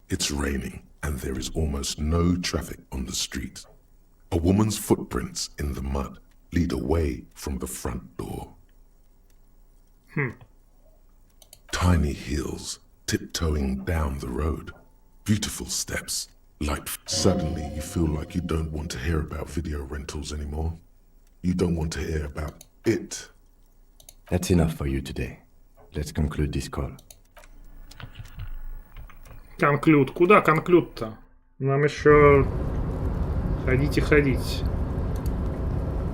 It's raining and there is almost no traffic on the street. A woman's footprints in the mud lead away from the front door. Tiny heels tiptoeing down the road. Beautiful steps. Light. Suddenly you feel like you don't want to hear about video rentals anymore. You don't want to hear about it. That's enough for you today. Let's conclude this call. Конклюд. Куда конклюд-то? Нам еще ходить и ходить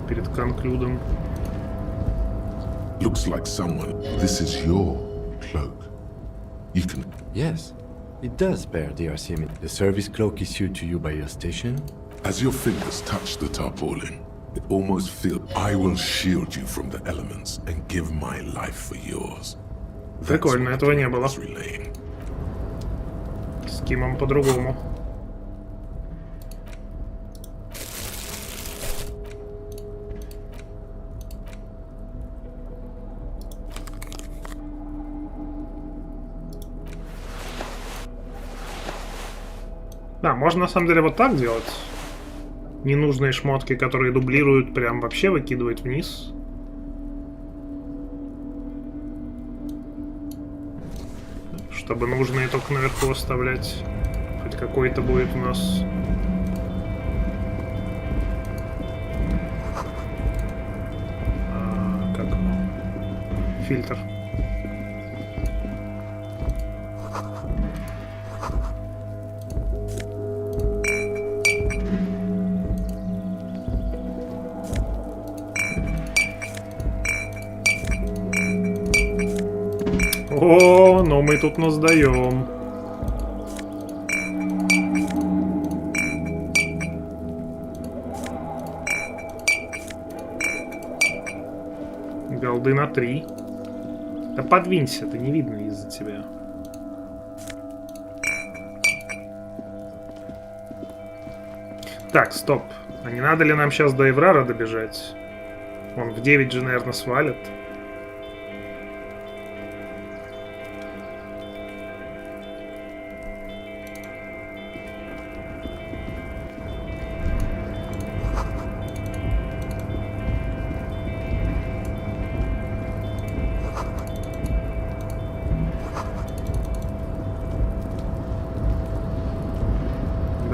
перед конклюдом. Looks like someone. This is your cloak. You can... Yes, it does bear the RCM. The service cloak issued to you by your station. As your fingers touch the tarpaulin, it almost feels... I will shield you from the elements and give my life for yours. Прикольно, этого не было. С Кимом по-другому. Да, можно на самом деле вот так делать. Ненужные шмотки, которые дублируют, прям вообще выкидывать вниз. Чтобы нужные только наверху оставлять. Хоть какой-то будет у нас. Как? Фильтр. О, но мы тут нас даем. Голды на 3. Да подвинься, это не видно из-за тебя. Так, стоп. А не надо ли нам сейчас до Эврара добежать? Он в 9 же, наверное, свалит.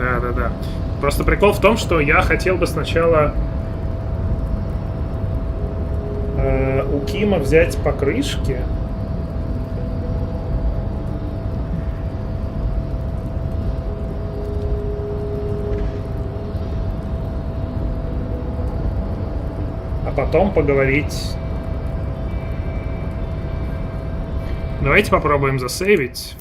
Да. Просто прикол в том, что я хотел бы сначала у Кима взять покрышки. А потом поговорить. Давайте попробуем засейвить.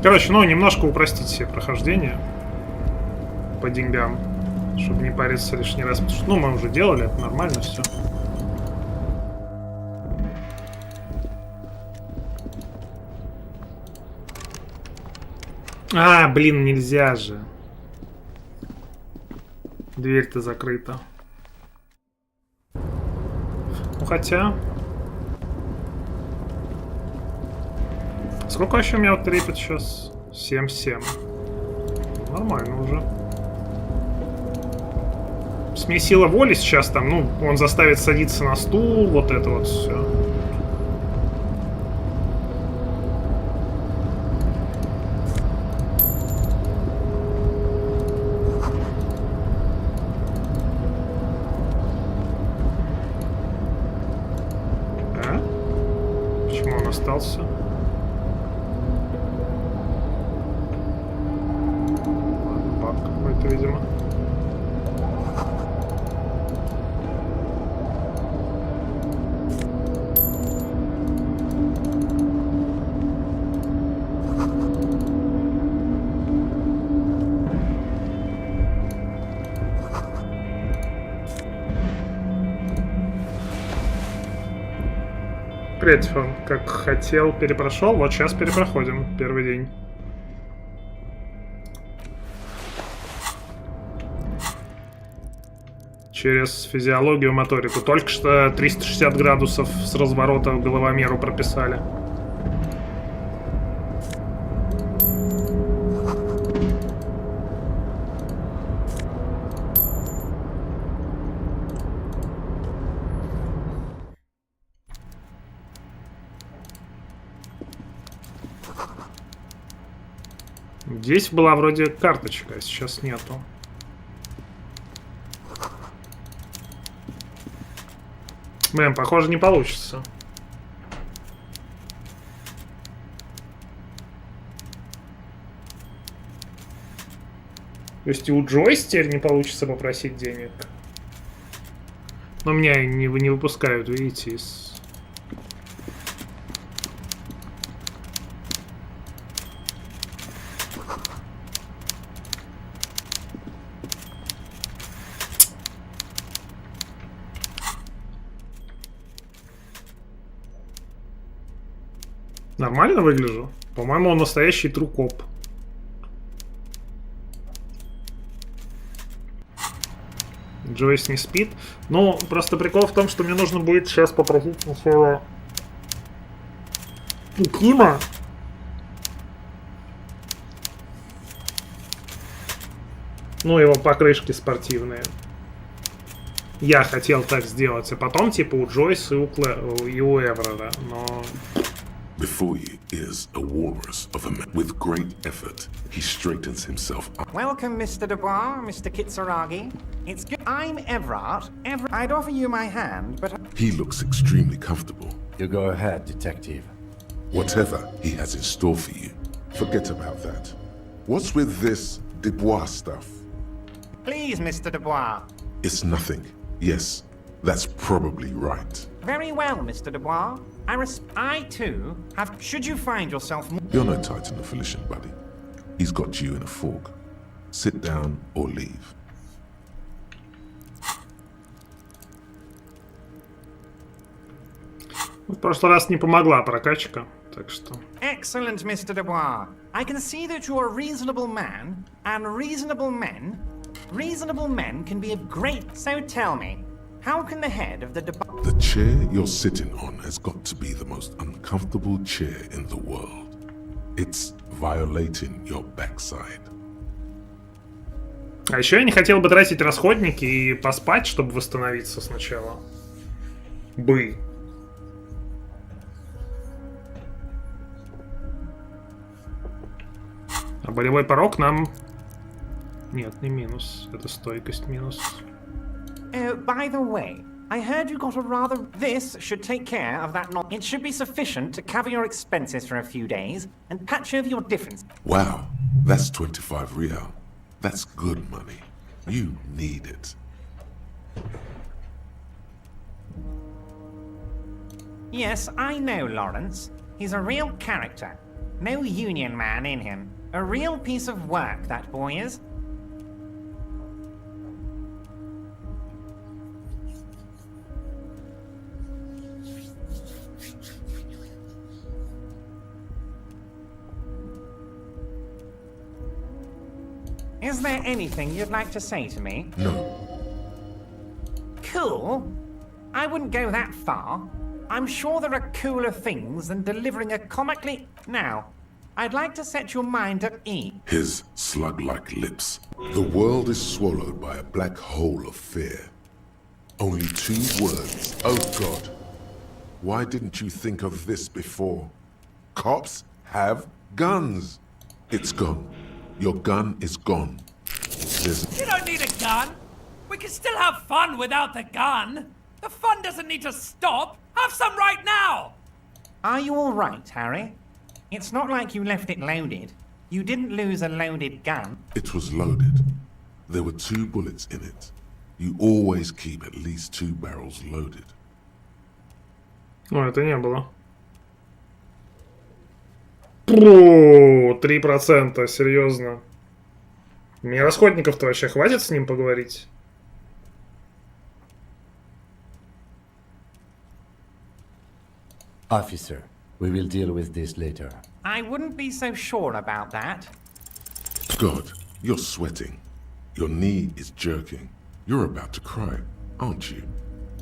Короче, ну, немножко упростить себе прохождение по деньгам, чтобы не париться лишний раз. Потому что, ну, мы уже делали, это нормально все. А, блин, нельзя же. Дверь-то закрыта. Ну, хотя... Сколько вообще у меня вот трепет сейчас? 7-7. Нормально уже. С мне сила воли сейчас там, ну, он заставит садиться на стул, вот это вот все. А? Почему он остался? Видимо. Привет, он как хотел, перепрошел. Вот сейчас перепроходим первый день. Через физиологию, моторику. Только что 360 градусов с разворота в головомеру прописали. Здесь была вроде карточка, а сейчас нету. Блин, похоже, не получится. То есть и у Джойс теперь не получится попросить денег. Но меня не выпускают, видите, из... Нормально выгляжу? По-моему, он настоящий трукоп. Джойс не спит. Ну, просто прикол в том, что мне нужно будет сейчас попросить сначала у Кима. Ну, его покрышки спортивные. Я хотел так сделать, а потом, типа, у Джойс и у Эврора, но... Before you is a walrus of a man. With great effort, he straightens himself up. Welcome, Mr. Dubois, Mr. Kitsuragi. It's good. I'm Everard. I'd offer you my hand, but... He looks extremely comfortable. You go ahead, detective. Whatever he has in store for you, forget about that. What's with this Dubois stuff? Please, Mr. Dubois. It's nothing. Yes, that's probably right. Very well, Mr. Dubois. I too have... Should you find yourself... You're no Titan of Felician, buddy. He's got you in a fork. Sit down or leave. В прошлый раз не помогла прокачка, так что... Excellent, Mr. Dubois. I can see that you're a reasonable man, and reasonable men can be of great... So tell me, how can the head of the... The chair you're sitting on has got to be the most uncomfortable chair in the world. It's violating your backside. А еще я не хотел бы тратить расходники и поспать, чтобы восстановиться сначала. А болевой порог нам... Нет, не минус. Это стойкость минус. By the way, I heard you got a rather... This should take care of that not... It should be sufficient to cover your expenses for a few days and patch over your difference. Wow, that's 25 real. That's good money. You need it. Yes, I know Lawrence. He's a real character. No union man in him. A real piece of work, that boy is. Is there anything you'd like to say to me? No. Cool? I wouldn't go that far. I'm sure there are cooler things than delivering a comically... Now, I'd like to set your mind at ease. His slug-like lips. The world is swallowed by a black hole of fear. Only 2 words. Oh God. Why didn't you think of this before? Cops have guns. It's gone. Your gun is gone. You don't need a gun. We can still have fun without the gun. The fun doesn't need to stop. Have some right now. Are you all right, Harry? It's not like you left it loaded. You didn't lose a loaded gun. It was loaded. There were 2 bullets in it. You always keep at least 2 barrels loaded. О, это не было. О, 3%, серьезно. Мне расходников-то вообще хватит с ним поговорить? Officer, we will deal with this later. I wouldn't be so sure about that. God, you're sweating. Your knee is jerking. You're about to cry, aren't you?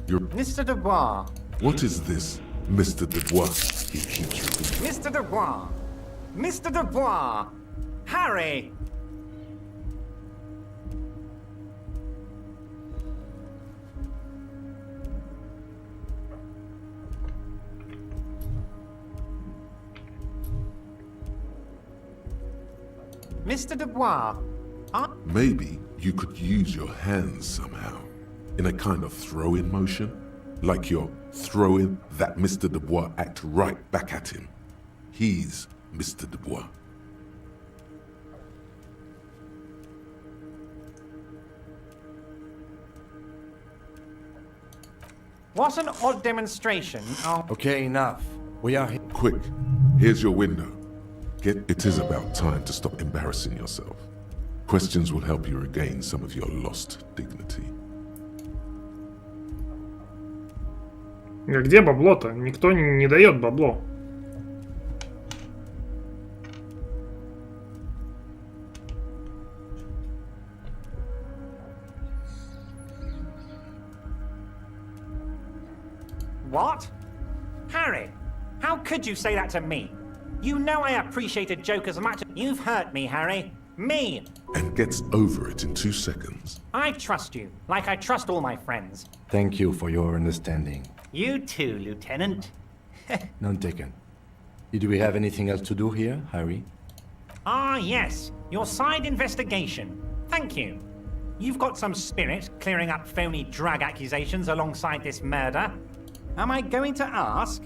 You're... Mr. Dubois. What is this, Mr. Dubois? He keeps repeating. Mr. Dubois. Mr. Dubois. Harry. Mr. Dubois, Maybe you could use your hands somehow, in a kind of throw-in motion, like you're throwing that Mr. Dubois act right back at him. He's Mr. Dubois. what an odd demonstration of... Okay, enough. We are here. Quick, here's your window. It is about time to stop embarrassing yourself. Questions will help you regain some of your lost dignity. А где бабло-то? Никто не дает бабло. What? Harry, how could you say that to me? You know I appreciate a joke as much as... You've hurt me, Harry. Me! And gets over it in 2 seconds. I trust you, like I trust all my friends. Thank you for your understanding. You too, Lieutenant. None taken. Did we have anything else to do here, Harry? Ah, yes. Your side investigation. Thank you. You've got some spirit clearing up phony drug accusations alongside this murder. Am I going to ask?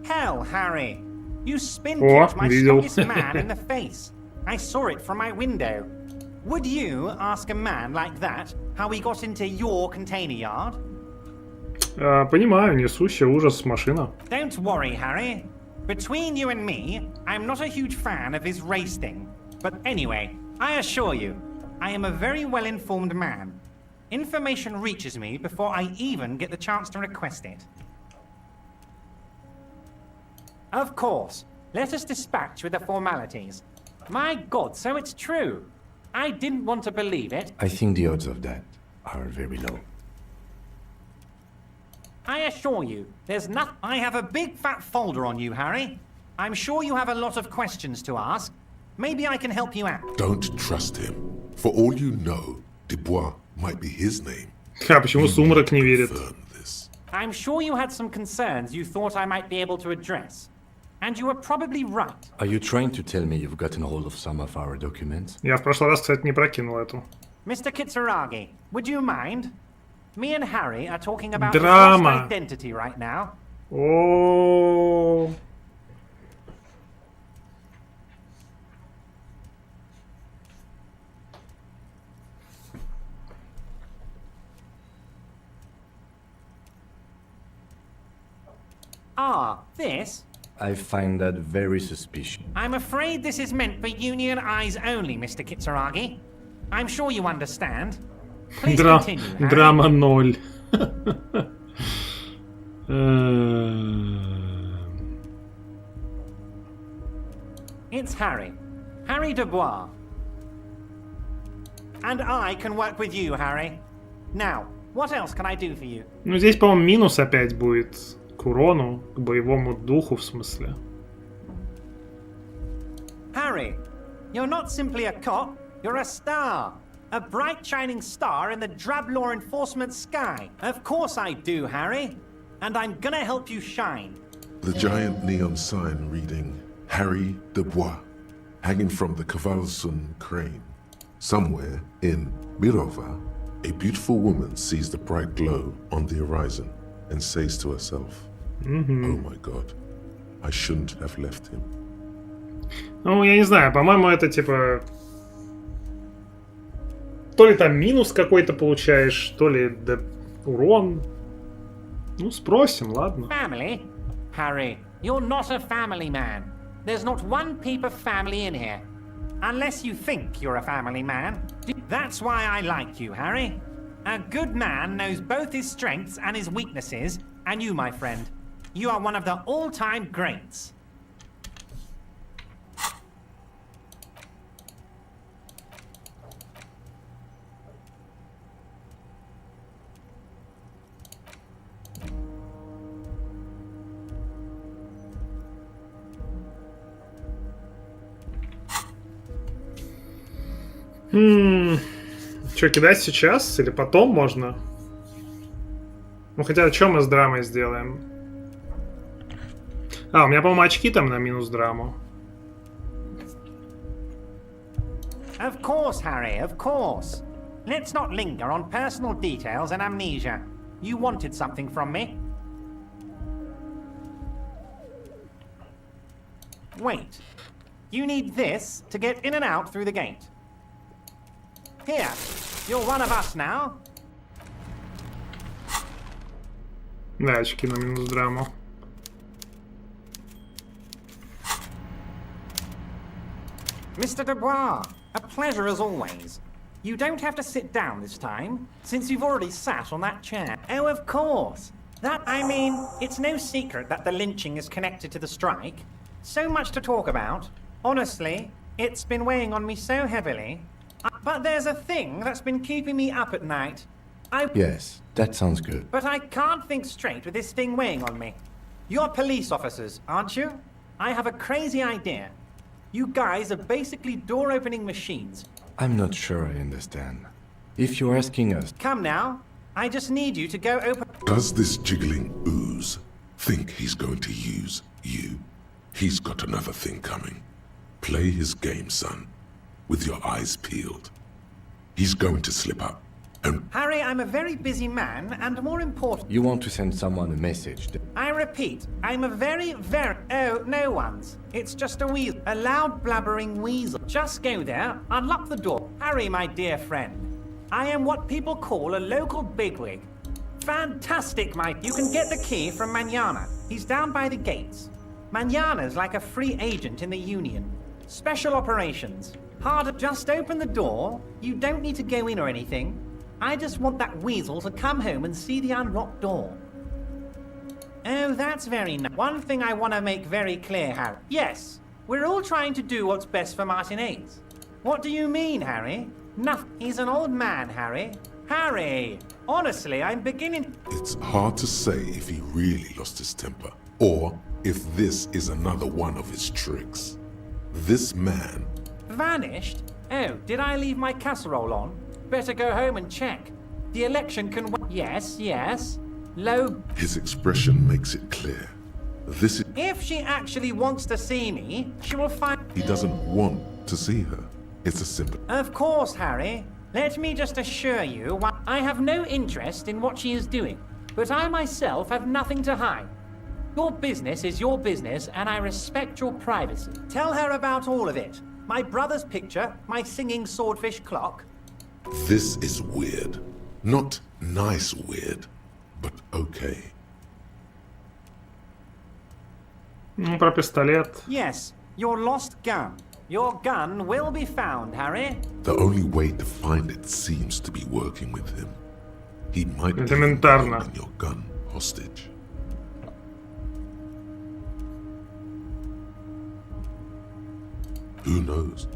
Hell, Harry. You spin-kicked my strongest man in the face. I saw it from my window. Would you ask a man like that how he got into your container yard? Понимаю, несущая ужас машина. Don't worry, Harry. Between you and me, I'm not a huge fan of his race thing. But anyway, I assure you, I am a very well-informed man. Information reaches me before I even get the chance to request it. Of course. Let us dispatch with the formalities. My God, so it's true. I didn't want to believe it. I think the odds of that are very low. I assure you, there's nothing. I have a big fat folder on you, Harry. I'm sure you have a lot of questions to ask. Maybe I can help you out. Don't trust him. For all you know, Dubois might be his name. А почему Сумрак не верит? I'm sure you had some concerns you thought I might be able to address. And you were probably right. Are you trying to tell me you've gotten hold of some of our documents? Я в прошлый раз, кстати, не прокинул эту. Mr. Kitsuragi, would you mind? Me and Harry are talking about Drama. identity right now. Oh. Ah, this? I find that very suspicious. I'm afraid this is meant for union eyes only, Mr. Kitsuragi. I'm sure you understand. Please continue, Harry. Драма 0. It's Harry. Harry Dubois. And I can work with you, Harry. Now, what else can I do for you? Ну, здесь, по-моему, минус опять будет к урону, к боевому духу, в смысле. Harry, you're not simply a cop, you're a star. A bright shining star in the drab law enforcement sky. Of course I do, Harry. And I'm gonna help you shine. The giant neon sign reading Harry Dubois, hanging from the Cavalson crane. Somewhere in Mirova, a beautiful woman sees the bright glow on the horizon and says to herself, "Oh my God, I shouldn't have left him." Ну, я не знаю, по-моему, это типа... То ли там минус какой-то получаешь, то ли да, урон. Ну, спросим, ладно. Family? Harry, you're not a family man. There's not one peep of family in here. Unless you think you're a family man. That's why I like you, Harry. A good man knows both his strengths and his weaknesses, and you, my friend, you are one of the all-time greats. Что, кидать сейчас или потом можно? Ну, хотя, что мы с драмой сделаем? А, у меня, по-моему, очки там на минус драму. Of course, Harry, of course. Let's not linger on personal details and amnesia. You wanted something from me. Wait. You need this to get in and out through the gate. Here, you're one of us now. Да, очки на минус драму. Mr. Dubois, a pleasure as always. You don't have to sit down this time, since you've already sat on that chair. Oh, of course. I mean, it's no secret that the lynching is connected to the strike. So much to talk about. Honestly, it's been weighing on me so heavily. But there's a thing that's been keeping me up at night. Yes, that sounds good. But I can't think straight with this thing weighing on me. You're police officers, aren't you? I have a crazy idea. You guys are basically door-opening machines. I'm not sure I understand. If you're asking us... Come now. I just need you to go open... Does this jiggling ooze think he's going to use you? He's got another thing coming. Play his game, son. With your eyes peeled. He's going to slip up. And Harry, I'm a very busy man, and more important... You want to send someone a message? I repeat, I'm a very... Oh, no one's. It's just a weasel. A loud, blabbering weasel. Just go there, unlock the door. Harry, my dear friend, I am what people call a local bigwig. Fantastic, You can get the key from Manana. He's down by the gates. Manana's like a free agent in the Union. Special operations. Harder, just open the door. You don't need to go in or anything. I just want that weasel to come home and see the unlocked door. Oh, that's very nice. One thing I want to make very clear, Harry. Yes, we're all trying to do what's best for Martinez. What do you mean, Harry? Nothing. He's an old man, Harry. Harry! Honestly, I'm beginning... It's hard to say if he really lost his temper, or if this is another one of his tricks. This man... Vanished? Oh, did I leave my casserole on? better go home and check. The election can... Yes, yes. Low... His expression makes it clear. This is... If she actually wants to see me, she will find... He doesn't want to see her. It's a simple... Of course, Harry. Let me just assure you, I have no interest in what she is doing, but I myself have nothing to hide. Your business is your business, and I respect your privacy. Tell her about all of it. My brother's picture, my singing swordfish clock. This is weird. Not nice weird, but okay. Про пистолет. Yes, your lost gun. Your gun will be found, Harry. The only way to find it seems to be working with him. He might be Элементарно. holding your gun hostage. Who knows?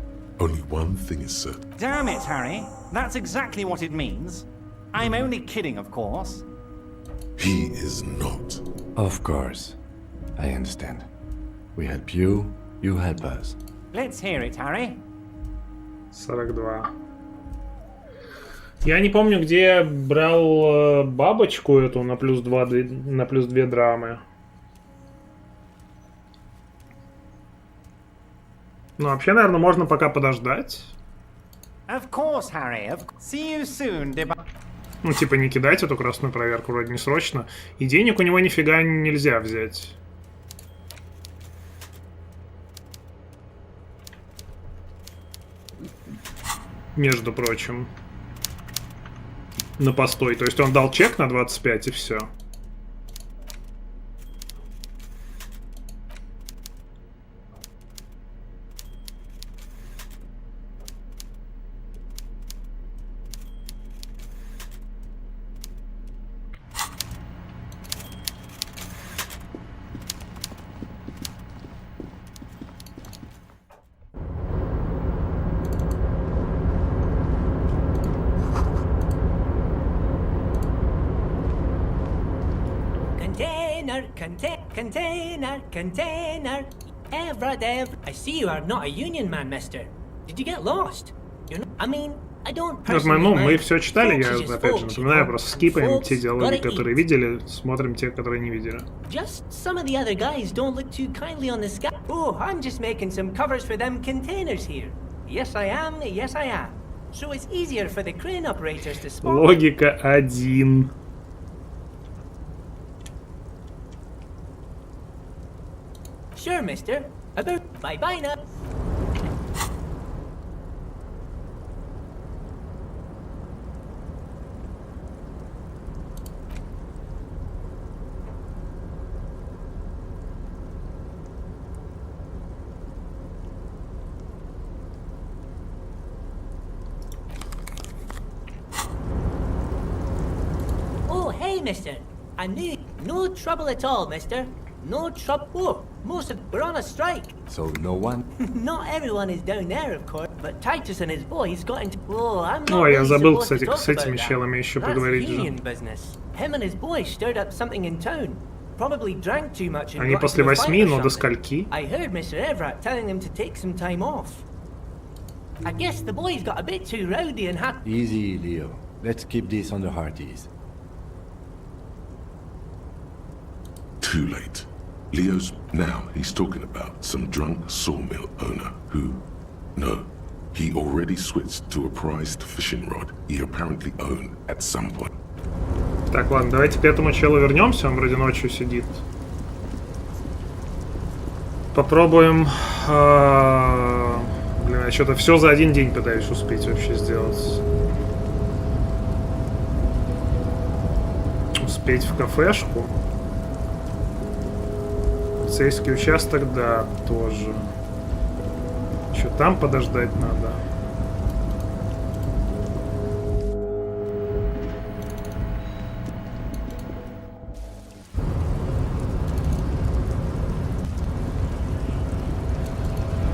Only one thing is certain. Damn it, Harry. That's exactly what it means. I'm only kidding, of course. He is not. Of course. I understand. We help you, you help us. Let's hear it, Harry. 42. Я не помню, где я брал бабочку эту на плюс 2 драмы. Ну, вообще, наверное, можно пока подождать. Of course, Harry. See you soon, Ну, типа, не кидать эту красную проверку, вроде не срочно. И денег у него нифига нельзя взять. Между прочим. На постой. То есть он дал чек на 25 и все. Container. Ever. I see you are not a union man, mister. Did you get lost? You're not, I mean, I don't personally Ну, мы mind. все читали, я Folks is опять же folks, напоминаю, you know. просто скипаем Folks те диалоги, gotta которые eat. видели, смотрим те, которые не видели. Just some of the other guys don't look too kindly on the sky. Oh, I'm just making some covers for them containers here. Yes, I am. So it's easier for the crane operators to spot. Логика 1. Sure, mister. About bye-bye now. Oh, hey, mister. I knew. No trouble at all, mister. No trouble. Oh, most of we're on a strike. So no one? Not everyone is down there, of course, but Titus and his boys got into. Oh, I'm not Ой, я really забыл, supposed кстати, to talk с этими about that. челами еще That's поговорить union же. business. Him and his boys stirred up something in town. Probably drank too much and Они got после into a fight 8, or но до something. скольки? I heard Mr. Everett telling them to take some time off. I guess the boys got a bit too rowdy and had. Easy, Leo. Let's keep this on the hearties. Too late. Leo's... Now, he's talking about some drunk sawmill owner who... No. He already switched to a prized fishing rod he apparently owned at some point. Так, ладно, давайте к этому челу вернемся, он вроде ночью сидит. Попробуем... Блин, я что-то все за один день пытаюсь успеть вообще сделать. Успеть в кафешку. Полицейский участок, да, тоже. Что, там подождать надо?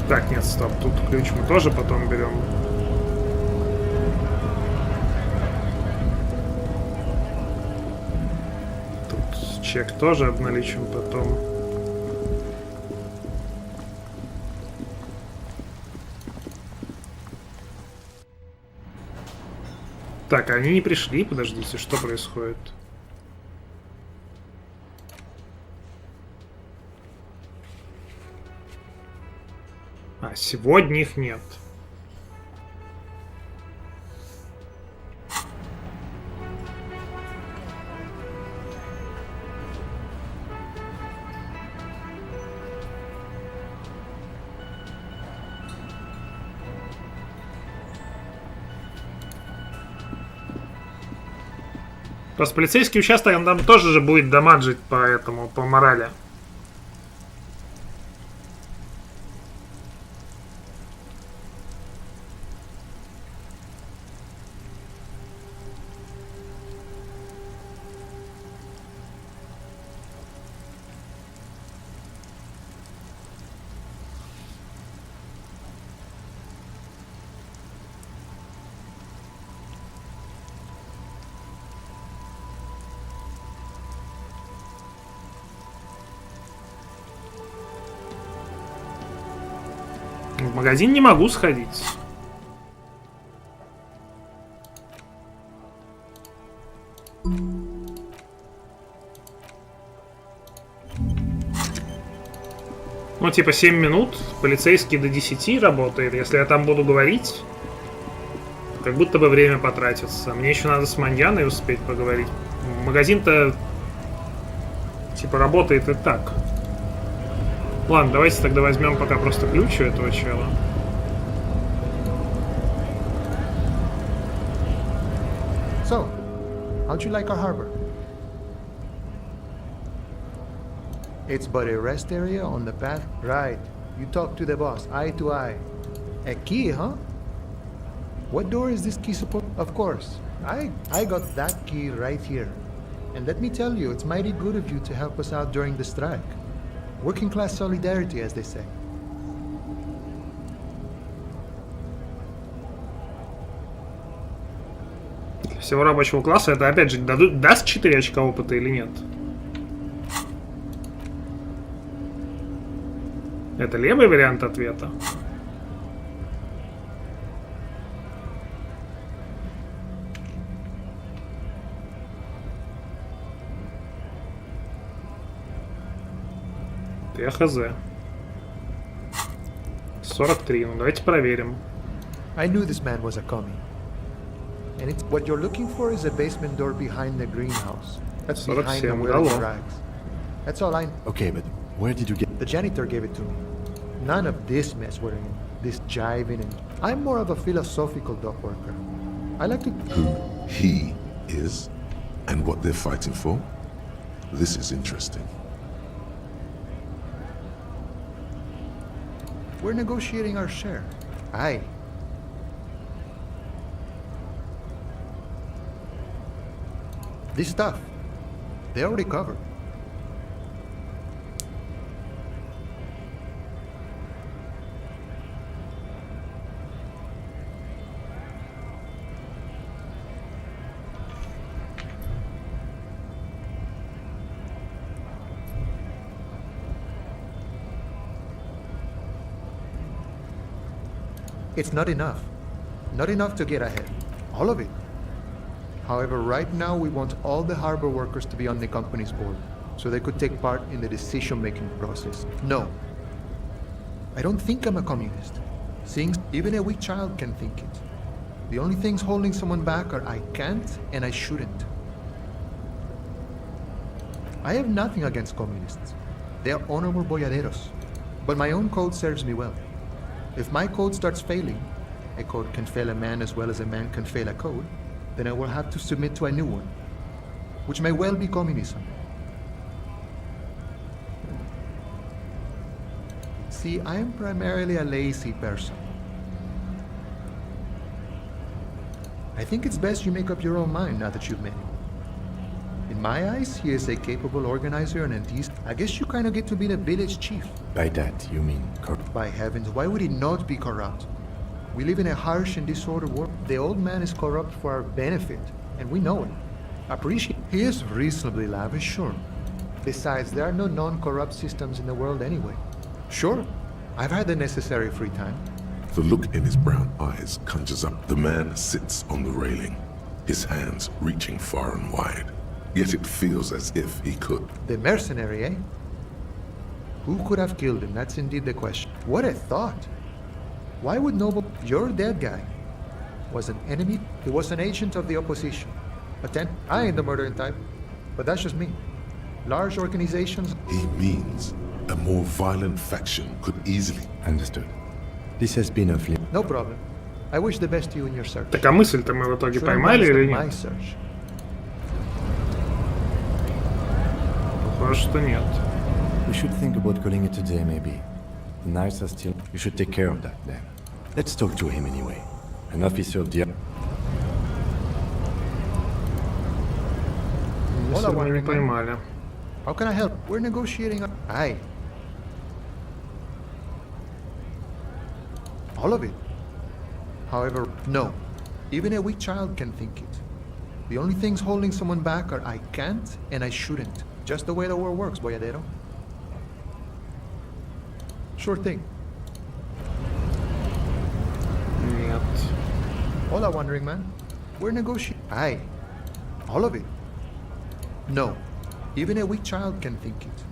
Так, нет, стоп, тут ключ мы тоже потом берем. Тут чек тоже обналичим потом. Так, они не пришли, подождите, что происходит? А, сегодня их нет. Просто полицейский участок, он там тоже же будет дамаджить по этому, по морали. В магазин не могу сходить. Ну, типа 7 минут, полицейский до 10 работает. Если я там буду говорить, как будто бы время потратится. Мне еще надо с Маньяной успеть поговорить. Магазин-то типа работает и так. Ладно, давайте тогда возьмем пока просто ключ у этого чела. So, how'd you like our harbor? It's but a rest area on the path. Right. You talk to the boss, eye to eye. A key, huh? What door is this key supposed? Of course. I got that key right here. And let me tell you, it's mighty good of you to help us out during the strike. Working class solidarity, as they say. Всего рабочего класса это опять же даст 4 очка опыта или нет? Это левый вариант ответа. Я хз. 43. Ну давайте проверим. I knew this man was a commie. And it's what you're looking for is a basement door behind the greenhouse. That's behind the wheeling rags. That's all I know. Okay, but where did you get... The janitor gave it to me. None of this mess we're in. This jiving and... I'm more of a philosophical dock worker. I like to... Who he is and what they're fighting for? This is interesting. We're negotiating our share. Aye. This stuff, they already covered. It's not enough. Not enough to get ahead. All of it. However, right now we want all the harbor workers to be on the company's board, so they could take part in the decision-making process. No. I don't think I'm a communist. Seeing even a weak child can think it. The only things holding someone back are I can't and I shouldn't. I have nothing against communists. They are honorable boyaderos. But my own code serves me well. If my code starts failing, a code can fail a man as well as a man can fail a code, then I will have to submit to a new one, which may well be communism. See, I am primarily a lazy person. I think it's best you make up your own mind now that you've met him. In my eyes, he is a capable organizer and I guess you kind of get to be the village chief. By that, you mean corrupt? By heavens, why would he not be corrupt? We live in a harsh and disordered world. The old man is corrupt for our benefit, and we know it. Appreciate. He is reasonably lavish, sure. Besides, there are no non-corrupt systems in the world anyway. Sure, I've had the necessary free time. The look in his brown eyes conjures up. The man sits on the railing. his hands reaching far and wide. Yet it feels as if he could. The mercenary, eh? Who could have killed him? That's indeed the question. What a thought. Why would Noble... Your dead guy was an enemy? He was an agent of the opposition. I ain't the murdering type, but that's just me. Large organizations... He means a more violent faction could easily... Understood. This has been a flip. No problem. I wish the best to you in your search. Так а мысль-то мы в итоге поймали или нет? My search. Похоже, что нет. We should think about calling it a day, maybe. The knives are still... You should take care of that, then. Let's talk to him anyway. An officer of the... Если мы не поймали. How can I help? We're negotiating... Aye. All of it. However, no. Even a weak child can think it. The only things holding someone back are I can't and I shouldn't. Just the way the world works, boyadero. Sure thing. Нет. Hola, wandering man. We're negotiating. Aye. All of it. No. Even a weak child can think it.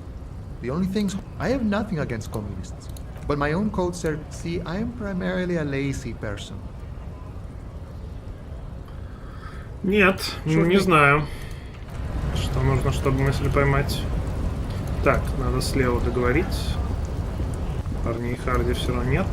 The only things... I have nothing against communists. But my own code says, see, I am primarily a lazy person. Нет, не знаю, что нужно, чтобы мысль поймать. Так, надо слева договорить. Парней Харди все равно нет.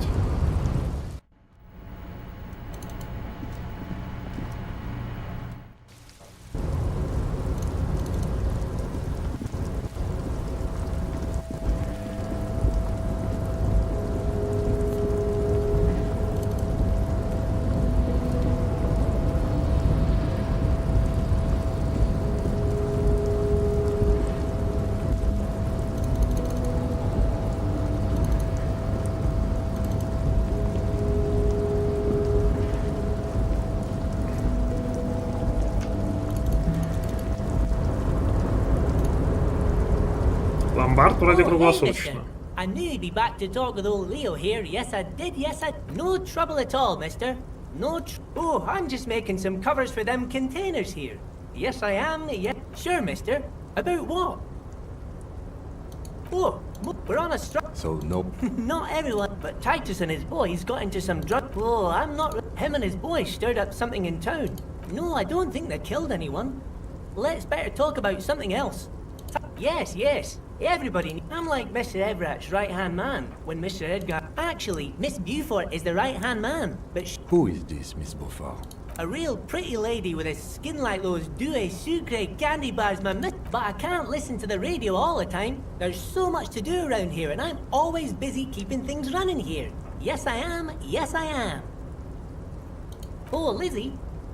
Ломбард вроде круглосуточно. I knew you'd be back to talk with old Leo here. Yes, I did. Yes, I... No trouble at all, mister. No Oh, I'm just making some covers for them containers here. Yes, I am. Yeah. Sure, mister. About what? Oh, we're on a So, no... Not everyone, but Titus and his boys got into some drug... Oh, I'm not... Him and his boys stirred up something in town. No, I don't think they killed anyone. Let's better talk about something else. Yes. Everybody... I'm like Mr. Everett's right-hand man when Mr. Edgar... Actually, Miss Beaufort is the right-hand man, but Who is this, Miss Beaufort? A real pretty lady with a skin like those Douai Sucre candy bars, my miss. But I can't listen to the radio all the time. There's so much to do around here, and I'm always busy keeping things running here. Yes, I am. Yes, I am. Oh, Lizzie.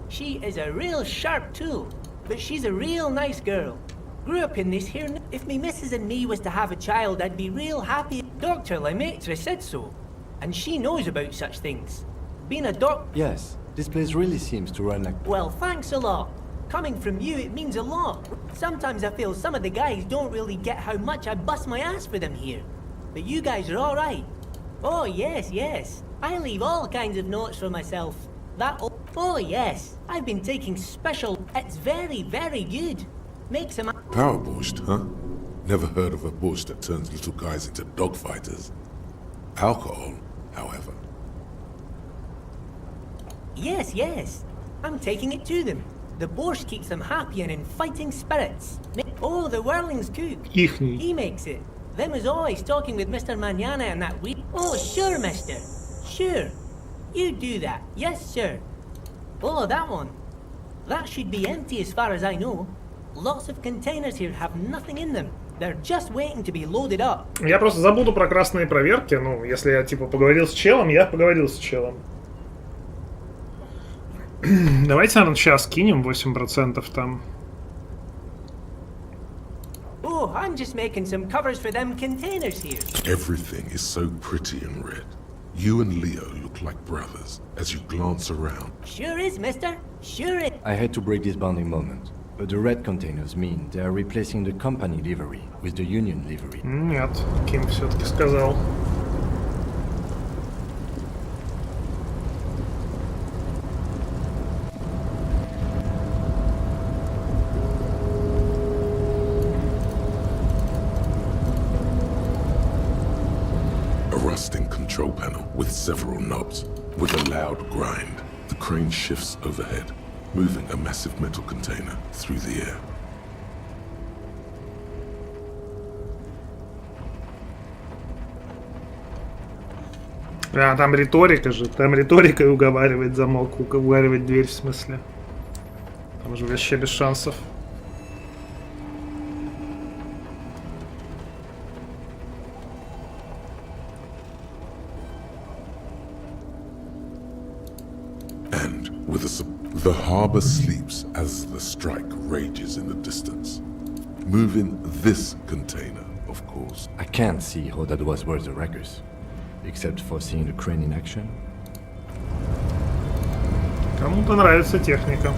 She is a real sharp tool, but she's a real nice girl. Grew up in this here. If me missus and me was to have a child, I'd be real happy. Dr. Lemaitre said so, and she knows about such things. Being a doc... Yes, this place really seems to run like... Well, thanks a lot. Coming from you, it means a lot. Sometimes I feel some of the guys don't really get how much I bust my ass for them here. But you guys are all right. Oh, yes. I leave all kinds of notes for myself. Oh, yes. I've been taking special... It's very, very good. Makes them... Power borscht, huh? Never heard of a borscht that turns little guys into dogfighters. Alcohol, however. Yes. I'm taking it to them. The borscht keeps them happy and in fighting spirits. Oh, the whirling's cook. He makes it. Them is always talking with Mr. Manana and that wee... Oh, sure, mister. Sure. You do that. Yes, sir. Oh, that one. That should be empty as far as I know. Lots of containers here have nothing in them. They're just waiting to be loaded up. Я просто забуду про красные проверки. Ну, если я типа поговорил с челом, я поговорил с челом. Давайте, наверное, сейчас кинем 8% там. Oh, I'm just making some covers for them containers here. Everything is so pretty and red. You and Leo look like brothers as you glance around. Sure is, mister. Sure is. I had to break this bonding moment, but the red containers mean they are replacing the company livery with the union livery. Нет, Ким все-таки сказал. rusting control panel with several knobs. With a loud grind, the crane shifts overhead, moving a massive metal container through the air. А, там риторика же. Там риторикой уговаривать замок, уговаривать дверь в смысле. Там же вообще без шансов. And with the harbor sleeps as the strike rages in the distance. Moving this container, of course. I can't see how that was worth the ruckus. Except for seeing the crane in action. Кому-то нравится техника.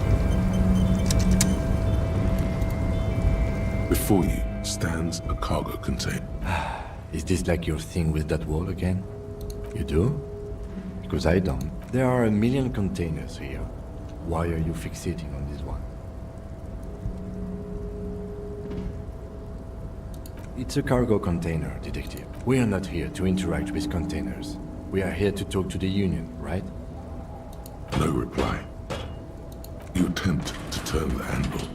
Before you stands a cargo container. Is this like your thing with that wall again? You do? Because I don't. There are a million containers here. Why are you fixating on this one? It's a cargo container, detective. We are not here to interact with containers. We are here to talk to the Union, right? No reply. You attempt to turn the handle.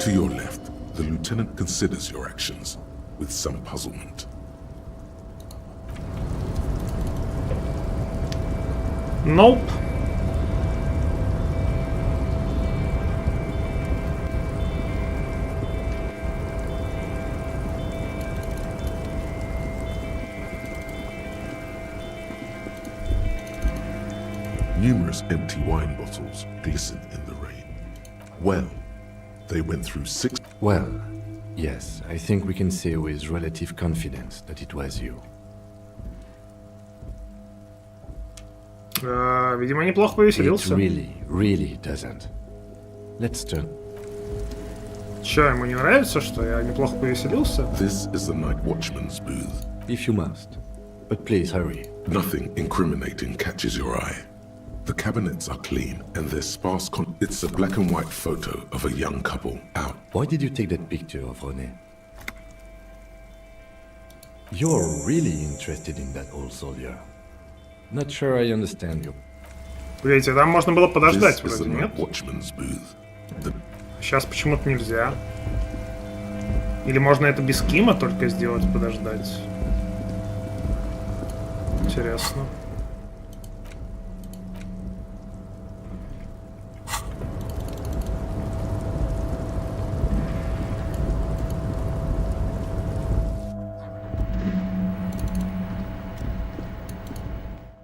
To your left, the lieutenant considers your actions with some puzzlement. Nope. Numerous empty wine bottles glisten in the rain. Well, they went through 6... Well, yes, I think we can say with relative confidence that it was you. Видимо, неплохо повеселился. It really doesn't. Let's turn. Чё, ему не нравится, что я неплохо повеселился? This is the night watchman's booth. If you must. But please hurry. Nothing incriminating catches your eye. The cabinets are clean, and there's sparse it's a black and white photo of a young couple out. Why did you take that picture of René? You're really interested in that old soldier. Not sure I understand you. Видите, там можно было подождать This is вроде, the нет? night watchman's booth. Сейчас почему-то нельзя. Или можно это без Кима только сделать, подождать? Интересно.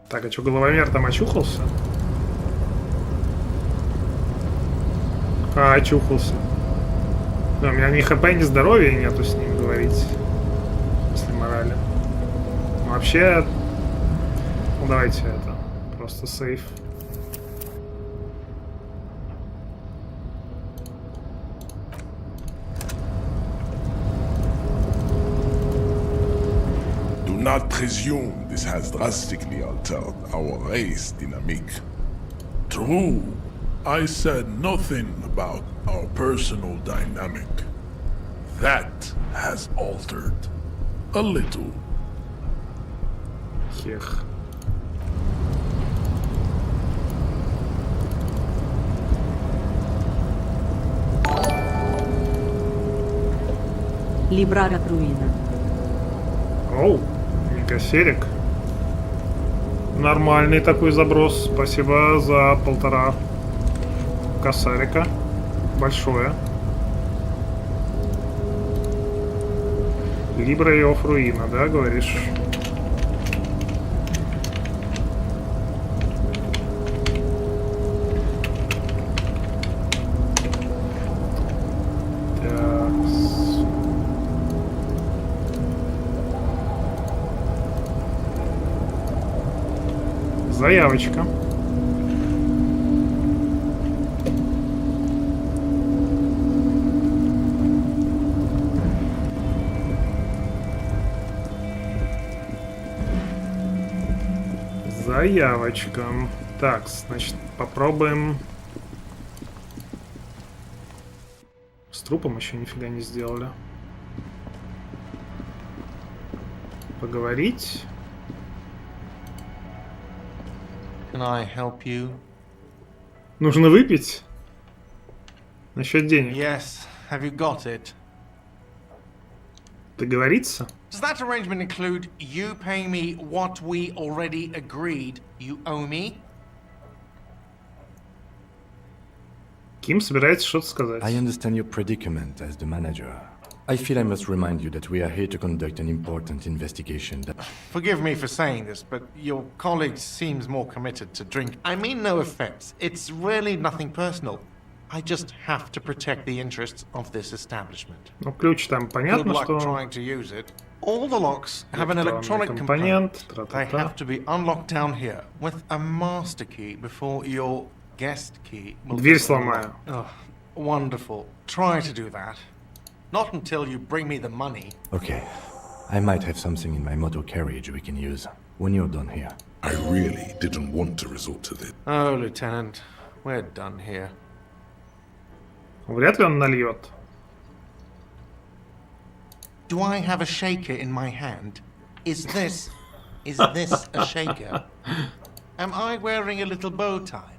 Так, а что, головомер там очухался? А, очухался. Да, у меня ни хп, ни здоровья нету с ним говорить. После морали. Ну, вообще... Ну, давайте это. Просто сейф. Do not presume this has drastically altered our race dynamic. True, I said nothing about our personal dynamic. That has altered. A little. Хех. Librarea Ruina. Оу, мегасерик. Нормальный такой заброс. Спасибо за 1,5 косарика. Большое. Library of Ruina, да, говоришь? Заявочка. Заявочка. Так, значит, попробуем. С трупом еще нифига не сделали. Поговорить. Can I help you? Нужно выпить? Насчет денег. Yes. Have you got it? Договориться? Does that arrangement include you paying me what we already agreed you owe me? Ким собирается что-то сказать. I understand your predicament as the manager. I feel I must remind you that we are here to conduct an important investigation that... Forgive me for saying this, but your colleague seems more committed to drink. I mean no offense. It's really nothing personal. I just have to protect the interests of this establishment. Ну, ключ там понятно, Good luck что... trying to use it. All the locks have an electronic component. They have to be unlocked down here with a master key before your guest key will... Дверь сломаю. Oh, wonderful. Try to do that. Not until you bring me the money. Okay. I might have something in my motor carriage we can use when you're done here. I really didn't want to resort to this. Oh, Lieutenant, we're done here. Вряд ли он нальет. Do I have a shaker in my hand? Is this a shaker? Am I wearing a little bow tie?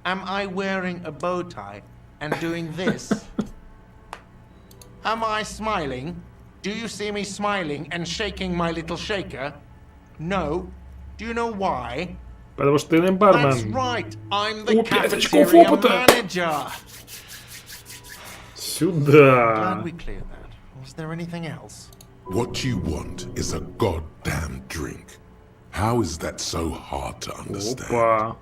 Am I wearing a bow tie and doing this? Am I smiling? Do you see me smiling and shaking my little shaker? No. Do you know why? Потому что ты бармен. That's right. I'm the cafeteria manager. Сюда. Glad we cleared that. Was there anything else? What you want is a goddamn drink. How is that so hard to understand? Опа.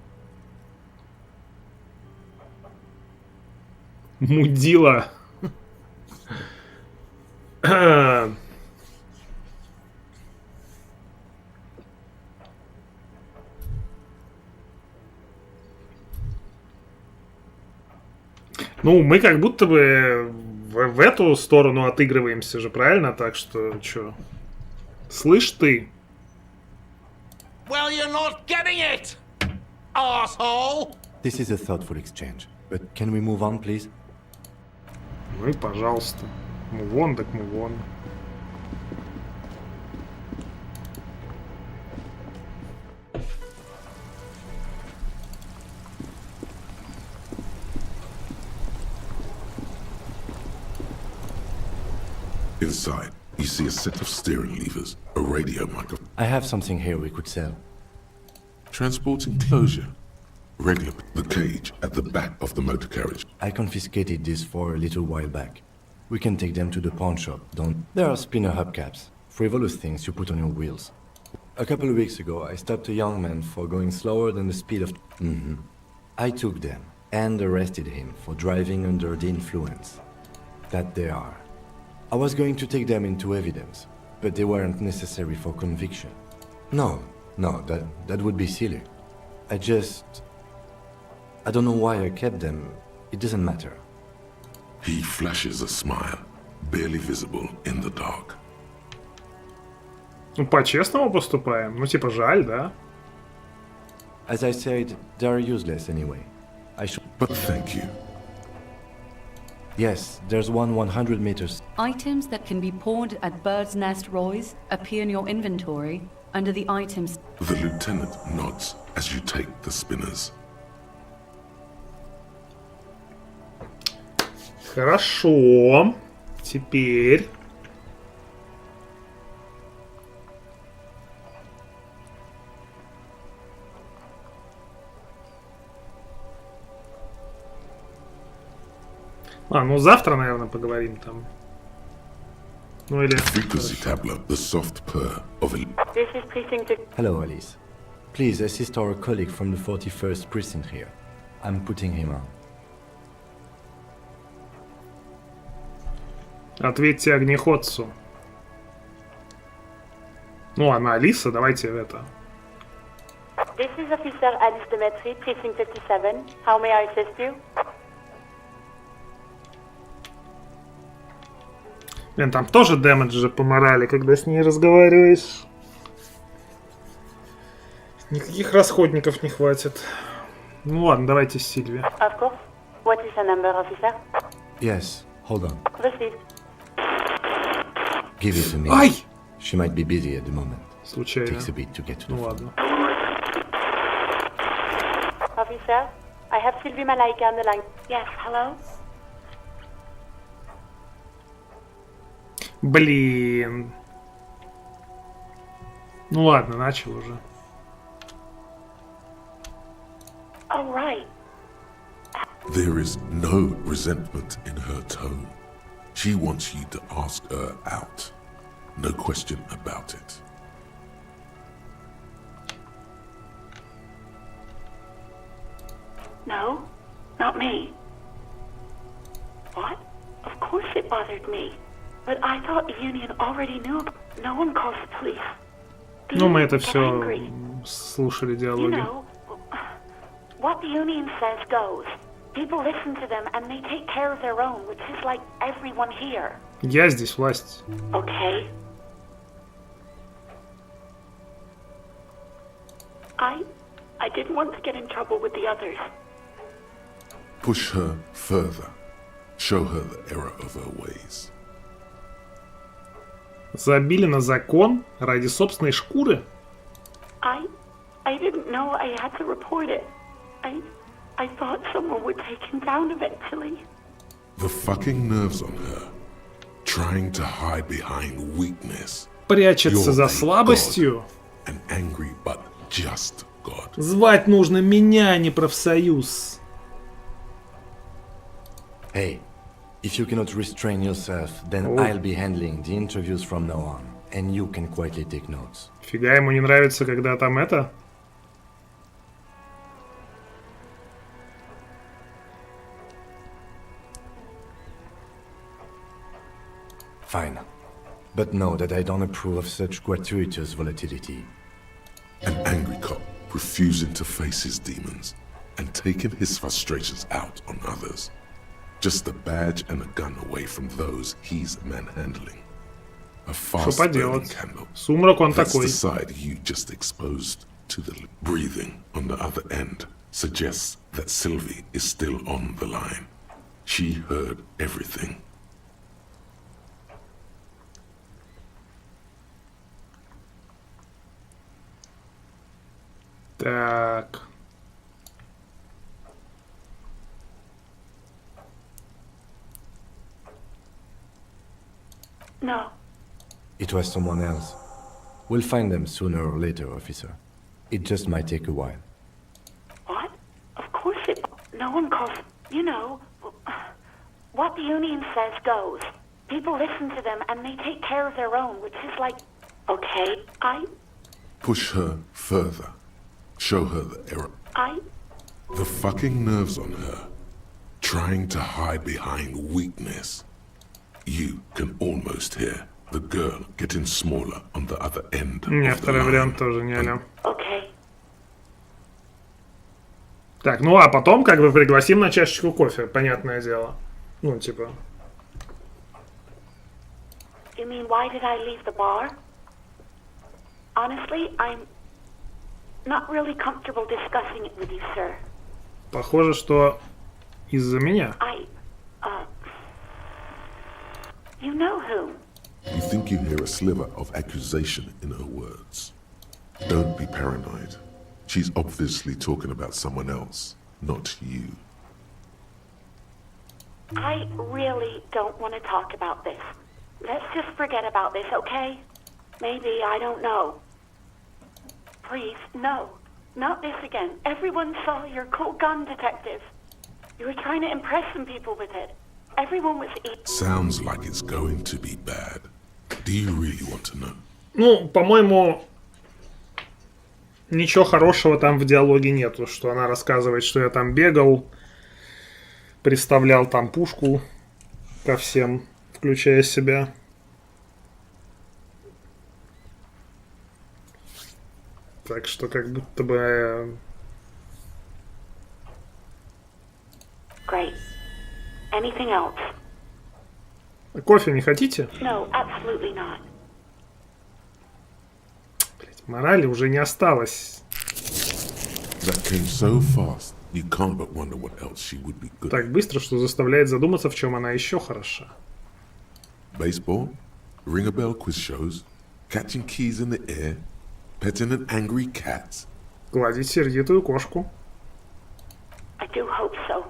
Мудила. Ну, мы как будто бы в эту сторону отыгрываемся же, правильно? Так что, чё? Слышь ты? Well, you're not getting it, asshole! This is a thoughtful exchange, but can we move on, please? Ну и пожалуйста. Мувон, так мувон. Inside, you see a set of steering levers, a radio microphone. I have something here we could sell. Transport enclosure. Regular. The cage at the back of the motor carriage. I confiscated this for a little while back. We can take them to the pawn shop, don't... There are spinner hubcaps, frivolous things you put on your wheels. A couple of weeks ago, I stopped a young man for going slower than the speed of... I took them and arrested him for driving under the influence. That they are. I was going to take them into evidence, but they weren't necessary for conviction. No, that would be silly. I don't know why I kept them. It doesn't matter. He flashes a smile, barely visible in the dark. Ну, по-честному поступаем. Ну, типа, жаль, да? As I said, they are useless anyway. I should... But thank you. Yes, there's one 100 meters. Items that can be pawned at Bird's Nest Roy's appear in your inventory under the items. The lieutenant nods as you take the spinners. Хорошо. Теперь... ну завтра, наверное, поговорим там. Ну или... Frequency tablet, the soft purr of a... This is precinct... Hello, Alice. Please assist our colleague from the 41st precinct here. I'm putting him on. Ответьте огнеходцу. Ну, она Алиса, давайте это. This is Officer Alice Dmitri, precinct 57. How may I assist you? Блин, там тоже дэмэдж же по морали, когда с ней разговариваешь. Никаких расходников не хватит. Ну ладно, давайте с Сильви. Of course. What is your number, officer? Yes, hold on. Proceed. Give it to me. Ай! She might be busy at the moment. Случайно. Takes a bit to get to the Ну ладно. Officer, I have Sylvie Malaika on the line. Yes, hello? Блин. Ну ладно, начал уже. Oh, right. There is no resentment in her tone. She wants you to ask her out. No question about it. No, not me. What? Of course it bothered me. But I thought the union already knew. No one calls the police. Ну, мы это все слушали диалоги. You know, what the union says goes. People listen to them and they take care of their own, which is like everyone here. Я здесь власть. Okay. I didn't want to get in trouble with the others. Push her further. Show her the error of her ways. Забили на закон ради собственной шкуры? I didn't know I had to report it. I thought someone would take him down eventually. The fucking nerves on her. Trying to hide behind weakness. Прячется за слабостью? An angry but just God. Звать нужно меня, а не профсоюз. Hey, if you cannot restrain yourself, then I'll be handling the interviews from now on, and you can quietly take notes. Фига ему не нравится, когда там это? Fine. But know that I don't approve of such gratuitous volatility. An angry cop refusing to face his demons and taking his frustrations out on others. Just a badge and a gun away from those he's manhandling. A fast-burning candle. Сумрак он That's такой. the side you just exposed to the breathing on the other end suggests that Sylvie is still on the line. She heard everything. Так. No. It was someone else. We'll find them sooner or later, officer. It just might take a while. What? Of course it... No one calls... You know, what the union says goes. People listen to them and they take care of their own, which is like... Okay, Push her further. Show her the error. The fucking nerves on her. Trying to hide behind weakness. You can almost hear the girl getting smaller on the other end. Не, второй вариант тоже не алё. Так, ну а потом как бы пригласим на чашечку кофе, понятное дело. Ну, типа... You mean, why did I leave the bar? Honestly, I'm not really comfortable discussing it with you, sir. Похоже, что из-за меня. You know whom? You think you hear a sliver of accusation in her words. Don't be paranoid. She's obviously talking about someone else, not you. I really don't want to talk about this. Let's just forget about this, okay? Maybe, I don't know. Please, no. Not this again. Everyone saw your cool gun, detective. You were trying to impress some people with it. Everyone was... Sounds like it's going to be bad. Do you really want to know? Ну, по-моему, ничего хорошего там в диалоге нету, что она рассказывает, что я там бегал, приставлял там пушку ко всем, включая себя. Так что как будто бы... Great. Anything else? Кофе не хотите? No, absolutely not. Морали уже не осталось. That came so fast, you can't but wonder what else she would be good. Так быстро, что заставляет задуматься, в чем она еще хороша. Baseball, ring-a-bell quiz shows, catching keys in the air, petting an angry cat. Гладить сердитую кошку. do hope so.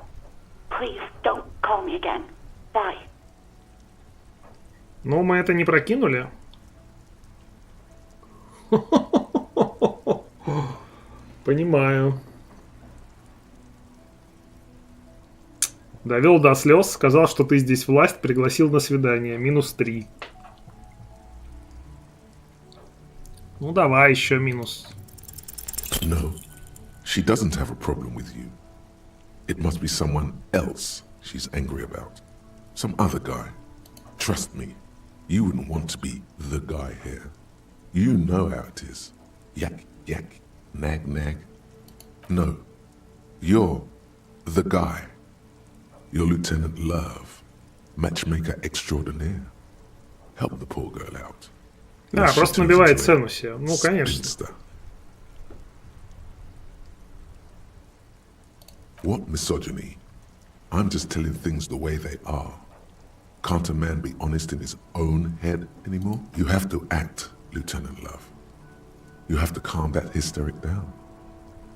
Please don't call me again. Bye. Ну, мы это не прокинули. Понимаю. Довел до слез, сказал, что ты здесь власть, пригласил на свидание. -3. Ну, давай еще минус. No, she doesn't have a problem with you. It must be someone else she's angry about. Some other guy. Trust me, you wouldn't want to be the guy here. You know how it is. Yak, yak, nag, nag. No, you're the guy. You're Lieutenant Love, matchmaker extraordinaire. Help the poor girl out. Да, просто набивает цену себе. Ну, конечно. What misogyny? I'm just telling things the way they are. Can't a man be honest in his own head anymore? You have to act, Lieutenant Love. You have to calm that hysteric down.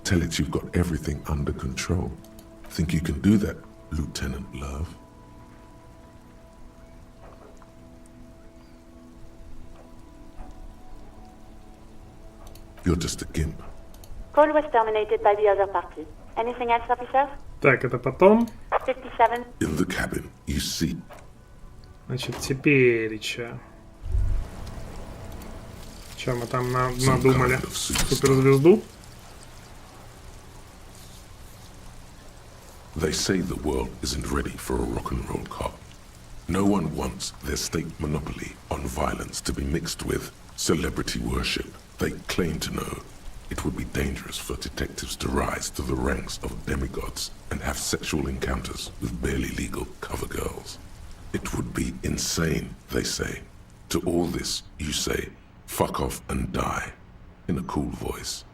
Tell it you've got everything under control. Think you can do that, Lieutenant Love? You're just a gimp. Call was terminated by the other party. Anything else, officer? Так, это потом. 57. In the cabin, you see. Значит, теперь... Что мы там надумали? Суперзвезду? They say the world isn't ready for a rock and roll cop. No one wants their state monopoly on violence to be mixed with celebrity worship. They claim to know it would be dangerous for detectives to rise to the ranks of demigods and have sexual encounters with barely legal cover girls. It would be insane, they say. To all this, you say, fuck off and die, in a cool voice.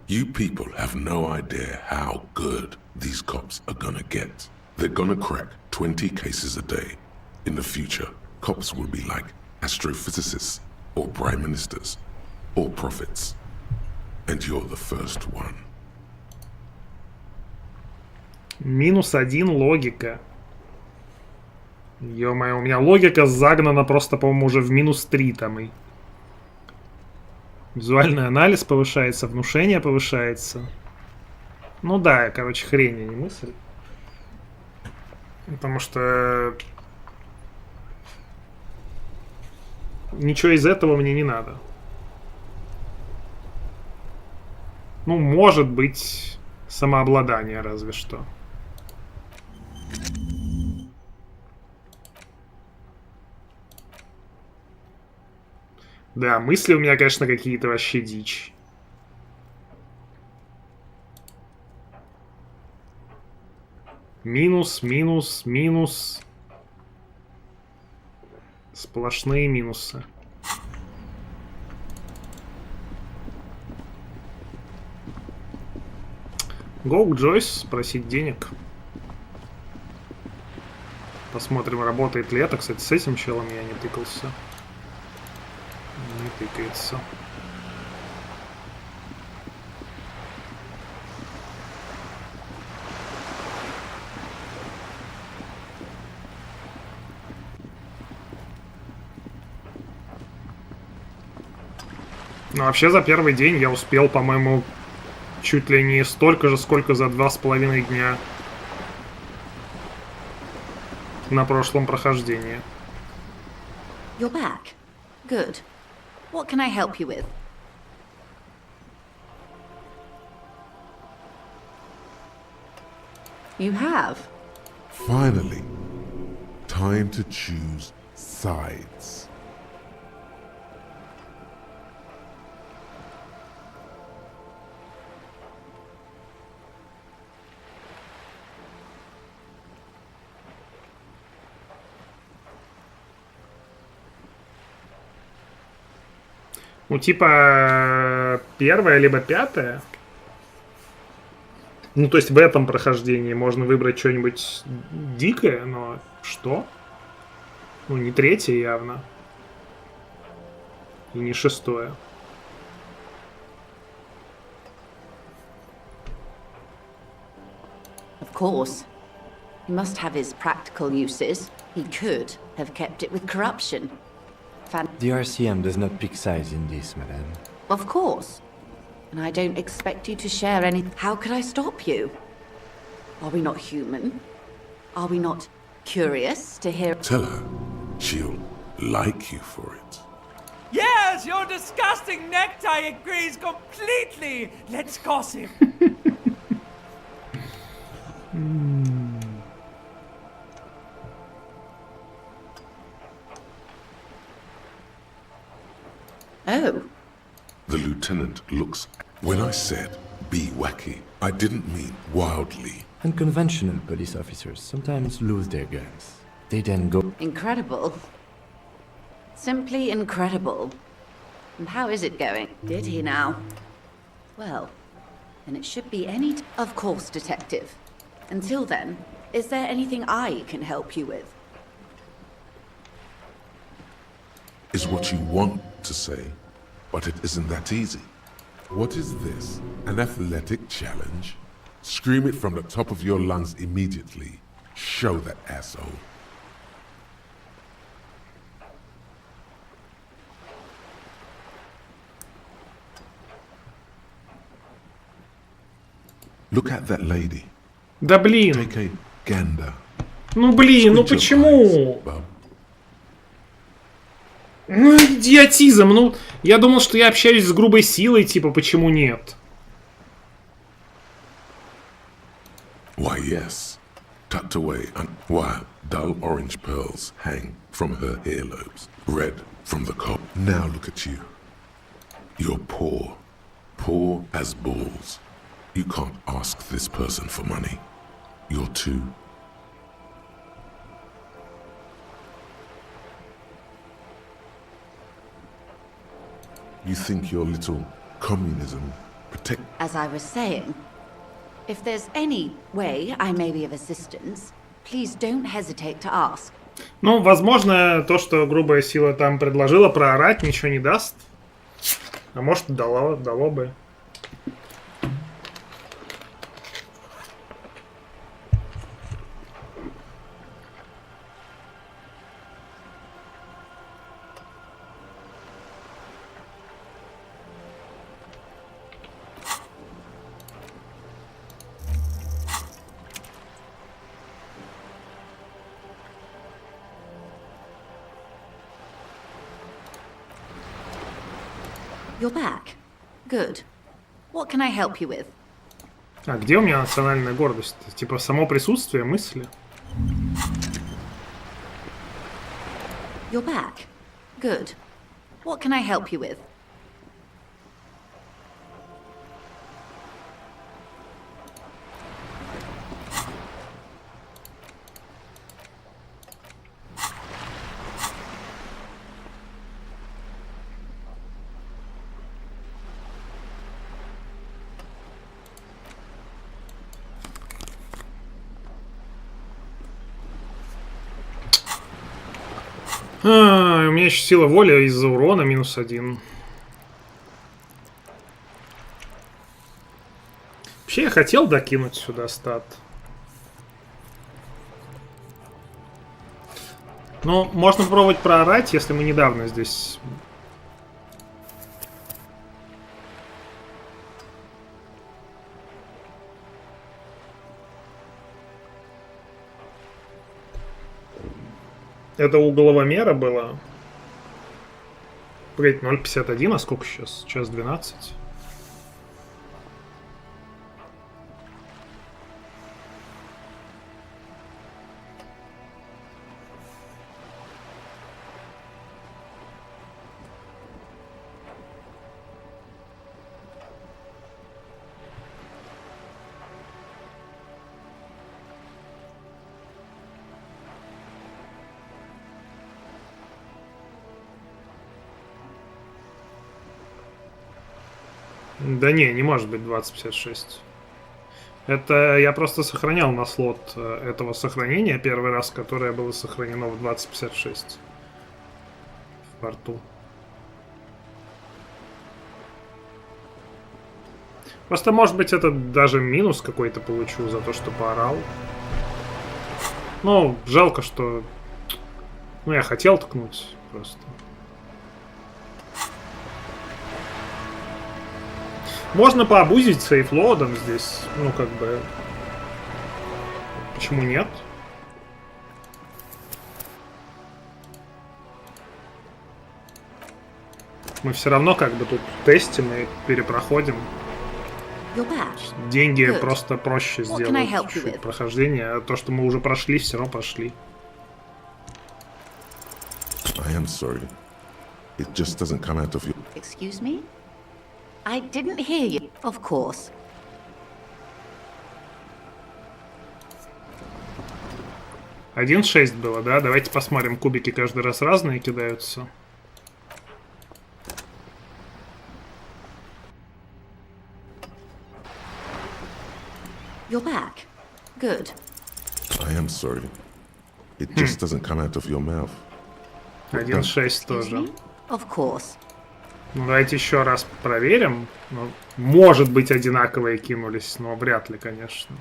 You people have no idea how good these cops are gonna get. They're gonna crack 20 cases a day. In the future, cops will be like astrophysicists, or prime ministers, or prophets. And you're the first one. -1 логика. Ё-моё, у меня логика загнана просто, по-моему, уже в -3 там и... Визуальный анализ повышается, внушение повышается. Ну да, короче, хрень, а не мысль. Потому что... Ничего из этого мне не надо. Ну, может быть, самообладание разве что. Да, мысли у меня, конечно, какие-то вообще дичь. Минус, минус, минус. Сплошные минусы. Go к Джойс, просить денег. Посмотрим, работает ли это. Кстати, с этим челом я не тыкался. Не тыкается. Ну, вообще, за первый день я успел, по-моему, чуть ли не столько же, сколько за 2,5 дня на прошлом прохождении. You're back. Good. What can I help you with? You have. Finally, time to choose sides. Ну, типа, 1 либо 5. Ну, то есть в этом прохождении можно выбрать что-нибудь дикое, но что? Ну, не 3 явно. И не 6. Of course. He must have his practical uses. He could have kept it with corruption. The RCM does not pick sides in this, madame. Of course. And I don't expect you to share any. How could I stop you? Are we not human? Are we not curious to hear? Tell her she'll like you for it. Yes, your disgusting necktie agrees completely. Let's gossip. Oh. The lieutenant looks. When I said be wacky, I didn't mean wildly. Unconventional police officers sometimes lose their guns. They then go. Incredible. Simply incredible. And how is it going? Did he now? Well, then it should be any. Of course, detective. Until then, is there anything I can help you with? Is what you want to say, but it isn't that easy. What is this? An athletic challenge? Scream it from the top of your lungs immediately. Show that asshole. Look at that lady. Да блин. Take a gander. Ну блин, ну почему? Ну идиотизм, ну я думал, что я общаюсь с грубой силой, типа почему нет? Why yes, tucked away while dull orange pearls hang from her earlobes, red from the cob. Now look at you. You're poor, poor as balls. You can't ask this person for money. You're too. You think your little communism protect. As I was saying, if there's any way I may be of assistance, please don't hesitate to ask. Ну, возможно, то, что грубая сила там предложила проорать, ничего не даст. А может, дало бы. You're back. Good. What can I help you with? А где у меня национальная гордость? Типа само присутствие мысли? You're back. Good. What can I help you with? У меня еще сила воли из-за урона -1. Вообще я хотел докинуть сюда стат. Но можно попробовать проорать, если мы недавно здесь... Это у головомера было. Погодите, 0.51, а сколько сейчас? Сейчас 12. Да не может быть 2056. Это я просто сохранял на слот этого сохранения первый раз, которое было сохранено в 2056 в порту. Просто, может быть, это даже минус какой-то получу за то, что поорал. Ну, жалко, что... Ну, я хотел ткнуть просто. Можно пообузить сейфлоудом здесь. Ну, как бы... Почему нет? Мы все равно как бы тут тестим и перепроходим. Деньги просто проще сделать чуть-чуть прохождение, а то, что мы уже прошли, все равно прошли. I am sorry. It just doesn't come out of you. Excuse me? I didn't hear you. Of course. 1.6 было, да? Давайте посмотрим, кубики каждый раз разные кидаются. You're back. Good. I am sorry. It just doesn't come out of your mouth. 1.6 тоже. Of course. Ну, давайте еще раз проверим. Ну, может быть, одинаковые кинулись, но вряд ли, конечно.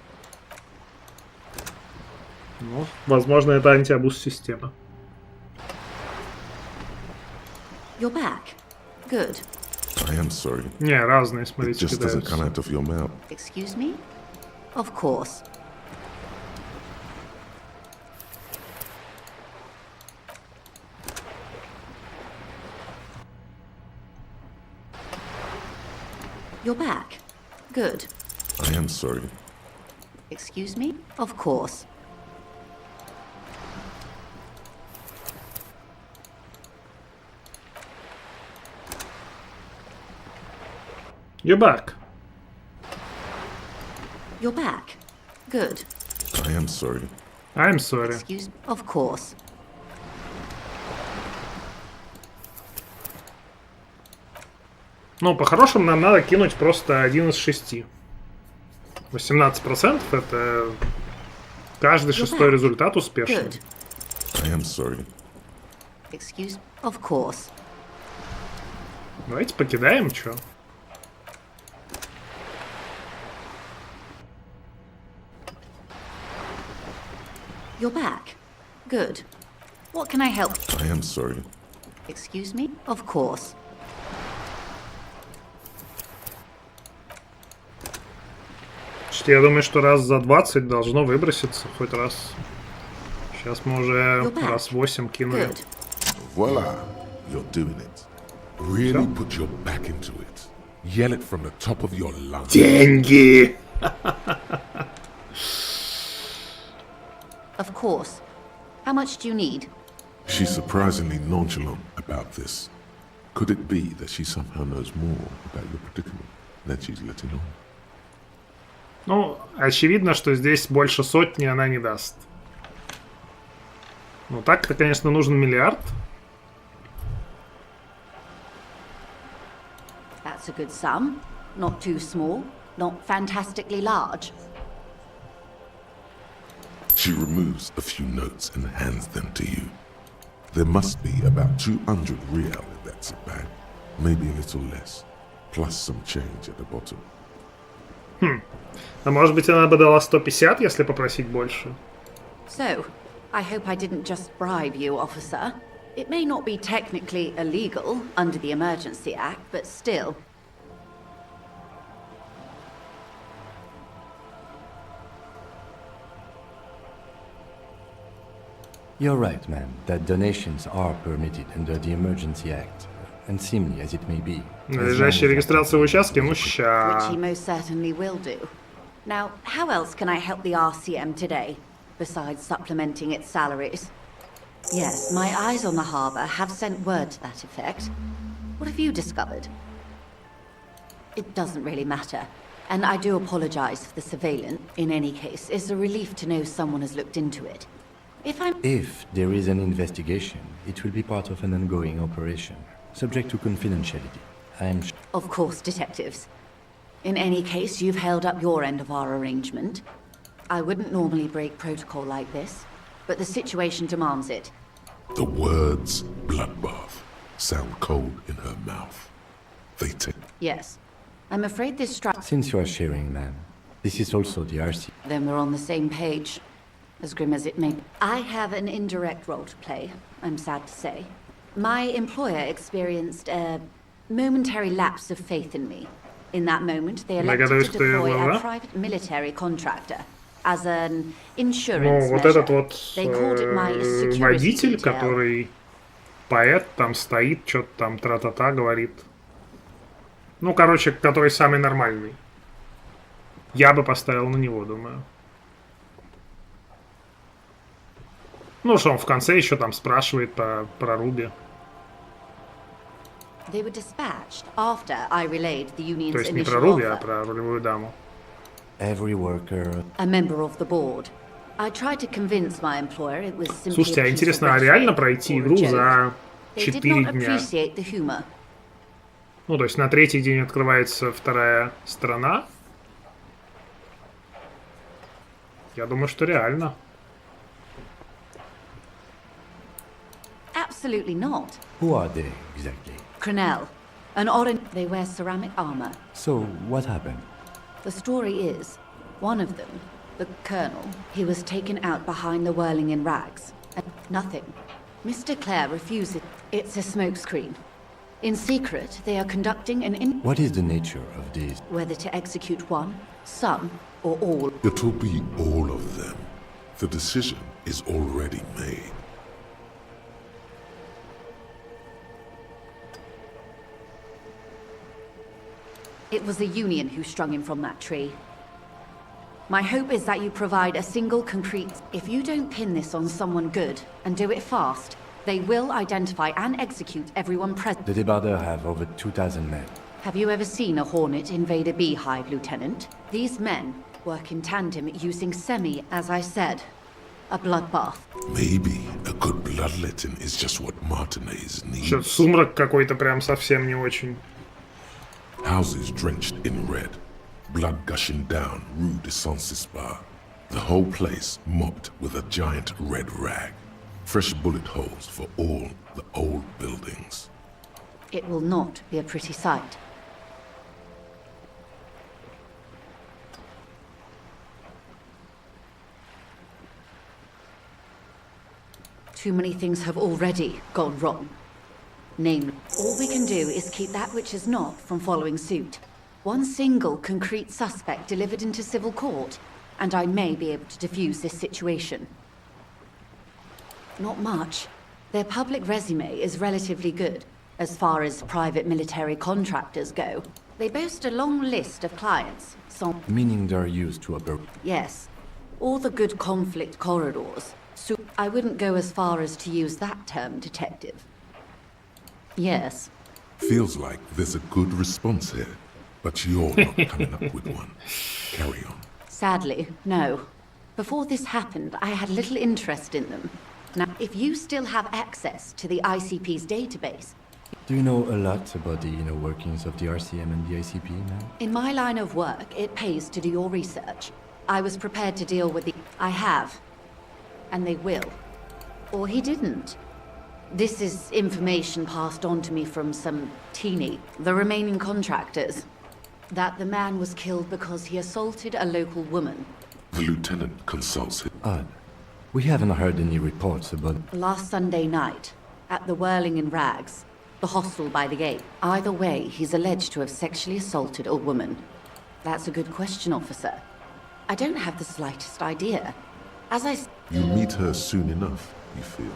Ну, возможно, это антиабуз система. You're back. Good. I am sorry. Не, разные, смотрите, It just doesn't come out of your mouth. Excuse me? Of course. You're back. Good. I am sorry. Excuse me? Of course. You're back. You're back. Good. I am sorry. I'm sorry. Excuse me? Of course. Ну, по-хорошему, нам надо кинуть просто 1 из 6. 18% это каждый шестой результат успешный. I am sorry. Excuse me? Of course. Давайте покидаем, чё? You're back. Good. What can I help? I am sorry. Excuse me? Of course. Я думаю, что раз за 20 должно выброситься хоть раз. Сейчас мы уже раз 8 кинули. Voila, you're doing it. Really put your back into it. Yell it from the top of your lungs. Деньги! Of course. How much do you need? She's surprisingly nonchalant about this. Could it be that she somehow knows more about your predicament than she's letting on? Ну, очевидно, что здесь больше сотни она не даст. Ну, так-то, конечно, нужен миллиард. That's a good sum. Not too small, not fantastically large. She removes a few notes and hands them to you. There must be about 200 real in that zip bag. Maybe a little less. Plus some change at the bottom. А может быть, она бы дала 150, если попросить больше? So, I hope I didn't just bribe you, officer. It may not be technically illegal under the Emergency Act, but still. You're right, ma'am, that donations are permitted under the Emergency Act, unseemly as it may be. Надлежащая регистрация в участке, ну ща. Which he most certainly will do. Now, how else can I help the RCM today, besides supplementing its salaries? Yes, my eyes on the harbour have sent word to that effect. What have you discovered? It doesn't really matter, and I do apologise for the surveillance. In any case, it's a relief to know someone has looked into it. If there is an investigation, it will be part of an ongoing operation, subject to confidentiality. Of course, detectives. In any case, you've held up your end of our arrangement. I wouldn't normally break protocol like this, but the situation demands it. The words bloodbath sound cold in her mouth. They take. Yes. I'm afraid this Since you are sharing, ma'am, this is also the RC. Then we're on the same page. As grim as it may be. I have an indirect role to play, I'm sad to say. My employer experienced a momentary lapse of faith in me. In that moment, they elected to deploy a private military contractor as an insurance вот measure. этот вот They called it my security водитель, detail. который поэт, там стоит, что-то там тра-та-та говорит. Ну, короче, который самый нормальный. Я бы поставил на него, думаю. Ну, что он в конце еще там спрашивает про Руби. They were dispatched after I relayed the union's То есть не про initial Руби, а offer. про рулевую даму. Every worker... A member of the board. I tried to convince my employer it was simply Слушайте, а интересно, а реально пройти игру за 4 дня? Ну, то есть на третий день открывается вторая страна? Я думаю, что реально. Absolutely not. Who are they, exactly? Crenell. An orange. They wear ceramic armor. So, what happened? The story is, one of them, the colonel, he was taken out behind the whirling in rags. And nothing. Mr. Clare refuses. It's a smokescreen. In secret, they are conducting an What is the nature of these? Whether to execute one, some, or all. It will be all of them. The decision is already made. It was the Union who strung him from that tree. My hope is that you provide a single concrete... If you don't pin this on someone good, and do it fast, they will identify and execute everyone present. The Debarders have over 2,000 men. Have you ever seen a Hornet invade a beehive, Lieutenant? These men work in tandem using as I said, a bloodbath. Maybe a good bloodletting is just what Martinez needs. Что-то сумрак какой-то прям совсем не очень. Houses drenched in red, blood gushing down Rue de Saint-Cispar. The whole place mopped with a giant red rag. Fresh bullet holes for all the old buildings. It will not be a pretty sight. Too many things have already gone wrong. Namely, all we can do is keep that which is not from following suit. One single concrete suspect delivered into civil court, and I may be able to defuse this situation. Not much. Their public resume is relatively good, as far as private military contractors go. They boast a long list of clients, some... Meaning they're used to a... Yes. All the good conflict corridors. So I wouldn't go as far as to use that term, detective. Yes. Feels like there's a good response here, but you're not coming up with one. Carry on. Sadly, no. Before this happened, I had little interest in them. Now, if you still have access to the ICP's database... Do you know a lot about the inner workings of the RCM and the ICP now? In my line of work, it pays to do your research. I was prepared to deal with the... I have. And they will. Or he didn't. This is information passed on to me from some teenie, the remaining contractors. That the man was killed because he assaulted a local woman. The lieutenant consults him. Odd. We haven't heard any reports about... Last Sunday night, at the Whirling in Rags, the hostel by the gate. Either way, he's alleged to have sexually assaulted a woman. That's a good question, officer. I don't have the slightest idea. As I... You'll meet her soon enough, you feel.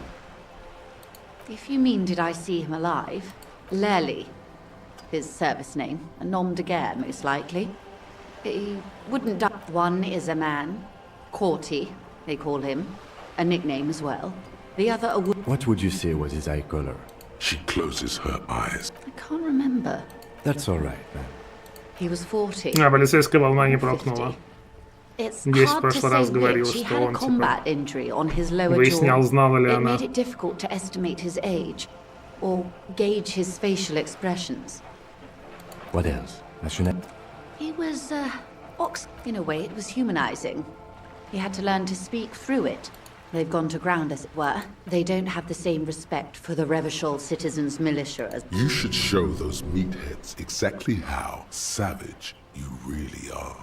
If you mean did I see him alive? Lely. His service name. A nom de guerre, most likely. He wouldn't die. One is a man. Courty, they call him. A nickname as well. The other a What would you say was his eye color? She closes her eyes. I can't remember. That's all right, man. He was 40. А, полицейская волна не прокнула. It's Здесь в hard to прошлый раз say говорил, which. He что had a он combat типа injury on his lower выяснял, jaw. знала ли It она. made it difficult to estimate his age or gauge his facial expressions. What else? Nationality? He was, in a way, it was humanizing. He had to learn to speak through it. They've gone to ground, as it were. They don't have the same respect for the Revachol citizens' militia as... You should show those meatheads exactly how savage you really are.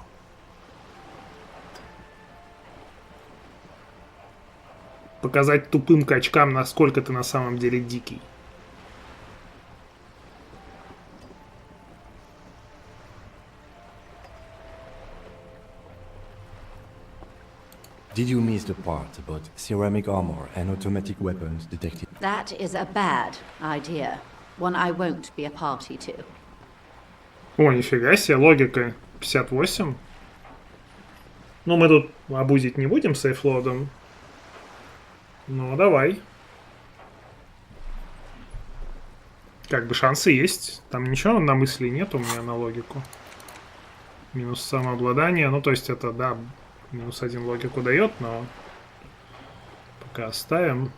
Показать тупым качкам, насколько ты на самом деле дикий. Did you miss the part about ceramic armor and automatic weapons detected? That is a bad idea. One I won't be a party to. О, нифига себе, логика 58. Ну, мы тут обузить не будем сейфлодом. Ну, давай. Как бы шансы есть. Там ничего на мысли нет у меня на логику. Минус самообладание. Ну, то есть это, да, минус 1 логику дает, но пока оставим.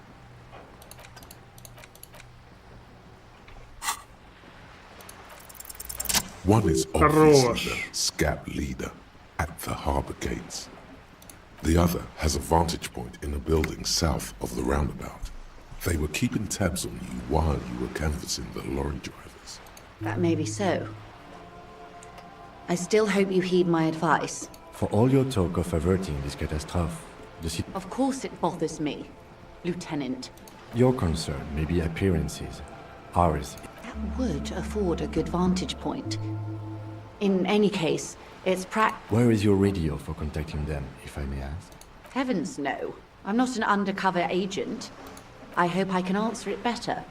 One is obviously the scab leader at the harbor gates. The other has a vantage point in a building south of the roundabout. They were keeping tabs on you while you were canvassing the lorry drivers. That may be so. I still hope you heed my advice. For all your talk of averting this catastrophe, Of course it bothers me, Lieutenant. your concern may be appearances. Ours. That would afford a good vantage point. In any case, it's Where is your radio for contacting them, if I may ask? Heavens no. I'm not an undercover agent. I hope I can answer it better.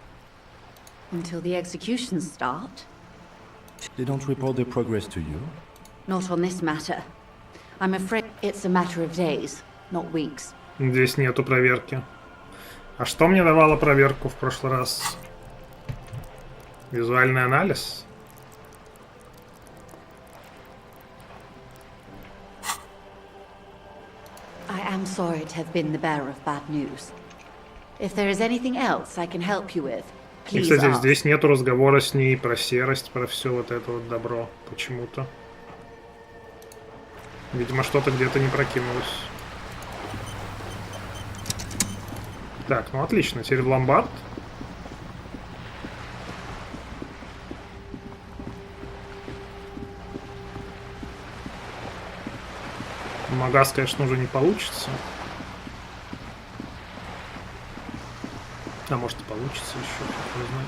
Until the executions start. They don't report their progress to you? Not on this matter. I'm afraid it's a matter of days, not weeks. Здесь нету проверки. А что мне давало проверку в прошлый раз? Визуальный анализ? I am sorry to have been the bearer of bad news. If there is anything else I can help you with, И, please кстати, ask. здесь нету разговора с ней про серость, про все вот это вот добро. Почему-то. Видимо, что-то где-то не прокинулось. Так, ну отлично. Теперь в ломбард. Магаз, конечно, уже не получится. А может и получится еще, кто знает.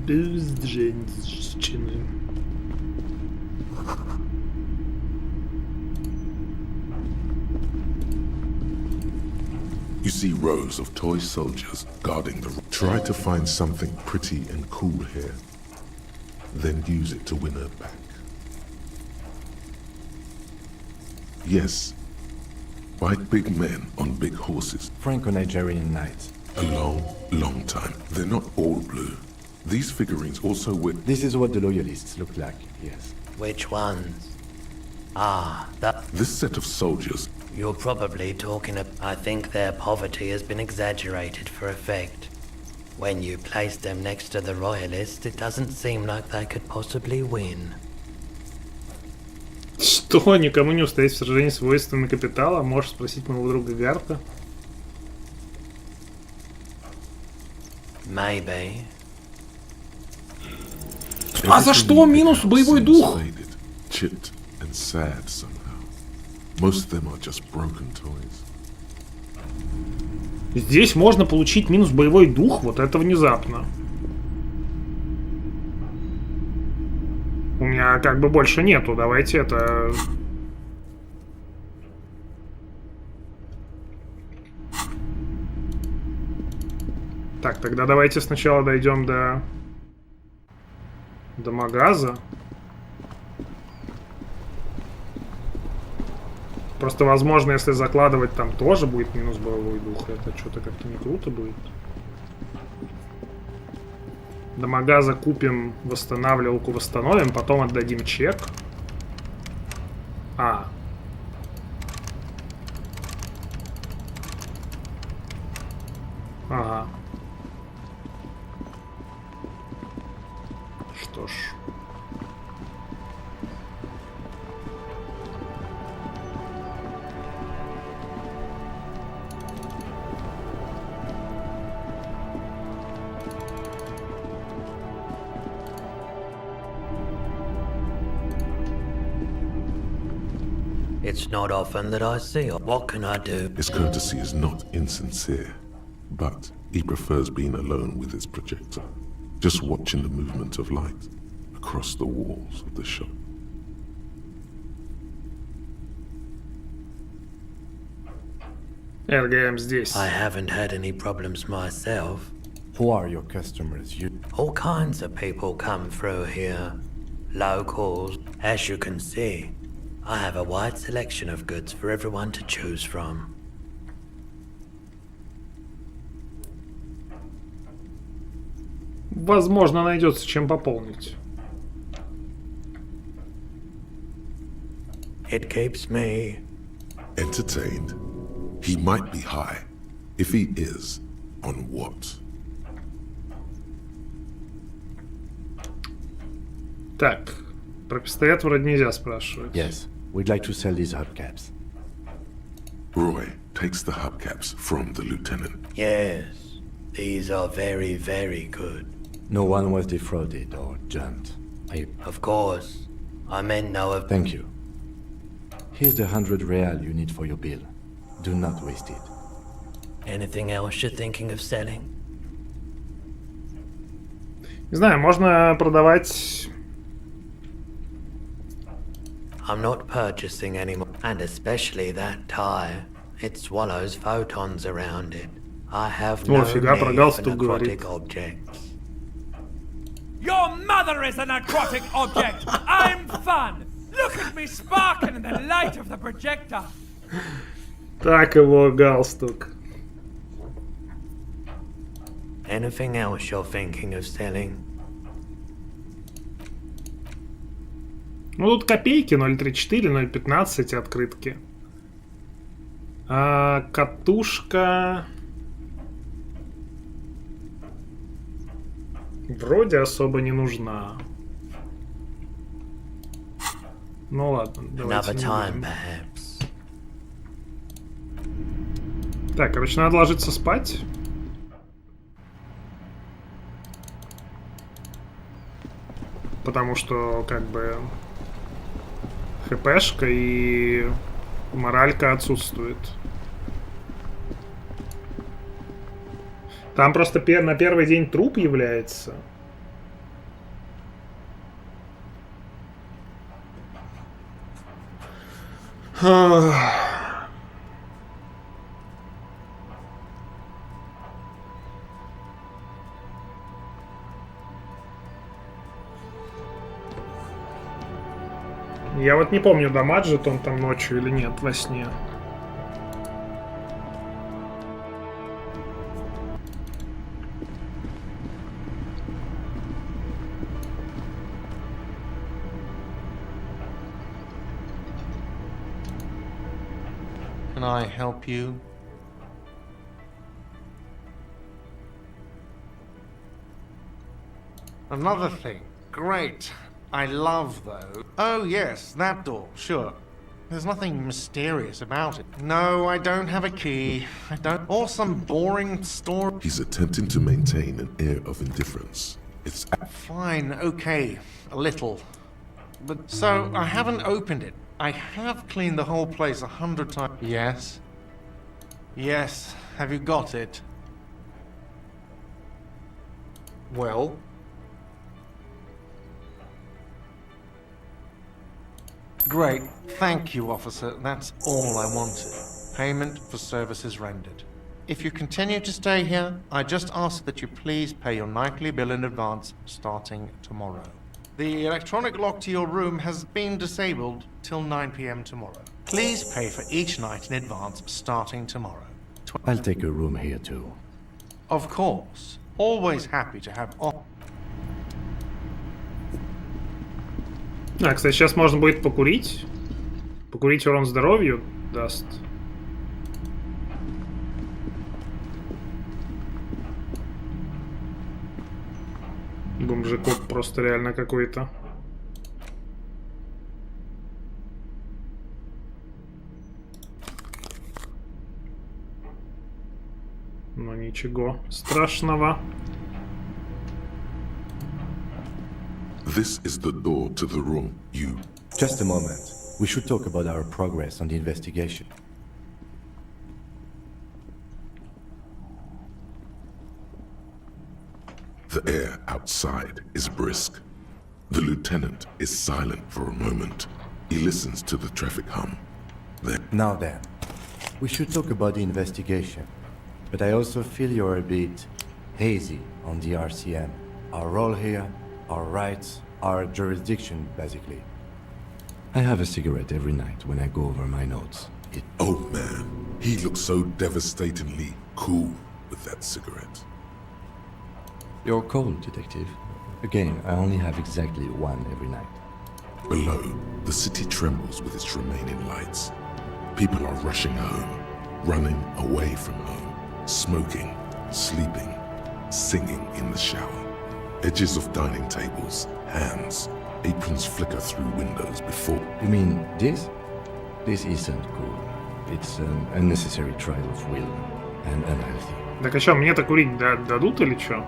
Без женщины. You see rows of toy soldiers guarding the... Try to find something pretty and cool here. Then use it to win her back. Yes. Fight big men on big horses. Franco-Nigerian knights. A long, long time. They're not all blue. These figurines also wear... This is what the loyalists look like, yes. Which ones? Ah, that... This set of soldiers... You're probably talking of... I think their poverty has been exaggerated for effect. When you place them next to the royalists, it doesn't seem like they could possibly win. Что? Никому не устоять в сражении с воинствами капитала? Можешь спросить моего друга Гарта. Maybe. А за что минус боевой дух? Chipped and sad somehow. Most of them are just broken toys. Здесь можно получить минус боевой дух, вот это внезапно. У меня как бы больше нету, давайте это... Так, тогда давайте сначала дойдем до магаза. Просто, возможно, если закладывать, там тоже будет минус боевой дух. Это что-то как-то не круто будет. До магаза купим восстанавливалку, восстановим, потом отдадим чек. А. Ага. Что ж. It's not often that I see it. What can I do? His courtesy is not insincere, but he prefers being alone with his projector, just watching the movement of light across the walls of the shop. РГМ здесь. I haven't had any problems myself. Who are your customers? All kinds of people come through here. Locals, as you can see. I have a wide selection of goods for everyone to choose from. Возможно, найдется чем пополнить. It keeps me entertained. He might be high. If he is, on what? Так, про пистолет вроде нельзя спрашивать. Yes, we'd like to sell these hubcaps. Roy takes the hubcaps from the lieutenant. Yes, these are very, very good. No one was defrauded or jumped. Of course. I meant no... Thank you. Here's the 100 real you need for your bill. Do not waste it. Anything else you're thinking of selling? Не знаю, можно продавать... I'm not purchasing anymore. And especially that tie. It swallows photons around it. I have no need for necrotic objects. Your mother is a necrotic object! I'm fun! Look at me sparking in the light of the projector! Так его галстук. Anything else you're thinking of selling? Ну тут копейки, 0.34, 0.15 эти открытки. А катушка... Вроде особо не нужна. Ну ладно, давайте не будем. Так, короче, надо ложиться спать. Потому что, как бы, хпшка и моралька отсутствует. Там просто на первый день труп является. Я вот не помню, дамаджит он там ночью или нет во сне. Can I help you? Another thing. Great. I love those. Oh yes, that door, sure. There's nothing mysterious about it. No, I don't have a key. I don't... Or some boring story. He's attempting to maintain an air of indifference. It's... Fine, okay. A little. But so, I haven't opened it. I have cleaned the whole place 100 times. Yes? Yes. Have you got it? Well? Great. Thank you, officer. That's all I wanted. Payment for services rendered. If you continue to stay here, I just ask that you please pay your nightly bill in advance starting tomorrow. The electronic lock to your room has been disabled till 9 p.m. tomorrow. Please pay for each night in advance starting tomorrow. I'll take a room here too. Of course. Always happy to have... А, кстати, сейчас можно будет покурить. Покурить урон здоровью даст. Бомжекоп просто реально какой-то. Но ничего страшного. This is the door to the room. You. Just a moment. We should talk about our progress on the investigation. The air outside is brisk. The lieutenant is silent for a moment. He listens to the traffic hum. Then. Now then, we should talk about the investigation. But I also feel you're a bit hazy on the RCM. Our role here, our rights, our jurisdiction, basically. I have a cigarette every night when I go over my notes. Oh man, he looks so devastatingly cool with that cigarette. You're cold, detective. Again, I only have exactly one every night. Below, the city trembles with its remaining lights. People are rushing home, running away from home, smoking, sleeping, singing in the shower. Edges of dining tables, hands, aprons flicker through windows before... You mean this? This isn't cool. It's an unnecessary trial of will and unhealthy. Так а что, мне-то курить дадут или что?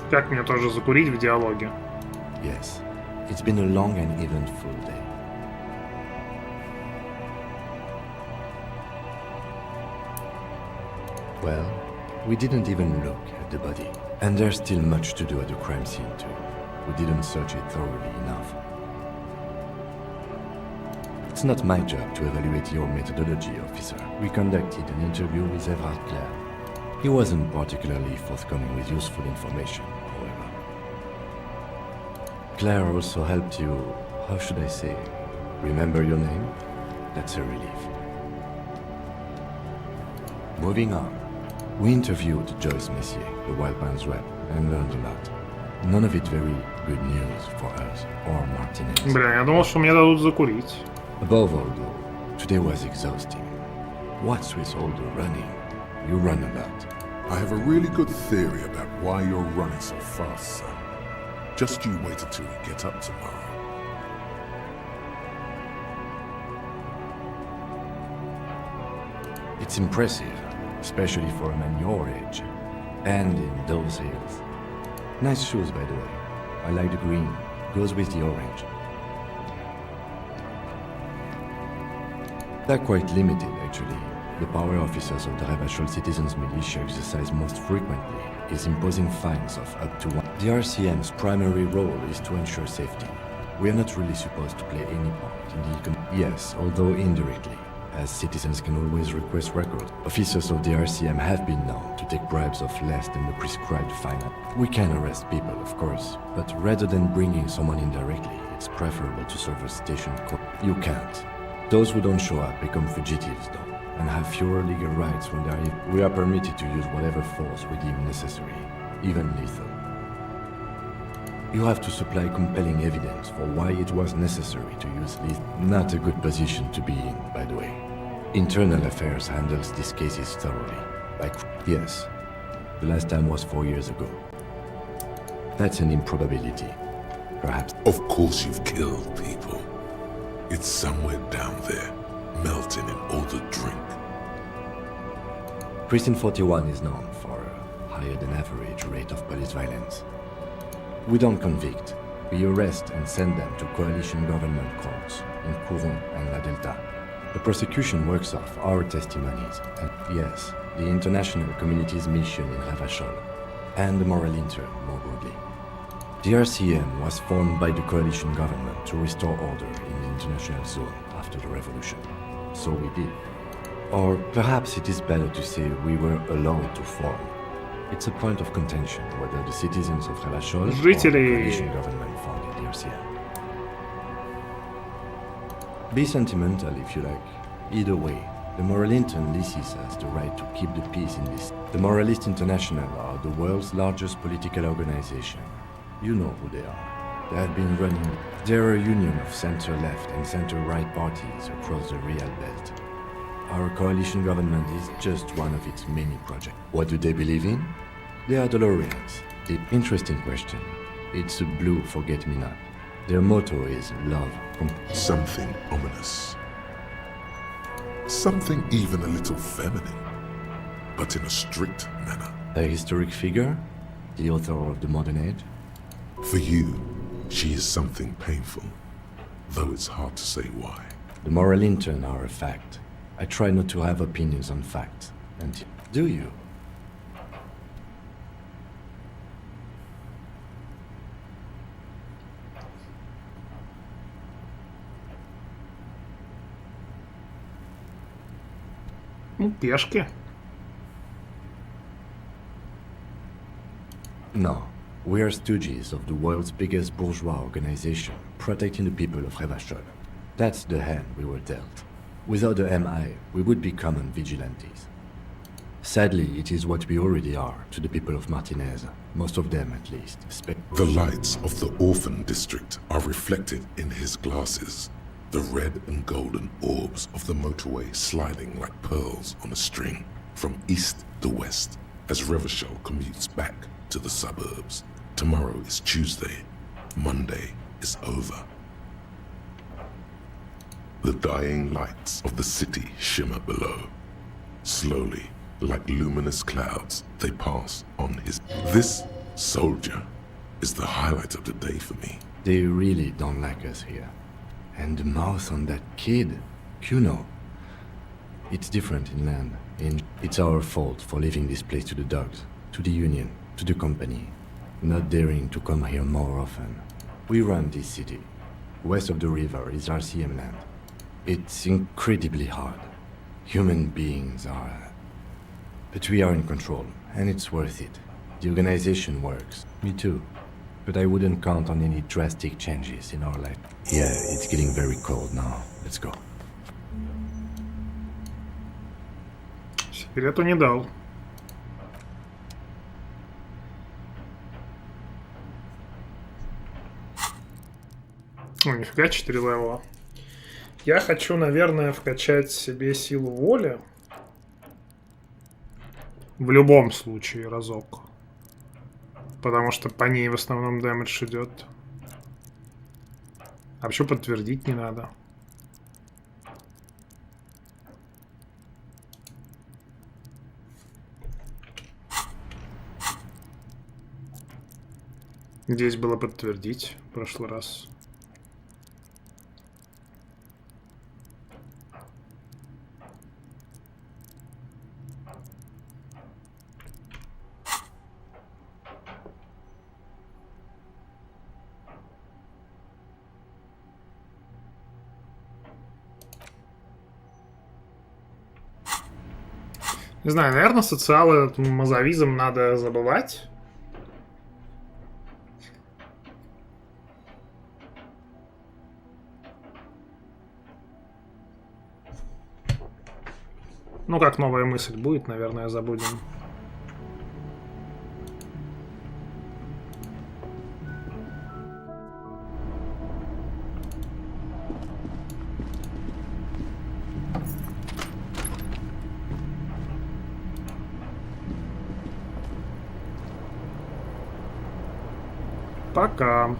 Как мне тоже закурить в диалоге? Yes. It's been a long and eventful day. Well, we didn't even look at the body. And there's still much to do at the crime scene too. We didn't search it thoroughly enough. It's not my job to evaluate your methodology, officer. We conducted an interview with Everard Clare. He wasn't particularly forthcoming with useful information, however. Claire also helped you, how should I say, remember your name? That's a relief. Moving on. We interviewed Joyce Messier, the Wildman's rep, and learned a lot. None of it very good news for us or Martinez. Бля, я думал, что мне дадут закурить. Above all, though, today was exhausting. What's with all the running? You run a lot. I have a really good theory about why you're running so fast, son. Just you wait until we get up tomorrow. It's impressive, especially for a man your age. And in those hills. Nice shoes, by the way. I like the green. Goes with the orange. They're quite limited, actually. The power officers of the Rebachol Citizens Militia exercise most frequently is imposing fines of up to one. The RCM's primary role is to ensure safety. We are not really supposed to play any part in the yes, although indirectly, as citizens can always request records. Officers of the RCM have been known to take bribes of less than the prescribed fine. We can arrest people, of course, but rather than bringing someone in directly, it's preferable to serve a station court. You can't. Those who don't show up become fugitives, though, and have fewer legal rights when they are. We are permitted to use whatever force we deem necessary, even lethal. You have to supply compelling evidence for why it was necessary to use lethal. Not a good position to be in, by the way. Internal Affairs handles these cases thoroughly. Yes, the last time was 4 years ago. That's an improbability, perhaps. Of course you've killed people. It's somewhere down there, melting in all the drink. Precinct 41 is known for a higher than average rate of police violence. We don't convict. We arrest and send them to coalition government courts in Courant and La Delta. The prosecution works off our testimonies and, yes, the international community's mission in Ravachol, and the Moral Inter, more broadly. The RCM was formed by the coalition government to restore order in the international zone after the revolution. So we did. Or perhaps it is better to say we were allowed to form. It's a point of contention whether the citizens of Ravachol or the coalition government founded the RCM. Be sentimental if you like. Either way, the Moralintern leases us the right to keep the peace in this. The Moralist International are the world's largest political organization. You know who they are. They have been running. There are a union of center-left and center-right parties across the real belt. Our coalition government is just one of its many projects. What do they believe in? They are DeLoreans. The interesting question. It's a blue forget-me-not. Their motto is love. Something ominous. Something even a little feminine, but in a strict manner. A historic figure? The author of the modern age? For you, she is something painful, though it's hard to say why. The moral intern are a fact. I try not to have opinions on facts. And do you? Пешки. No. We are stooges of the world's biggest bourgeois organization, protecting the people of Revachol. That's the hand we were dealt. Without the MI, we would be common vigilantes. Sadly, it is what we already are to the people of Martinez, most of them at least. The lights of the orphan district are reflected in his glasses. The red and golden orbs of the motorway sliding like pearls on a string from east to west as Revachol commutes back to the suburbs. Tomorrow is Tuesday. Monday is over. The dying lights of the city shimmer below. Slowly, like luminous clouds, they pass on his... This soldier is the highlight of the day for me. They really don't like us here. And the mouth on that kid, Kuno. It's different in land. It's our fault for leaving this place to the dogs, to the union, to the company, not daring to come here more often. We run this city. West of the river is RCM land. It's incredibly hard. Human beings are... But we are in control, and it's worth it. The organization works. Me too. But I wouldn't count on any drastic changes in our life. Yeah, it's getting very cold now. Let's go. Сигарету не дал. О, нифига, 4 левела. Я хочу, наверное, вкачать себе силу воли. В любом случае, разок. Потому что по ней в основном дэмэдж идет. А почему подтвердить не надо? Здесь было подтвердить в прошлый раз. Не знаю, наверное, социалы, мазовизм надо забывать. Ну, как новая мысль будет, наверное, забудем. Пока.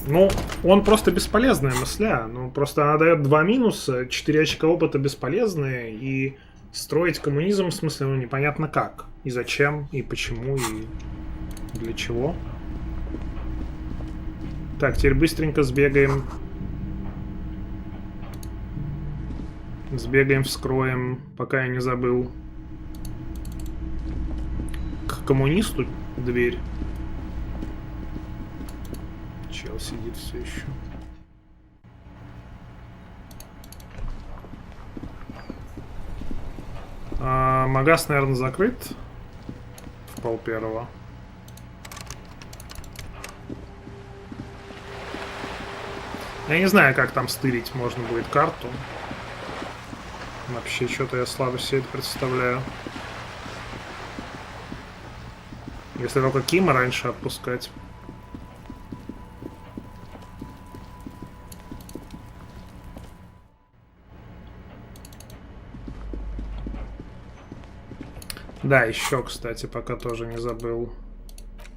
Ну, он просто бесполезная мысля. Ну, просто она дает 2 минуса, 4 очка опыта бесполезные, и строить коммунизм, в смысле, ну, непонятно как. И зачем, и почему, и для чего. Так, теперь быстренько сбегаем. Сбегаем, вскроем, пока я не забыл. К коммунисту дверь. Чел сидит все еще. Магаз, наверное, закрыт в 12:30. Я не знаю, как там стырить можно будет карту. Вообще, что-то я слабо себе это представляю. Если только Кима раньше отпускать. Да, еще, кстати, пока тоже не забыл.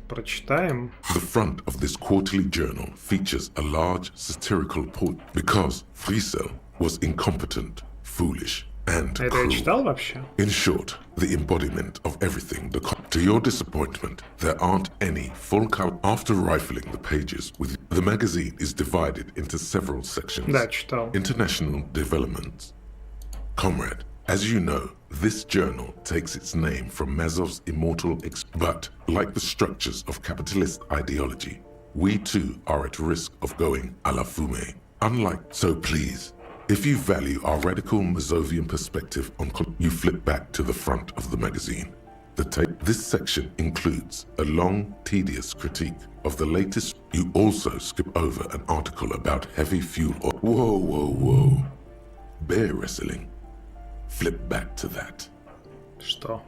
Прочитаем. The front of this quarterly journal features a large satirical point because Friesel was incompetent, foolish, and Это cruel. я читал вообще? In short, the embodiment of everything. To your disappointment, there aren't any full color. After rifling the pages, the magazine is divided into several sections. Да, читал. International developments. Comrade, as you know, this journal takes its name from Mazov's immortal but, like the structures of capitalist ideology, we too are at risk of going à la fumée. So please, if you value our radical Mazovian perspective on you flip back to the front of the magazine. This section includes a long, tedious critique of the latest. You also skip over an article about heavy fuel oil. Whoa. Bear wrestling. Flip back to that. Что?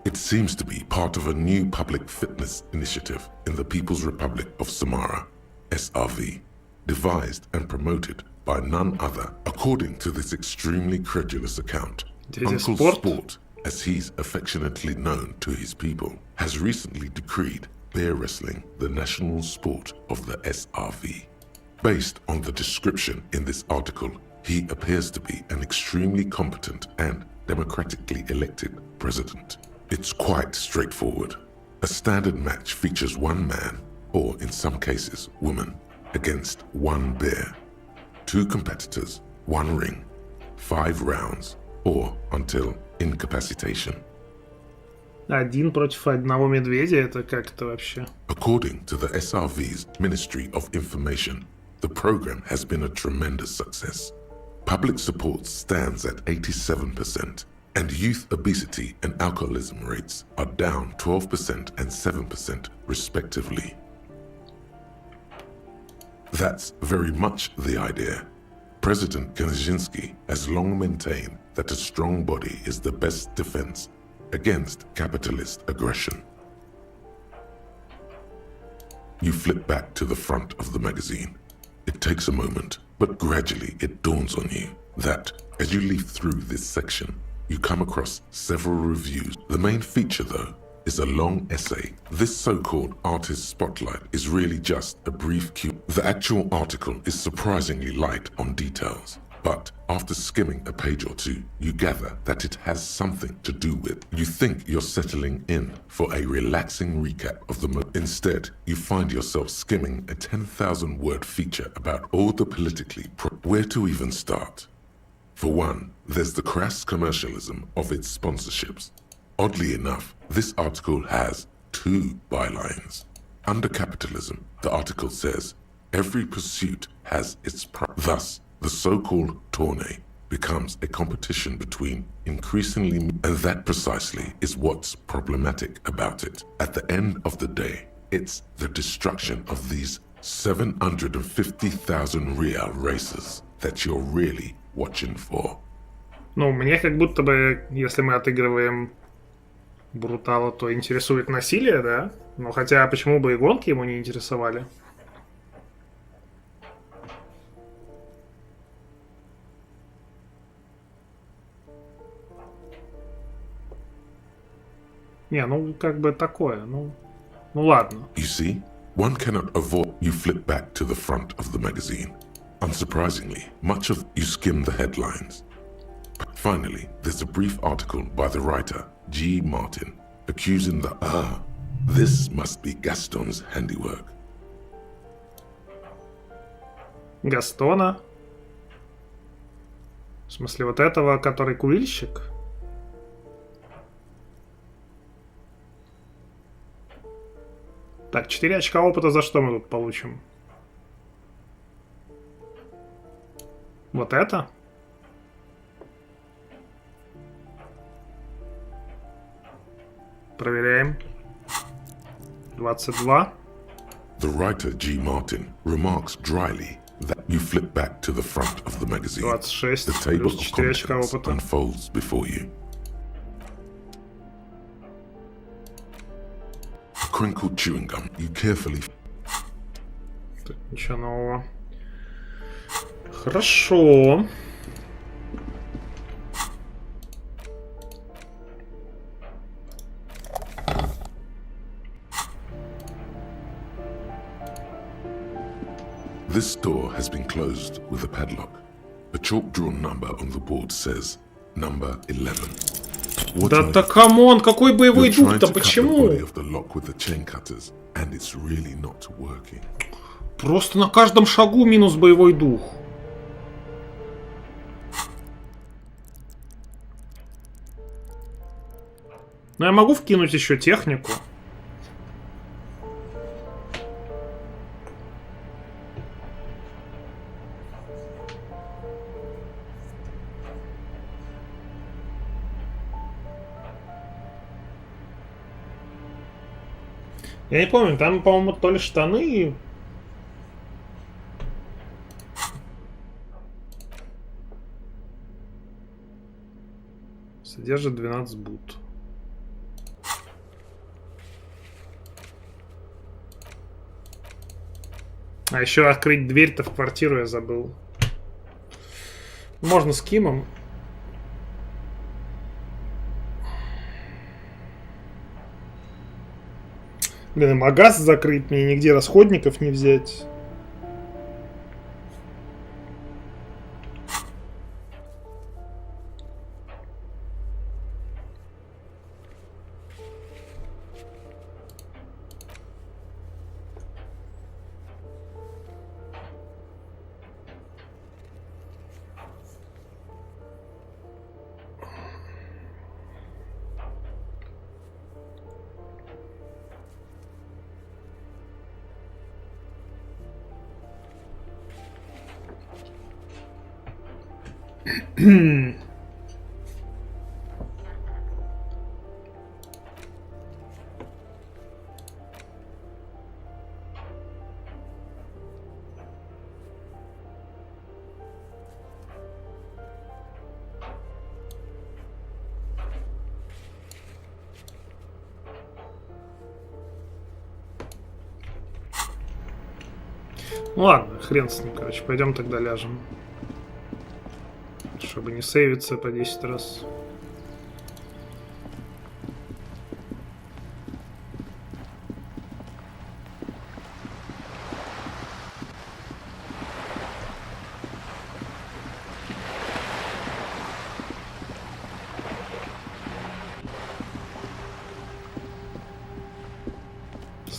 It seems to be part of a new public fitness initiative in the People's Republic of Samara, SRV, devised and promoted by none other, according to this extremely credulous account. Uncle Sport, as he's affectionately known to his people, has recently decreed bear wrestling the national sport of the SRV. Based on the description in this article, he appears to be an extremely competent and democratically elected president. It's quite straightforward. A standard match features one man, or in some cases, woman, against one bear. 2 competitors, 1 ring, 5 rounds, or until incapacitation. 1 против 1 медведя, это как это вообще? According to the SRV's Ministry of Information, the program has been a tremendous success. Public support stands at 87%, and youth obesity and alcoholism rates are down 12% and 7% respectively. That's very much the idea. President Kaczynski has long maintained that a strong body is the best defense against capitalist aggression. You flip back to the front of the magazine. It takes a moment, but gradually it dawns on you that as you leaf through this section, you come across several reviews. The main feature, though, is a long essay. This so-called artist spotlight is really just a brief cue. The actual article is surprisingly light on details, but after skimming a page or 2, you gather that it has something to do with. You think you're settling in for a relaxing recap of the Instead, you find yourself skimming a 10,000-word feature about all the politically Where to even start? For one, there's the crass commercialism of its sponsorships. Oddly enough, this article has 2 bylines. Under capitalism, the article says, every pursuit has its Thus, the so-called tourney becomes a competition between increasingly, and that precisely is what's problematic about it. At the end of the day, it's the destruction of these 750,000 real races that you're really watching for. Ну, мне как будто бы, если мы отыгрываем Брутала, то интересует насилие, да? Но хотя, почему бы и гонки ему не интересовали? Не, ну как бы такое, ну ладно. You see, one cannot avoid. You flip back to the front of the magazine. Unsurprisingly, much of you skim the headlines. Finally, there's a brief article by the writer, G. Martin, accusing this must be Gaston's handiwork. Гастона? В смысле, вот этого, который курильщик? Так, 4 очка опыта за что мы тут получим? Вот это? Проверяем. 22. The writer G. Martin remarks dryly that you flip back to the front of the magazine. 26. The table Плюс of 4 очка contents опыта. unfolds before you. crinkled chewing gum. You carefully... Тут ничего нового. Хорошо. This door has been closed with a padlock. A chalk-drawn number on the board says number 11. Да камон, какой боевой дух-то, почему? Просто на каждом шагу минус боевой дух. Но я могу вкинуть еще технику. Я не помню, там, по-моему, то ли штаны. Содержит 12 бут. А еще открыть дверь-то в квартиру я забыл. Можно с Кимом. Блин, магаз закрыт, мне нигде расходников не взять. Ну ладно, хрен с ним, короче, пойдем тогда ляжем. Чтобы не сейвиться по 10 раз.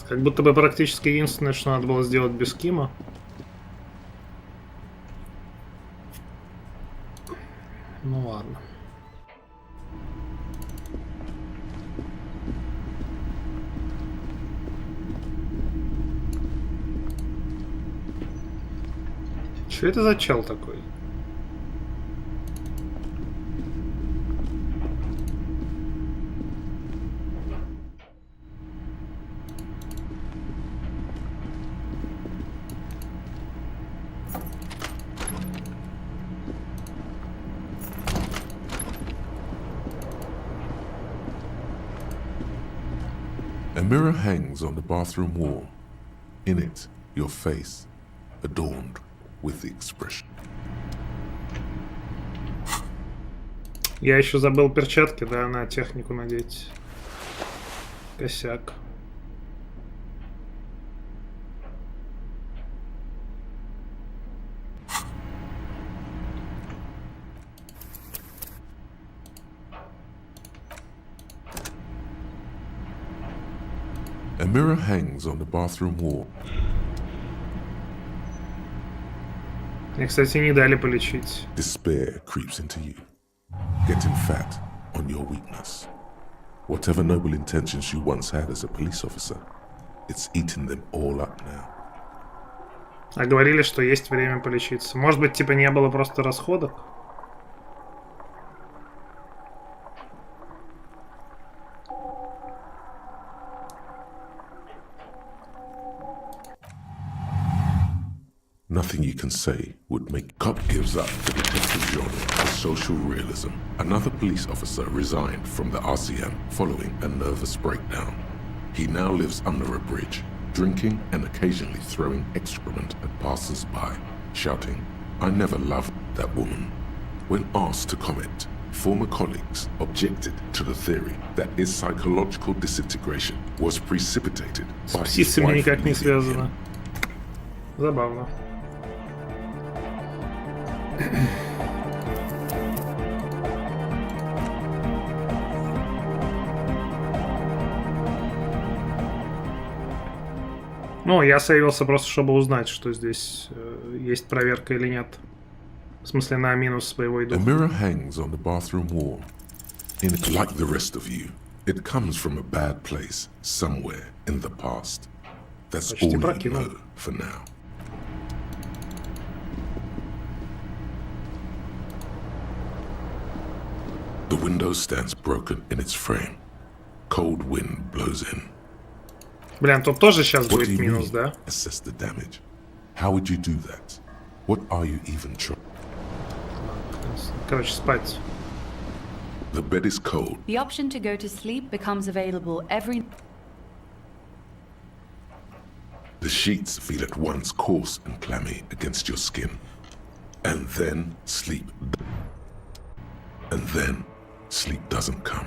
Как будто бы практически единственное, что надо было сделать без Кима. Ну ладно. Что это за чел такой? A mirror hangs on the bathroom wall. In it, your face, adorned with the expression. Я еще забыл перчатки, да, на технику надеть. Косяк. A mirror hangs on the bathroom wall. Мне, кстати, не дали полечить. Despair creeps into you, getting fat on your weakness. Whatever noble intentions you once had as a police officer, it's eaten them all up now. А говорили, что есть время полечиться. Может быть, типа не было просто расходов? Nothing you can say would make... Cop gives up the detective genre for social realism. Another police officer resigned from the RCM following a nervous breakdown. He now lives under a bridge, drinking and occasionally throwing excrement at passers-by, shouting, "I never loved that woman." When asked to comment, former colleagues objected to the theory that his psychological disintegration was precipitated by his Птицами wife никак не leaving связано. him. Забавно. Ну, я сейвился просто, чтобы узнать, что здесь есть проверка или нет. В смысле, на минус боевой дух. A mirror hangs on the bathroom wall. Like the rest of you, it comes from a bad place somewhere in the past. That's all you know for now. The window stands broken in its frame. Cold wind blows in. Блин, тут тоже сейчас What будет do you минус, mean, да? assess the damage? How would you do that? What are you even trying? Короче, спать. The bed is cold. The option to go to sleep becomes available every... The sheets feel at once coarse and clammy against your skin. And then sleep. And then sleep doesn't come.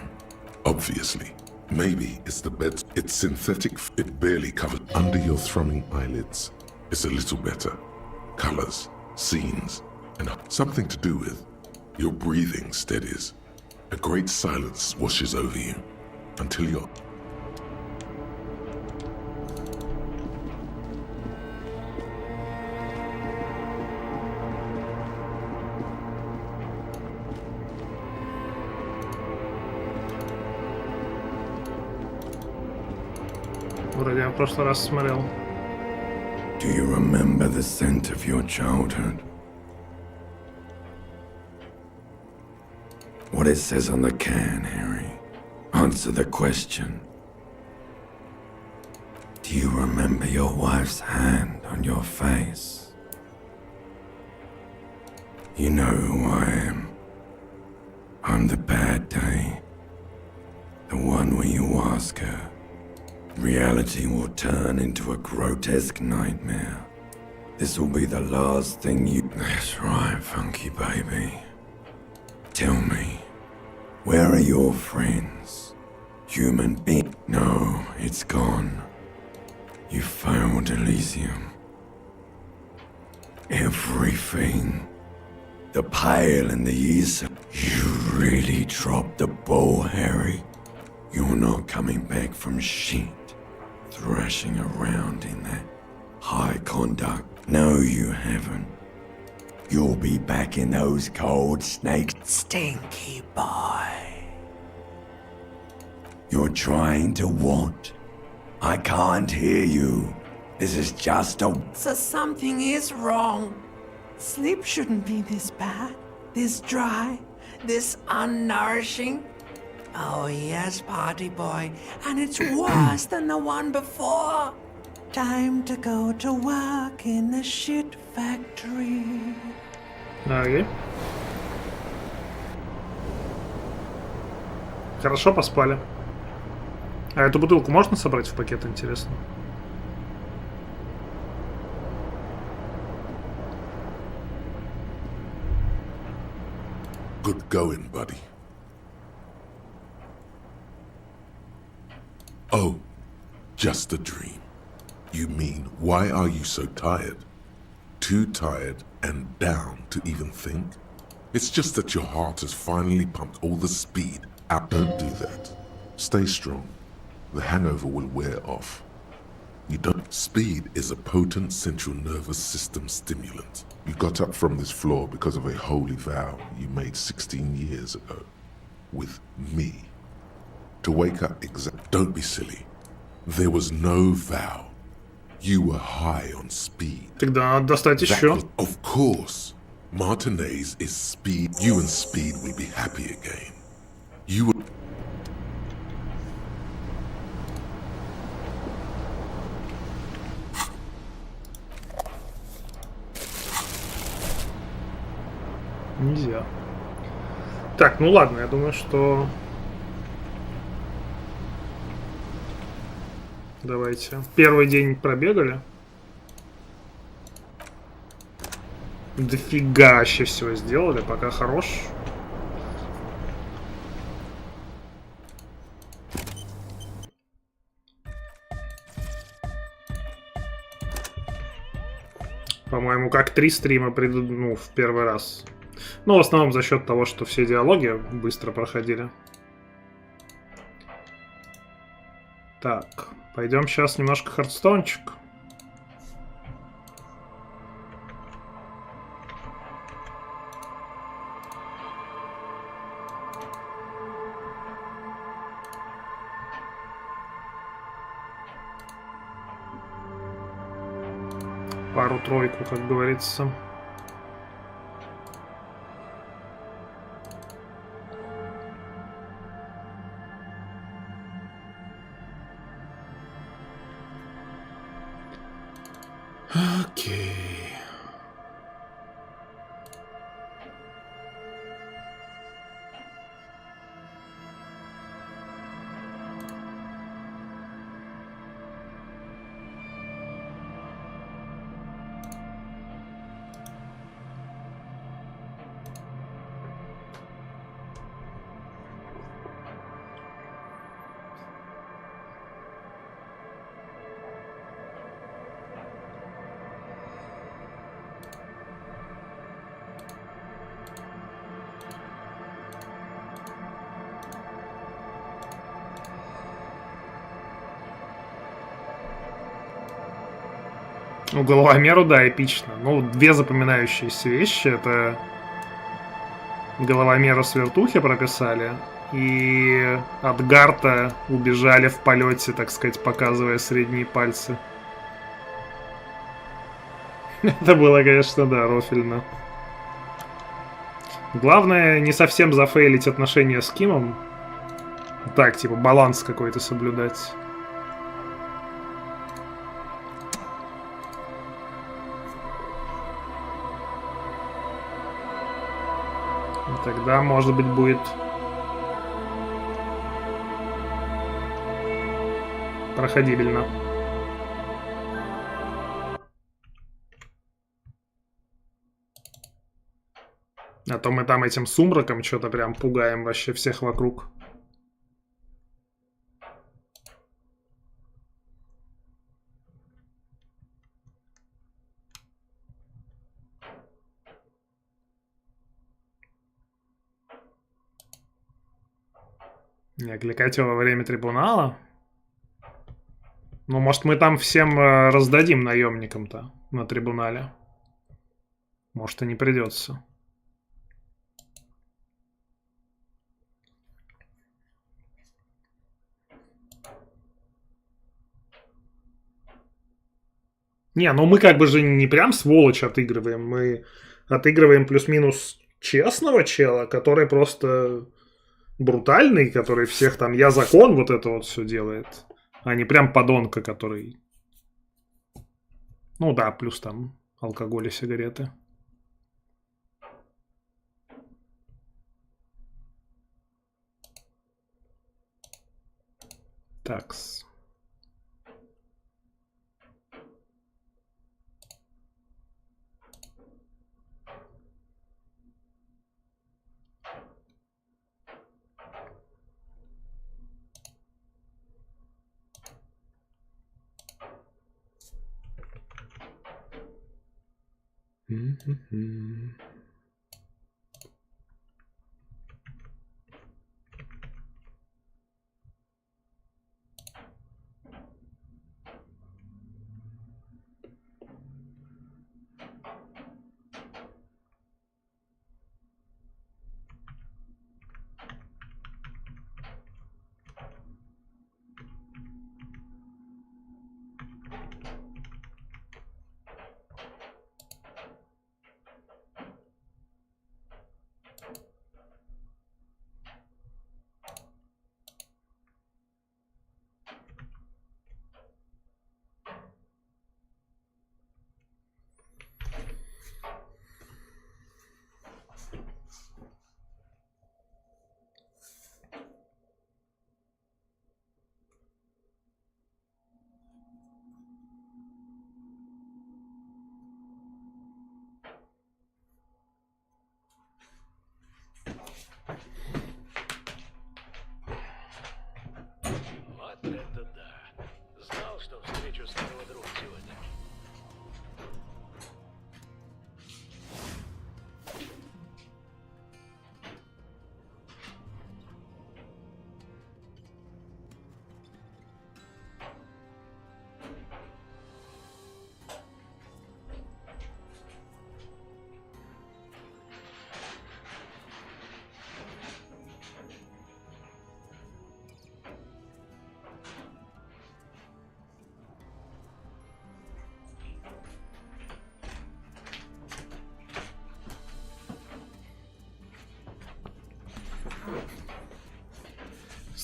Obviously. Maybe it's the bed. It's synthetic. It barely covers under your thrumming eyelids. It's a little better. Colors, scenes, and something to do with your breathing steadies. A great silence washes over you until you're... Вроде я в прошлый раз смотрел. Do you remember the scent of your childhood? What it says on the can, Harry. Answer the question. Do you remember your wife's hand on your face? You know who I am. I'm the bad day. The one where you ask her. Reality will turn into a grotesque nightmare. This will be the last thing you... That's right, funky baby. Tell me, where are your friends? Human being? No, it's gone. You failed Elysium. Everything. The Pale and the Elysium. You really dropped the ball, Harry. You're not coming back from shit. Thrashing around in that high conduct. No, you haven't. You'll be back in those cold snakes. Stinky boy. You're trying to what? I can't hear you. This is just a... So something is wrong. Sleep shouldn't be this bad, this dry, this unnourishing. Oh yes, party boy, and it's worse than the one before. Time to go to work in the shit factory. Окей. Хорошо поспали. А эту бутылку можно собрать в пакет, интересно? Good going, buddy. Oh, just a dream. You mean, why are you so tired? Too tired and down to even think? It's just that your heart has finally pumped all the speed out. Don't do that. Stay strong. The hangover will wear off. You don't... Speed is a potent central nervous system stimulant. You got up from this floor because of a holy vow you made 16 years ago. With me. To wake up Don't be silly. There was no vow. You were high on speed. Тогда надо достать еще. Of course. Martinez is speed. You and speed will be happy again. You will... Нельзя. Так, ну ладно, я думаю, что... Давайте. Первый день пробегали. Дофига вообще всего сделали, пока хорош. По-моему, как 3 стрима в первый раз. Ну, в основном за счет того, что все диалоги быстро проходили. Так, пойдем сейчас немножко хардстончик. Пару-тройку, как говорится. Окей. Ну, головомеру, да, эпично. Ну, две запоминающиеся вещи. Это головомеру с вертухи прописали. И от Гарта убежали в полете, так сказать, показывая средние пальцы. Это было, конечно, да, рофельно. Главное, не совсем зафейлить отношения с Кимом. Так, типа, баланс какой-то соблюдать. Тогда, может быть, будет проходибельно. А то мы там этим сумраком что-то прям пугаем вообще всех вокруг. Не отвлекать его во время трибунала? Ну, может, мы там всем раздадим наемникам-то на трибунале. Может, и не придется. Не, ну мы как бы же не прям сволочь отыгрываем. Мы отыгрываем плюс-минус честного чела, который просто брутальный, который всех там «я закон» вот это вот все делает. А не прям подонка, который... Ну да, плюс там алкоголь и сигареты. Такс.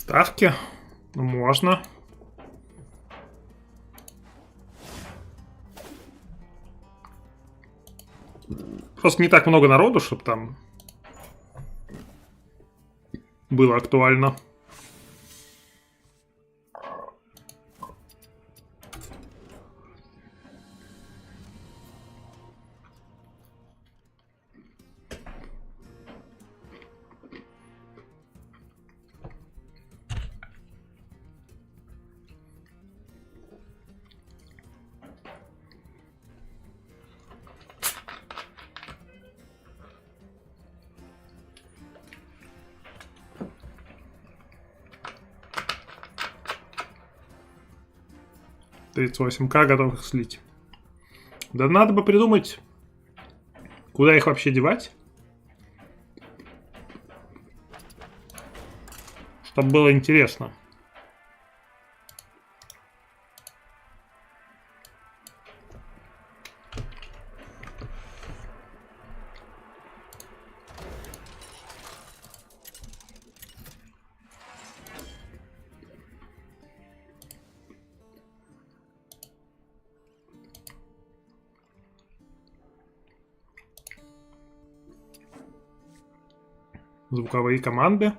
Ставки? Ну, можно. Просто не так много народу, чтобы там было актуально. $38К готов их слить. Да надо бы придумать, куда их вообще девать. Чтобы было интересно. Звуковые команды.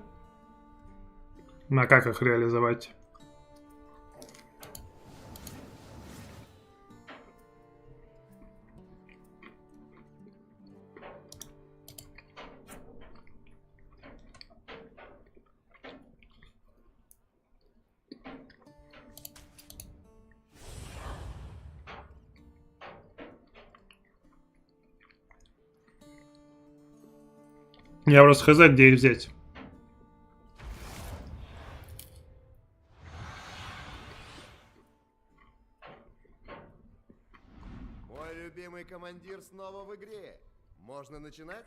На как их реализовать? Я просто хз, где их взять. Мой любимый командир снова в игре. Можно начинать?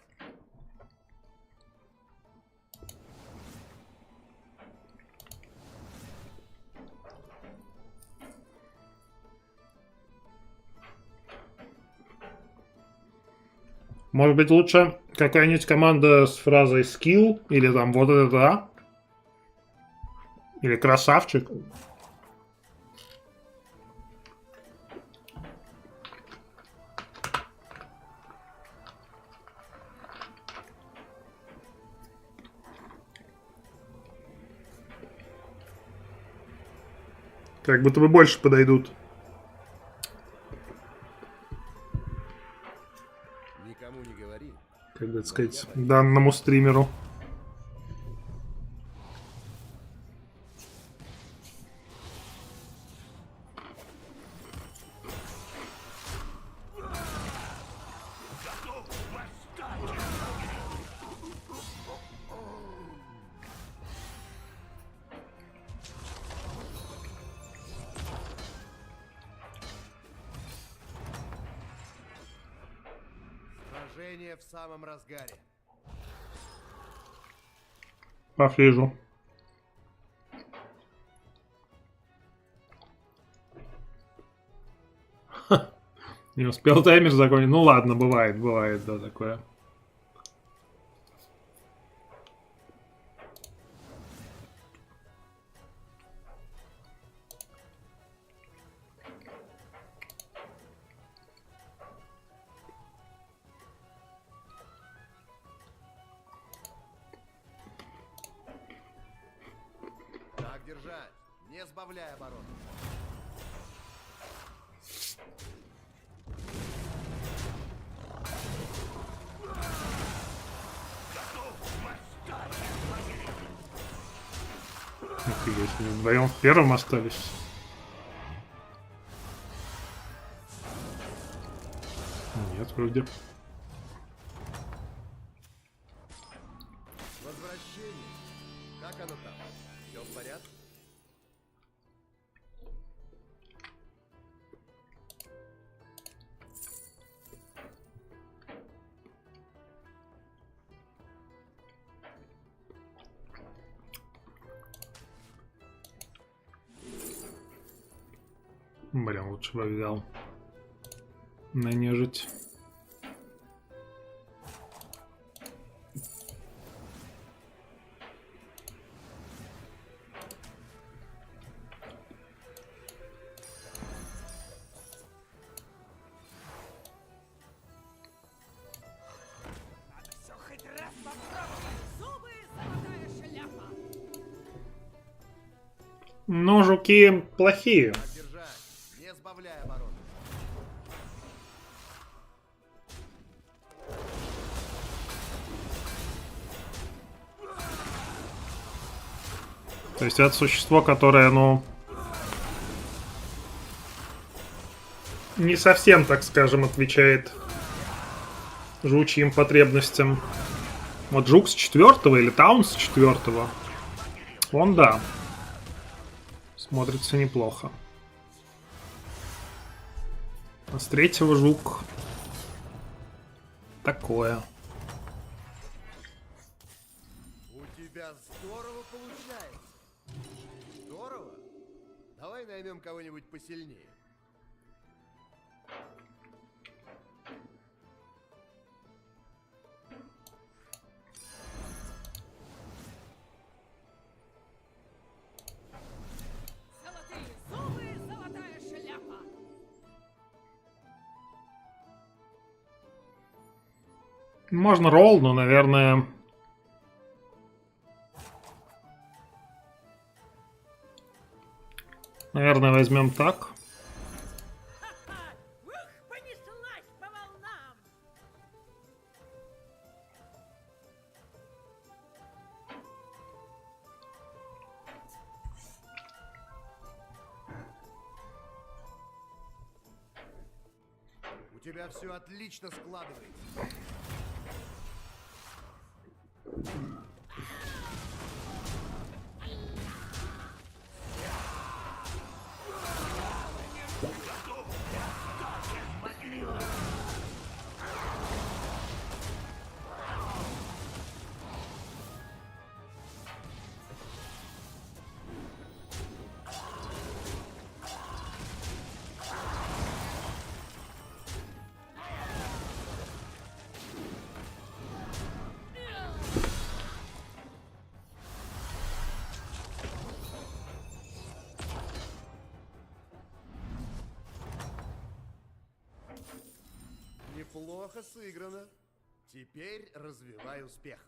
Может быть, лучше какая-нибудь команда с фразой «скилл» или там «вот это да» или «красавчик». Как будто бы больше подойдут. Никому не говори. Как бы сказать, данному стримеру. Сражение в самом разгаре. Пофрижу. Не успел таймер закончить. Ну ладно, бывает, да, такое. Так держать, не сбавляй обороты. Офигеть, мы вдвоем в первом остались. Нет, вроде. Возвращение. Как оно там? Все в порядке? Блин, лучше бы взял на нежить. Но жуки плохие. Не сбавляй обороты. То есть это существо, которое, ну, не совсем, так скажем, отвечает жучьим потребностям. Вот жук с 4-го или таун с 4-го, он, да, смотрится неплохо. А с 3-го жук такое. У тебя здорово получается. Здорово? Давай наймем кого-нибудь посильнее. Можно ролл, но, наверное... Наверное, возьмем так. У тебя все отлично складывается. Неплохо сыграно. Теперь развивай успех.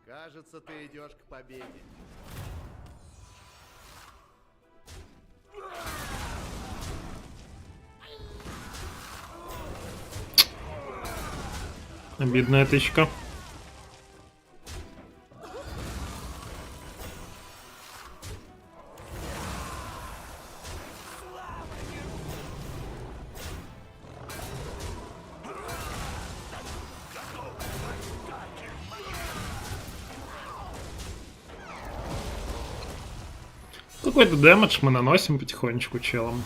Кажется, ты идешь к победе. Обидная тычка. Какой-то дэмэдж мы наносим потихонечку челом.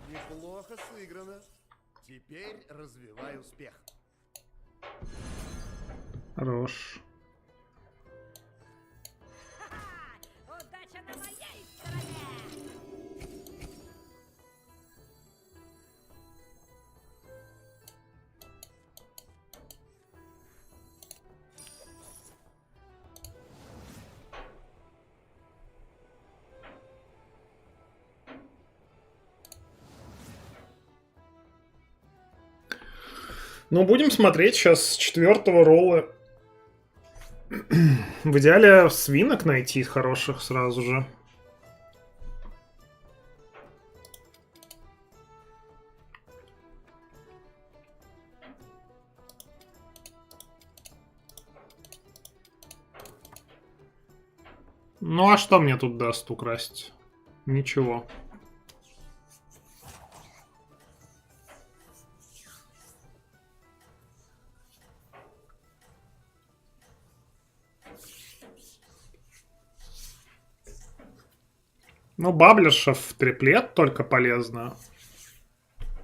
Неплохо сыграно. Теперь развивай успех. Хорош. Удача на моей стороне! Ну, будем смотреть сейчас с 4-го ролла. В идеале свинок найти хороших сразу же. Ну а что мне тут даст украсть? Ничего. Ну, баблишев в триплет только полезно.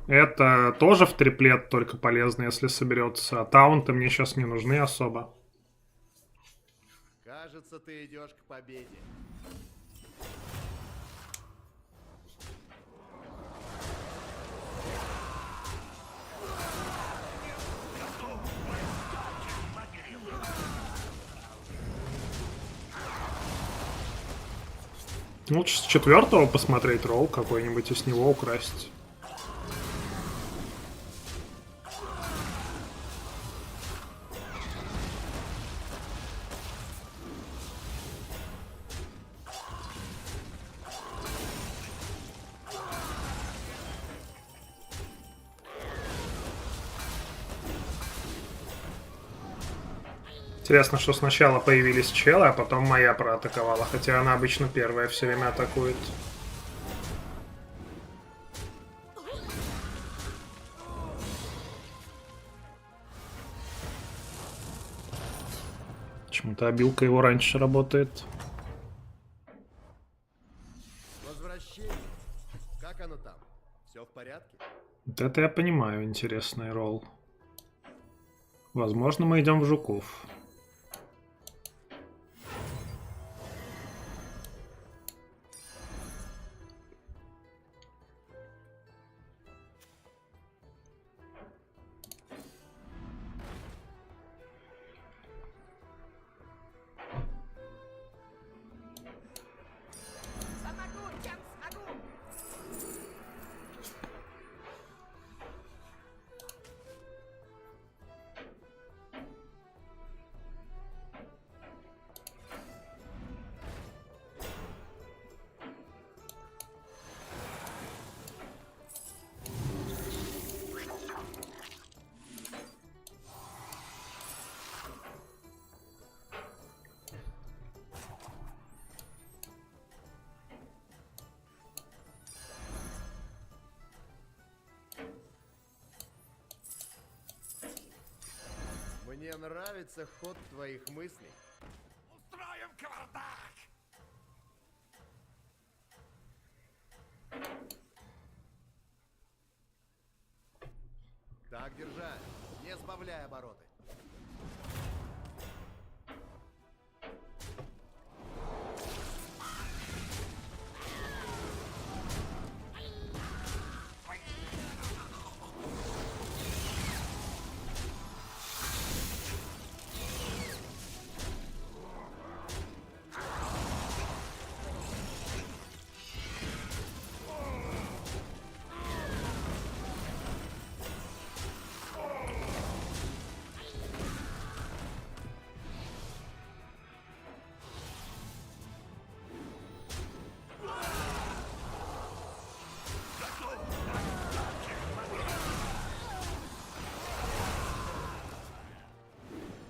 Это тоже в триплет только полезно, если соберется. А таунты мне сейчас не нужны особо. Кажется, ты идешь к победе. Лучше с 4-го посмотреть ролл какой-нибудь и с него украсть. Интересно, что сначала появились челы, а потом моя проатаковала, хотя она обычно первая все время атакует. Почему-то обилка его раньше работает. Возвращение. Как оно там? Все в порядке? Вот это я понимаю, интересный ролл. Возможно, мы идем в жуков. Мне нравится ход твоих мыслей. Устроим кавардак! Так держать, не сбавляй обороты.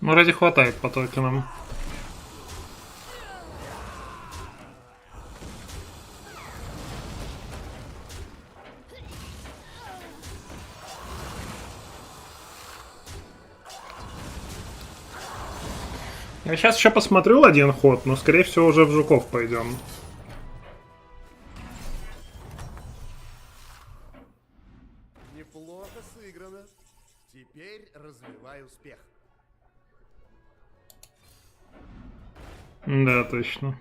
Ну, вроде хватает по токенам. Я сейчас еще посмотрю один ход, но скорее всего уже в жуков пойдем. Неплохо сыграно. Теперь развивай успех. Да, точно.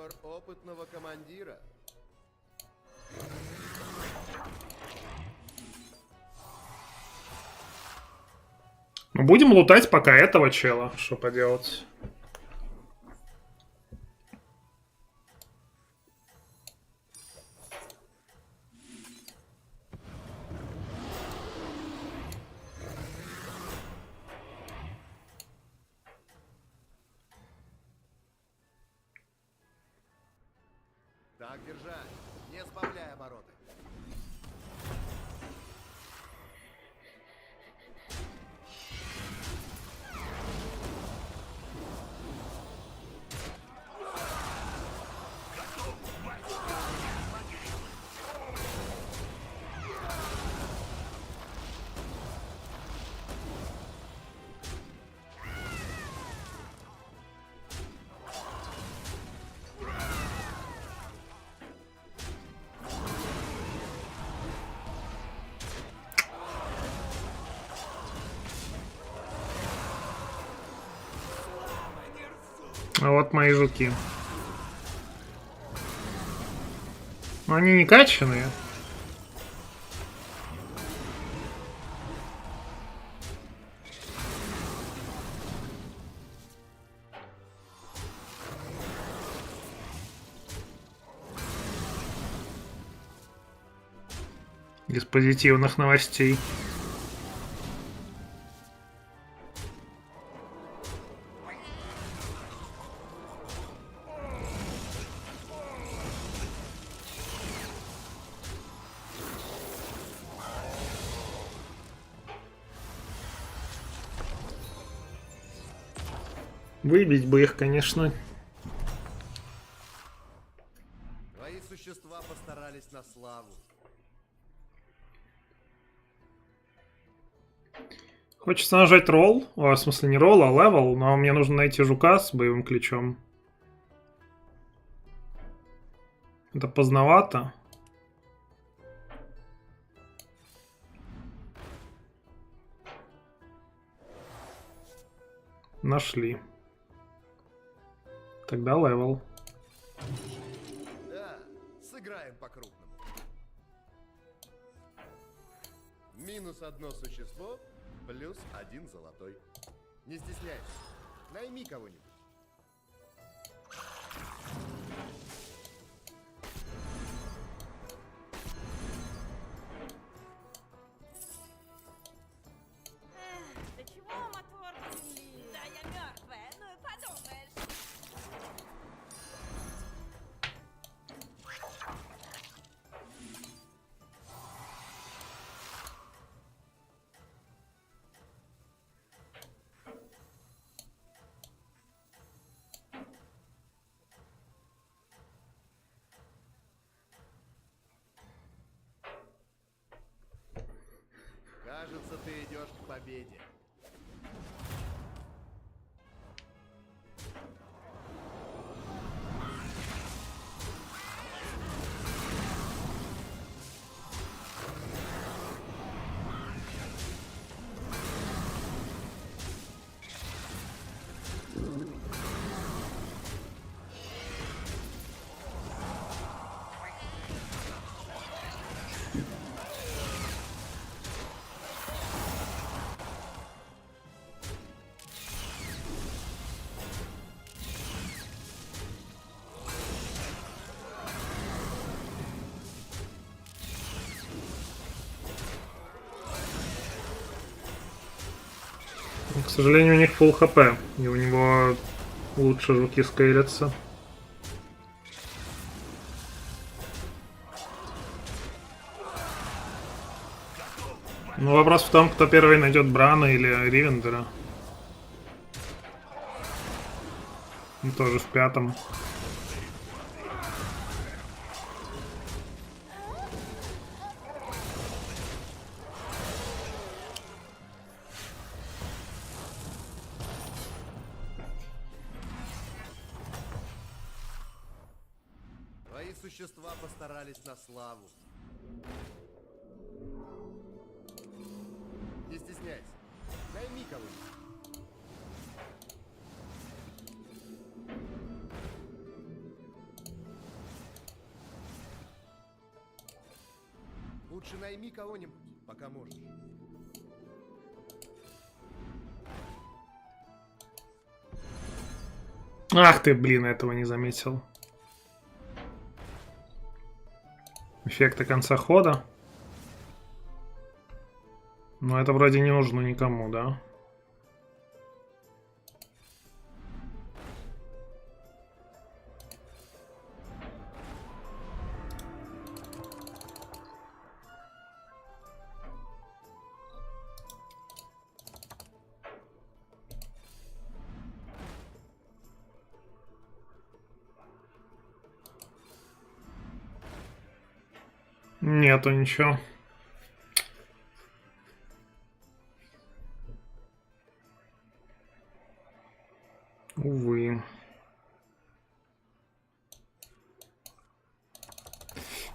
выбор опытного командира. Мы будем лутать пока этого чела, что поделать. Так держать, не сбавляй обороты. А вот мои жуки. Но они не качаные. Без позитивных новостей. Выбить бы их, конечно. Твои существа постарались на славу. Хочется нажать ролл. О, в смысле не ролл, а левел. Но мне нужно найти жука с боевым ключом. Это поздновато. Нашли. Тогда левел. Да, сыграем по-крупному. Минус одно существо, плюс один золотой. Не стесняйся, найми кого-нибудь. Да чего мотор завели? Да я мертвая, ну и подумаешь. Кажется, ты идешь к победе. К сожалению, у них full хп, и у него лучше жуки скейлятся. Но вопрос в том, кто первый найдет Брана или Ривендера. И тоже в пятом. Твои существа постарались на славу. Не стесняйся, найми кого-нибудь. Лучше найми кого-нибудь, пока можешь. Ах ты, блин, этого не заметил. Эффекты конца хода. Но это вроде не нужно никому, да? Нету ничего. Увы.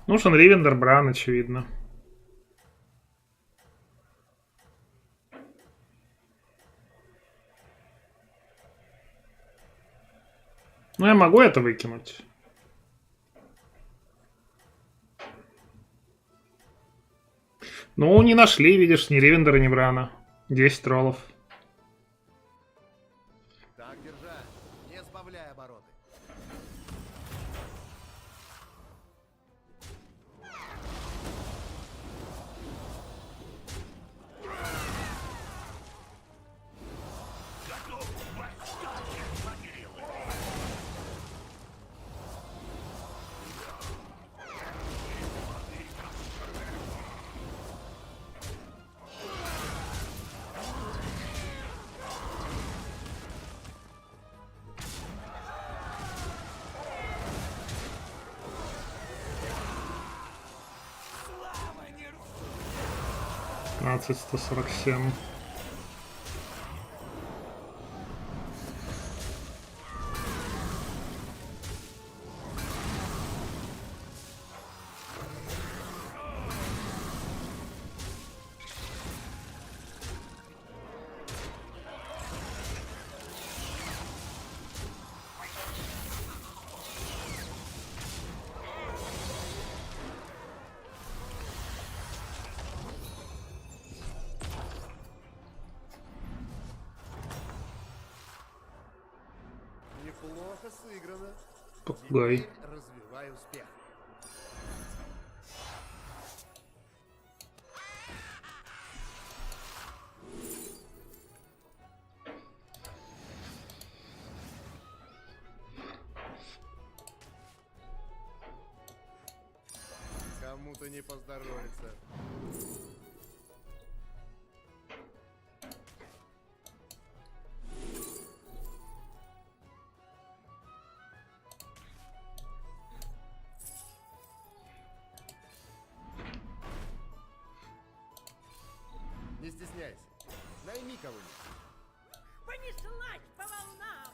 Нужен Ривендер Бран, очевидно. Ну, я могу это выкинуть. Ну, не нашли, видишь, ни Ривендера, ни Брана. 10 роллов. Так держать, не сбавляй обороты. $147. Неплохо сыграно. Попугай. Теперь развивай успех. Кому-то не поздоровится. Не стесняйся. Найми кого-нибудь. Понеслась по волнам.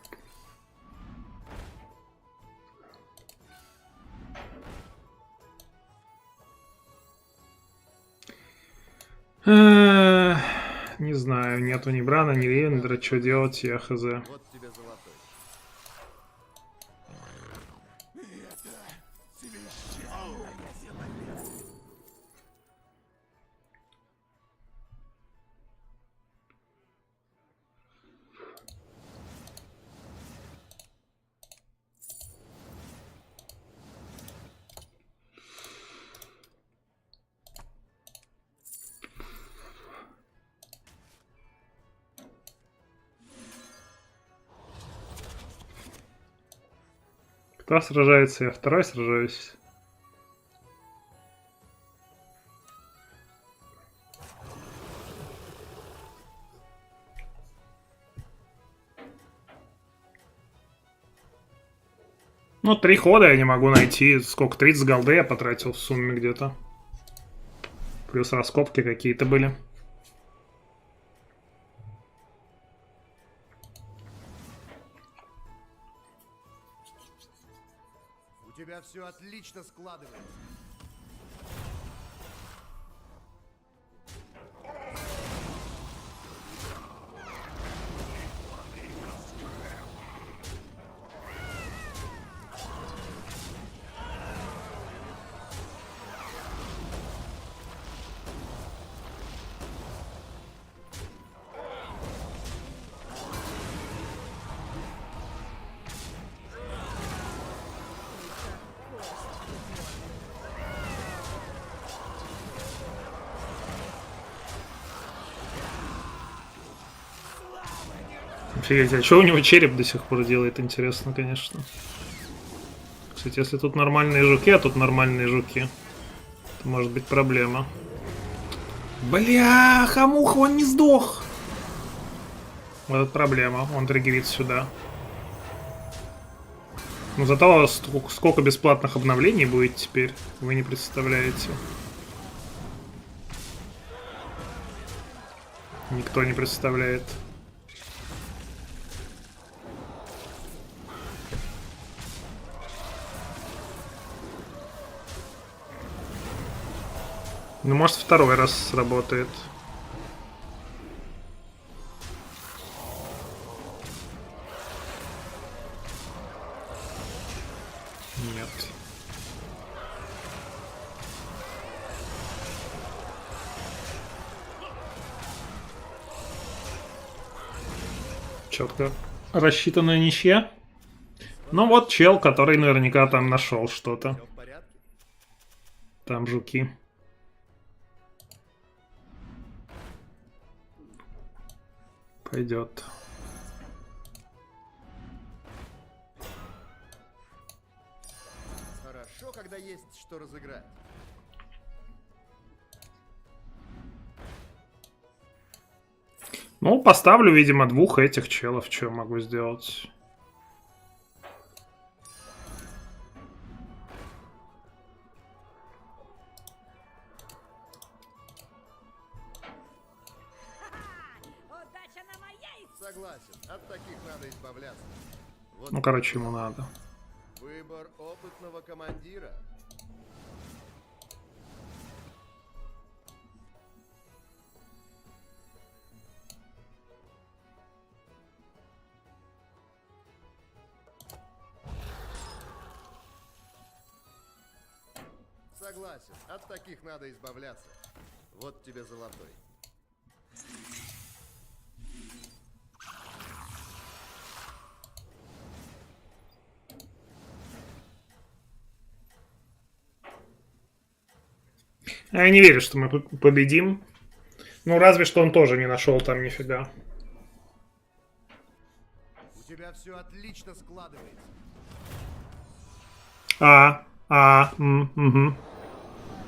Не знаю, нету ни Брана, ни Ривендера, что делать, я хз. Вот тебе золотой. Кто сражается? Я второй сражаюсь. Ну, 3 хода я не могу найти. Сколько? 30 голды я потратил в сумме где-то. Плюс раскопки какие-то были. У тебя все отлично складывается. Офигеть, а что у него череп до сих пор делает, интересно, конечно. Кстати, если тут нормальные жуки, а тут нормальные жуки, то может быть проблема. Бляха, муха, он не сдох. Вот это проблема, он триггерит сюда. Но зато сколько бесплатных обновлений будет теперь, вы не представляете. Никто не представляет. Ну, может, второй раз сработает. Нет. Четко рассчитанная ничья. Ну вот чел, который наверняка там нашел что-то. Там жуки. Пойдет. Хорошо, когда есть что разыграть. Ну, поставлю, видимо, двух этих челов. Что могу сделать? Согласен, от таких надо избавляться. Вот Ну, короче, ему надо. выбор опытного командира. Согласен, от таких надо избавляться. Вот тебе золотой. Я не верю, что мы победим. Ну, разве что он тоже не нашел там нифига. У тебя все отлично складывается. Угу.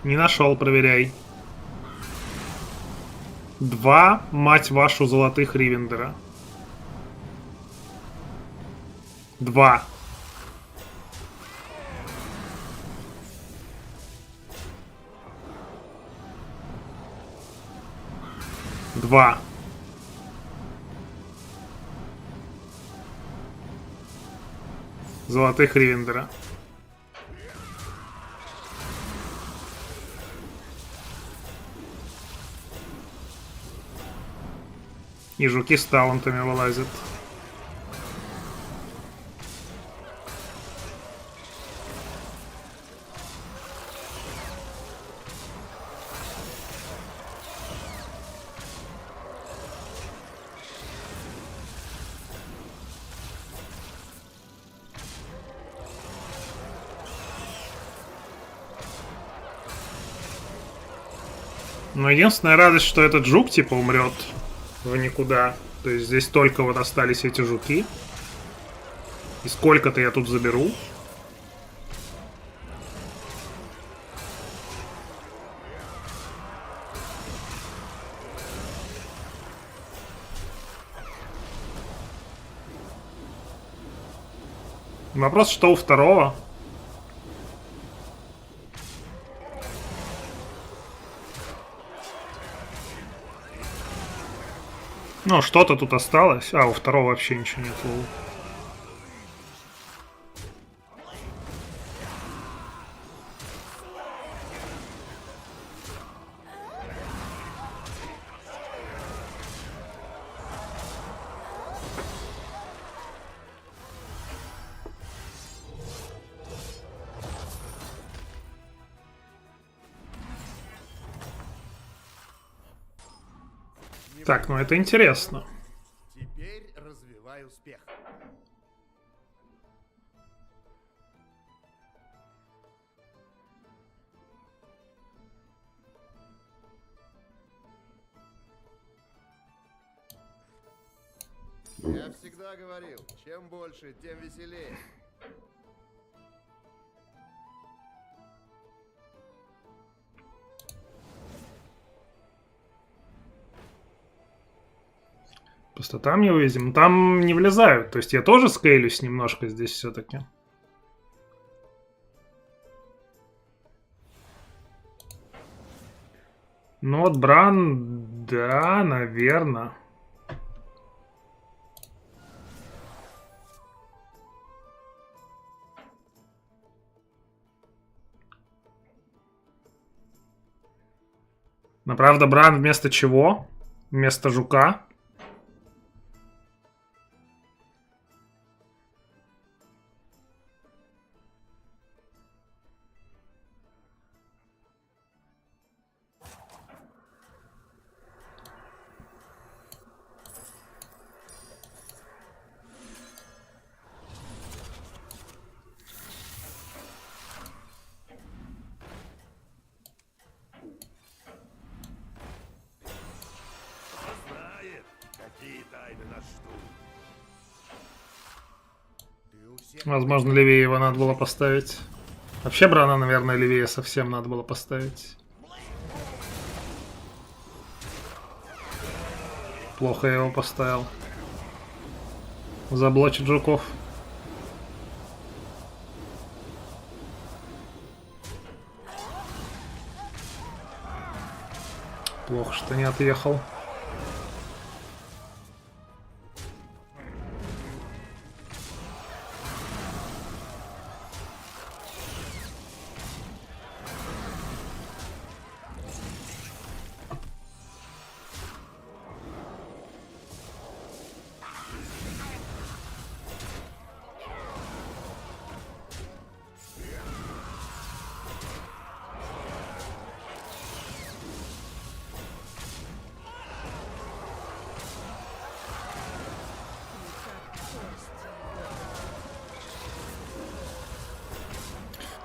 Не нашел, проверяй. 2, мать вашу, золотых Ривендера. 2. Два. Золотых Ривендера. И жуки с талантами вылазят. Но единственная радость, что этот жук типа умрет в никуда. То есть здесь только вот остались эти жуки. И сколько-то я тут заберу. Вопрос, что у второго? Ну, что-то тут осталось. А, у второго вообще ничего нет. Так, ну это интересно. Теперь развивай успех. Я всегда говорил, чем больше, тем веселее. Просто там не вывезем. Там не влезают. То есть я тоже скейлюсь немножко здесь все-таки. Ну вот Бран, да, наверное. Но правда Бран вместо чего? Вместо жука? Возможно, левее его надо было поставить. Вообще Брана, наверное, левее совсем надо было поставить. Плохо я его поставил. Заблочит жуков. Плохо, что не отъехал.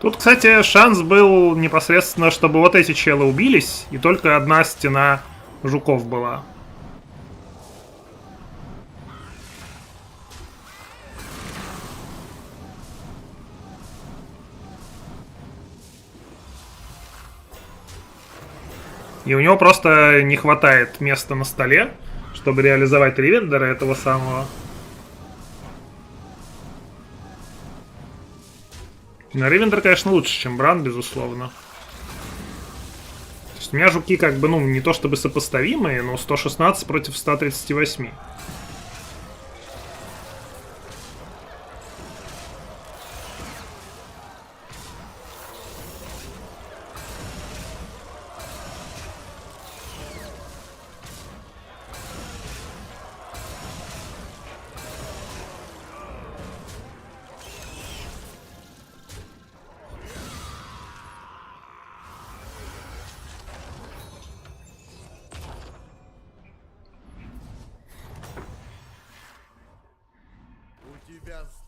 Тут, кстати, шанс был непосредственно, чтобы вот эти челы убились, и только одна стена жуков была. И у него просто не хватает места на столе, чтобы реализовать ревендера этого самого. Но ревендер, конечно, лучше, чем Бран, безусловно. То есть у меня жуки как бы, ну, не то чтобы сопоставимые, но 116 против 138.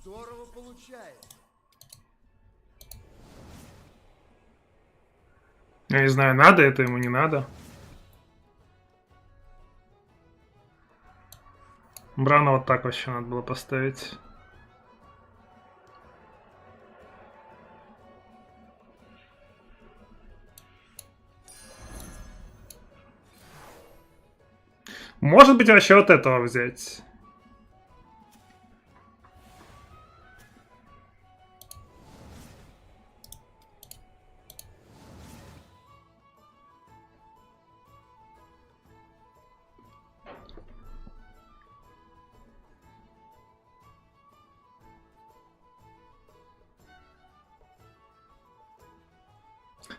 Здорово получается. Я не знаю, надо это ему, не надо. Брана вот так вообще надо было поставить. Может быть, вообще вот этого взять.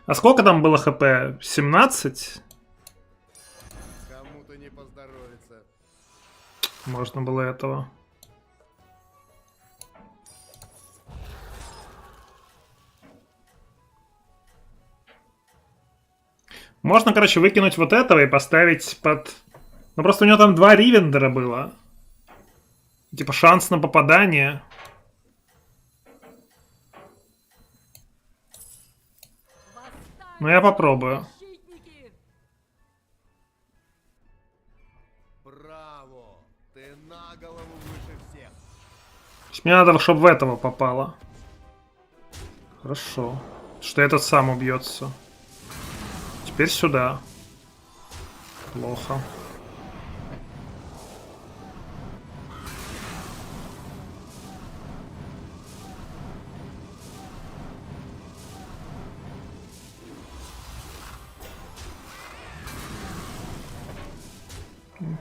А сколько там было хп? 17? Кому-то не поздоровится. Можно было этого. Можно, короче, выкинуть вот этого и поставить под... Ну, просто у него там 2 ривендера было. Типа шанс на попадание. Ну, я попробую. Браво! Ты на голову Мне надо, чтобы в этого попало. Хорошо. Что этот сам убьется. Теперь сюда. Плохо.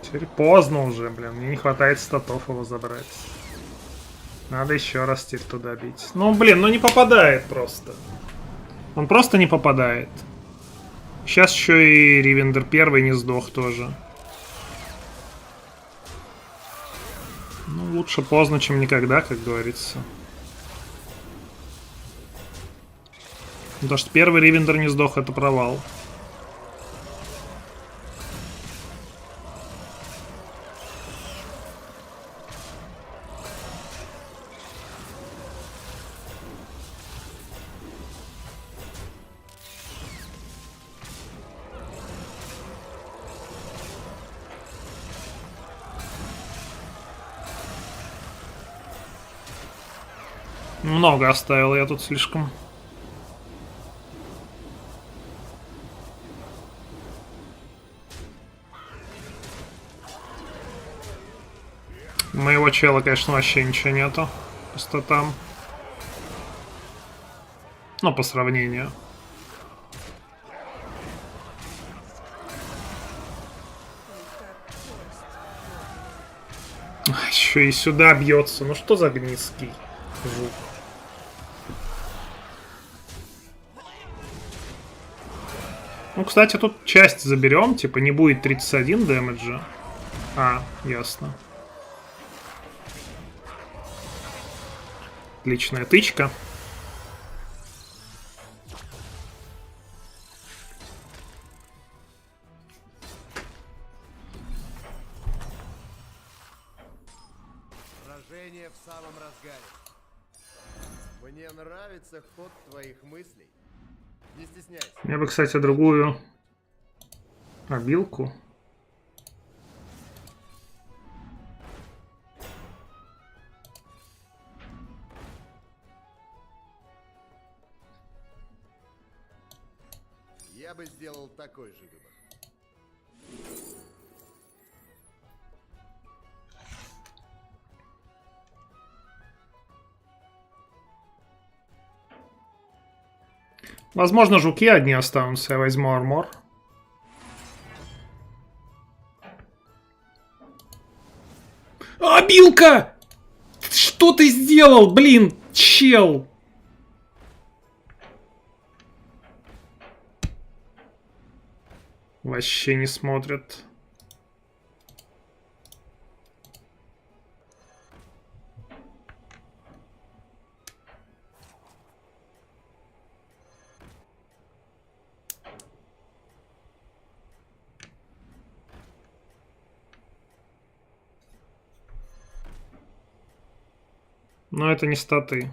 Теперь поздно уже, блин. Мне не хватает статов его забрать. Надо еще раз теперь туда бить. Ну, блин, ну не попадает просто. Он просто не попадает. Сейчас еще и Ривендер первый не сдох тоже. Ну, лучше поздно, чем никогда, как говорится. Потому что первый Ривендер не сдох, это провал. Много оставил я тут слишком. У моего чела, конечно, вообще ничего нету. Просто там. Ну, по сравнению. Еще и сюда бьется. Ну что за гнизкий звук? Ну, кстати, тут часть заберем, типа не будет 31 дэмэджа. А, ясно. Отличная тычка. Сражение в самом разгаре. Мне нравится ход твоих мыслей. Не стесняйся. Я бы, кстати, другую обилку. Я бы сделал такой же выбор. Возможно, жуки одни останутся. Я возьму армор. Обилка! Что ты сделал, блин, чел? Вообще не смотрят. Но это не статы.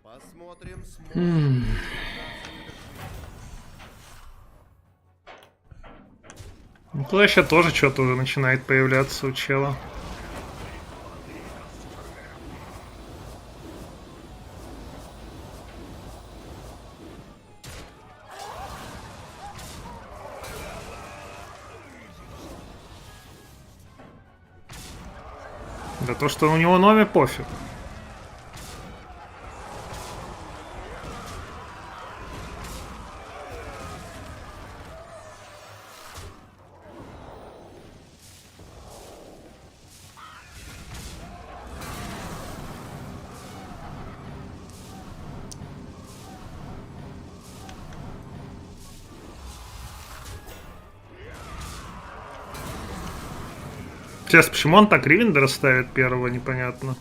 Посмотрим, Ну, туда еще тоже что-то уже начинает появляться у чела. Да то, что у него номер, пофиг. Сейчас, почему он так Ривендера ставит первого, непонятно.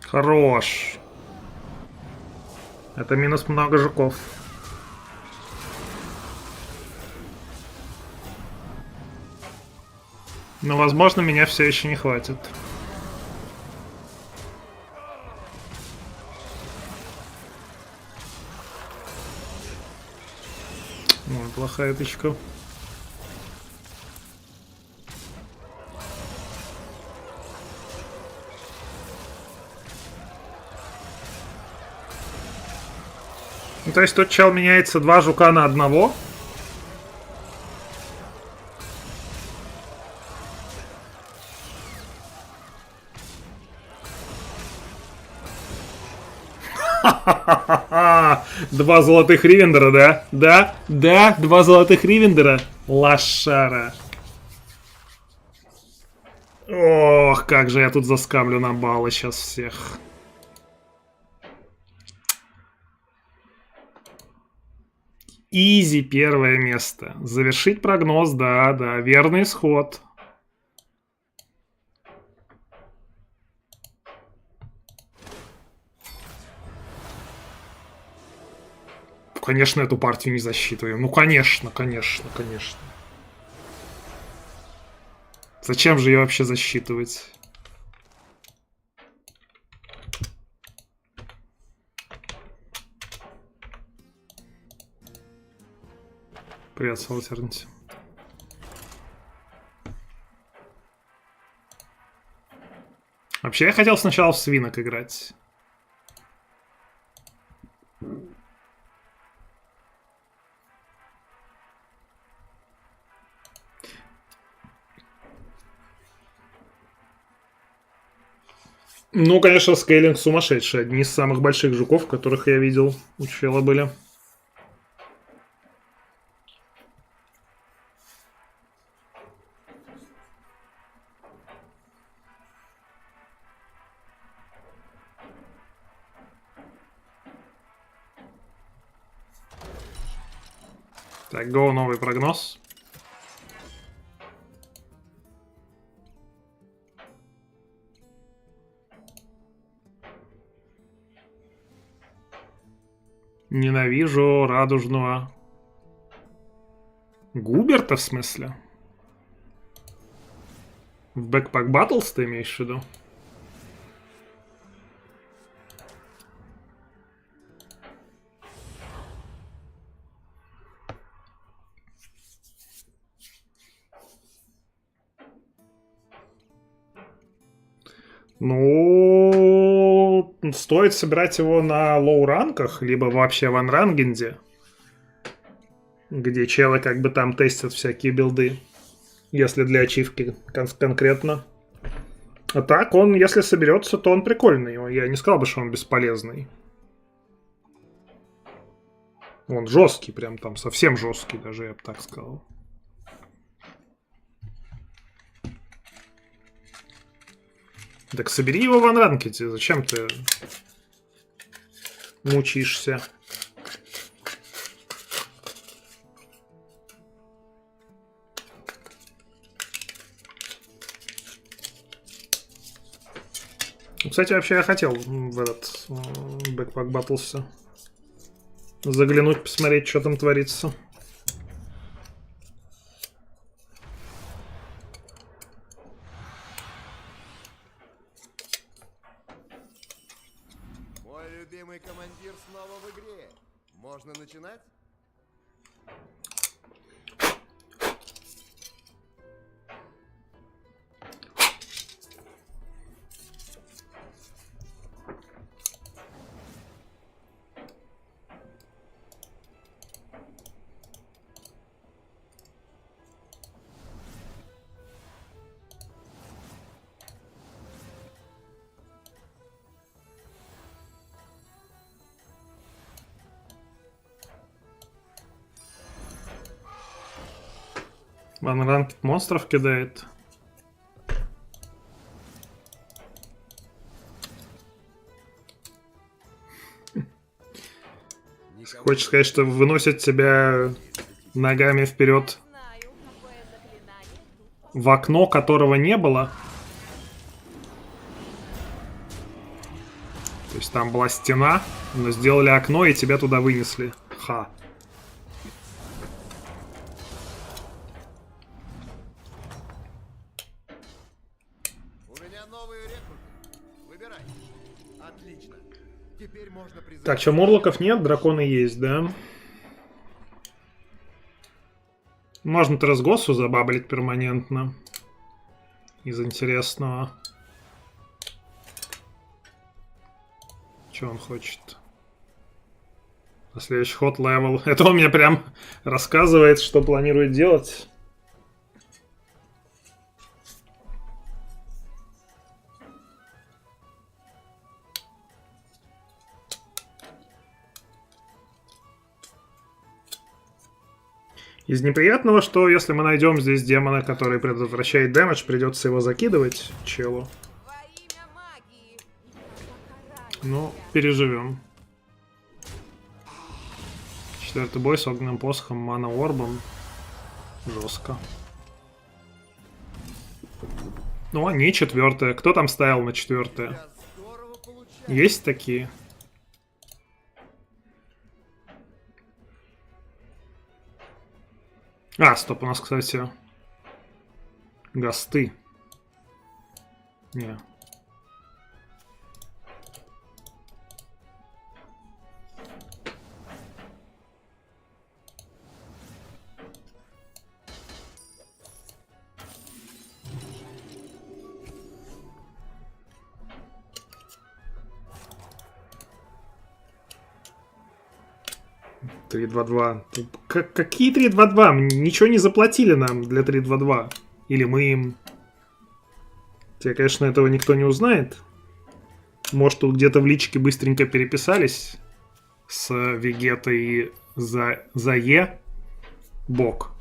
Хорош. Это минус много жуков. Но, возможно, меня все еще не хватит. Ой, плохая тычка. Ну, то есть тут чел меняется 2 жука на 1. Ха-ха-ха-ха! 2 золотых ривендера, да? Да? Да? 2 золотых ривендера? Лошара. Ох, как же я тут заскамлю на баллы сейчас всех. Изи первое место. Завершить прогноз, да, да. Верный исход. Конечно, эту партию не засчитываем. Ну, конечно, конечно, конечно. Зачем же ее вообще засчитывать? Привет, Солотернити. Вообще, я хотел сначала в свинок играть. Ну, конечно, скейлинг сумасшедший. Одни из самых больших жуков, которых я видел у чела были. Так, го, новый прогноз. Ненавижу радужного Губерта, в смысле? В Backpack Battles ты имеешь в виду? Ну, стоит собирать его на лоу-ранках, либо вообще в анрангенде, где челы как бы там тестят всякие билды, если для ачивки конкретно. А так, он, если соберется, то он прикольный. Я не сказал бы, что он бесполезный. Он жесткий, прям там совсем жесткий, даже я бы так сказал. Так собери его в анранкете. Зачем ты мучаешься? Кстати, вообще я хотел в этот Backpack Battles заглянуть, посмотреть, что там творится. Командир снова в игре. Можно начинать? Анранкет монстров кидает. Хочешь сказать, что выносит тебя ногами вперед в окно, которого не было? То есть Там была стена, но сделали окно и тебя туда вынесли. Ха. У меня новые рекруты. Выбирай. Отлично. Теперь можно призвать... Так, что, мурлоков нет, драконы есть, да? Можно Тресгоссу забаблить перманентно. Из интересного. Что он хочет? На следующий ход левел. Это он мне прям рассказывает, что планирует делать. Из неприятного, что если мы найдем здесь демона, который предотвращает дэмэдж, придется его закидывать челу. Ну, переживем. 4-й бой с огненным посохом, мана-орбом. Жестко. Ну, а не 4-е. Кто там ставил на 4-е? Есть такие? А, стоп, у нас, кстати, гасты. Не. Какие 3-2-2? Ничего не заплатили нам для 3-2-2. Или мы им... Хотя, конечно, этого никто не узнает. Может, тут где-то в личке быстренько переписались с Вегетой и Зае. Бог.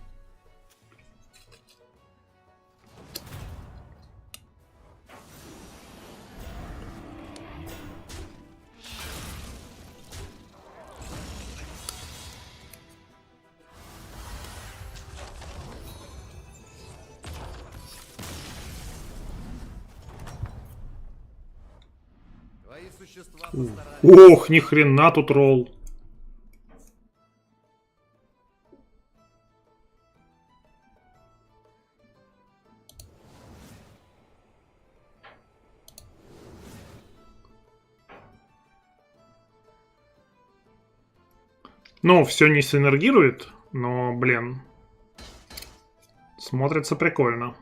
Ох, ни хрена тут ролл. Ну, все не синергирует, но, блин, смотрится прикольно.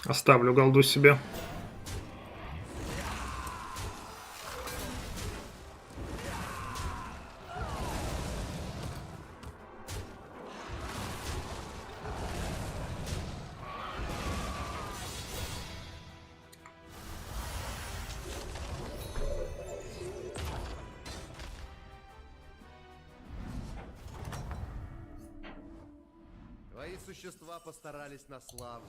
Оставлю голду себе. Твои существа постарались на славу.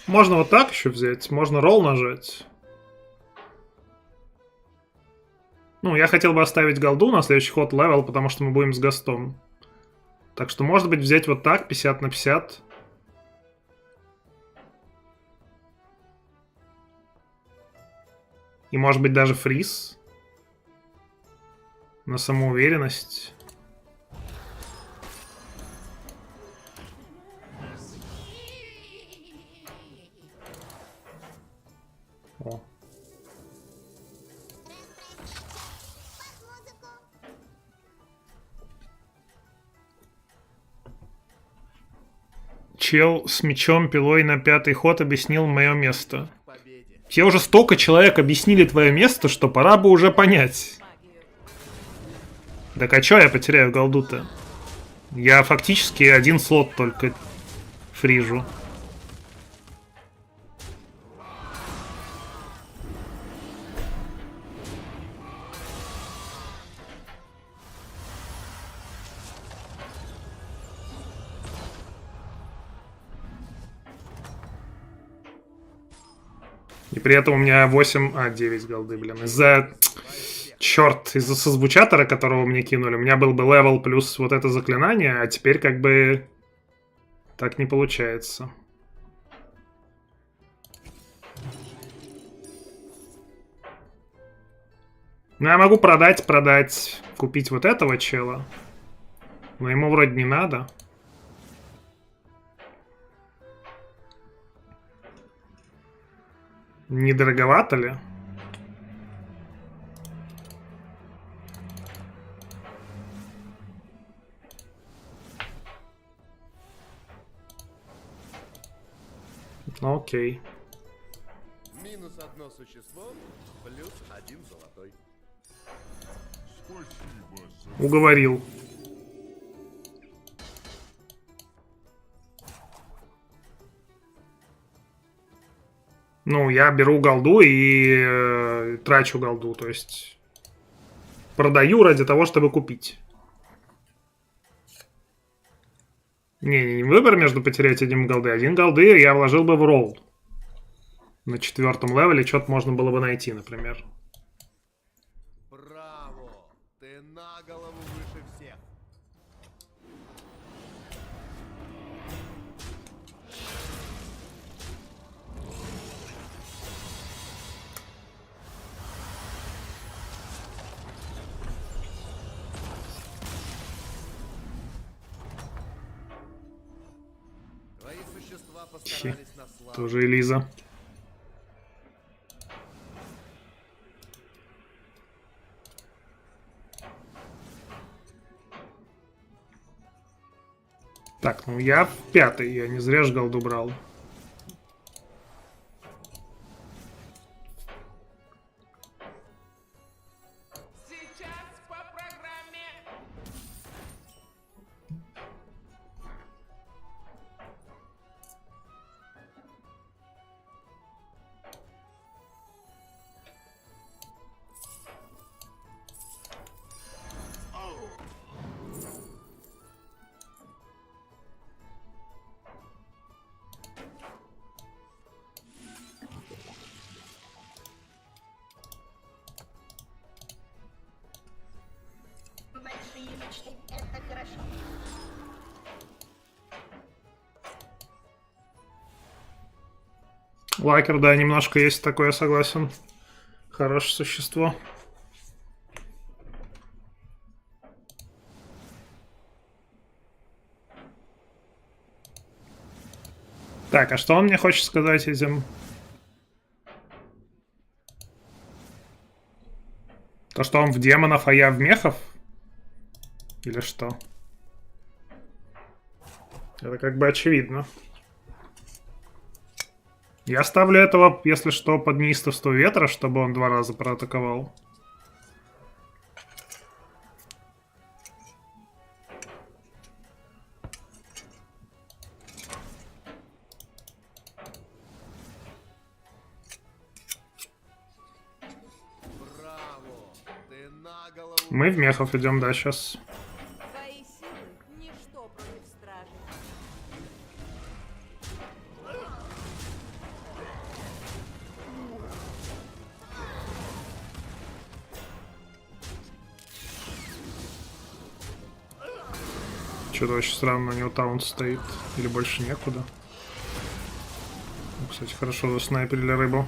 Можно вот так еще взять, можно ролл нажать. Ну, я хотел бы оставить голду на следующий ход левел, потому что мы будем с гастом. Так что, может быть, взять вот так, 50 на 50. И, может быть, даже фриз. На самоуверенность. О. Чел с мечом, пилой на 5-й ход объяснил мое место. Тебе уже столько человек объяснили твое место, что пора бы уже понять. Так а чё я потеряю голду-то? Я фактически один слот только фрижу. И при этом у меня 9 голды, блин. Из-за... Черт, из-за созвучатора, которого мне кинули, у меня был бы левел плюс вот это заклинание, а теперь как бы так не получается. Ну, я могу продать, купить вот этого чела. Но ему вроде не надо. Не дороговато ли? Окей. Минус одно существо, плюс 1 золотой. Уговорил. Ну, я беру голду и трачу голду, то есть продаю ради того, чтобы купить. Не выбор между потерять 1 голды. 1 голды я вложил бы в ролл. На 4-м левеле что-то можно было бы найти, например. Браво! Ты на голову выше всех. Твои существа постарались на славу. Тоже Элиза. Так, ну я в 5-й, я не зря ж голду брал. Лакер, да, немножко есть такое, согласен. Хорошее существо. Так, а что он мне хочет сказать этим? То, что он в демонов, а я в мехов? Или что? Это как бы очевидно. Я ставлю этого, если что, под неистовство ветра, чтобы он 2 раза проатаковал. Мы в мехов идем, да, сейчас. Твои силы — ничто против стражи. Что-то очень странно, у него таунт стоит. Или больше некуда. Ну, кстати, хорошо заснайперили рыбу.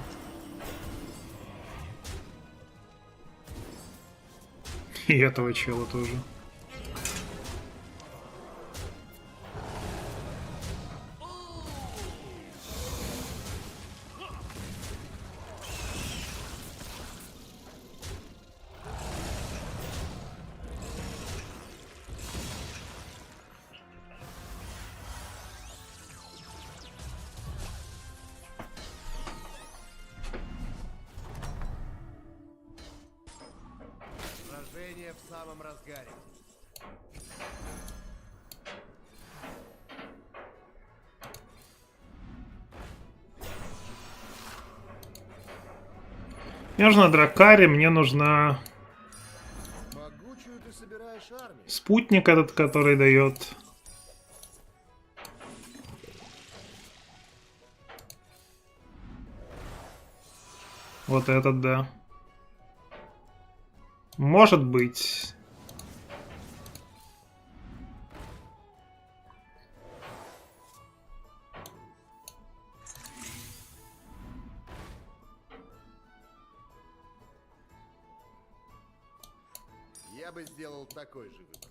И этого чела тоже. Сражение в самом разгаре. Мне нужна дракари, мне нужна... Могучую ты собираешь армию. Спутник этот, который дает... Вот этот, да. Может быть. Я бы сделал такой же выбор.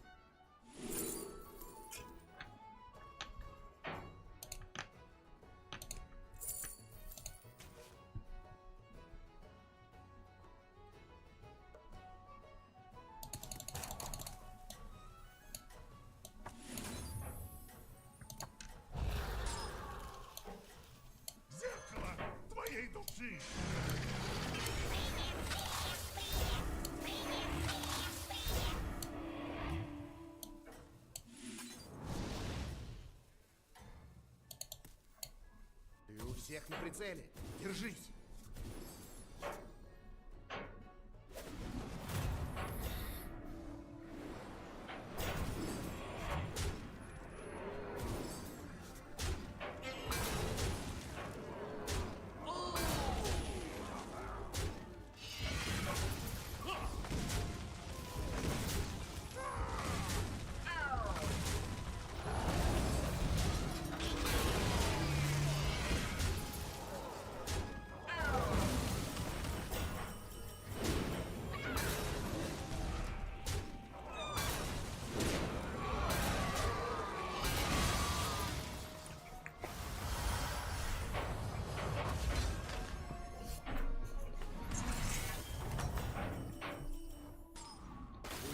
Ты у всех на прицеле. Держись.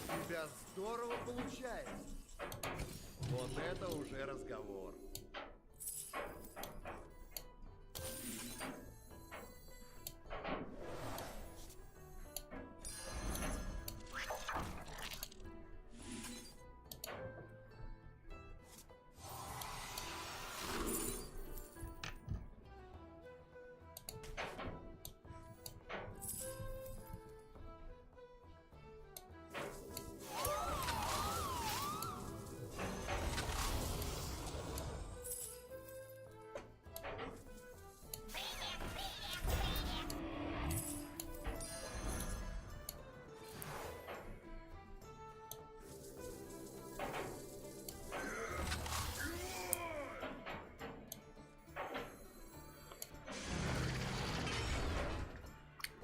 У тебя здорово получается. Вот это уже разговор.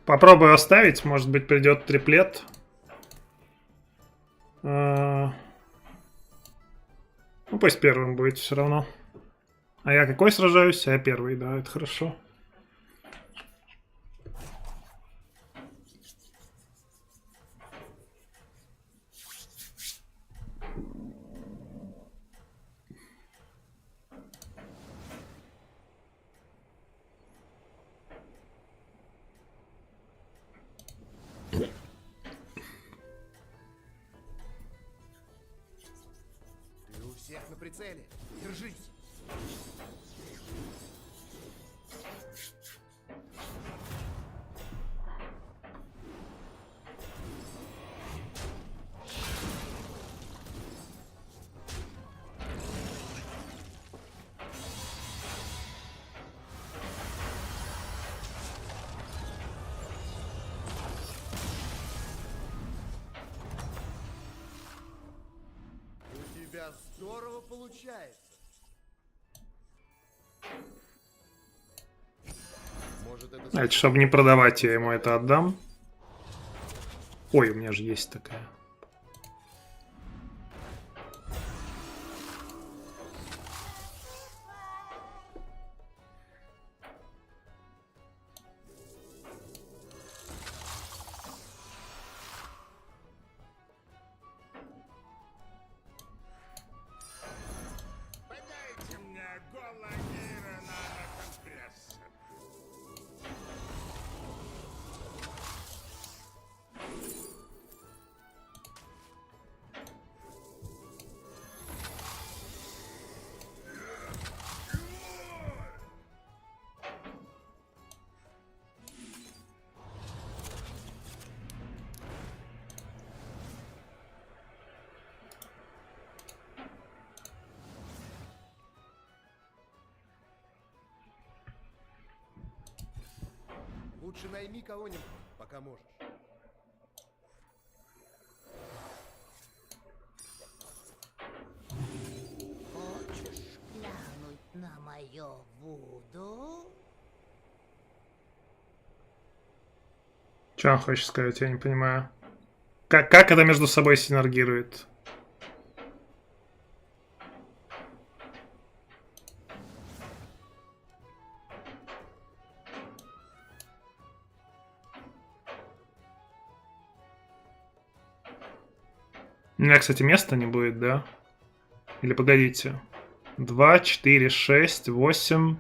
Попробую оставить, может быть придет триплет. Ну пусть первым будет все равно. А я какой сражаюсь? Я первый, да, это хорошо. Ты у всех на прицеле. Держись. У тебя здорово получается. Может, это... Значит, чтобы не продавать, я ему это отдам. Ой, у меня же есть такая. Подайте мне голодира нанокомпрессор. Лучше найми кого-нибудь, пока можешь. Хочешь глянуть на мое вуду? Что он хочет сказать, я не понимаю. Как это между собой синергирует? У меня, кстати, места не будет, да? Или погодите. 2, 4, 6, 8.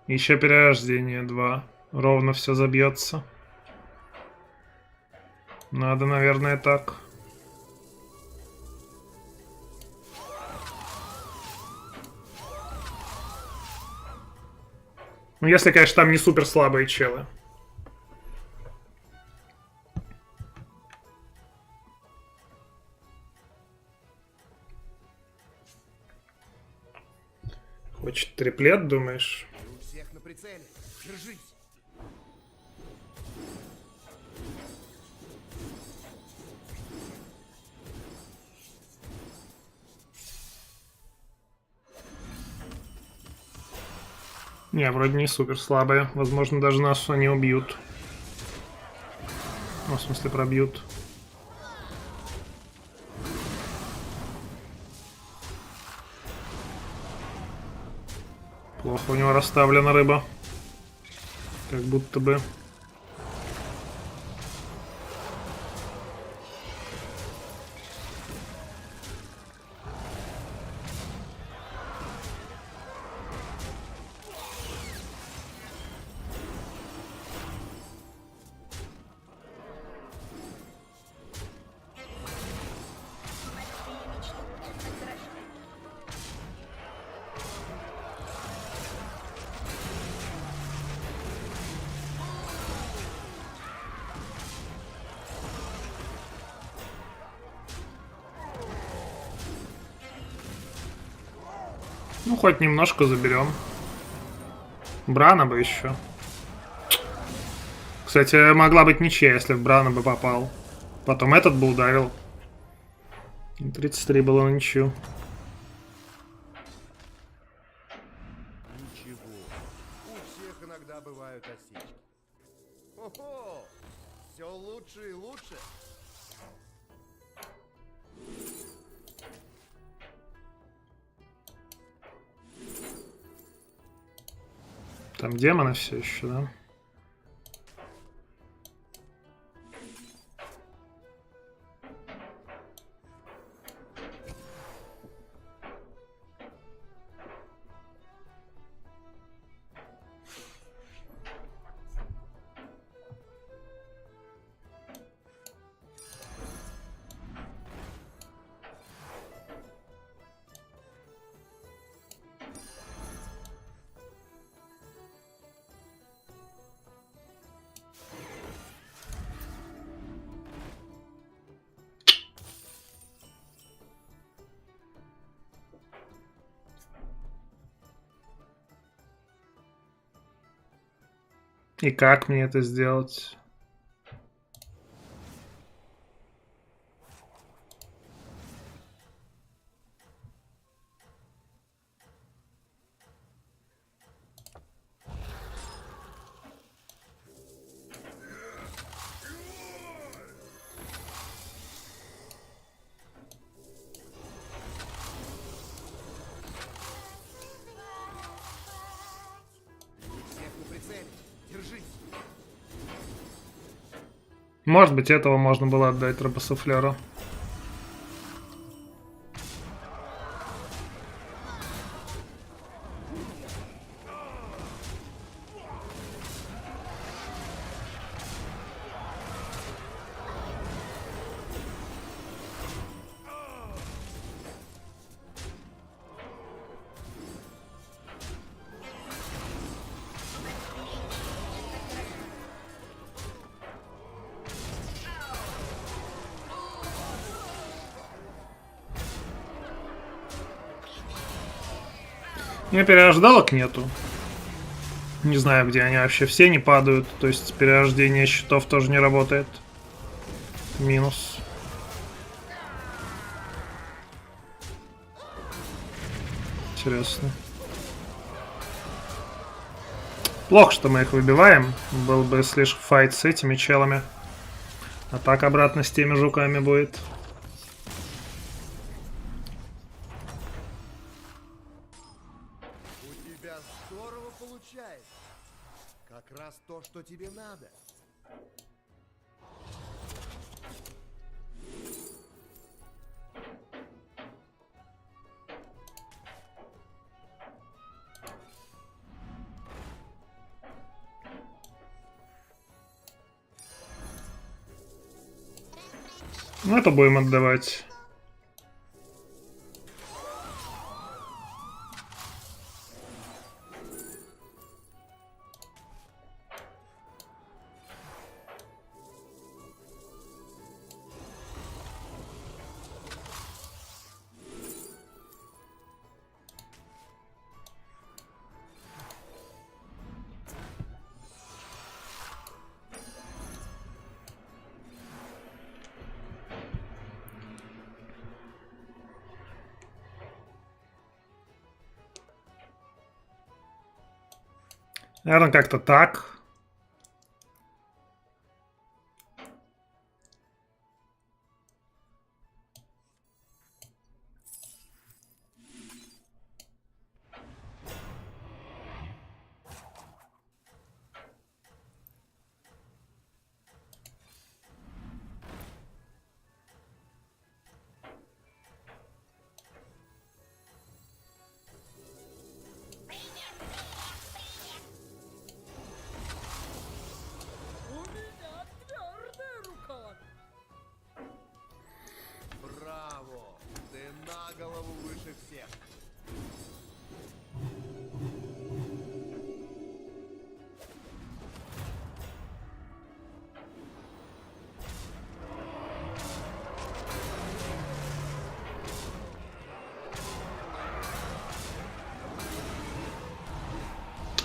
Еще перерождение 2. Ровно все забьется. Надо, наверное, так. Ну, если, конечно, там не супер слабые челы. Хочет триплет, думаешь? У всех на прицеле. Держись. Не, вроде не супер слабые. Возможно, даже нас они убьют. Ну, в смысле, пробьют. Плохо у него расставлена рыба. Как будто бы. Ну, хоть немножко заберем. Брана бы еще. Кстати, могла быть ничья, если в Брана бы попал. Потом этот бы ударил. 33 было на ничью. Ничего. У всех иногда бывают осечки. Ого! Все лучше и лучше. Там демоны все еще, да? И как мне это сделать? Может быть, этого можно было отдать рабосуфлеру. Я перерождалок нету. Не знаю, где они вообще все не падают. То есть перерождение щитов тоже не работает. Минус. Интересно. Плохо, что мы их выбиваем. Был бы слишком файт с этими челами. А так обратно с теми жуками будет. У тебя здорово получается. Как раз то, что тебе надо. Ну, это будем отдавать. Наверное, как-то так. Браво! Ты на голову выше всех.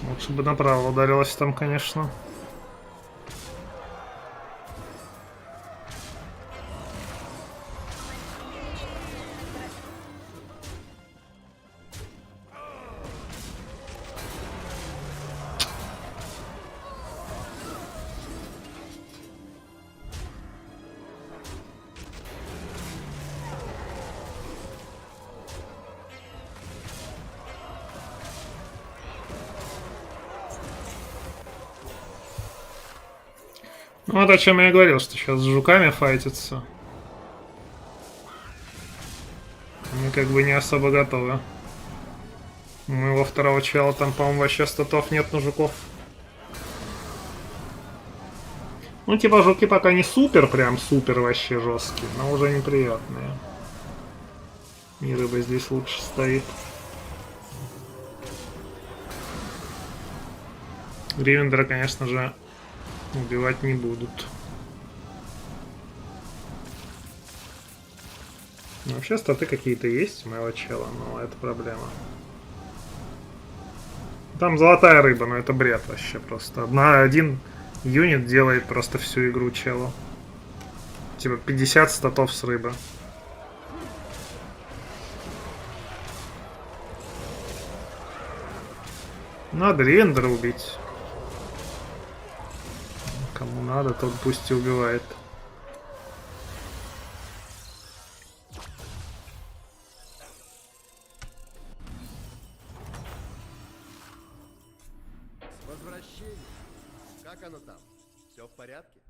Лучше бы направо ударилась там, конечно. Ну, вот о чем я и говорил, что сейчас с жуками файтятся. Мы как бы не особо готовы. У моего второго чела там, по-моему, вообще статов нет на жуков. Ну, типа, жуки пока не супер, прям супер вообще жесткие, но уже неприятные. И рыба здесь лучше стоит. Гривендера, конечно же, убивать не будут. Ну, вообще статы какие-то есть у моего чела, но это проблема. Там золотая рыба, но это бред вообще просто. Один юнит делает просто всю игру челу. Типа 50 статов с рыбы. Надо рендера убить. Кому надо, тот пусть и убивает. С возвращением. Как оно там? Все в порядке?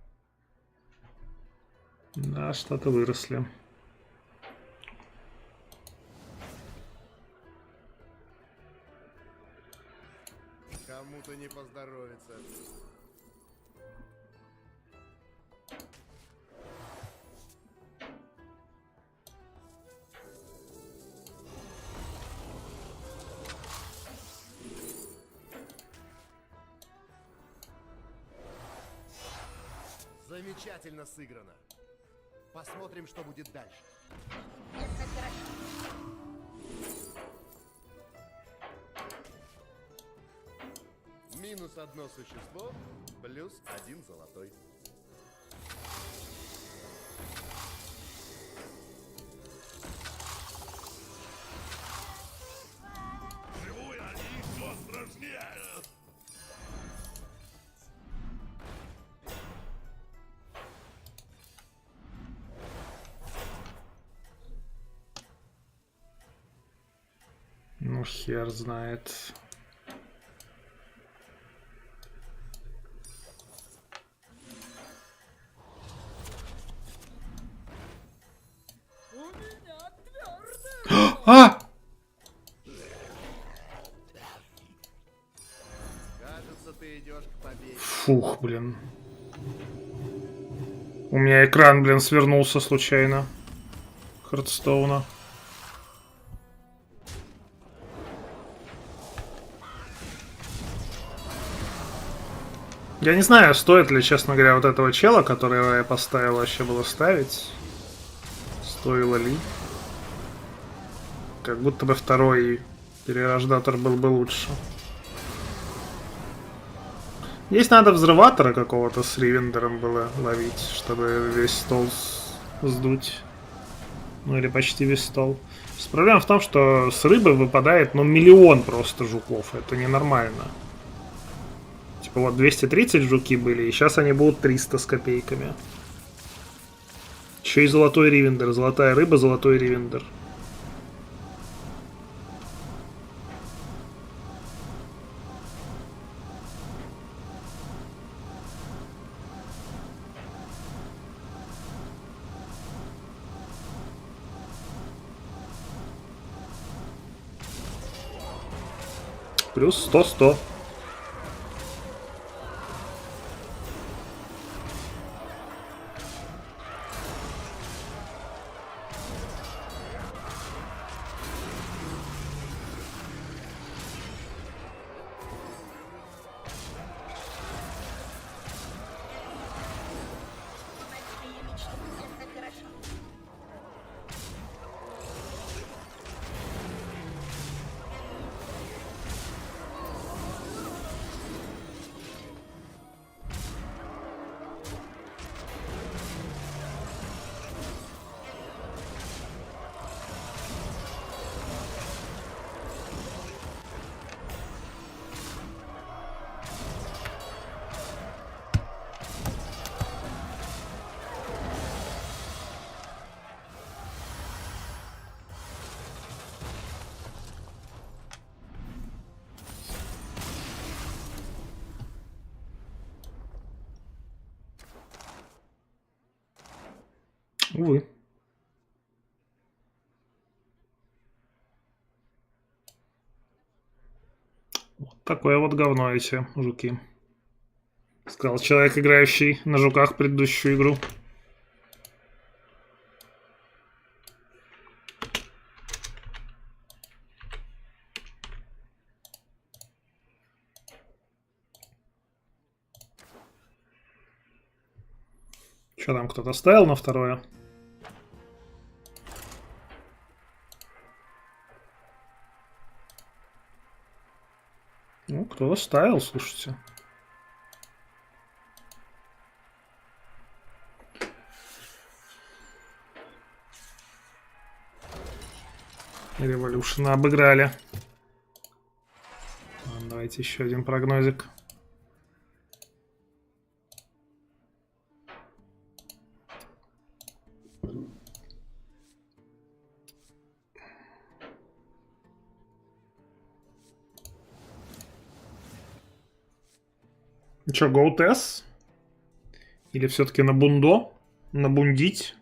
Да, что-то выросли. Кому-то не поздоровится. Замечательно сыграно. Посмотрим, что будет дальше. Минус одно существо, плюс 1 золотой. Живу я и все страшнее. Ну, хер знает. А! Кажется, ты идешь к победе. Фух, блин. У меня экран, блин, свернулся случайно. Хардстоуна. Я не знаю, стоит ли, честно говоря, вот этого чела, которого я поставил, вообще было ставить. Стоило ли? Как будто бы второй перерождатор был бы лучше. Здесь надо взрыватора какого-то с Ривендером было ловить, чтобы весь стол сдуть. Ну или почти весь стол. Проблема в том, что с рыбы выпадает, ну, миллион просто жуков. Это ненормально. Типа вот 230 жуки были, и сейчас они будут 300 с копейками. Еще и золотой Ривендер. Золотая рыба, золотой Ривендер. Плюс 100-100. Увы. Вот такое вот говно эти жуки. Сказал человек, играющий на жуках предыдущую игру. Что там, кто-то ставил на второе? Ну, кто-то ставил, слушайте. Революшена обыграли. Ладно, давайте еще один прогнозик. Че, go test? Или все-таки на бундо? Набундить?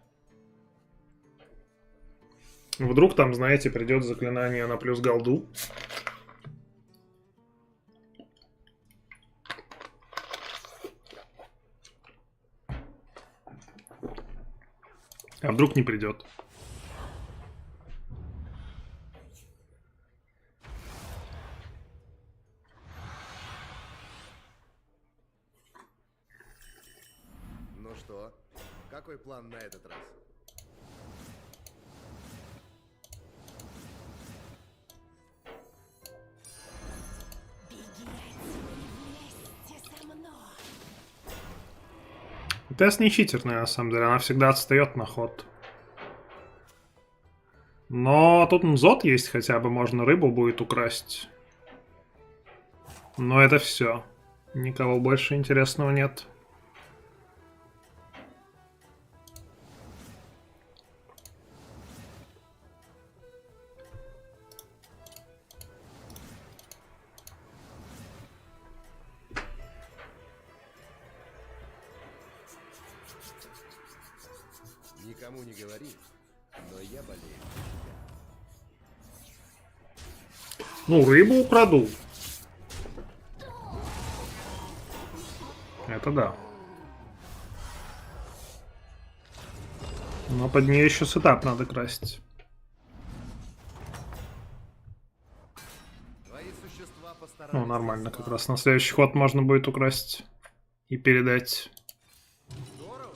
Вдруг там, знаете, придет заклинание на плюс голду. А вдруг не придет? Ну что, какой план на этот раз? Тесс не читерная, на самом деле. Она всегда отстает на ход. Но тут мзот есть хотя бы. Можно рыбу будет украсть. Но это все. Никого больше интересного нет. Никому не говори, но я болею. Ну, рыбу украду. Это да. Но под нее еще сетап надо красить. Ну, нормально, как раз на следующий ход можно будет украсть и передать. Здорово.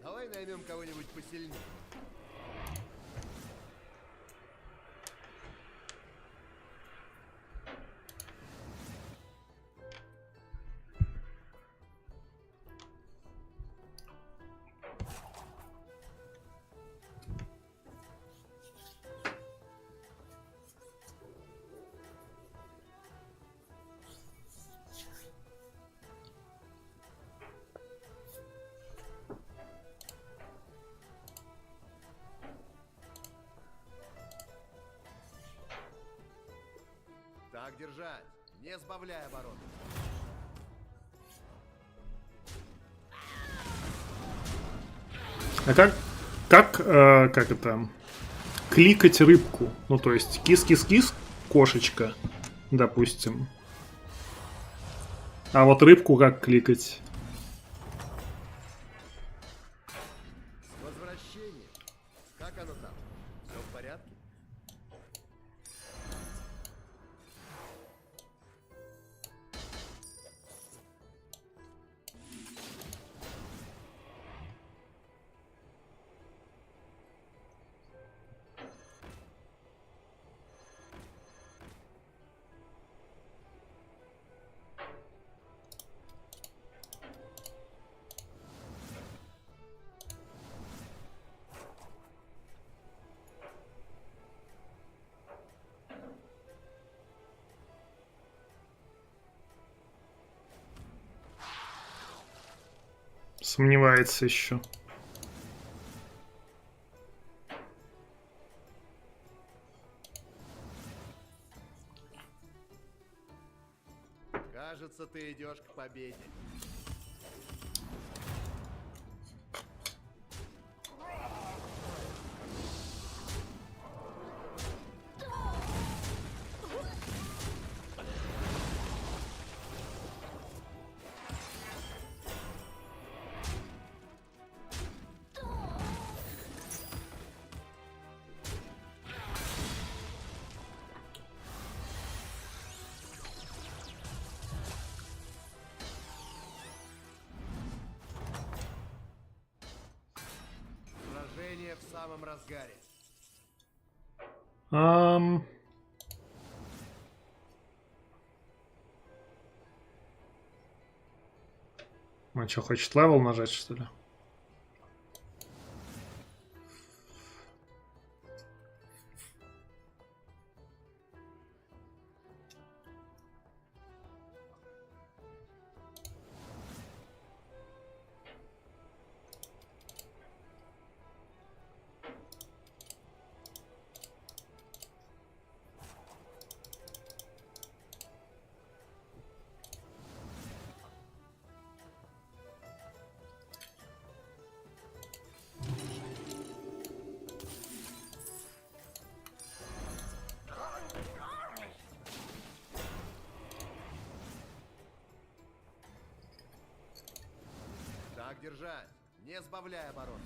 Давай наймем кого-нибудь посильнее. Так держать, не сбавляй обороты. А как это кликать рыбку? Ну, то есть кис-кис-кис, кошечка, допустим. А вот рыбку как кликать? С возвращением. Как оно там? Все в порядке? Сомневается еще. Кажется, ты идешь к победе. В самом разгаре. А что, хочет левел нажать, что ли? Так держать, не сбавляй оборот.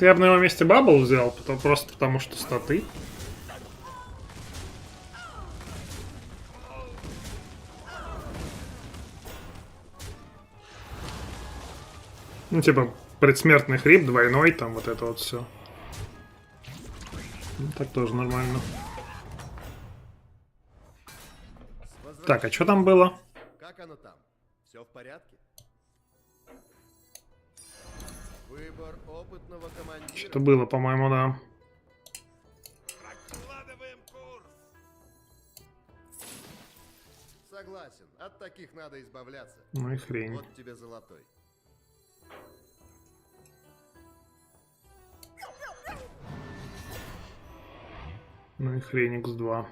Я бы на его месте бабл взял, просто потому что статы. Ну, типа, предсмертный хрип, двойной, там вот это вот все. Ну, так тоже нормально. Так, а что там было? Как оно там? Все в порядке? Выбор опытного командира. Что было, по-моему, да. Прокладываем курс. Согласен, от таких надо избавляться. Ну и хрень. Вот тебе золотой. Ну и хрень X2.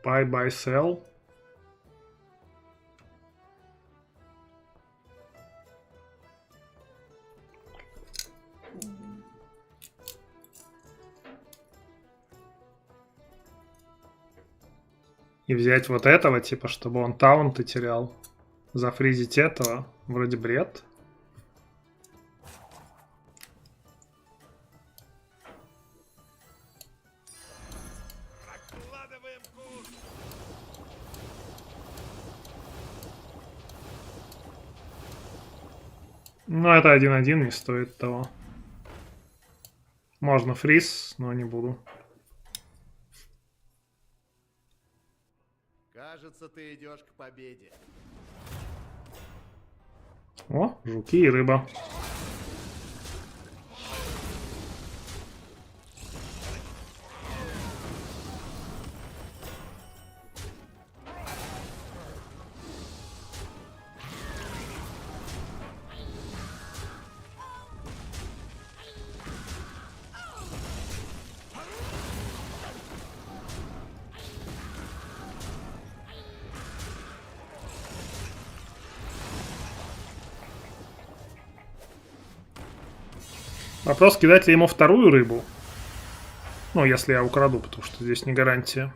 Buy, buy, sell. И взять вот этого, типа, чтобы он таунты терял. Зафризить этого. Вроде бред. Ну, это 1-1, не стоит того. Можно фриз, но не буду. Кажется, ты идешь к победе. О, жуки и рыба. Вопрос, кидать ли ему вторую рыбу. Ну, если я украду, потому что здесь не гарантия.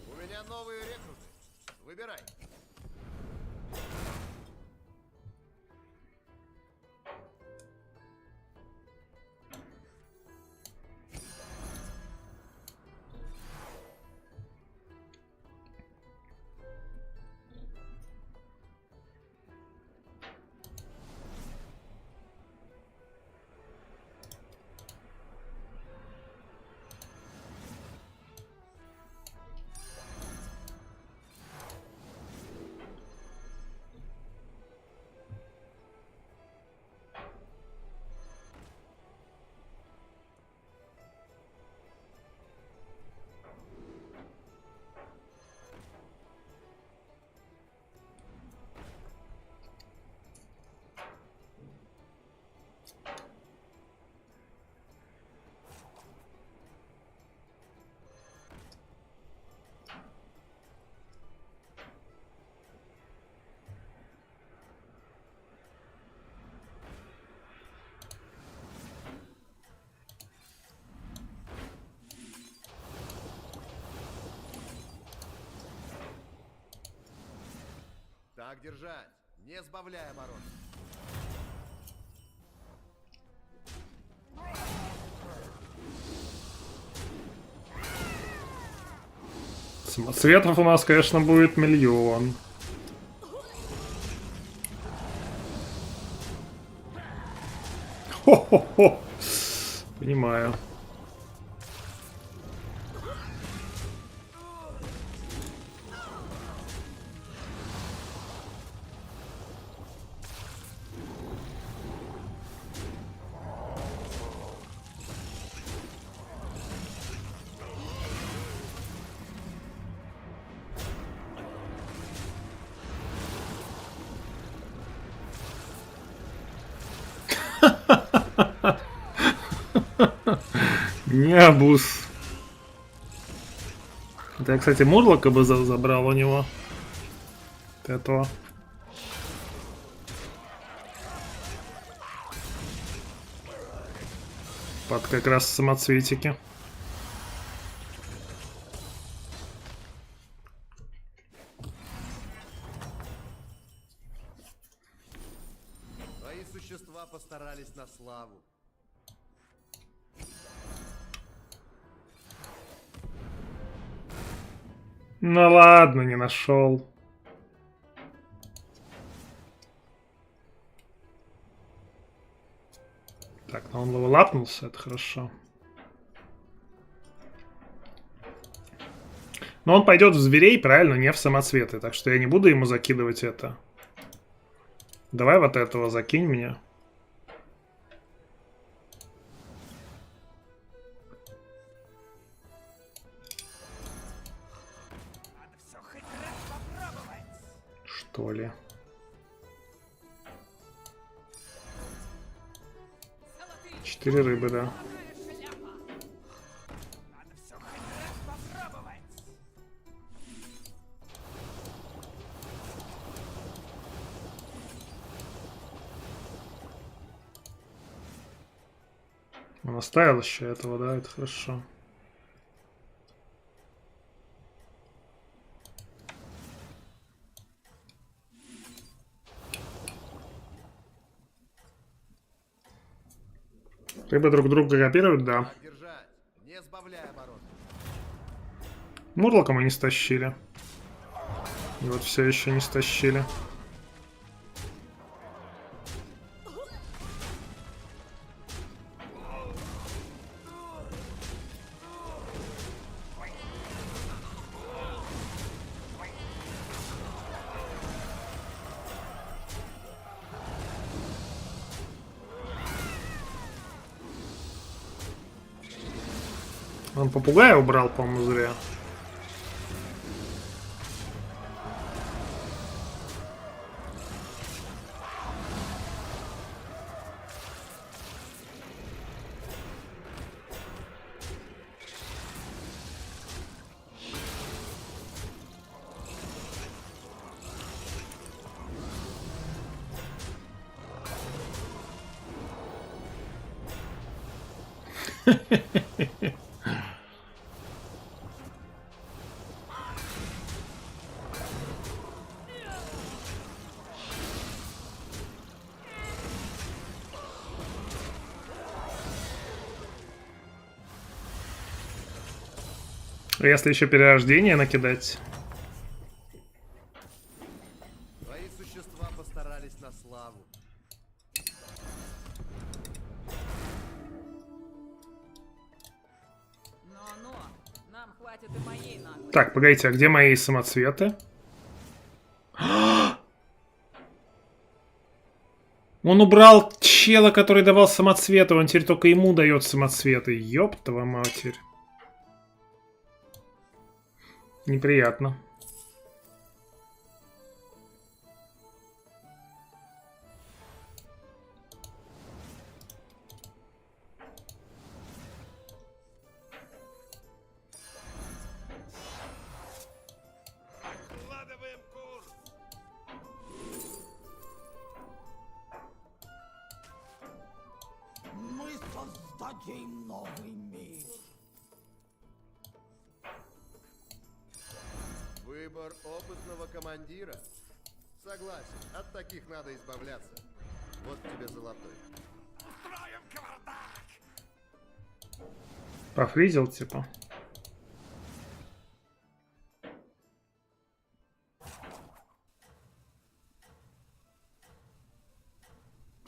У меня новые рекруты. Выбирай. Так держать, не сбавляя обороты. Самоцветов у нас, конечно, будет миллион. Хо-хо-хо. Понимаю. Не обуз. Это я, кстати, Мурлока бы забрал у него. Вот этого. Под как раз самоцветики. Твои существа постарались на славу. Ну ладно, не нашел. Так, ну он левелапнулся, это хорошо. Но он пойдет в зверей, правильно, не в самоцветы. Так что я не буду ему закидывать это. Давай вот этого закинь мне. Что ли? Четыре рыбы, да. Он оставил еще этого, да, это хорошо. Рыбы друг друга копируют, да. Мурлока мы не стащили. И вот все еще не стащили. Он попугая убрал, по-моему, зря. Если еще перерождение накидать. Твои существа постарались на славу. Нам хватит и моей наглости. Так, погодите, а где мои самоцветы? Он убрал чела, который давал самоцветы, он теперь только ему дает самоцветы. Ёб твою матерь. Неприятно. Мы создадим новый мир. Выбор опытного командира. Согласен, от таких надо избавляться. Вот тебе золотой. Устроим кавардак! Пофризил, типа.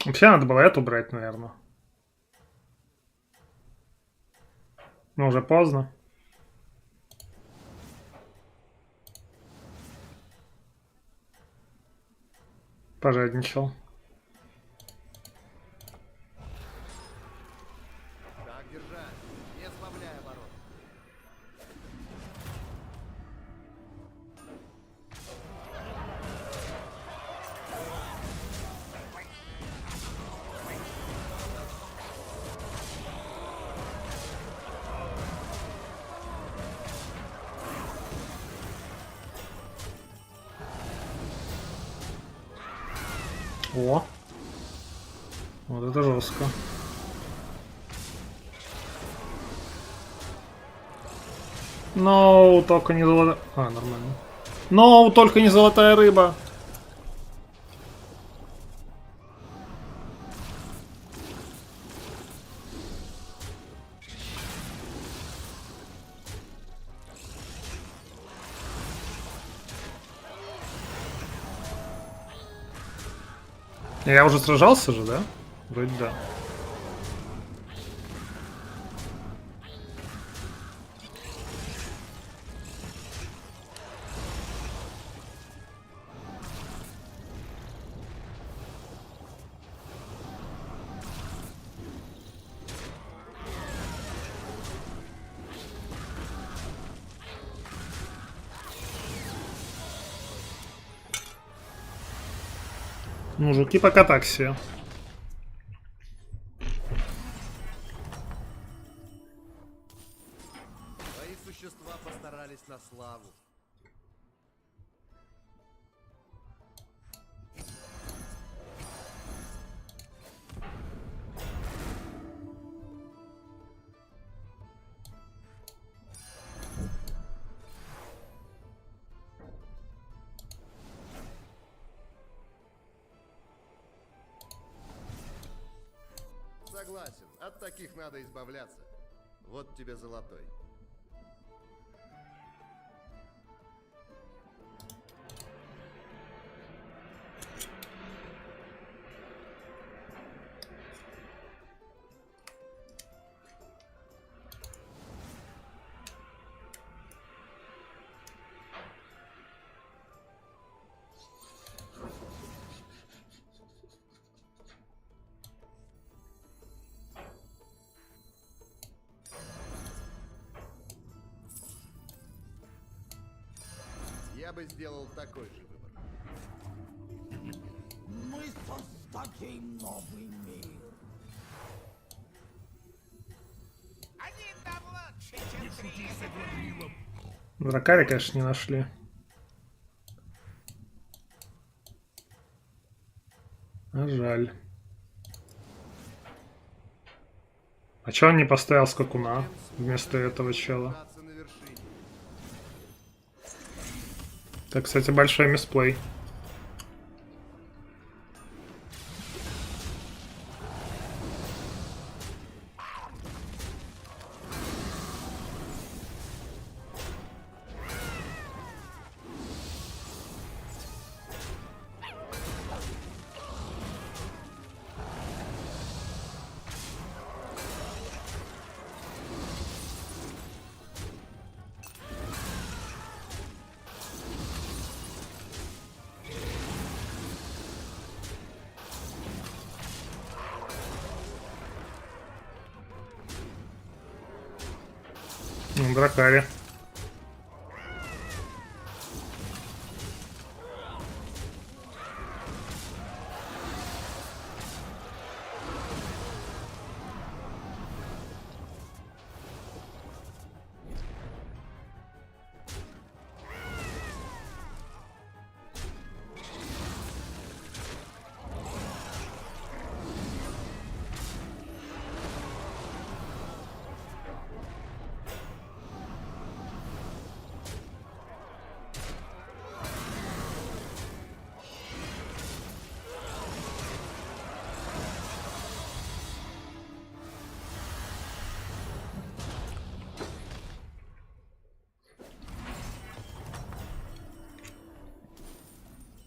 Вообще надо было эту брать, наверное. Но уже поздно. Пожадничал. Так держать, не сбавляй оборот. О! Вот это жестко. Но только не золотая... А, нормально. Но только не золотая рыба. Я уже сражался же, да? Вроде да. Ну, жуки пока так все. Твои существа постарались на славу. Согласен, от таких надо избавляться. Вот тебе золотой. Я бы сделал такой же выбор. Мы создадим новый мир. Один да лучше, чем три. Дракари, конечно, не нашли. А жаль. А чё он не поставил скакуна вместо этого чела? Это, кстати, большой мисплей. Дракари.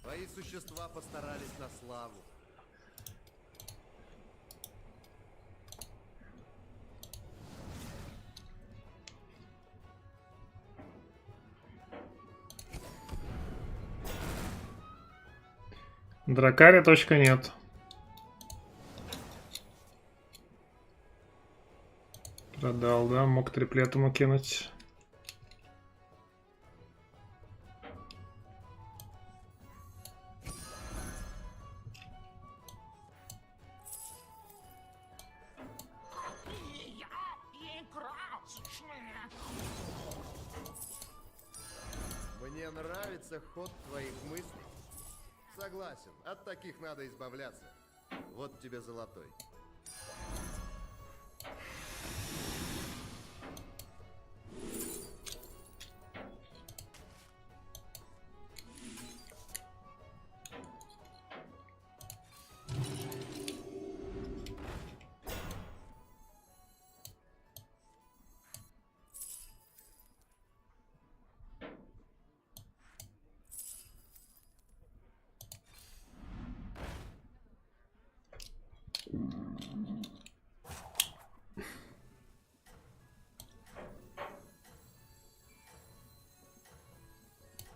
Твои существа постарались на славу. Дракари точка нет. Продал, да? Мог триплет ему кинуть. Мне нравится ход твоих мыслей. Согласен, от таких надо избавляться. Вот тебе золотой.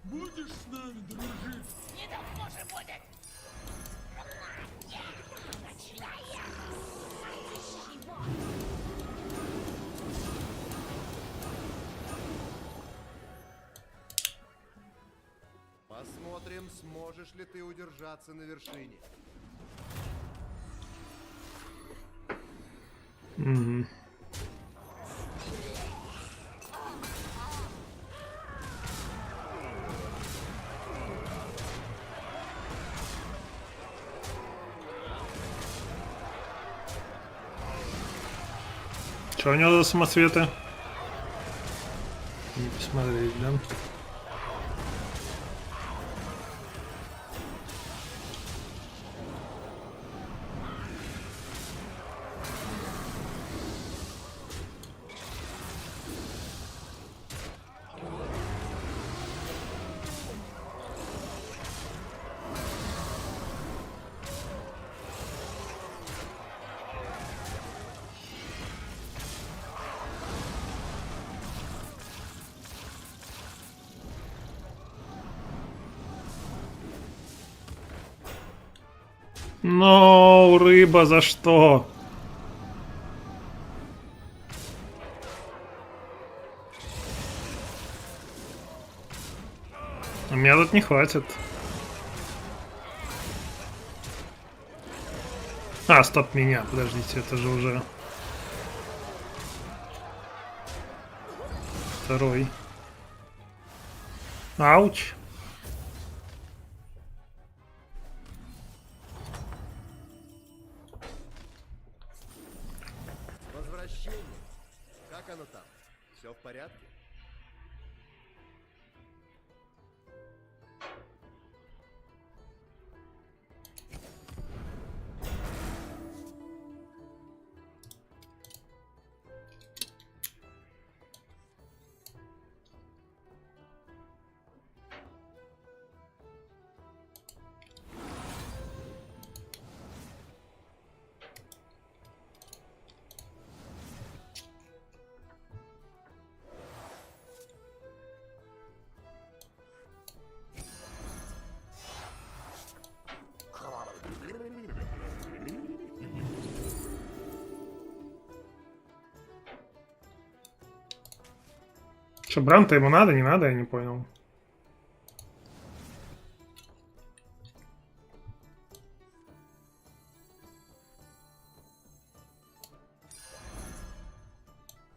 Будешь с нами дружить? Не допоможет будет! Посмотрим, сможешь ли ты удержаться на вершине. Угу. Что у него за самоцветы? Не посмотреть, да? Но рыба, за что? У меня тут не хватит. А, стоп, меня, подождите, это же уже второй. Ауч. Возвращение. Как оно там? Все в порядке? Что, бран-то ему надо, не надо, я не понял.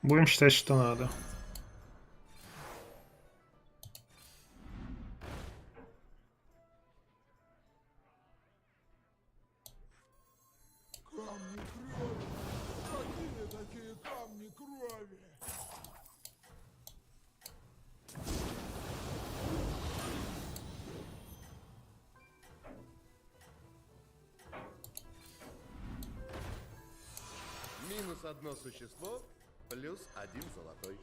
Будем считать, что надо. Минус одно существо, плюс один золотой.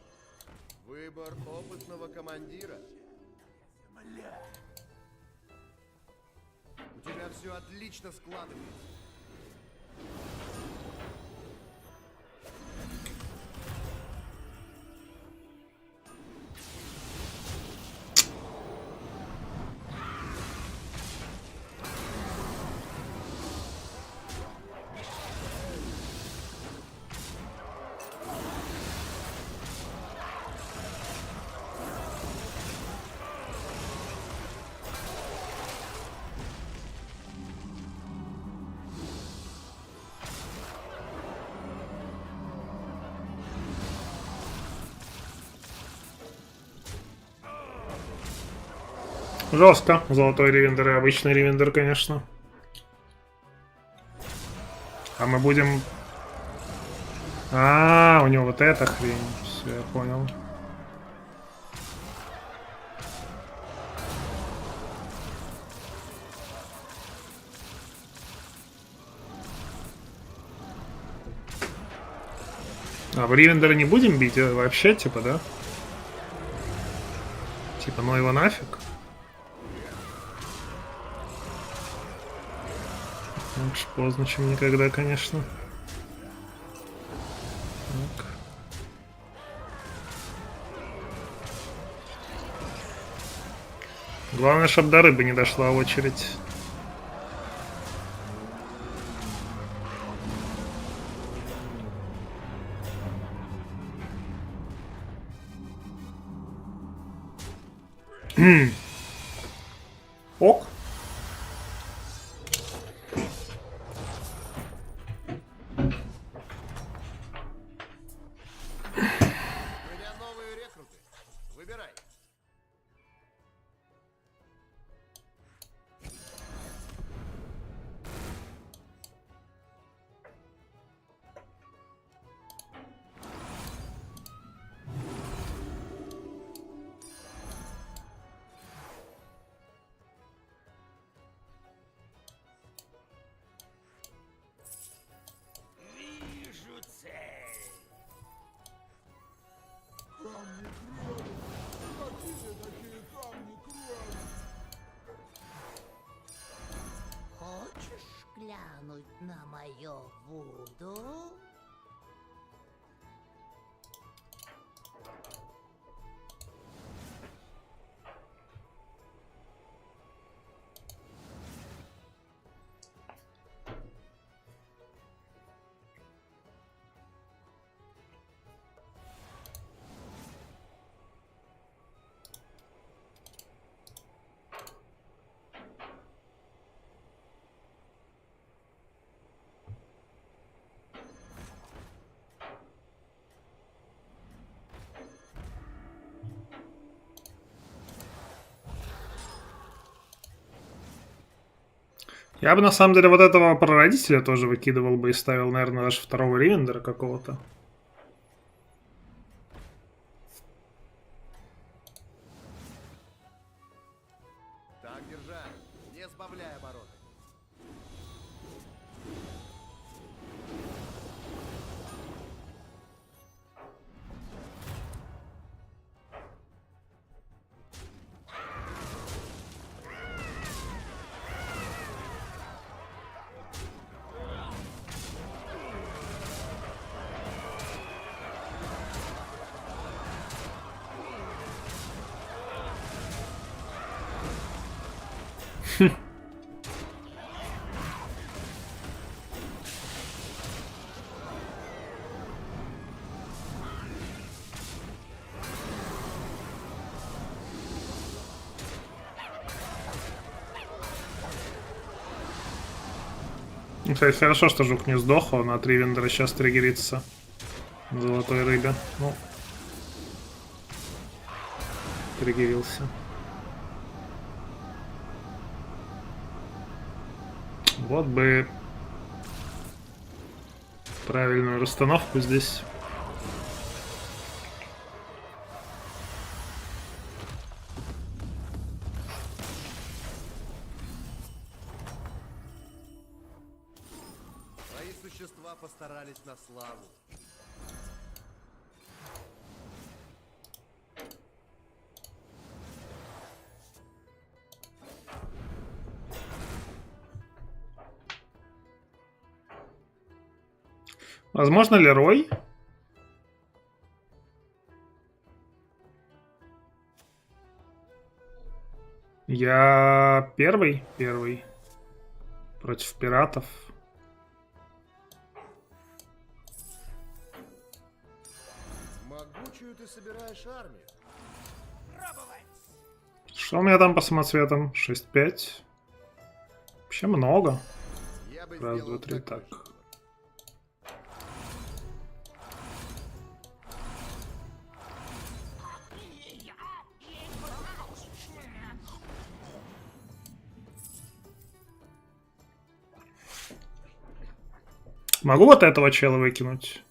Выбор опытного командира. У тебя все отлично складывается. Жестко. Золотой ревендер и обычный ревендер, конечно. А мы будем... А, у него вот эта хрень. Все, я понял. А в ревендера не будем бить вообще, типа, да? Типа, ну его нафиг. Лучше поздно, чем никогда, конечно. Так. Главное, чтобы до рыбы не дошла очередь. Ок. мое вуду? Я бы на самом деле вот этого прародителя тоже выкидывал бы и ставил, наверное, даже второго ревендера какого-то. Так держать, не сбавляй обороты. Кстати, хорошо, что жук не сдох, он от ревендера сейчас триггерится. В золотой рыбе. Ну, триггерился. Вот бы правильную расстановку здесь. Твои существа постарались на славу. Возможно ли Рой? Я первый против пиратов. Могучую ты собираешь армию. Что у меня там по самоцветам? 6-5. Вообще много. Раз, два, три, так. Могу вот этого чела выкинуть?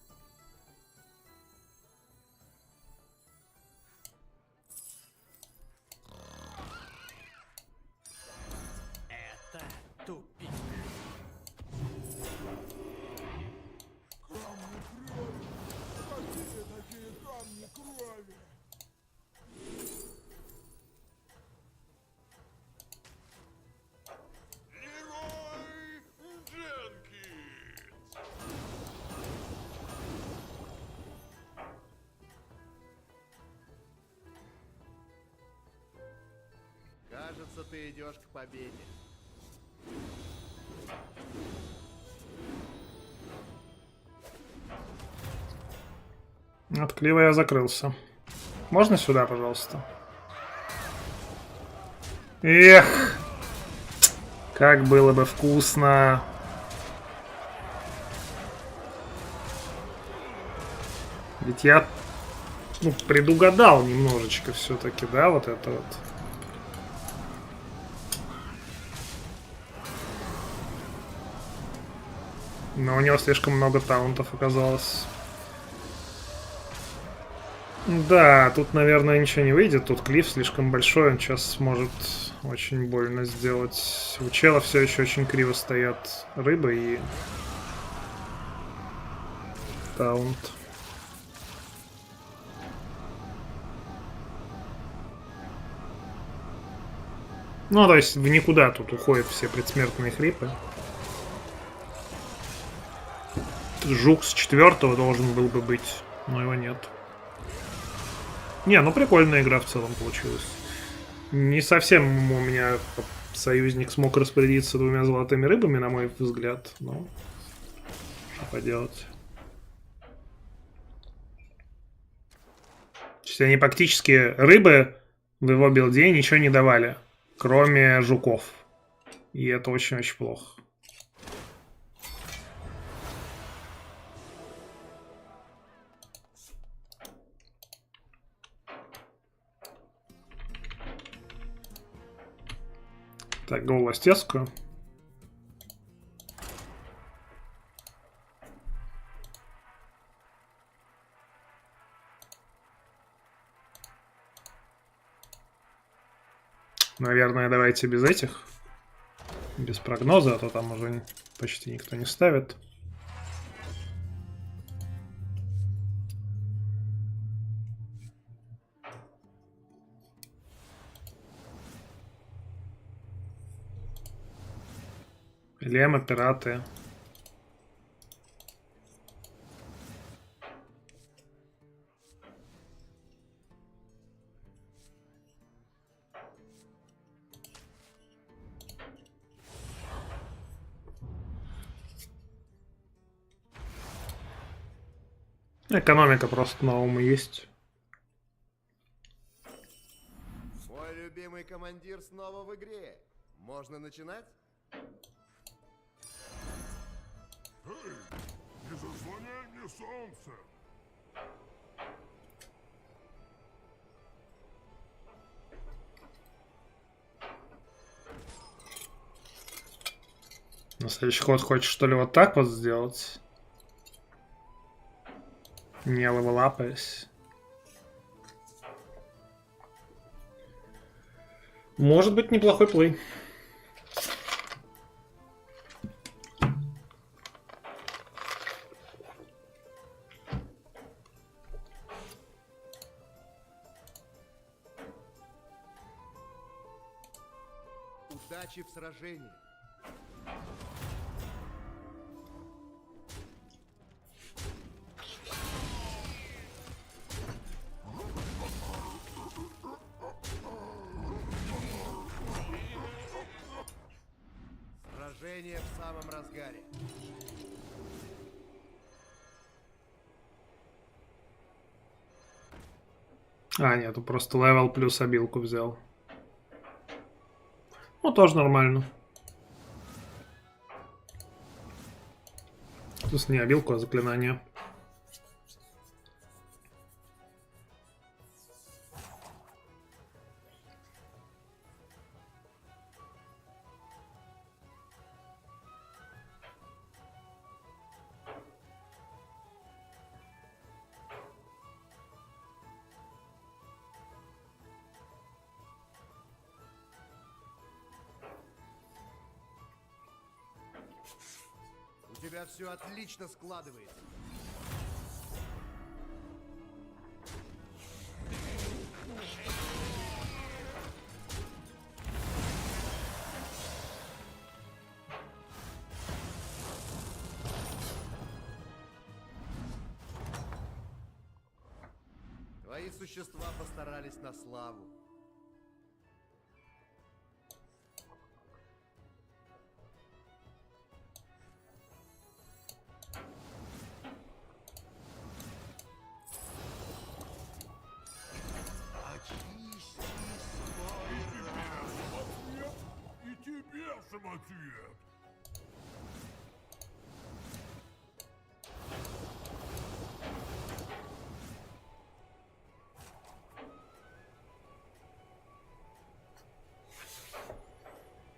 Это тупик. Кажется, ты идешь к победе. От клива я закрылся. Можно сюда, пожалуйста? Эх! Как было бы вкусно! Ведь я предугадал немножечко все-таки, да, вот это вот. Но у него слишком много таунтов оказалось. Да, тут, наверное, ничего не выйдет. Тут клифф слишком большой, он сейчас сможет очень больно сделать. У чела все еще очень криво стоят рыбы и таунт. Ну, то есть в никуда тут уходят все предсмертные хрипы. жук с 4-го должен был бы быть, но его нет. Не, ну прикольная игра в целом получилась. Не совсем у меня союзник смог распорядиться 2 золотыми рыбами, на мой взгляд, но что поделать. То есть они практически рыбы в его билде ничего не давали, кроме жуков. И это очень-очень плохо. Так, голостеску. Наверное, давайте без этих. Без прогноза, а то там уже почти никто не ставит. Лема, пираты. Экономика просто на ум есть. Мой любимый командир снова в игре. Можно начинать? Эй, не заслоняй мне солнце! На следующий ход хочешь, что ли, вот так вот сделать? Не левелапаясь. Может быть, неплохой плей. Удачи в сражении. Сражение в самом разгаре. А, нет, просто левел плюс обилку взял. Ну, тоже нормально. То есть не обилку, а заклинание. У тебя все отлично складывается. Твои существа постарались на славу. Самоцвет!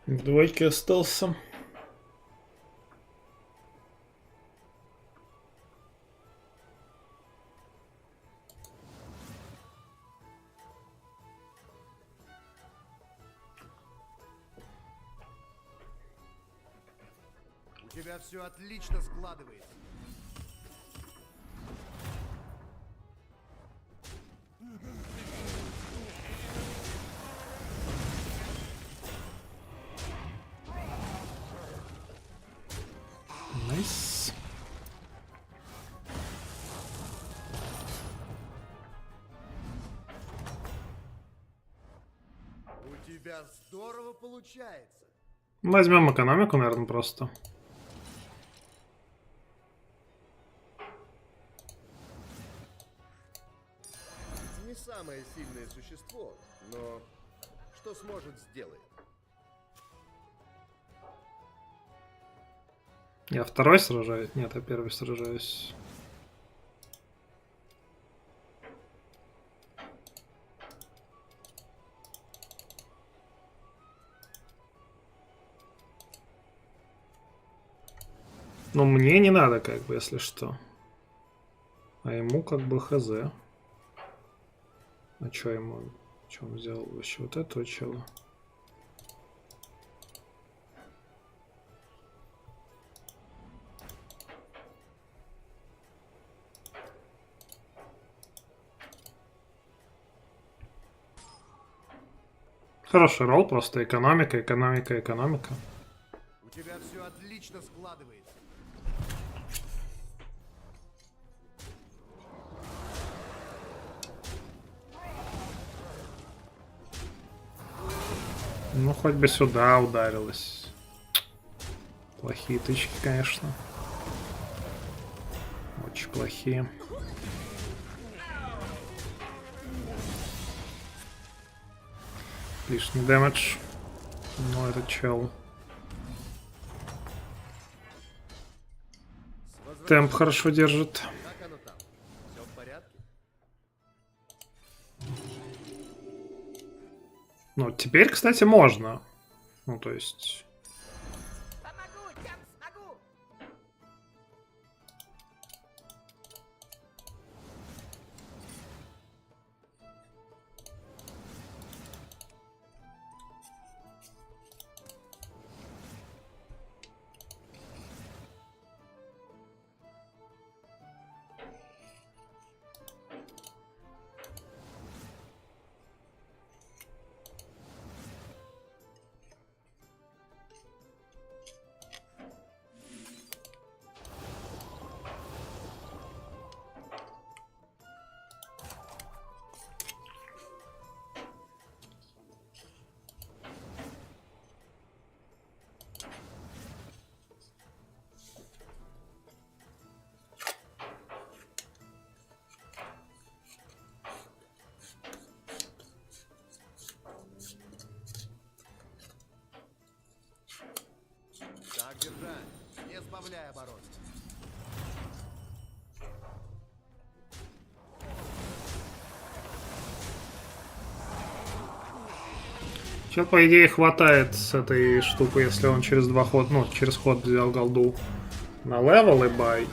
В двойке остался. У тебя все отлично складывается. Найс. тебя здорово получается. Возьмем экономику, наверное, просто. Не самое сильное существо, но что сможет, сделает. Я второй сражаюсь? Нет, я первый сражаюсь. Но мне не надо, как бы, если что. А ему как бы хз. А чё ему? Чё он взял вообще вот этого чела? Хороший ролл, просто экономика, экономика, экономика. У тебя все отлично складывается. Ну, хоть бы сюда ударилась. Плохие тычки, конечно. Очень плохие. Лишний дэмэдж. Ну, этот чел. Темп хорошо держит. Как оно там? Все в порядке? Ну, теперь, кстати, можно. Ну, то есть... Так держать, не сбавляй оборот. Чел, по идее, хватает с этой штукой, если он через два хода, ну, через ход взял голду на левел и бай.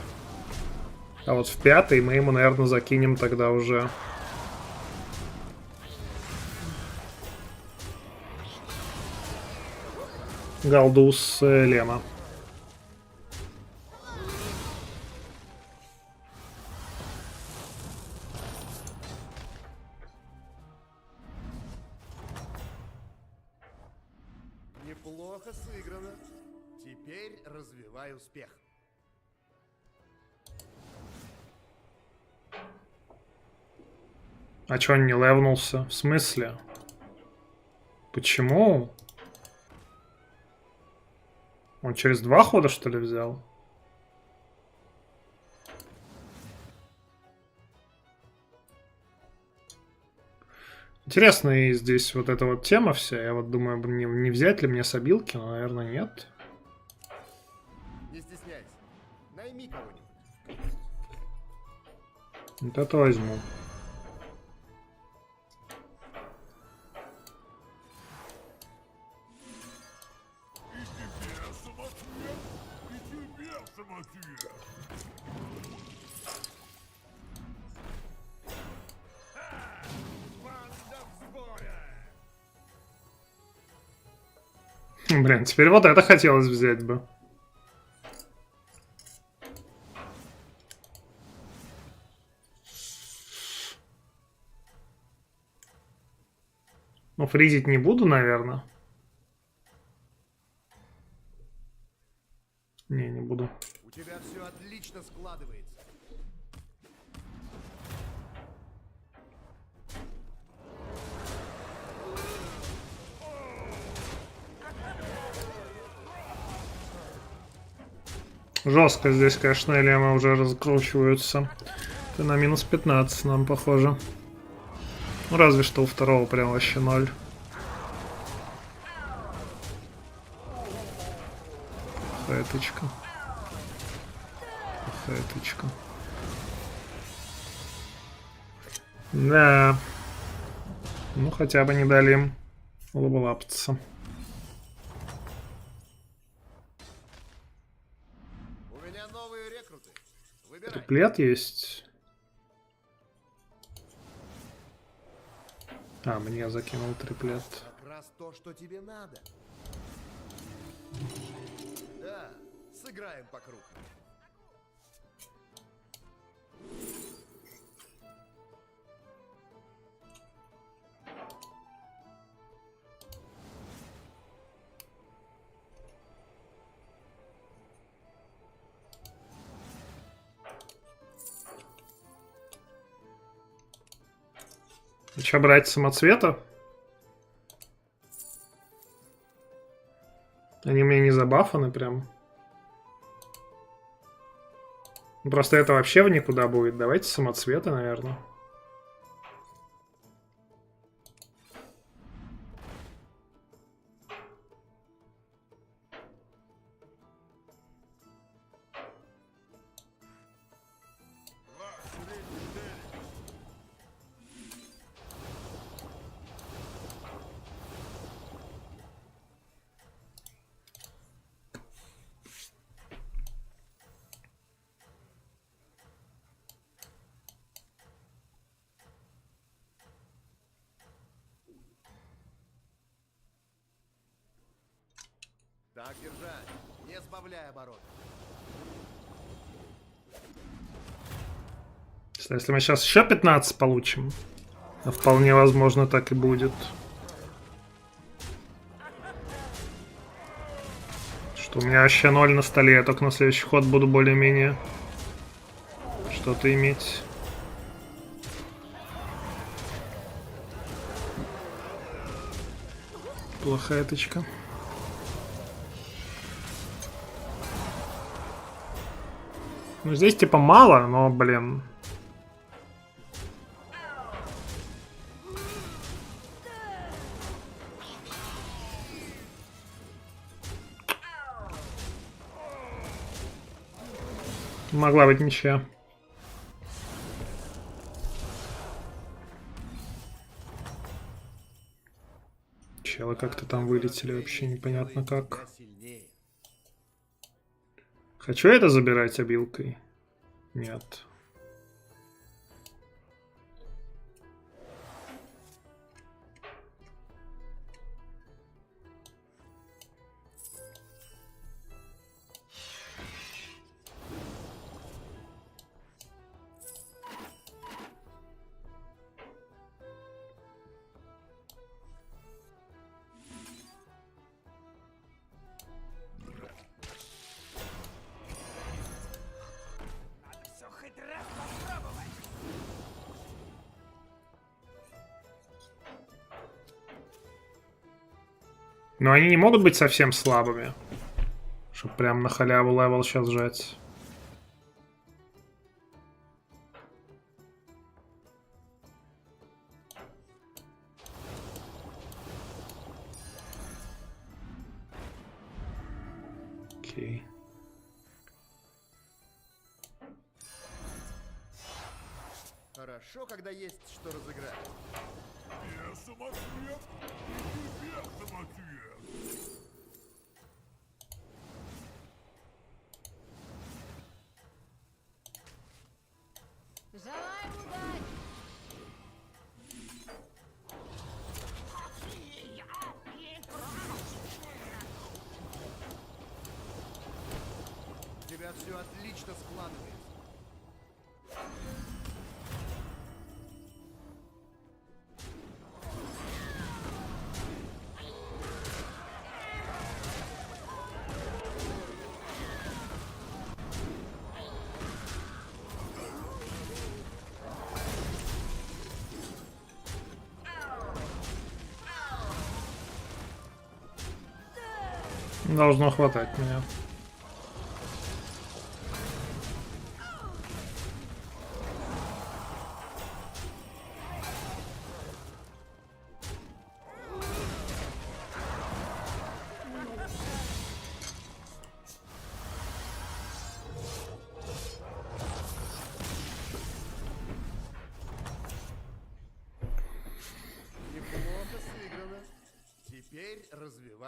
А вот в пятый мы ему, наверное, закинем тогда уже голду с Лема. Неплохо сыграно. Теперь развивай успех. А чё он не левнулся? В смысле? Почему? Он через два хода, что ли, взял? Интересная здесь вот эта вот тема вся. Я вот думаю, не взять ли мне собилки, но, наверное, нет. Не стесняйся. Найми кого-нибудь. Вот это возьму. Блин, теперь вот это хотелось взять бы. Ну, фризить не буду, наверное. Не буду. У тебя все отлично складывается. Жестко здесь, конечно, элемы уже раскручиваются. Это на минус 15 нам похоже. Ну, разве что у второго прям вообще 0. Хэточка. Хэточка. Да. Ну, хотя бы не дали им лапаться. У меня новые рекруты. Выбирай. Триплет есть. А, мне закинул триплет. Как раз то, что тебе надо. Да, сыграем по кругу. Че, брать самоцвета? Они мне не забафаны прям. Просто это вообще в никуда будет. Давайте самоцветы, наверное. Так держать, не сбавляй оборот. Если мы сейчас еще 15 получим, а вполне возможно так и будет. Что у меня вообще 0 на столе, я только на следующий ход буду более-менее что-то иметь. Плохая тычка. Ну, здесь типа мало, но, блин. Могла быть ничья. Челы как-то там вылетели, вообще непонятно как. Хочу это забирать обилкой? Нет. Но они не могут быть совсем слабыми, чтобы прям на халяву левел сейчас жать. Окей. Хорошо, когда есть что разыграть. Я самоцвет, и тебе самоцвет. Желаю удачи! У тебя все отлично складывается. Должно хватать меня.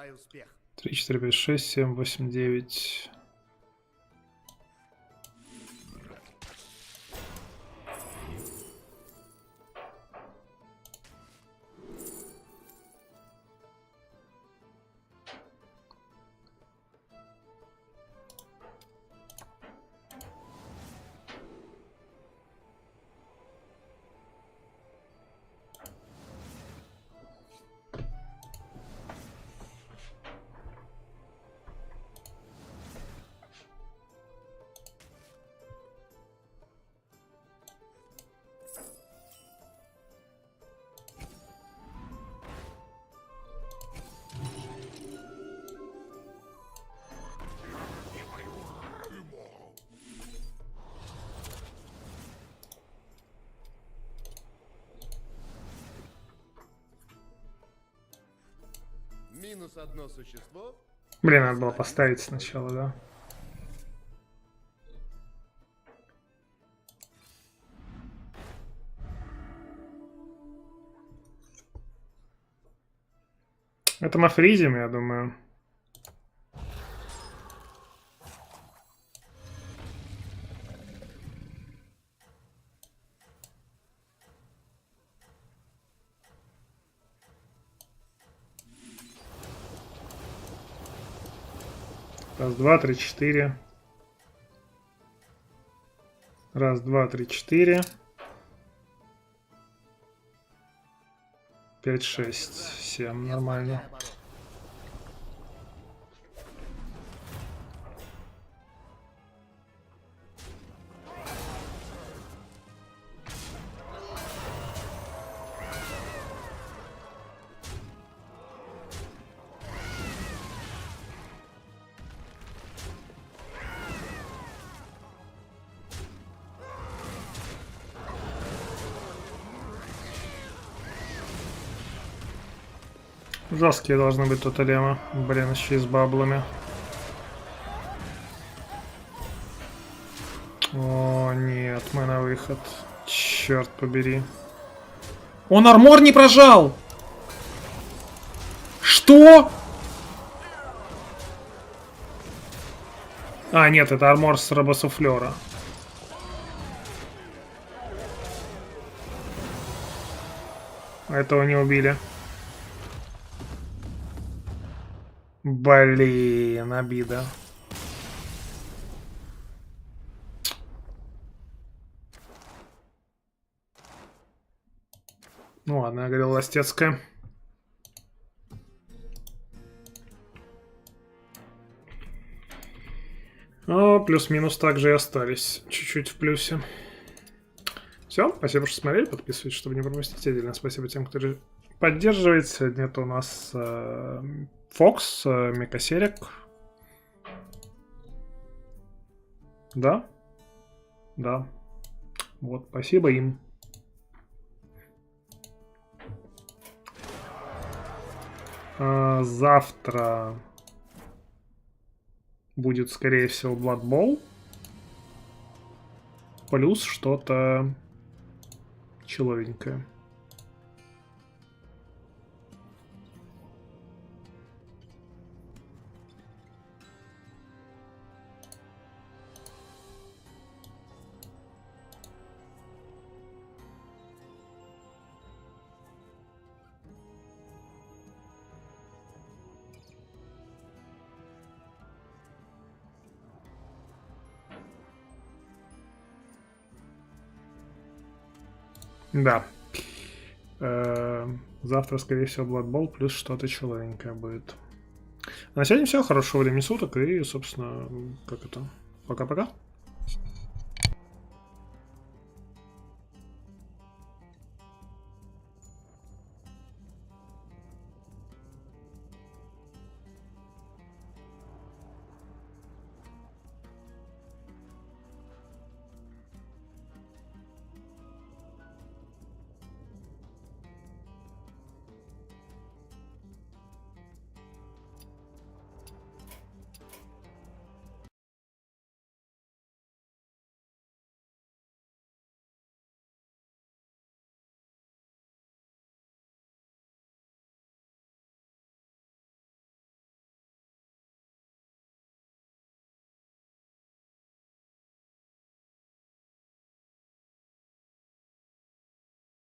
Желаю успеха. 3, 4, 5, 6, 7, 8, 9. Минус одно существо. Блин, надо было поставить сначала, да? Это мы фризим, я думаю. Раз, два, три, четыре. Раз, два, три, четыре. 5, 6, 7. Нормально. Жесткие должны быть тут элемы. Блин, еще и с баблами. О, нет, мы на выход. Черт побери. Он армор не прожал! Что? А, нет, это армор с робосуфлера. Этого не убили. Блин, обида. Ну ладно, я говорил, ластецкая. О, плюс-минус также и остались. Чуть-чуть в плюсе. Все, спасибо, что смотрели. Подписывайтесь, чтобы не пропустить. Отдельно спасибо тем, кто поддерживает. Сегодня это у нас Фокс, Микосерик. Да? Да. Вот, спасибо им. Завтра будет, скорее всего, Blood Bowl. Плюс что-то человенькое. Да. Завтра, скорее всего, Blood Bowl плюс что-то человенькое будет. А на сегодня все. Хорошего времени суток и, собственно, как это? Пока-пока.